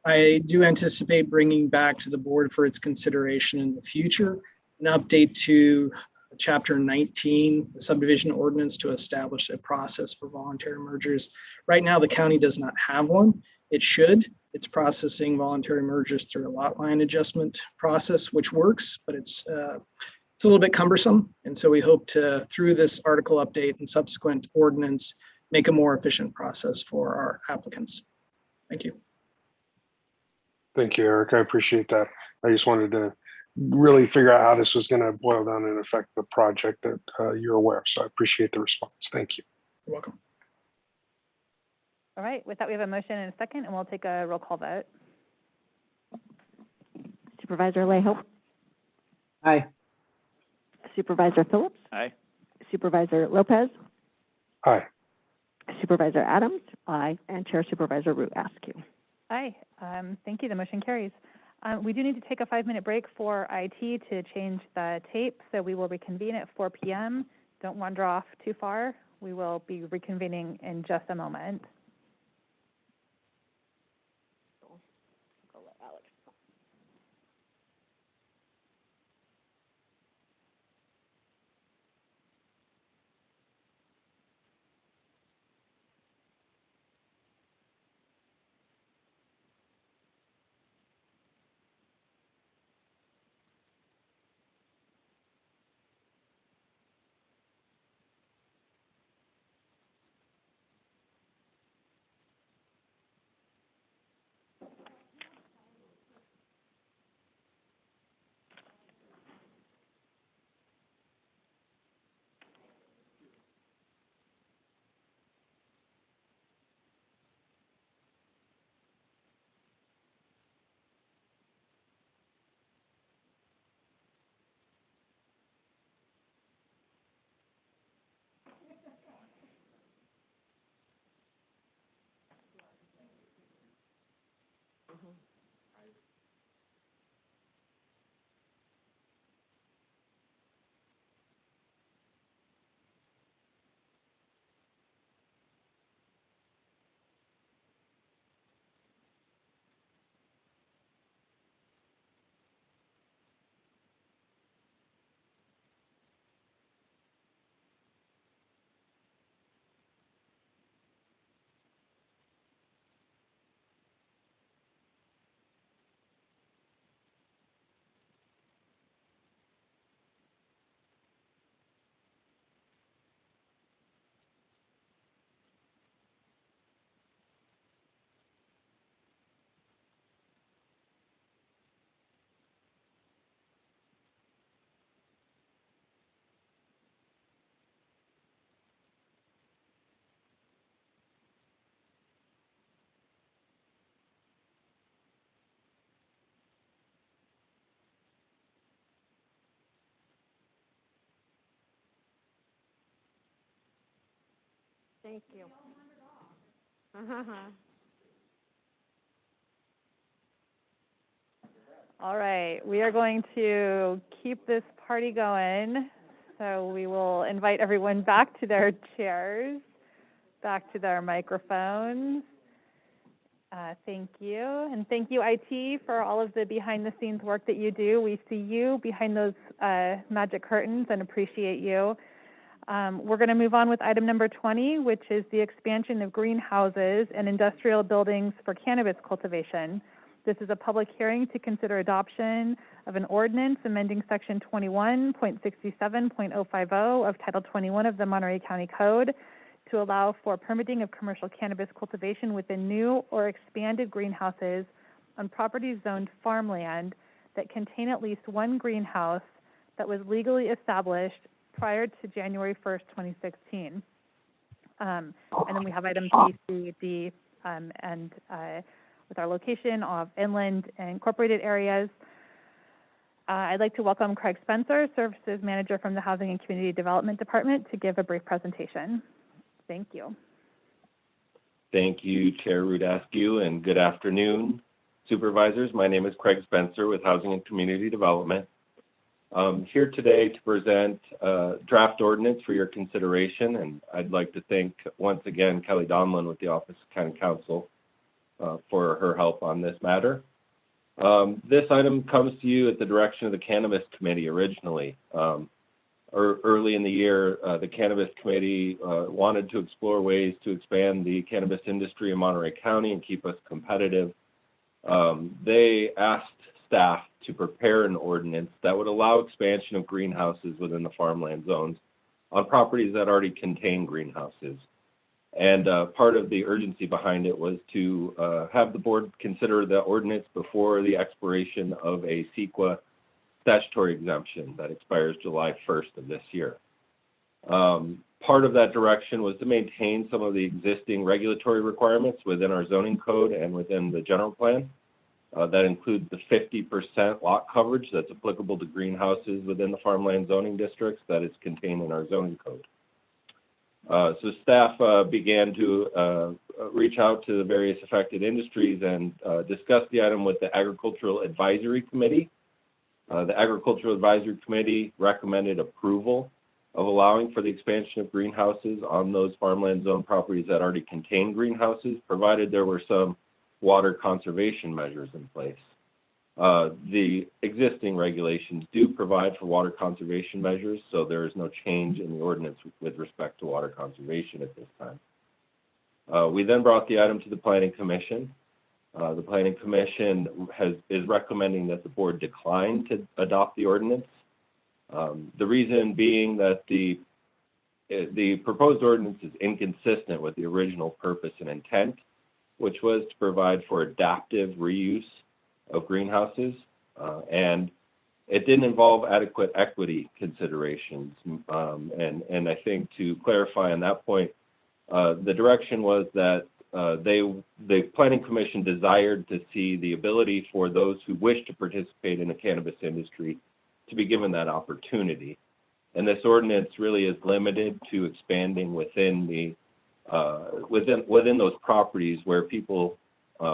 I do anticipate bringing back to the board for its consideration in the future an update to Chapter 19, the subdivision ordinance, to establish a process for voluntary mergers. Right now, the county does not have one. It should. It's processing voluntary mergers through a lot line adjustment process, which works, but it's a little bit cumbersome. And so we hope to, through this article update and subsequent ordinance, make a more efficient process for our applicants. Thank you. Thank you, Eric. I appreciate that. I just wanted to really figure out how this was going to boil down and affect the project that you're aware of. So I appreciate the response. Thank you. You're welcome. All right, with that, we have a motion and a second, and we'll take a roll call vote. Supervisor Alejo? Aye. Supervisor Phillips? Aye. Supervisor Lopez? Aye. Supervisor Adams? Aye. And Chair Supervisor Root Askew. Aye. Thank you. The motion carries. We do need to take a 5-minute break for IT to change the tape, so we will reconvene at 4 p.m. Don't wander off too far. We will be reconvening in just a moment. Thank you. All right, we are going to keep this party going. So we will invite everyone back to their chairs, back to their microphones. Thank you. And thank you, IT, for all of the behind-the-scenes work that you do. We see you behind those magic curtains and appreciate you. We're going to move on with item number 20, which is the expansion of greenhouses and industrial buildings for cannabis cultivation. This is a public hearing to consider adoption of an ordinance amending section 21.67.050 of Title 21 of the Monterey County Code to allow for permitting of commercial cannabis cultivation within new or expanded greenhouses on properties zoned farmland that contain at least one greenhouse that was legally established prior to January 1st, 2016. And then we have items B, C, D, and with our location of inland and incorporated areas. I'd like to welcome Craig Spencer, Services Manager from the Housing and Community Development Department, to give a brief presentation. Thank you. Thank you, Chair Rudascu, and good afternoon, Supervisors. My name is Craig Spencer with Housing and Community Development. I'm here today to present a draft ordinance for your consideration, and I'd like to thank once again Kelly Donlin with the Office of County Counsel for her help on this matter. This item comes to you at the direction of the Cannabis Committee originally. Early in the year, the Cannabis Committee wanted to explore ways to expand the cannabis industry in Monterey County and keep us competitive. They asked staff to prepare an ordinance that would allow expansion of greenhouses within the farmland zones on properties that already contain greenhouses. And part of the urgency behind it was to have the board consider the ordinance before the expiration of a CEQA statutory exemption that expires July 1st of this year. Part of that direction was to maintain some of the existing regulatory requirements within our zoning code and within the general plan. That includes the 50% lot coverage that's applicable to greenhouses within the farmland zoning districts that is contained in our zoning code. So staff began to reach out to the various affected industries and discuss the item with the Agricultural Advisory Committee. The Agricultural Advisory Committee recommended approval of allowing for the expansion of greenhouses on those farmland zone properties that already contain greenhouses, provided there were some water conservation measures in place. The existing regulations do provide for water conservation measures, so there is no change in the ordinance with respect to water conservation at this time. We then brought the item to the Planning Commission. The Planning Commission is recommending that the board decline to adopt the ordinance. The reason being that the proposed ordinance is inconsistent with the original purpose and intent, which was to provide for adaptive reuse of greenhouses, and it didn't involve adequate equity considerations. And I think to clarify on that point, the direction was that the Planning Commission desired to see the ability for those who wish to participate in the cannabis industry to be given that opportunity. And this ordinance really is limited to expanding within the within those properties where people,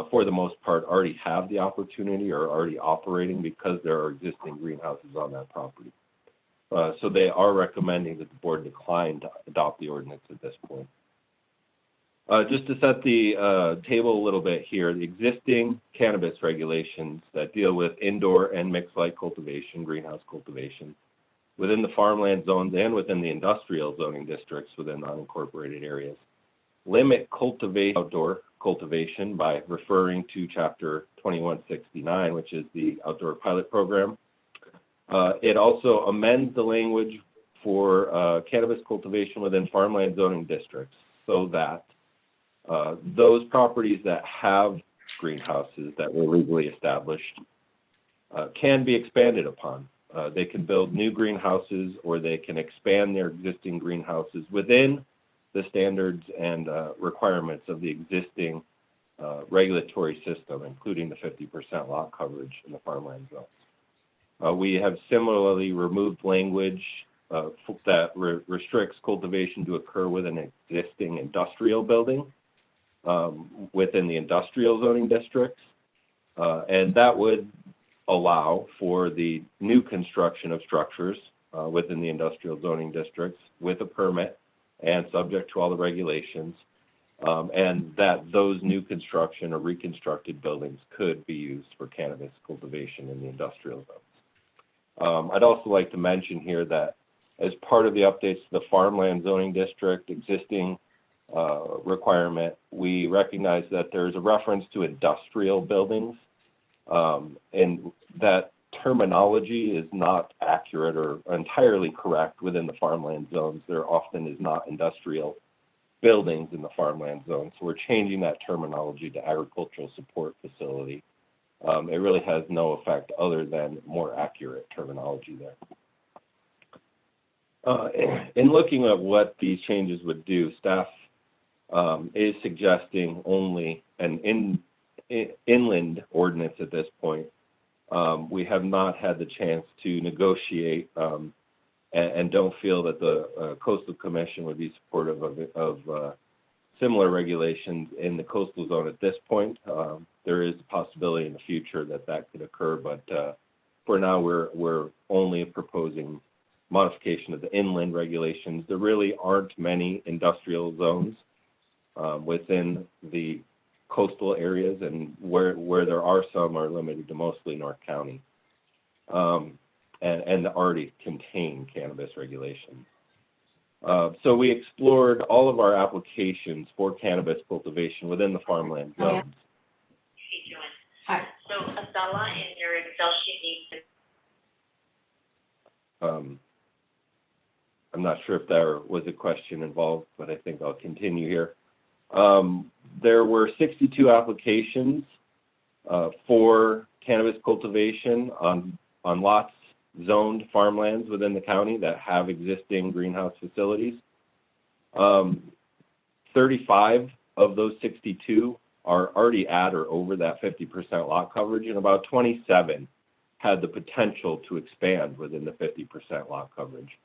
for the most part, already have the opportunity or are already operating because there are existing greenhouses on that property. So they are recommending that the board decline to adopt the ordinance at this point. Just to set the table a little bit here, the existing cannabis regulations that deal with indoor and mixed light cultivation, greenhouse cultivation, within the farmland zones and within the industrial zoning districts within unincorporated areas, limit outdoor cultivation by referring to Chapter 2169, which is the outdoor pilot program. It also amends the language for cannabis cultivation within farmland zoning districts so that those properties that have greenhouses that were legally established can be expanded upon. They can build new greenhouses or they can expand their existing greenhouses within the standards and requirements of the existing regulatory system, including the 50% lot coverage in the farmland zones. We have similarly removed language restricts cultivation to occur within an existing industrial building within the industrial zoning districts. And that would allow for the new construction of structures within the industrial zoning districts with a permit and subject to all the regulations, and that those new construction or reconstructed buildings could be used for cannabis cultivation in the industrial zones. I'd also like to mention here that as part of the updates to the farmland zoning district existing requirement, we recognize that there's a reference to industrial buildings, and that terminology is not accurate or entirely correct within the farmland zones. There often is not industrial buildings in the farmland zone, so we're changing that terminology to agricultural support facility. It really has no effect other than more accurate terminology there. In looking at what these changes would do, staff is suggesting only an inland ordinance at this point. We have not had the chance to negotiate and don't feel that the Coastal Commission would be supportive of similar regulations in the coastal zone at this point. There is a possibility in the future that that could occur, but for now we're only proposing modification of the inland regulations. There really aren't many industrial zones within the coastal areas, and where there are some are limited to mostly North County, and already contain cannabis regulations. So we explored all of our applications for cannabis cultivation within the farmland zones. Hi. So Asala, in your Excel sheet needs I'm not sure if there was a question involved, but I think I'll continue here. There were 62 applications for cannabis cultivation on lots zoned farmlands within the county that have existing greenhouse facilities. 35 of those 62 are already at or over that 50% lot coverage, and about 27 had the potential to expand within the 50% lot coverage.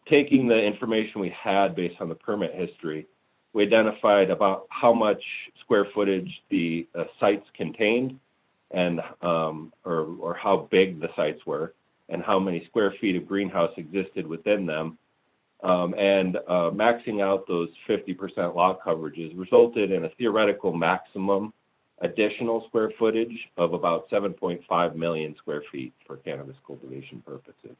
Taking the information we had based on the permit history, we identified about how much square footage the sites contained, and or how big the sites were, and how many square feet of greenhouse existed within them. And maxing out those 50% lot coverages resulted in a theoretical maximum additional square footage of about 7.5 million square feet for cannabis cultivation purposes.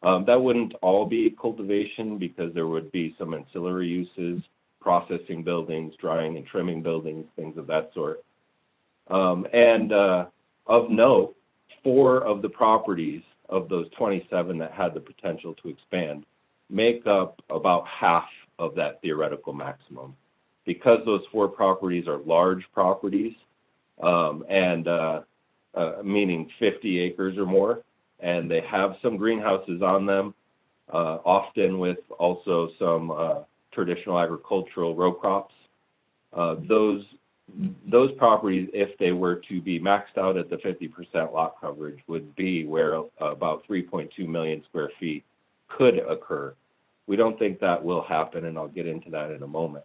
That wouldn't all be cultivation, because there would be some ancillary uses, processing buildings, drying and trimming buildings, things of that sort. And of note, 4 of the properties of those 27 that had the potential to expand make up about half of that theoretical maximum. Because those 4 properties are large properties, meaning 50 acres or more, and they have some greenhouses on them, often with also some traditional agricultural row crops. Those properties, if they were to be maxed out at the 50% lot coverage, would be where about 3.2 million square feet could occur. We don't think that will happen, and I'll get into that in a moment.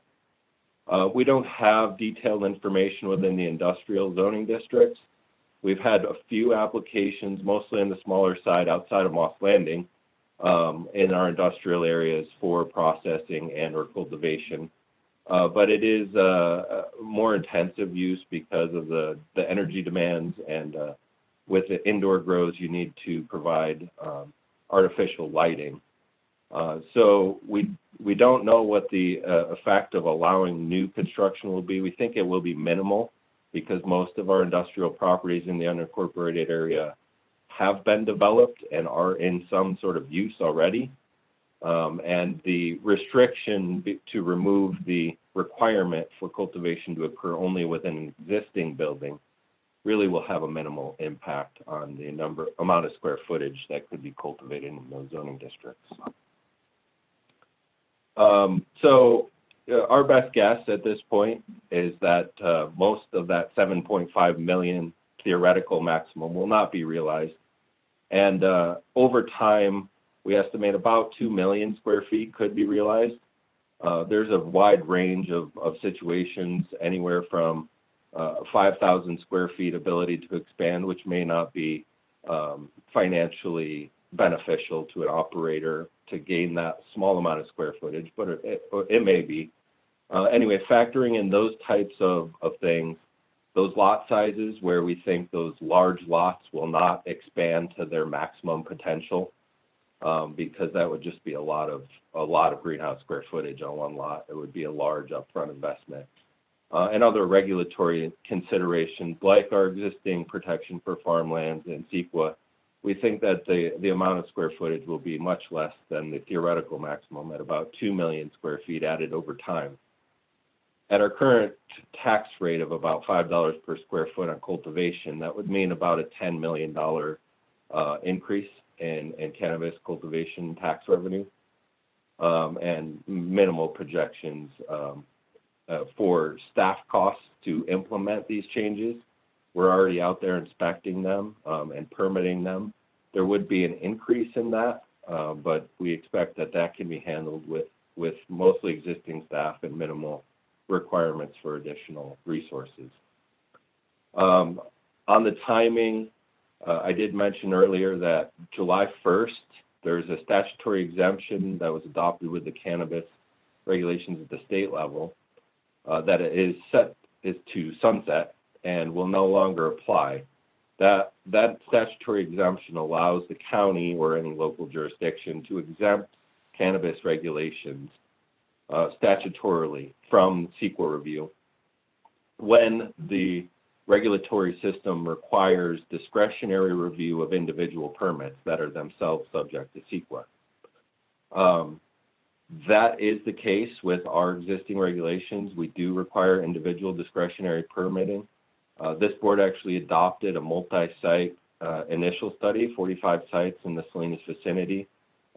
We don't have detailed information within the industrial zoning districts. We've had a few applications, mostly on the smaller side outside of Moss Landing, in our industrial areas for processing and or cultivation. But it is more intensive use because of the energy demands, and with the indoor grows, you need to provide artificial lighting. So we don't know what the effect of allowing new construction will be. We think it will be minimal, because most of our industrial properties in the unincorporated area have been developed and are in some sort of use already. And the restriction to remove the requirement for cultivation to occur only within an existing building really will have a minimal impact on the amount of square footage that could be cultivated in those zoning districts. So our best guess at this point is that most of that 7.5 million theoretical maximum will not be realized. And over time, we estimate about 2 million square feet could be realized. There's a wide range of situations, anywhere from 5,000 square feet ability to expand, which may not be financially beneficial to an operator to gain that small amount of square footage, but it may be. Anyway, factoring in those types of things, those lot sizes where we think those large lots will not expand to their maximum potential, because that would just be a lot of greenhouse square footage on one lot. It would be a large upfront investment. And other regulatory considerations like our existing protection for farmlands and CEQA, we think that the amount of square footage will be much less than the theoretical maximum at about 2 million square feet added over time. At our current tax rate of about $5 per square foot on cultivation, that would mean about a $10 million increase in cannabis cultivation tax revenue, and minimal projections for staff costs to implement these changes. We're already out there inspecting them and permitting them. There would be an increase in that, but we expect that can be handled with mostly existing staff and minimal requirements for additional resources. On the timing, I did mention earlier that July 1st, there's a statutory exemption that was adopted with the cannabis regulations at the state level that is to sunset and will no longer apply. That statutory exemption allows the county or any local jurisdiction to exempt cannabis regulations statutorily from CEQA review when the regulatory system requires discretionary review of individual permits that are themselves subject to CEQA. That is the case with our existing regulations. We do require individual discretionary permitting. This board actually adopted a multi-site initial study, 45 sites in the Salinas vicinity.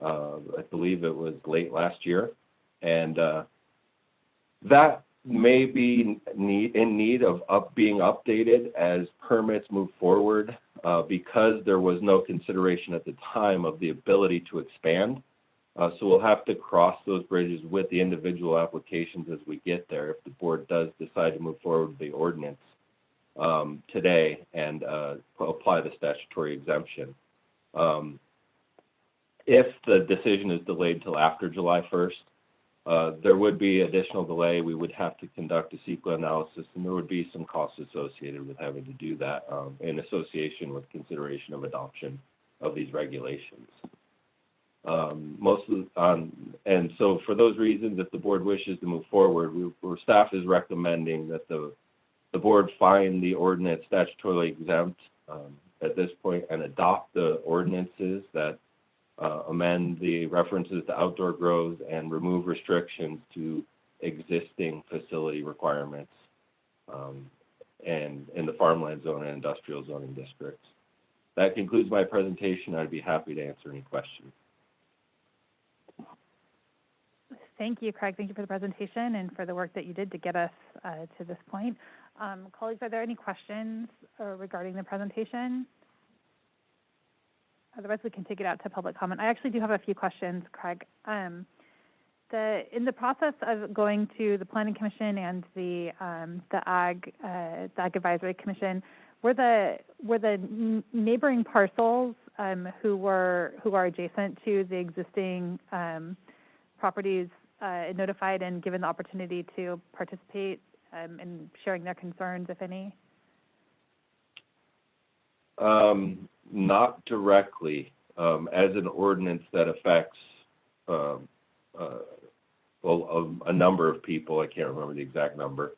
I believe it was late last year. And that may be in need of being updated as permits move forward, because there was no consideration at the time of the ability to expand. So we'll have to cross those bridges with the individual applications as we get there if the board does decide to move forward with the ordinance today and apply the statutory exemption. If the decision is delayed till after July 1st, there would be additional delay. We would have to conduct a CEQA analysis, and there would be some costs associated with having to do that in association with consideration of adoption of these regulations. And so for those reasons, if the board wishes to move forward, staff is recommending that the board find the ordinance statutorily exempt at this point and adopt the ordinances that amend the references to outdoor grows and remove restrictions to existing facility requirements and in the farmland zone and industrial zoning districts. That concludes my presentation. I'd be happy to answer any questions. Thank you, Craig. Thank you for the presentation and for the work that you did to get us to this point. Colleagues, are there any questions regarding the presentation? Otherwise, we can take it out to public comment. I actually do have a few questions, Craig. In the process of going to the Planning Commission and the Ag Advisory Commission, were the neighboring parcels who are adjacent to the existing properties notified and given the opportunity to participate in sharing their concerns, if any? Not directly. As an ordinance that affects a number of people, I can't remember the exact number.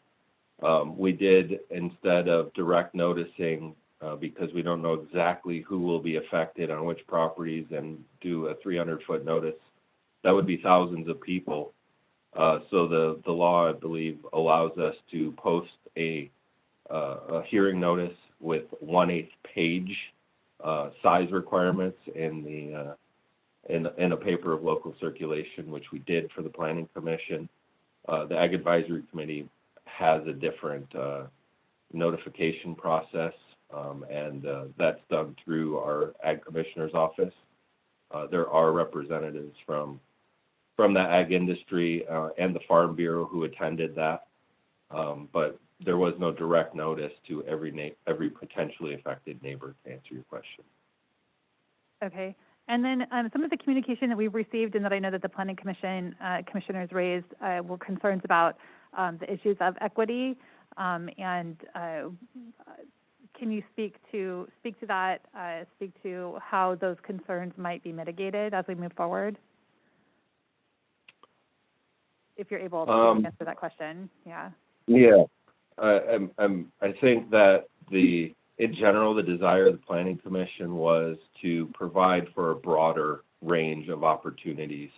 We did, instead of direct noticing, because we don't know exactly who will be affected on which properties, and do a 300-foot notice. That would be thousands of people. So the law, I believe, allows us to post a hearing notice with 1/8 page size requirements in a paper of local circulation, which we did for the Planning Commission. The Ag Advisory Committee has a different notification process, and that's done through our Ag Commissioner's office. there are representatives from the ag industry and the Farm Bureau who attended that, but there was no direct notice to every potentially affected neighbor, to answer your question. Okay. And then some of the communication that we've received and that I know that the Planning Commission commissioners raised were concerns about the issues of equity. And can you speak to that, speak to how those concerns might be mitigated as we move forward? If you're able to answer that question, yeah. Yeah, I think that in general, the desire of the Planning Commission was to provide for a broader range of opportunities.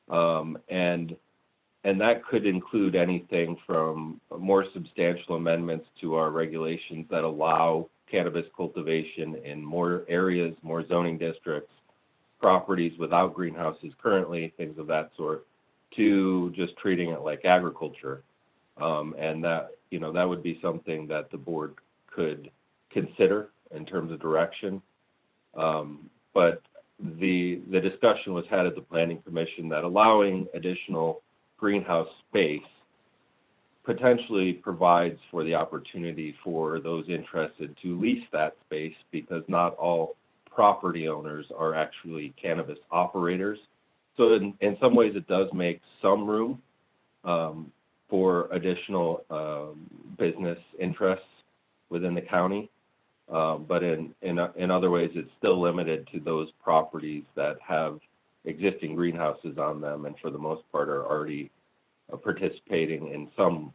And that could include anything from more substantial amendments to our regulations that allow cannabis cultivation in more areas, more zoning districts, properties without greenhouses currently, things of that sort, to just treating it like agriculture. And that would be something that the board could consider in terms of direction. But the discussion was had at the Planning Commission that allowing additional greenhouse space potentially provides for the opportunity for those interested to lease that space, because not all property owners are actually cannabis operators. So in some ways it does make some room for additional business interests within the county. But in other ways, it's still limited to those properties that have existing greenhouses on them, and for the most part are already participating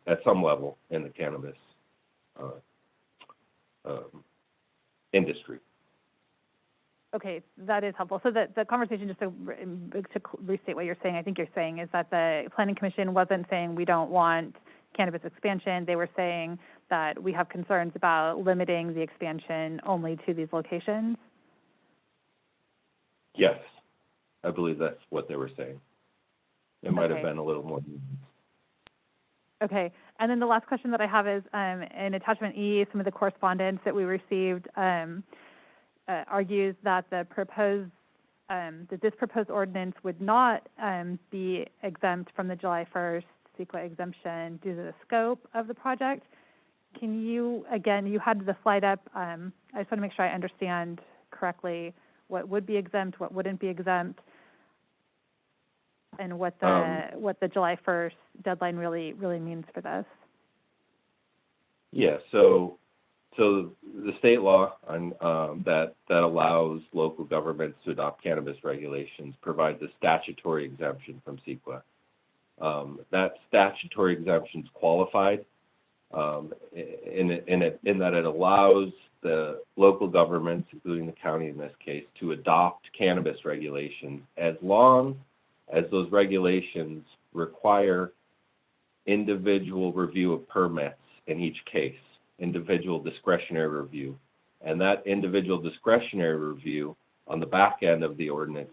at some level in the cannabis industry. Okay, that is helpful. So the conversation, just to restate what you're saying, I think you're saying is that the Planning Commission wasn't saying we don't want cannabis expansion. They were saying that we have concerns about limiting the expansion only to these locations? Yes, I believe that's what they were saying. It might have been a little more. Okay, and then the last question that I have is, in Attachment E, some of the correspondence that we received argues that this proposed ordinance would not be exempt from the July 1st CEQA exemption due to the scope of the project. Can you, again, you had the slide up, I just want to make sure I understand correctly what would be exempt, what wouldn't be exempt, and what the July 1st deadline really means for this. Yeah, so the state law that allows local governments to adopt cannabis regulations provides a statutory exemption from CEQA. That statutory exemption is qualified in that it allows the local governments, including the county in this case, to adopt cannabis regulations as long as those regulations require individual review of permits in each case, individual discretionary review. And that individual discretionary review on the back end of the ordinance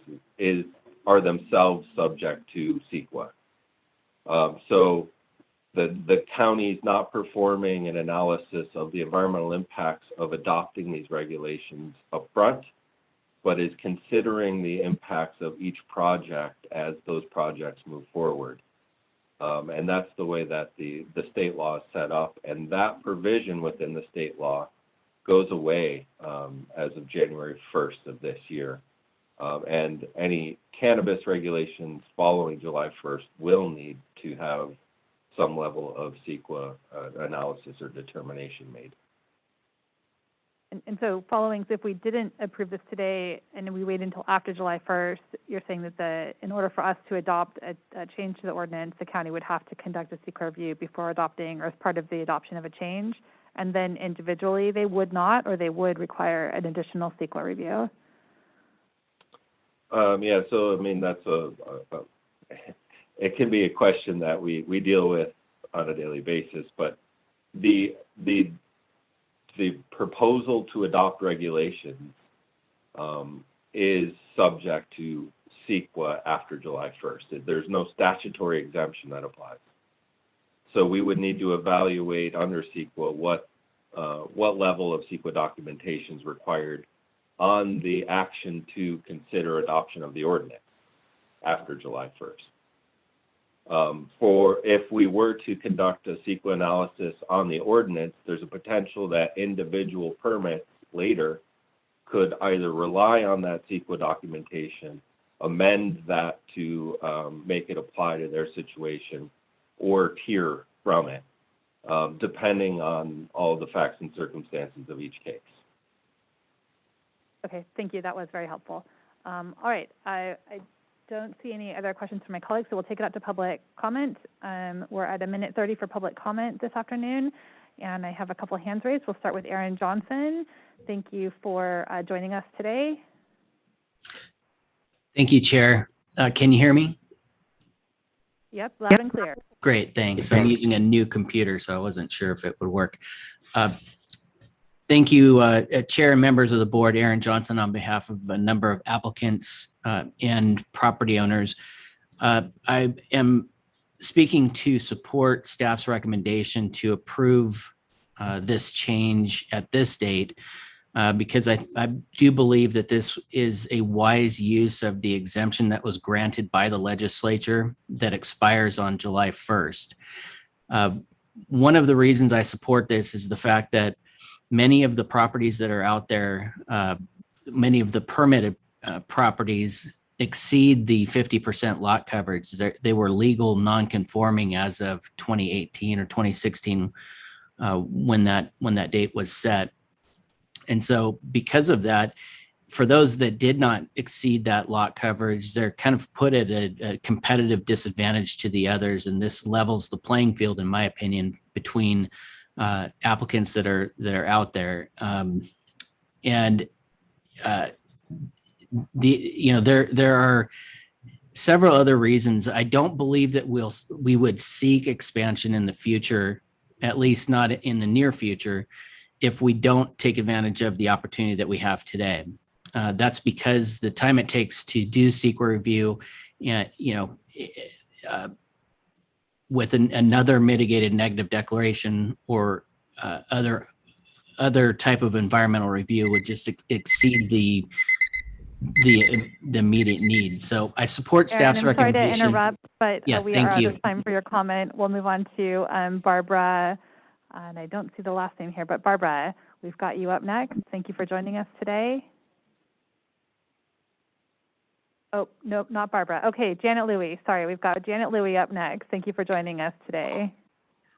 are themselves subject to CEQA. So the county is not performing an analysis of the environmental impacts of adopting these regulations up front, but is considering the impacts of each project as those projects move forward. And that's the way that the state law is set up. And that provision within the state law goes away as of January 1st of this year. And any cannabis regulations following July 1st will need to have some level of CEQA analysis or determination made. And so following, so if we didn't approve this today and we wait until after July 1st, you're saying that in order for us to adopt a change to the ordinance, the county would have to conduct a CEQA review before adopting or as part of the adoption of a change, and then individually they would not, or they would require an additional CEQA review? Yeah, so I mean, that's it can be a question that we deal with on a daily basis, but the proposal to adopt regulations is subject to CEQA after July 1st. There's no statutory exemption that applies. So we would need to evaluate under CEQA what level of CEQA documentation is required on the action to consider adoption of the ordinance after July 1st. For if we were to conduct a CEQA analysis on the ordinance, there's a potential that individual permits later could either rely on that CEQA documentation, amend that to make it apply to their situation, or tier from it, depending on all the facts and circumstances of each case. Okay, thank you. That was very helpful. All right, I don't see any other questions from my colleagues, so we'll take it out to public comment. We're at 1:30 for public comment this afternoon, and I have a couple hands raised. We'll start with Aaron Johnson. Thank you for joining us today. Thank you, Chair. Can you hear me? Yep, loud and clear. Great, thanks. I'm using a new computer, so I wasn't sure if it would work. Thank you, Chair and members of the board. Aaron Johnson on behalf of a number of applicants and property owners. I am speaking to support staff's recommendation to approve this change at this date because I do believe that this is a wise use of the exemption that was granted by the legislature that expires on July 1st. One of the reasons I support this is the fact that many of the properties that are out there, many of the permitted properties exceed the 50% lot coverage. They were legal non-conforming as of 2018 or 2016 when that date was set. And so because of that, for those that did not exceed that lot coverage, they're kind of put at a competitive disadvantage to the others. And this levels the playing field, in my opinion, between applicants that are out there. There are several other reasons. I don't believe that we would seek expansion in the future, at least not in the near future, if we don't take advantage of the opportunity that we have today. That's because the time it takes to do CEQA review, with another mitigated negative declaration or other type of environmental review would just exceed the immediate need. So I support staff's recommendation. Sorry to interrupt, but yes, we thank are you. out of time for your comment. We'll move on to Barbara, and I don't see the last name here, but Barbara, we've got you up next. Thank you for joining us today. Oh, nope, not Barbara. Okay, Janet Louie. Sorry, we've got Janet Louie up next. Thank you for joining us today.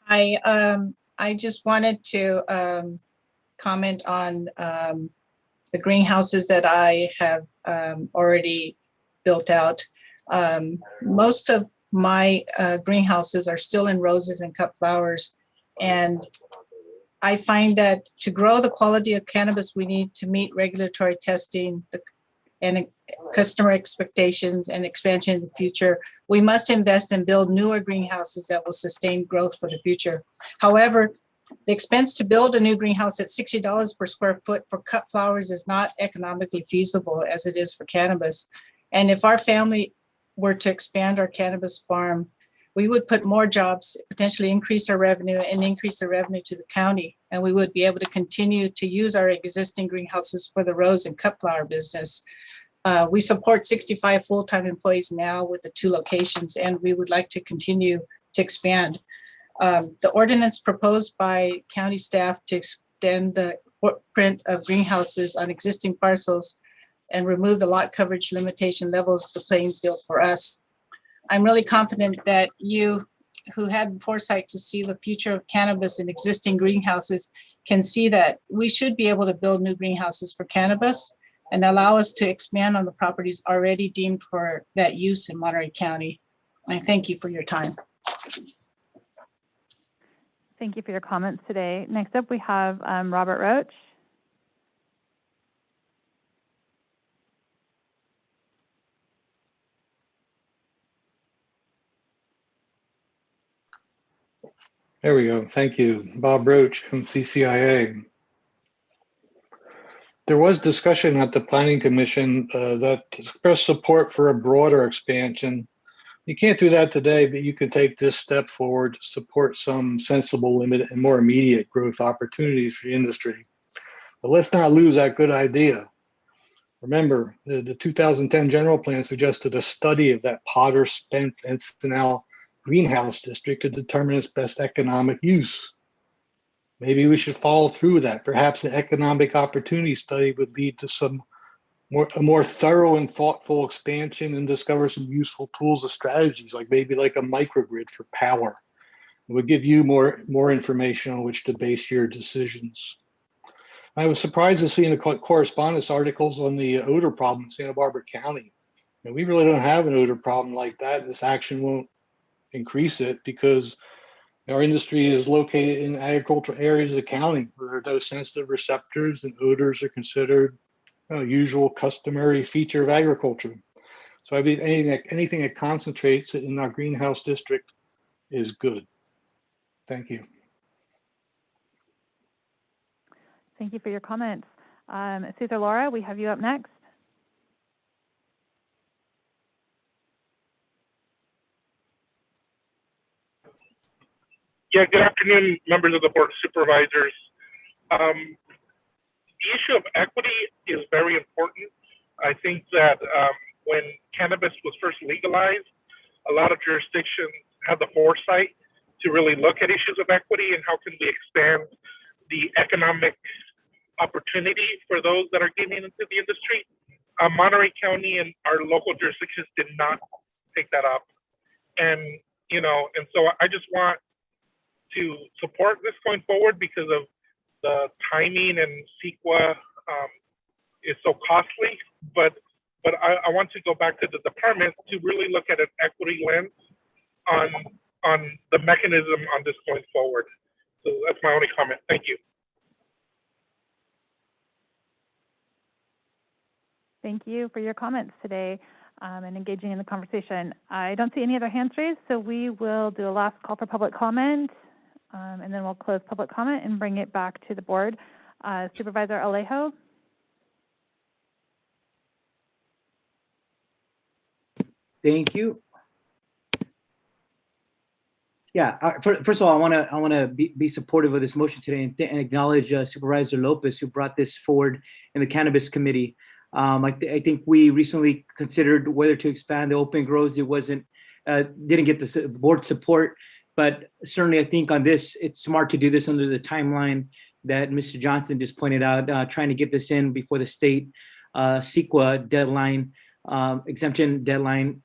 Hi, I just wanted to comment on the greenhouses that I have already built out. Most of my greenhouses are still in roses and cut flowers. And I find that to grow the quality of cannabis, we need to meet regulatory testing and customer expectations and expansion in the future. We must invest and build newer greenhouses that will sustain growth for the future. However, the expense to build a new greenhouse at $60 per square foot for cut flowers is not economically feasible as it is for cannabis. And if our family were to expand our cannabis farm, we would put more jobs, potentially increase our revenue and increase the revenue to the county. And we would be able to continue to use our existing greenhouses for the rose and cut flower business. We support 65 full-time employees now with the 2 locations, and we would like to continue to expand. The ordinance proposed by county staff to extend the footprint of greenhouses on existing parcels and remove the lot coverage limitation levels the playing field for us. I'm really confident that you, who had the foresight to see the future of cannabis in existing greenhouses, can see that we should be able to build new greenhouses for cannabis and allow us to expand on the properties already deemed for that use in Monterey County. I thank you for your time. Thank you for your comments today. Next up, we have Robert Roach. There we go. Thank you. Bob Roach from CCIA. There was discussion at the Planning Commission that expressed support for a broader expansion. You can't do that today, but you can take this step forward to support some sensible, limited, and more immediate growth opportunities for the industry. But let's not lose that good idea. Remember, the 2010 general plan suggested a study of that Potter, Spence, and Encinal greenhouse district to determine its best economic use. Maybe we should follow through with that. Perhaps an economic opportunity study would lead to a more thorough and thoughtful expansion and discover some useful tools or strategies, like maybe like a microgrid for power. It would give you more information on which to base your decisions. I was surprised to see in the correspondence articles on the odor problem in Santa Barbara County. And we really don't have an odor problem like that. This action won't increase it because our industry is located in agricultural areas of the county where there are those sensitive receptors, and odors are considered a usual customary feature of agriculture. So I believe anything that concentrates it in our greenhouse district is good. Thank you. Thank you for your comments. Cesar Laura, we have you up next. Yeah, good afternoon, members of the Board of Supervisors. The issue of equity is very important. I think that when cannabis was first legalized, a lot of jurisdictions had the foresight to really look at issues of equity and how can we expand the economic opportunity for those that are getting into the industry. Monterey County and our local jurisdictions did not take that up. And so I just want to support this going forward because of the timing, and CEQA is so costly. But I want to go back to the department to really look at an equity lens on the mechanism on this going forward. So that's my only comment. Thank you. Thank you for your comments today and engaging in the conversation. I don't see any other hands raised, so we will do a last call for public comment, and then we'll close public comment and bring it back to the board. Supervisor Alejo. Thank you. Yeah, first of all, I want to be supportive of this motion today and acknowledge Supervisor Lopez, who brought this forward in the Cannabis Committee. I think we recently considered whether to expand the open grows. It didn't get the board support, but certainly I think on this, it's smart to do this under the timeline that Mr. Johnson just pointed out, trying to get this in before the state CEQA deadline, exemption deadline,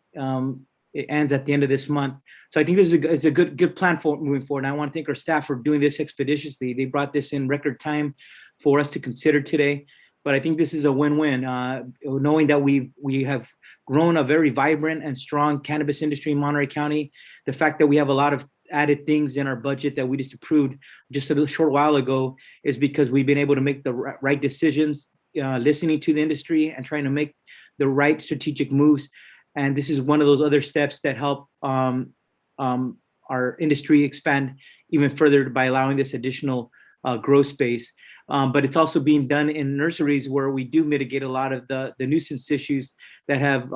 it ends at the end of this month. So I think this is a good plan for moving forward. And I want to thank our staff for doing this expeditiously. They brought this in record time for us to consider today. But I think this is a win-win, knowing that we have grown a very vibrant and strong cannabis industry in Monterey County. The fact that we have a lot of added things in our budget that we just approved just a short while ago is because we've been able to make the right decisions, listening to the industry and trying to make the right strategic moves. And this is one of those other steps that help our industry expand even further by allowing this additional growth space. But it's also being done in nurseries where we do mitigate a lot of the nuisance issues that have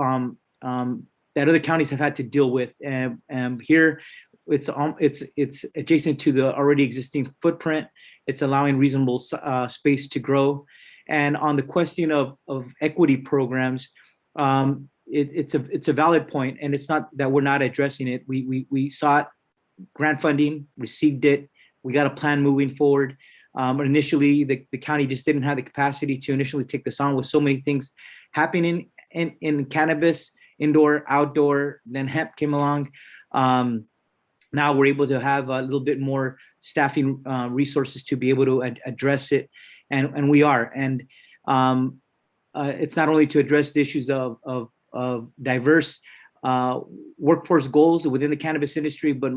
that other counties have had to deal with. And here, it's adjacent to the already existing footprint. It's allowing reasonable space to grow. And on the question of equity programs, it's a valid point, and it's not that we're not addressing it. We sought grant funding, received it. We got a plan moving forward. But initially, the county just didn't have the capacity to initially take this on with so many things happening in cannabis, indoor, outdoor. Then hemp came along. Now we're able to have a little bit more staffing resources to be able to address it, and we are. And it's not only to address the issues of diverse workforce goals within the cannabis industry, but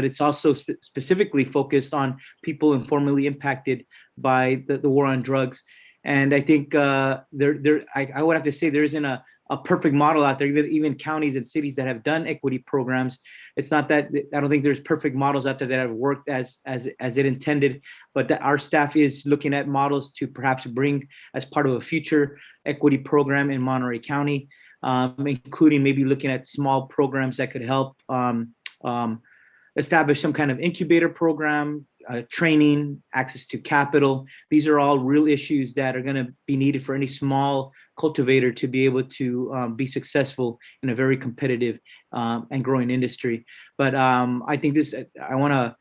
it's also specifically focused on people informally impacted by the war on drugs. And I think I would have to say there isn't a perfect model out there. Even counties and cities that have done equity programs, it's not that I don't think there's perfect models out there that have worked as it intended, but that our staff is looking at models to perhaps bring as part of a future equity program in Monterey County. Including maybe looking at small programs that could help establish some kind of incubator program, training, access to capital. These are all real issues that are going to be needed for any small cultivator to be able to be successful in a very competitive and growing industry. But I think I want to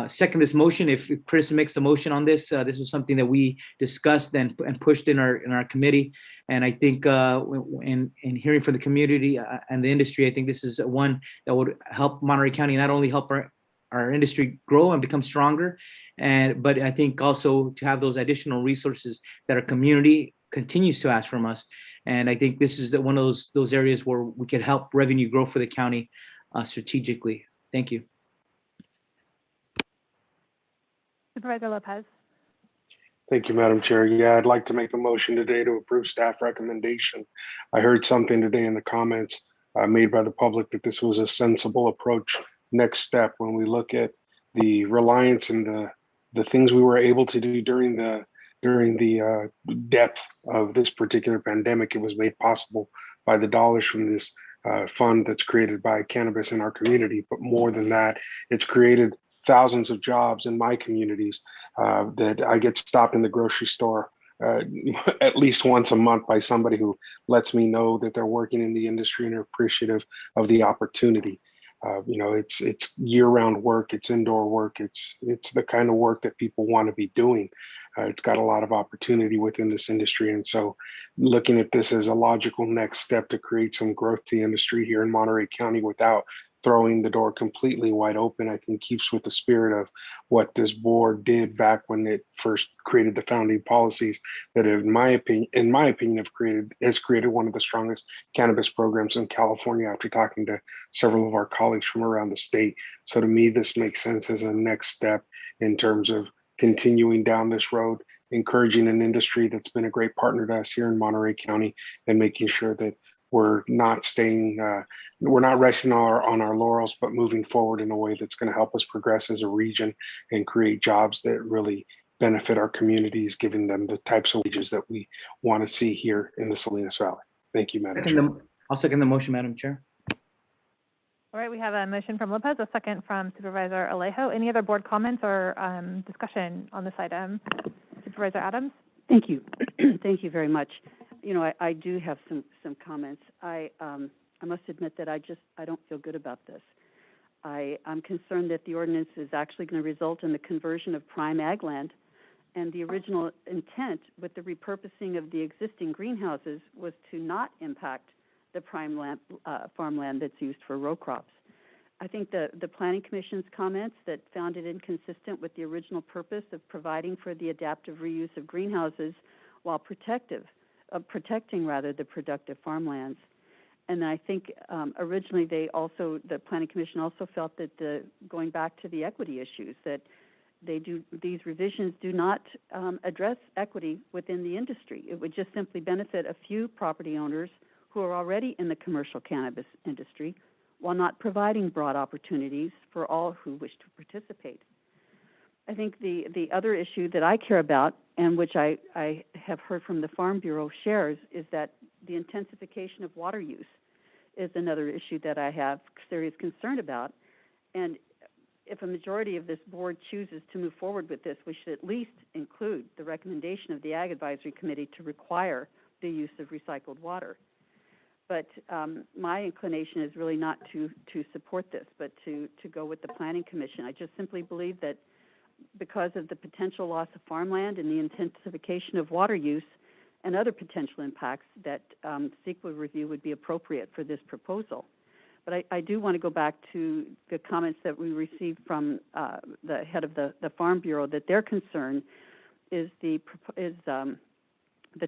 second this motion. If Chris makes the motion on this, this was something that we discussed and pushed in our committee. And I think in hearing from the community and the industry, I think this is one that would help Monterey County not only help our industry grow and become stronger, but I think also to have those additional resources that our community continues to ask from us. And I think this is one of those areas where we could help revenue grow for the county strategically. Thank you. Supervisor Lopez. Thank you, Madam Chair. Yeah, I'd like to make a motion today to approve staff recommendation. I heard something today in the comments made by the public that this was a sensible approach. Next step, when we look at the reliance and the things we were able to do during the depth of this particular pandemic, it was made possible by the dollars from this fund that's created by cannabis in our community. But more than that, it's created thousands of jobs in my communities that I get stopped in the grocery store at least once a month by somebody who lets me know that they're working in the industry and are appreciative of the opportunity. It's year-round work, it's indoor work, it's the kind of work that people want to be doing. It's got a lot of opportunity within this industry. And so looking at this as a logical next step to create some growth to the industry here in Monterey County without throwing the door completely wide open, I think keeps with the spirit of what this board did back when it first created the founding policies that, in my opinion, has created one of the strongest cannabis programs in California after talking to several of our colleagues from around the state. So to me, this makes sense as a next step in terms of continuing down this road, encouraging an industry that's been a great partner to us here in Monterey County, and making sure that we're not resting on our laurels, but moving forward in a way that's going to help us progress as a region and create jobs that really benefit our communities, giving them the types of wages that we want to see here in the Salinas Valley. Thank you, Madam Chair. I'll second the motion, Madam Chair. All right, we have a motion from Lopez, a second from Supervisor Alejo. Any other board comments or discussion on this item? Supervisor Adams? Thank you. Thank you very much. I do have some comments. I must admit that I don't feel good about this. I'm concerned that the ordinance is actually going to result in the conversion of prime ag land, and the original intent with the repurposing of the existing greenhouses was to not impact the prime land, farmland that's used for row crops. I think the Planning Commission's comments that found it inconsistent with the original purpose of providing for the adaptive reuse of greenhouses while protecting the productive farmlands. And I think originally the Planning Commission also felt that going back to the equity issues, that these revisions do not address equity within the industry. It would just simply benefit a few property owners who are already in the commercial cannabis industry, while not providing broad opportunities for all who wish to participate. I think the other issue that I care about, and which I have heard from the Farm Bureau shares, is that the intensification of water use is another issue that I have serious concern about. And if a majority of this board chooses to move forward with this, we should at least include the recommendation of the Ag Advisory Committee to require the use of recycled water. But my inclination is really not to support this, but to go with the Planning Commission. I just simply believe that because of the potential loss of farmland and the intensification of water use and other potential impacts, that CEQA review would be appropriate for this proposal. But I do want to go back to the comments that we received from the head of the Farm Bureau, that their concern is the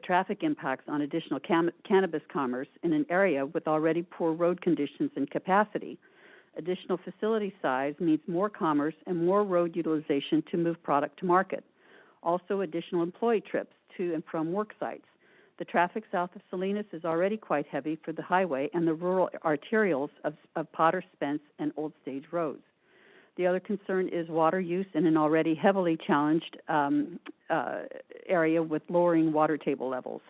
traffic impacts on additional cannabis commerce in an area with already poor road conditions and capacity. Additional facility size means more commerce and more road utilization to move product to market. Also, additional employee trips to and from work sites. The traffic south of Salinas is already quite heavy for the highway and the rural arterials of Potter, Spence, and Old Stage roads. The other concern is water use in an already heavily challenged area with lowering water table levels.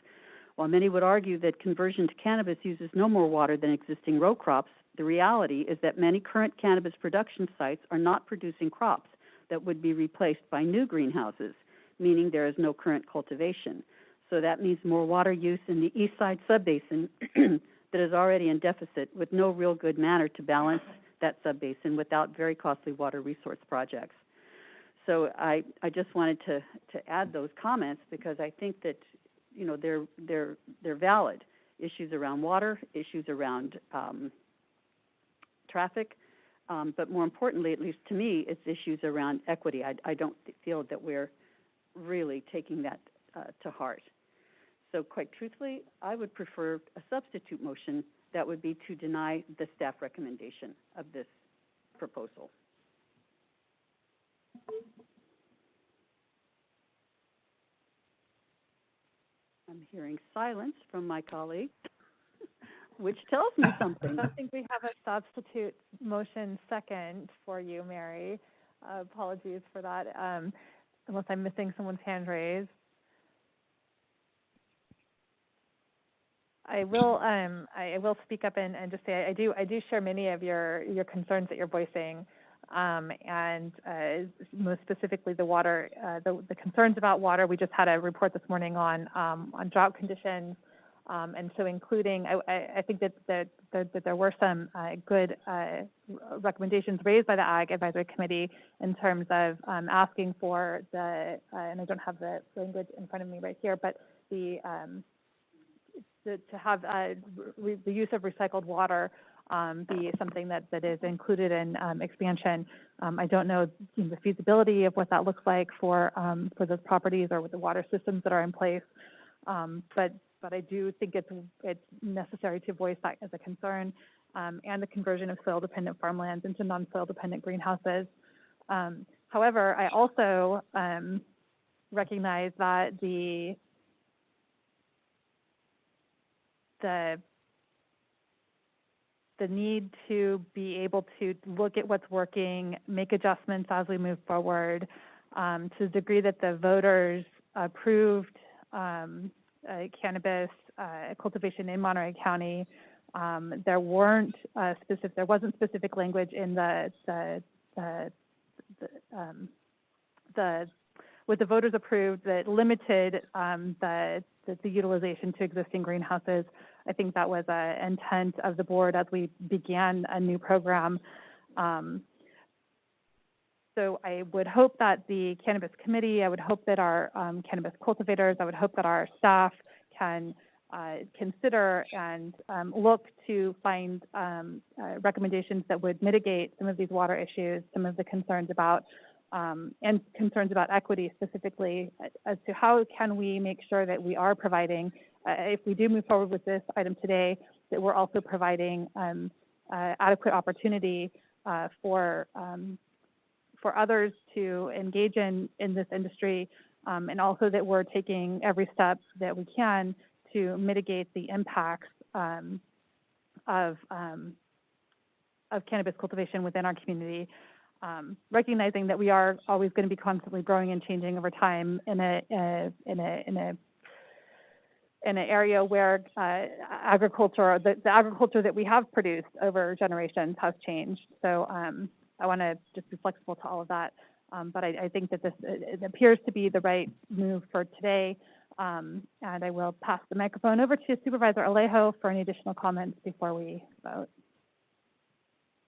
While many would argue that conversion to cannabis uses no more water than existing row crops, the reality is that many current cannabis production sites are not producing crops that would be replaced by new greenhouses, meaning there is no current cultivation. So that means more water use in the east side subbasin that is already in deficit with no real good manner to balance that subbasin without very costly water resource projects. So I just wanted to add those comments because I think that, you know, they're valid. Issues around water, issues around traffic, but more importantly, at least to me, it's issues around equity. I don't feel that we're really taking that to heart. So quite truthfully, I would prefer a substitute motion that would be to deny the staff recommendation of this proposal. I'm hearing silence from my colleague, which tells me something. I don't think we have a substitute motion second for you, Mary. Apologies for that, unless I'm missing someone's hand raised. I will speak up and just say I do share many of your concerns that you're voicing, and most specifically the water, the concerns about water. We just had a report this morning on drought conditions, and so including I think that there were some good recommendations raised by the Ag Advisory Committee in terms of asking for the and I don't have the language in front of me right here, but to have the use of recycled water be something that is included in expansion. I don't know the feasibility of what that looks like for those properties or with the water systems that are in place, but I do think it's necessary to voice that as a concern, and the conversion of soil-dependent farmlands into non-soil-dependent greenhouses. However, I also recognize that the need to be able to look at what's working, make adjustments as we move forward, to the degree that the voters approved cannabis cultivation in Monterey County. There wasn't specific language in what the voters approved that limited the utilization to existing greenhouses. I think that was an intent of the board as we began a new program. So I would hope that the Cannabis Committee, I would hope that our cannabis cultivators, I would hope that our staff can consider and look to find recommendations that would mitigate some of these water issues, some of the concerns about and concerns about equity specifically, as to how can we make sure that we are providing, if we do move forward with this item today, that we're also providing adequate opportunity for others to engage in this industry, and also that we're taking every step that we can to mitigate the impacts of cannabis cultivation within our community. Recognizing that we are always going to be constantly growing and changing over time in an area where agriculture, the agriculture that we have produced over generations has changed. So I want to just be flexible to all of that. But I think that it appears to be the right move for today. And I will pass the microphone over to Supervisor Alejo for any additional comments before we vote.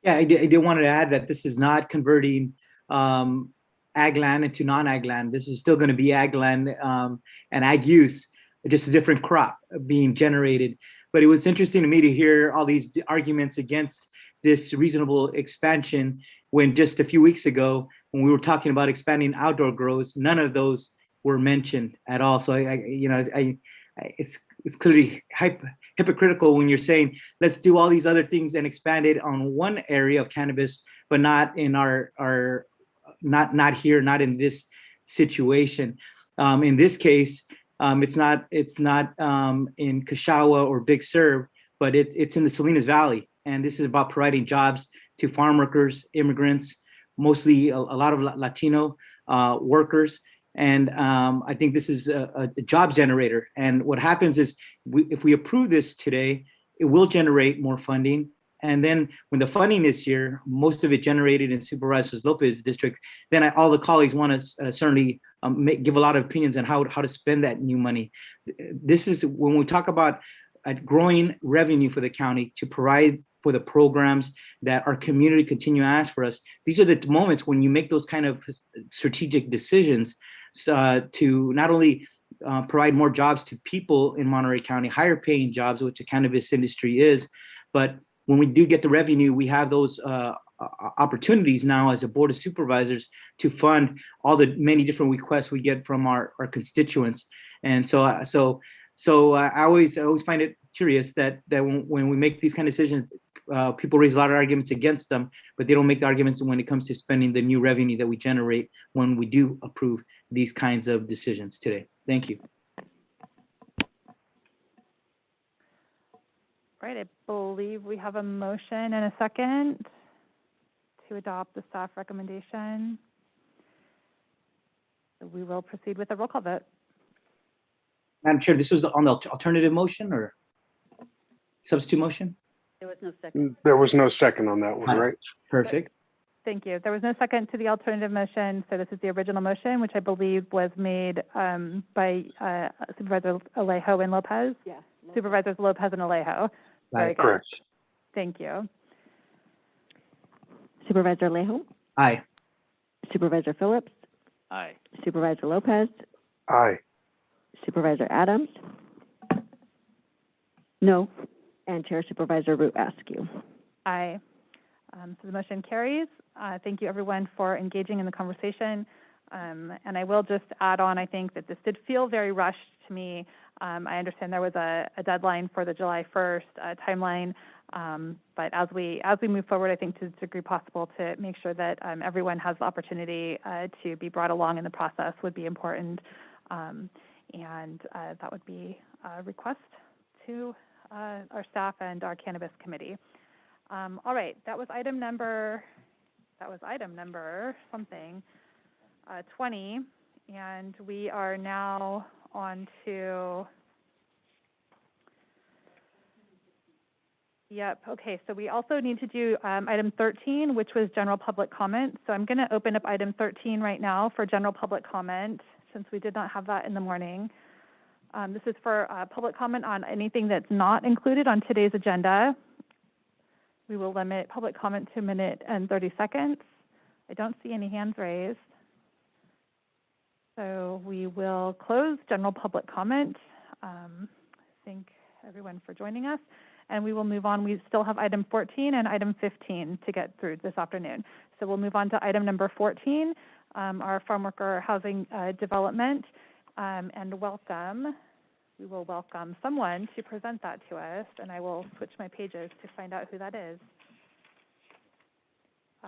Yeah, I did want to add that this is not converting ag land into non-ag land. This is still going to be ag land and ag use, just a different crop being generated. But it was interesting to me to hear all these arguments against this reasonable expansion when just a few weeks ago, when we were talking about expanding outdoor grows, none of those were mentioned at all. So it's clearly hypocritical when you're saying, let's do all these other things and expand it on one area of cannabis, but not in not here, not in this situation. In this case, it's not in Cachagua or Big Sur, but it's in the Salinas Valley. And this is about providing jobs to farm workers, immigrants, mostly a lot of Latino workers. And I think this is a job generator. And what happens is if we approve this today, it will generate more funding. And then when the funding is here, most of it generated in Supervisor Lopez district, then all the colleagues want to certainly give a lot of opinions on how to spend that new money. This is when we talk about growing revenue for the county to provide for the programs that our community continue to ask for us. These are the moments when you make those kind of strategic decisions to not only provide more jobs to people in Monterey County, higher paying jobs, which the cannabis industry is, but when we do get the revenue, we have those opportunities now as a board of supervisors to fund all the many different requests we get from our constituents. And so I always find it curious that when we make these kind of decisions, people raise a lot of arguments against them, but they don't make the arguments when it comes to spending the new revenue that we generate when we do approve these kinds of decisions today. Thank you. Right, I believe we have a motion and a second to adopt the staff recommendation. So we will proceed with a roll call vote. Madam Chair, this was on the alternative motion or substitute motion? There was no second. There was no second on that one, right? Perfect. Thank you. There was no second to the alternative motion, so this is the original motion, which I believe was made by Supervisor Alejo and Lopez. Yeah. Supervisors Lopez and Alejo. Very good. Correct. Thank you. Supervisor Alejo? Aye. Supervisor Phillips? Aye. Supervisor Lopez? Aye. Supervisor Adams? No. And Chair Supervisor Root Askew. Aye. So the motion carries. Thank you, everyone, for engaging in the conversation. And I will just add on, I think that this did feel very rushed to me. I understand there was a deadline for the July 1st timeline, but as we move forward, I think to the degree possible to make sure that everyone has the opportunity to be brought along in the process would be important, and that would be a request to our staff and our cannabis committee. All right, that was item number something, 20, and we are now on to, yep, okay, so we also need to do item 13, which was general public comment. So I'm going to open up item 13 right now for general public comment, since we did not have that in the morning. This is for public comment on anything that's not included on today's agenda. We will limit public comment to 1 minute and 30 seconds. I don't see any hands raised. So we will close general public comment. Thank everyone for joining us. And we will move on. We still have item 14 and item 15 to get through this afternoon. So we'll move on to item number 14, our farm worker housing development, and welcome. We will welcome someone to present that to us, and I will switch my pages to find out who that is.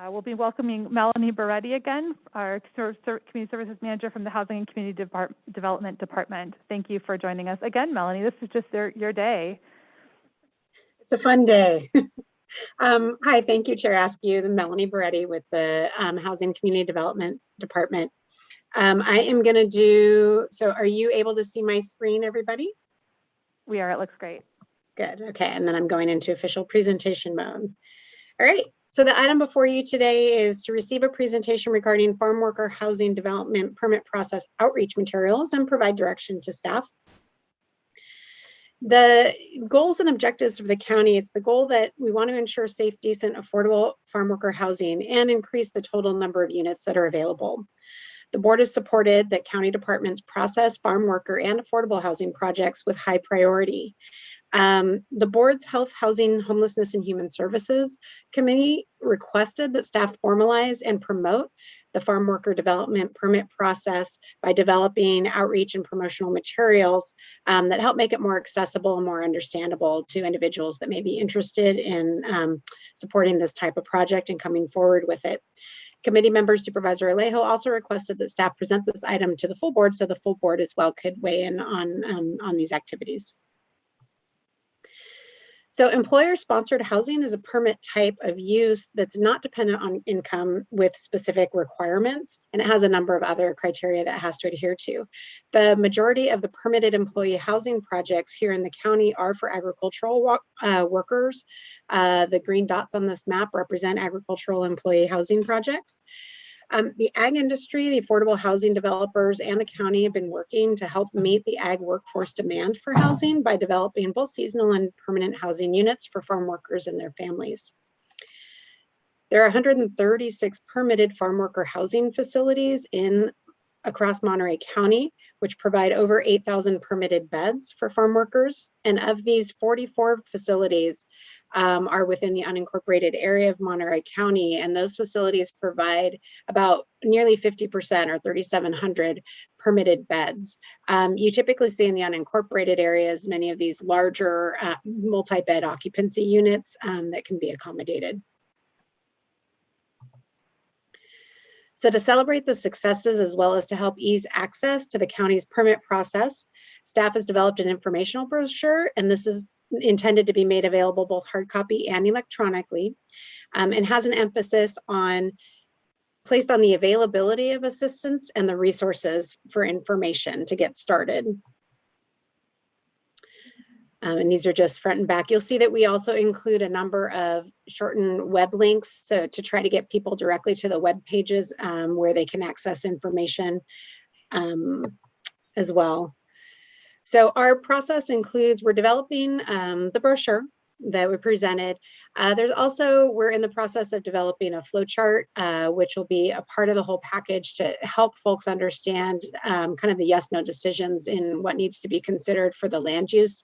We'll be welcoming Melanie Beretti again, our Community Services Manager from the Housing and Community Development Department. Thank you for joining us again, Melanie. This is just your day. It's a fun day. Hi, thank you, Chair Askew. Melanie Beretti with the Housing and Community Development Department. I am going to do, so are you able to see my screen, everybody? We are, it looks great. Good, okay, and then I'm going into official presentation mode. All right, so the item before you today is to receive a presentation regarding farm worker housing development permit process outreach materials and provide direction to staff. The goals and objectives for the county, it's the goal that we want to ensure safe, decent, affordable farm worker housing and increase the total number of units that are available. The board has supported that county departments process farm worker and affordable housing projects with high priority. The board's Health, Housing, Homelessness, and Human Services Committee requested that staff formalize and promote the farm worker development permit process by developing outreach and promotional materials that help make it more accessible and more understandable to individuals that may be interested in supporting this type of project and coming forward with it. Committee member Supervisor Alejo also requested that staff present this item to the full board so the full board as well could weigh in on these activities. So employer-sponsored housing is a permit type of use that's not dependent on income with specific requirements, and it has a number of other criteria that it has to adhere to. The majority of the permitted employee housing projects here in the county are for agricultural workers. The green dots on this map represent agricultural employee housing projects. The ag industry, the affordable housing developers, and the county have been working to help meet the ag workforce demand for housing by developing both seasonal and permanent housing units for farm workers and their families. There are 136 permitted farm worker housing facilities across Monterey County, which provide over 8,000 permitted beds for farm workers. And of these, 44 facilities are within the unincorporated area of Monterey County, and those facilities provide about nearly 50% or 3,700 permitted beds. You typically see in the unincorporated areas many of these larger multi-bed occupancy units that can be accommodated. So to celebrate the successes as well as to help ease access to the county's permit process, staff has developed an informational brochure, and this is intended to be made available both hard copy and electronically, and has an emphasis placed on the availability of assistance and the resources for information to get started. And these are just front and back. You'll see that we also include a number of shortened web links, so to try to get people directly to the web pages where they can access information as well. So our process includes, we're developing the brochure that we presented. We're in the process of developing a flow chart, which will be a part of the whole package to help folks understand kind of the yes/no decisions in what needs to be considered for the land use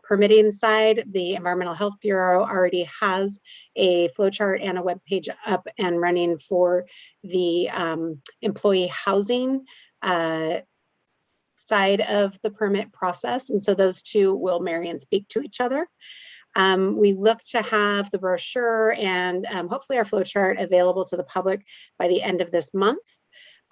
permitting side. The Environmental Health Bureau already has a flow chart and a web page up and running for the employee housing side of the permit process. And so those two will marry and speak to each other. We look to have the brochure and hopefully our flowchart available to the public by the end of this month.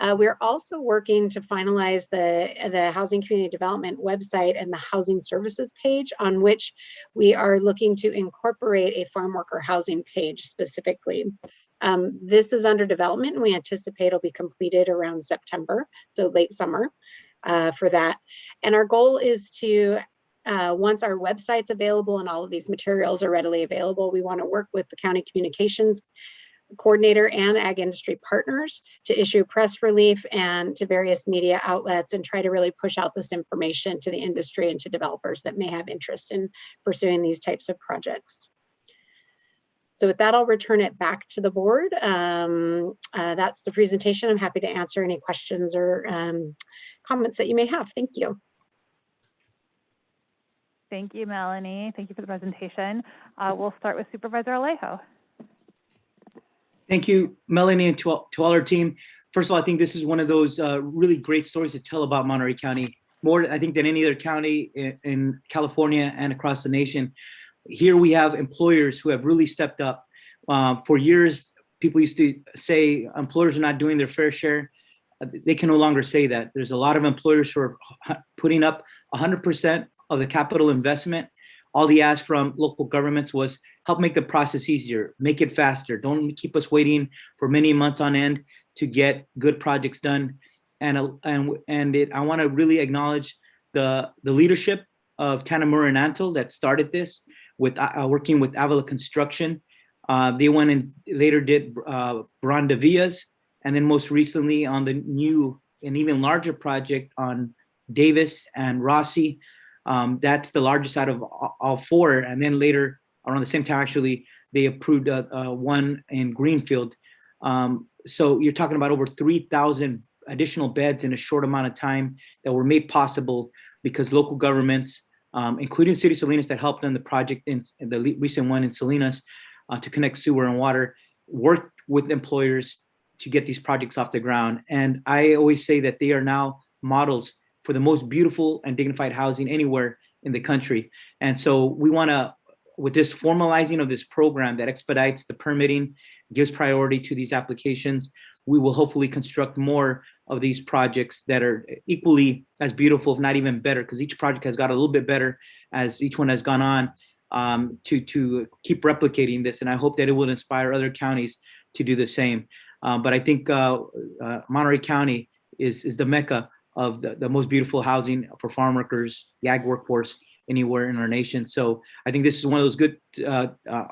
We're also working to finalize the Housing Community Development website and the Housing Services page, on which we are looking to incorporate a farm worker housing page specifically. This is under development, and we anticipate it'll be completed around September, so late summer for that. And our goal is to once our website's available and all of these materials are readily available, we want to work with the county communications coordinator and ag industry partners to issue press relief and to various media outlets and try to really push out this information to the industry and to developers that may have interest in pursuing these types of projects. So with that, I'll return it back to the board. That's the presentation. I'm happy to answer any questions or comments that you may have. Thank you. Thank you, Melanie. Thank you for the presentation. We'll start with Supervisor Alejo. Thank you, Melanie, and to all our team. First of all, I think this is one of those really great stories to tell about Monterey County, more, I think, than any other county in California and across the nation. Here we have employers who have really stepped up. For years, people used to say employers are not doing their fair share. They can no longer say that. There's a lot of employers who are putting up 100% of the capital investment. All he asked from local governments was help make the process easier, make it faster. Don't keep us waiting for many months on end to get good projects done. And I want to really acknowledge the leadership of Tana Murananto that started this with working with Avila Construction. They went and later did Branda Villas, and then most recently on the new and even larger project on Davis and Rossi. That's the largest out of all four. And then later, around the same time, actually, they approved one in Greenfield. So you're talking about over 3,000 additional beds in a short amount of time that were made possible because local governments, including City of Salinas that helped on the project in the recent one in Salinas to connect sewer and water, worked with employers to get these projects off the ground. And I always say that they are now models for the most beautiful and dignified housing anywhere in the country. And so we want to, with this formalizing of this program that expedites the permitting, gives priority to these applications, we will hopefully construct more of these projects that are equally as beautiful, if not even better, because each project has got a little bit better as each one has gone on. to keep replicating this. And I hope that it will inspire other counties to do the same. But I think Monterey County is the mecca of the most beautiful housing for farm workers, the ag workforce anywhere in our nation. So I think this is one of those good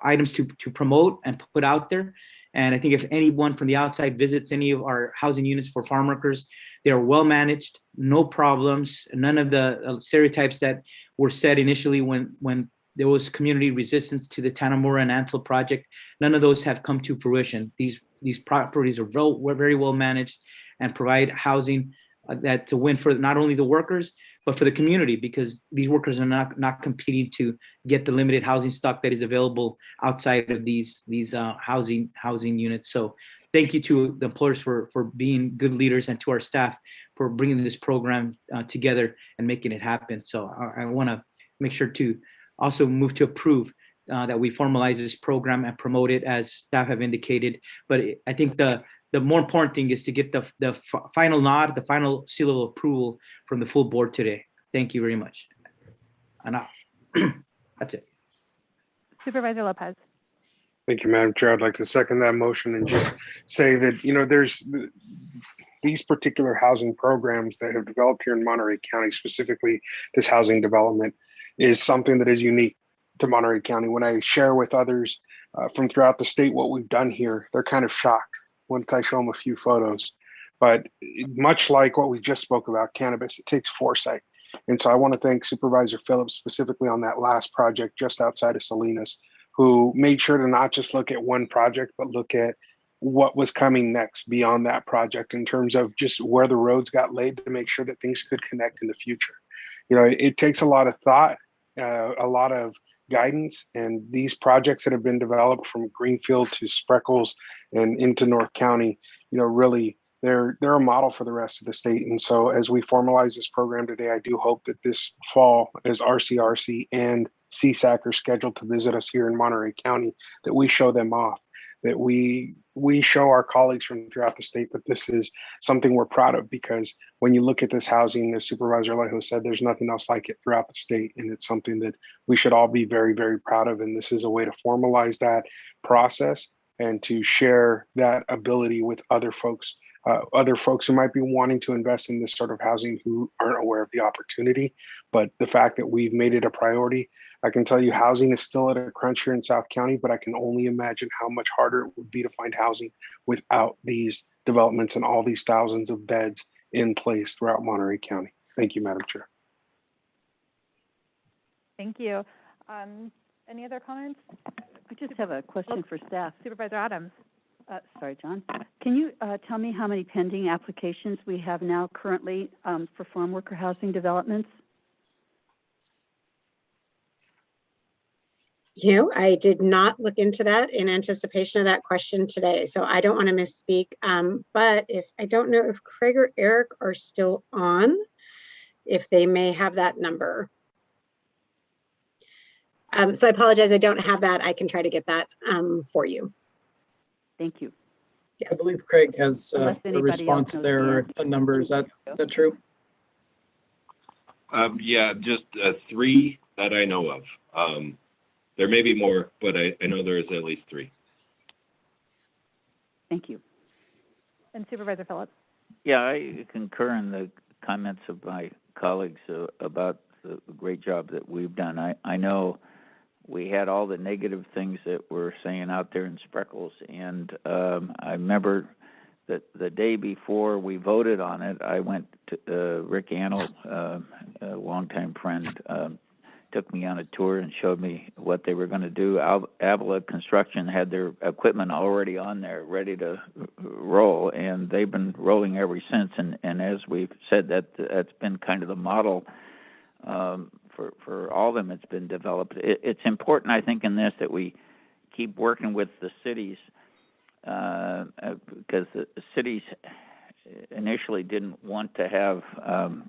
items to promote and put out there. And I think if anyone from the outside visits any of our housing units for farm workers, they are well managed, no problems, none of the stereotypes that were said initially when there was community resistance to the Tanamura and Ansel project. None of those have come to fruition. These properties are very well managed and provide housing that's a win for not only the workers, but for the community, because these workers are not competing to get the limited housing stock that is available outside of these housing units. So thank you to the employers for being good leaders, and to our staff for bringing this program together and making it happen. So I want to make sure to also move to approve that we formalize this program and promote it as staff have indicated. But I think the more important thing is to get the final nod, the final seal of approval from the full board today. Thank you very much. Enough. That's it. Supervisor Lopez. Thank you, Madam Chair. I'd like to second that motion and just say that, there's these particular housing programs that have developed here in Monterey County, specifically this housing development, is something that is unique to Monterey County. When I share with others from throughout the state what we've done here, they're kind of shocked once I show them a few photos. But much like what we just spoke about, cannabis, it takes foresight. And so I want to thank Supervisor Phillips specifically on that last project just outside of Salinas, who made sure to not just look at one project, but look at what was coming next beyond that project in terms of just where the roads got laid to make sure that things could connect in the future. It takes a lot of thought, a lot of guidance, and these projects that have been developed from Greenfield to Spreckles and into North County, really they're a model for the rest of the state. And so as we formalize this program today, I do hope that this fall, as RCRC and CSAC are scheduled to visit us here in Monterey County, that we show them off, that we show our colleagues from throughout the state that this is something we're proud of, because when you look at this housing, as Supervisor Alejo said, there's nothing else like it throughout the state. And it's something that we should all be very, very proud of. And this is a way to formalize that process and to share that ability with other folks who might be wanting to invest in this sort of housing who aren't aware of the opportunity. But the fact that we've made it a priority, I can tell you housing is still at a crunch here in South County, but I can only imagine how much harder it would be to find housing without these developments and all these thousands of beds in place throughout Monterey County. Thank you, Madam Chair. Thank you. Any other comments? I just have a question for staff. Supervisor Adams. Sorry, John. Can you tell me how many pending applications we have now currently for farm worker housing developments? I did not look into that in anticipation of that question today, so I don't want to misspeak. But I don't know if Craig or Eric are still on, if they may have that number. So I apologize, I don't have that. I can try to get that for you. Thank you. Yeah, I believe Craig has a response there, a number. Is that true? Yeah, just 3 that I know of. There may be more, but I know there is at least 3. Thank you. And Supervisor Phillips. Yeah, I concur in the comments of my colleagues about the great job that we've done. I know we had all the negative things that we're saying out there in Spreckles, and I remember that the day before we voted on it, I went to Rick Anno, a longtime friend, took me on a tour and showed me what they were going to do. Avila Construction had their equipment already on there, ready to roll, and they've been rolling ever since. And as we've said, that's been kind of the model for all of them. It's been developed. It's important, I think, in this that we keep working with the cities because the cities initially didn't want to have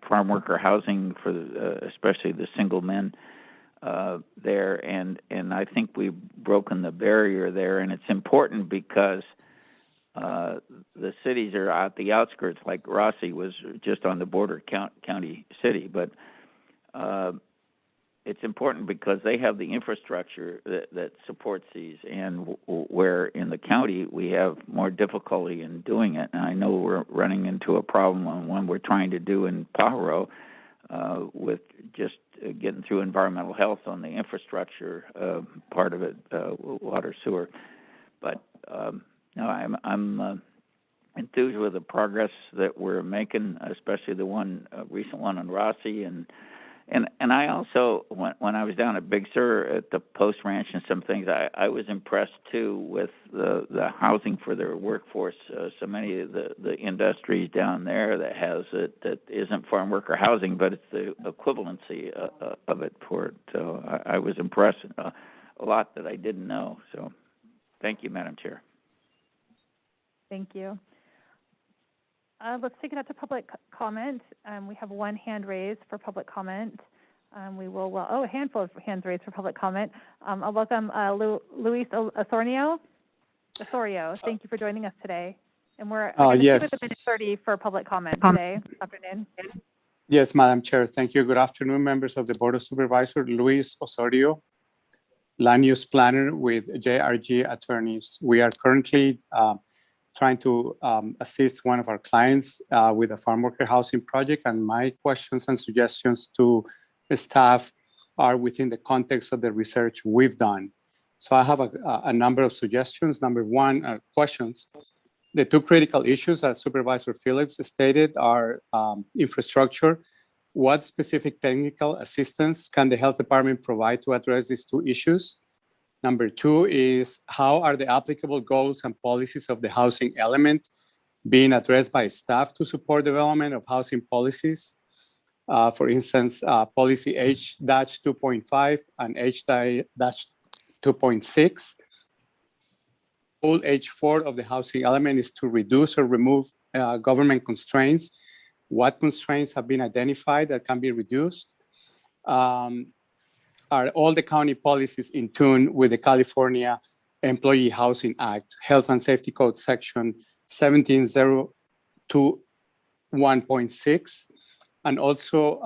farm worker housing for especially the single men there, and I think we've broken the barrier there, and it's important because the cities are at the outskirts, like Rossi was just on the border county city, but it's important because they have the infrastructure that supports these, and where in the county we have more difficulty in doing it. And I know we're running into a problem on one we're trying to do in Pajaro with just getting through environmental health on the infrastructure part of it, water, sewer. But no, I'm enthused with the progress that we're making, especially the recent one on Rossi, and I also, when I was down at Big Sur at the Post Ranch and some things, I was impressed too with the housing for their workforce. So many of the industries down there that has it that isn't farm worker housing, but it's the equivalency of it for it. So I was impressed, a lot that I didn't know. So thank you, Madam Chair. Thank you. Let's take it up to public comment. We have one hand raised for public comment. We will, a handful of hands raised for public comment. I'll welcome Luis Osorio. Thank you for joining us today. And we're going to yes. keep it at 30 for public comment today, this afternoon. Yes, Madam Chair. Thank you. Good afternoon, members of the Board of Supervisors. Luis Osorio, land use planner with JRG Attorneys. We are currently trying to assist one of our clients with a farm worker housing project, and my questions and suggestions to staff are within the context of the research we've done. So I have a number of suggestions. Number one, questions. The two critical issues that Supervisor Phillips stated are infrastructure. What specific technical assistance can the health department provide to address these two issues? Number two is, how are the applicable goals and policies of the housing element being addressed by staff to support development of housing policies? For instance, policy H-2.5 and H-2.6. Goal H4 of the housing element is to reduce or remove government constraints. What constraints have been identified that can be reduced? Are all the county policies in tune with the California Employee Housing Act, Health and Safety Code Section 17021.6? And also,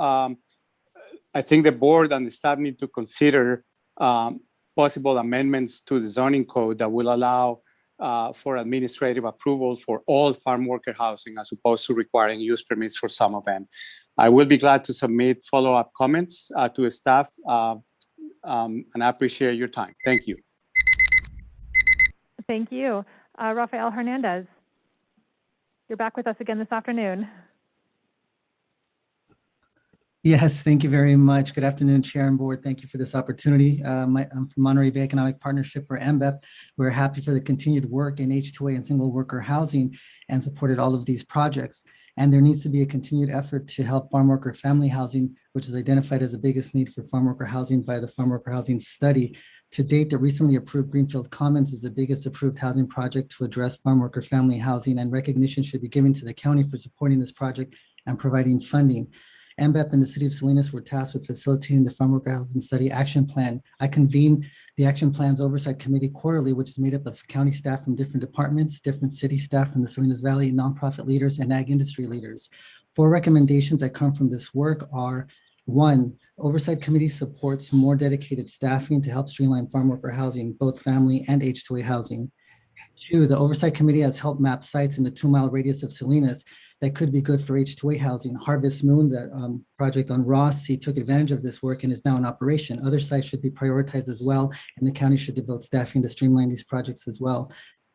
I think the board and the staff need to consider possible amendments to the zoning code that will allow for administrative approvals for all farm worker housing, as opposed to requiring use permits for some of them. I will be glad to submit follow-up comments to the staff, and I appreciate your time. Thank you. Thank you. Rafael Hernandez, you're back with us again this afternoon. Yes, thank you very much. Good afternoon, Chair and Board. Thank you for this opportunity. I'm from Monterey Bay Economic Partnership, or MBEP. We're happy for the continued work in H2A and single worker housing and supported all of these projects. And there needs to be a continued effort to help farm worker family housing, which is identified as the biggest need for farm worker housing by the Farm Worker Housing Study. To date, the recently approved Greenfield Commons is the biggest approved housing project to address farm worker family housing, and recognition should be given to the county for supporting this project and providing funding. MBEP and the City of Salinas were tasked with facilitating the Farm Worker Housing Study Action Plan. I convene the Action Plan's Oversight Committee quarterly, which is made up of county staff from different departments, different city staff from the Salinas Valley, nonprofit leaders, and ag industry leaders. 4 recommendations that come from this work are: 1, Oversight Committee supports more dedicated staffing to help streamline farm worker housing, both family and H2A housing. 2, the Oversight Committee has helped map sites in the 2-mile radius of Salinas that could be good for H2A housing. Harvest Moon, that project on Rossi, took advantage of this work and is now in operation. Other sites should be prioritized as well, and the county should devote staffing to streamline these projects as well.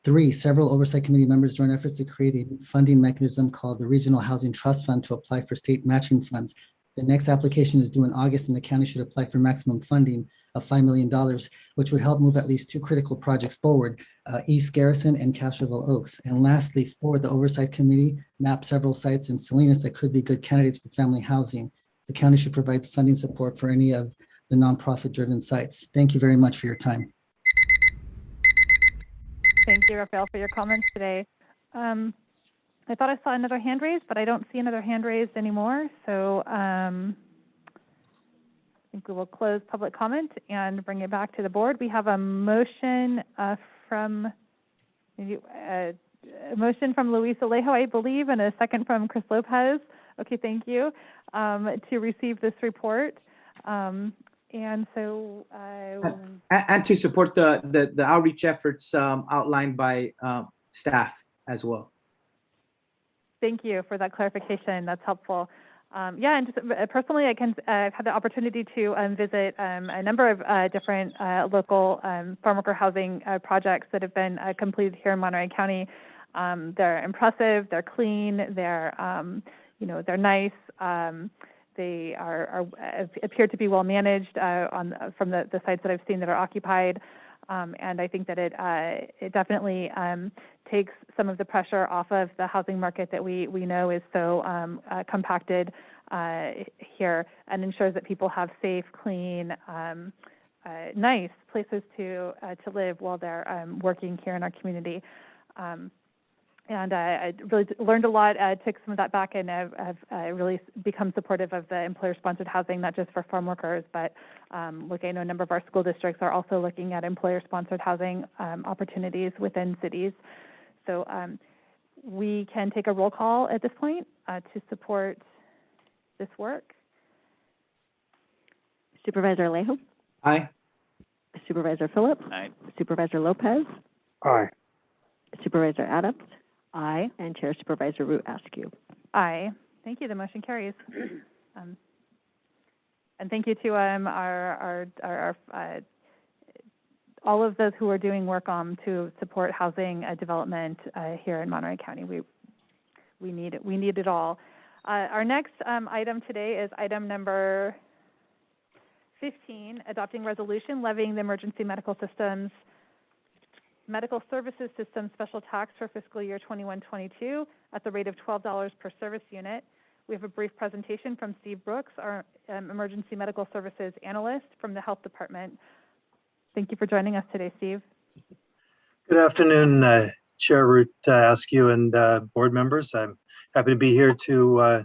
3, several Oversight Committee members joined efforts to create a funding mechanism called the Regional Housing Trust Fund to apply for state matching funds. The next application is due in August, and the county should apply for maximum funding of $5 million, which would help move at least 2 critical projects forward, East Garrison and Castroville Oaks. And lastly, 4, the Oversight Committee mapped several sites in Salinas that could be good candidates for family housing. The county should provide funding support for any of the nonprofit-driven sites. Thank you very much for your time. Thank you, Rafael, for your comments today. I thought I saw another hand raised, but I don't see another hand raised anymore. So I think we will close public comment and bring it back to the board. We have a motion from Luis Alejo, I believe, and a second from Chris Lopez. Okay, thank you, to receive this report. And so, And to support the outreach efforts outlined by staff as well. thank you for that clarification. That's helpful. Yeah, and just personally, I've had the opportunity to visit a number of different local farm worker housing projects that have been completed here in Monterey County. They're impressive. They're clean. They're they're nice. They appear to be well managed from the sites that I've seen that are occupied. And I think that it definitely takes some of the pressure off of the housing market that we know is so compacted here, and ensures that people have safe, clean, nice places to live while they're working here in our community. And I really learned a lot, took some of that back, and have really become supportive of the employer-sponsored housing, not just for farm workers, but I know a number of our school districts are also looking at employer-sponsored housing opportunities within cities. So we can take a roll call at this point to support this work. Supervisor Alejo? Aye. Supervisor Phillips? Aye. Supervisor Lopez? Aye. Supervisor Adams? Aye. And Chair Supervisor Root Askew. Aye. Thank you. The motion carries. And thank you to our all of those who are doing work to support housing development here in Monterey County. We need it all. Our next item today is item number 15, adopting resolution levying the emergency medical services system special tax for fiscal year 21-22 at the rate of $12 per service unit. We have a brief presentation from Steve Brooks, our emergency medical services analyst from the health department. Thank you for joining us today, Steve. Good afternoon, Chair Root Askew and board members. I'm happy to be here to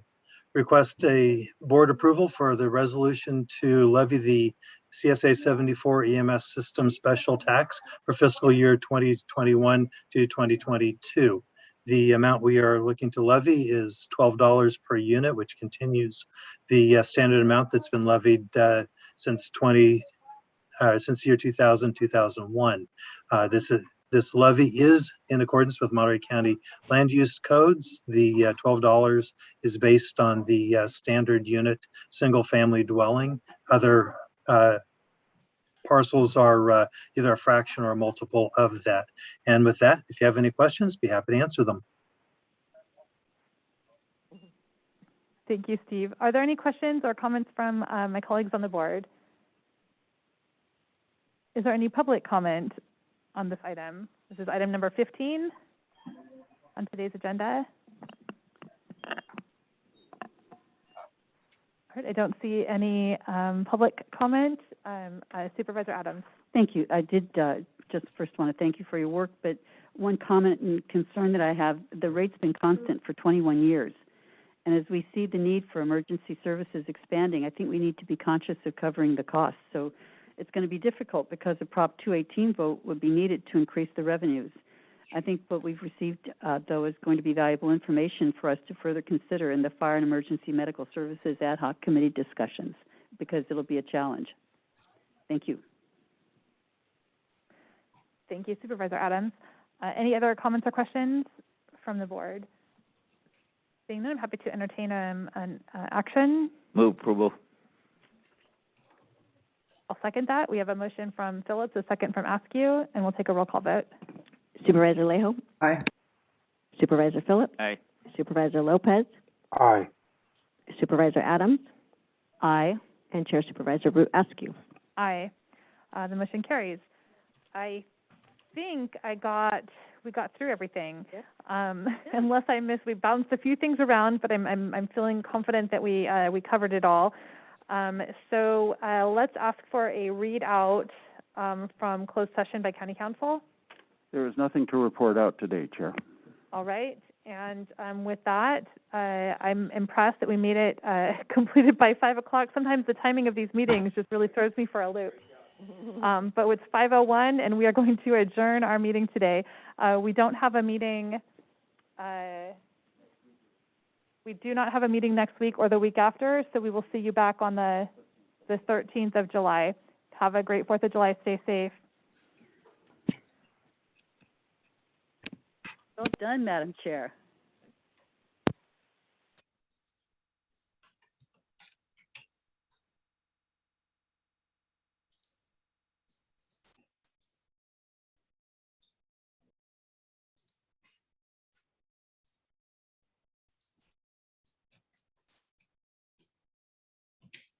request a board approval for the resolution to levy the CSA 74 EMS system special tax for fiscal year 2021 to 2022. The amount we are looking to levy is $12 per unit, which continues the standard amount that's been levied since year 2000, 2001. This levy is in accordance with Monterey County land use codes. The $12 is based on the standard unit single family dwelling. Other parcels are either a fraction or a multiple of that. And with that, if you have any questions, be happy to answer them. Thank you, Steve. Are there any questions or comments from my colleagues on the board? Is there any public comment on this item? This is item number 15 on today's agenda. All right, I don't see any public comment. Supervisor Adams. Thank you. I did just first want to thank you for your work, but one comment and concern that I have, the rate's been constant for 21 years. And as we see the need for emergency services expanding, I think we need to be conscious of covering the costs. So it's going to be difficult because a Prop 218 vote would be needed to increase the revenues. I think what we've received, though, is going to be valuable information for us to further consider in the Fire and Emergency Medical Services Ad Hoc Committee discussions, because it'll be a challenge. Thank you. Thank you, Supervisor Adams. Any other comments or questions from the board? Seeing none, I'm happy to entertain an action. Move approval. I'll second that. We have a motion from Phillips, a second from Askew, and we'll take a roll call vote. Supervisor Alejo? Aye. Supervisor Phillips? Aye. Supervisor Lopez? Aye. Supervisor Adams? Aye. And Chair Supervisor Root Askew. Aye. The motion carries. I think we got through everything. Unless I missed, we bounced a few things around, but I'm feeling confident that we covered it all. So let's ask for a readout from closed session by County Council. There is nothing to report out today, Chair. All right. And with that, I'm impressed that we made it completed by 5 o'clock. Sometimes the timing of these meetings just really throws me for a loop. But it's 5:01, and we are going to adjourn our meeting today. We don't have a meeting. We do not have a meeting next week or the week after, so we will see you back on the the 13th of July. Have a great 4th of July. Stay safe. Well done, Madam Chair.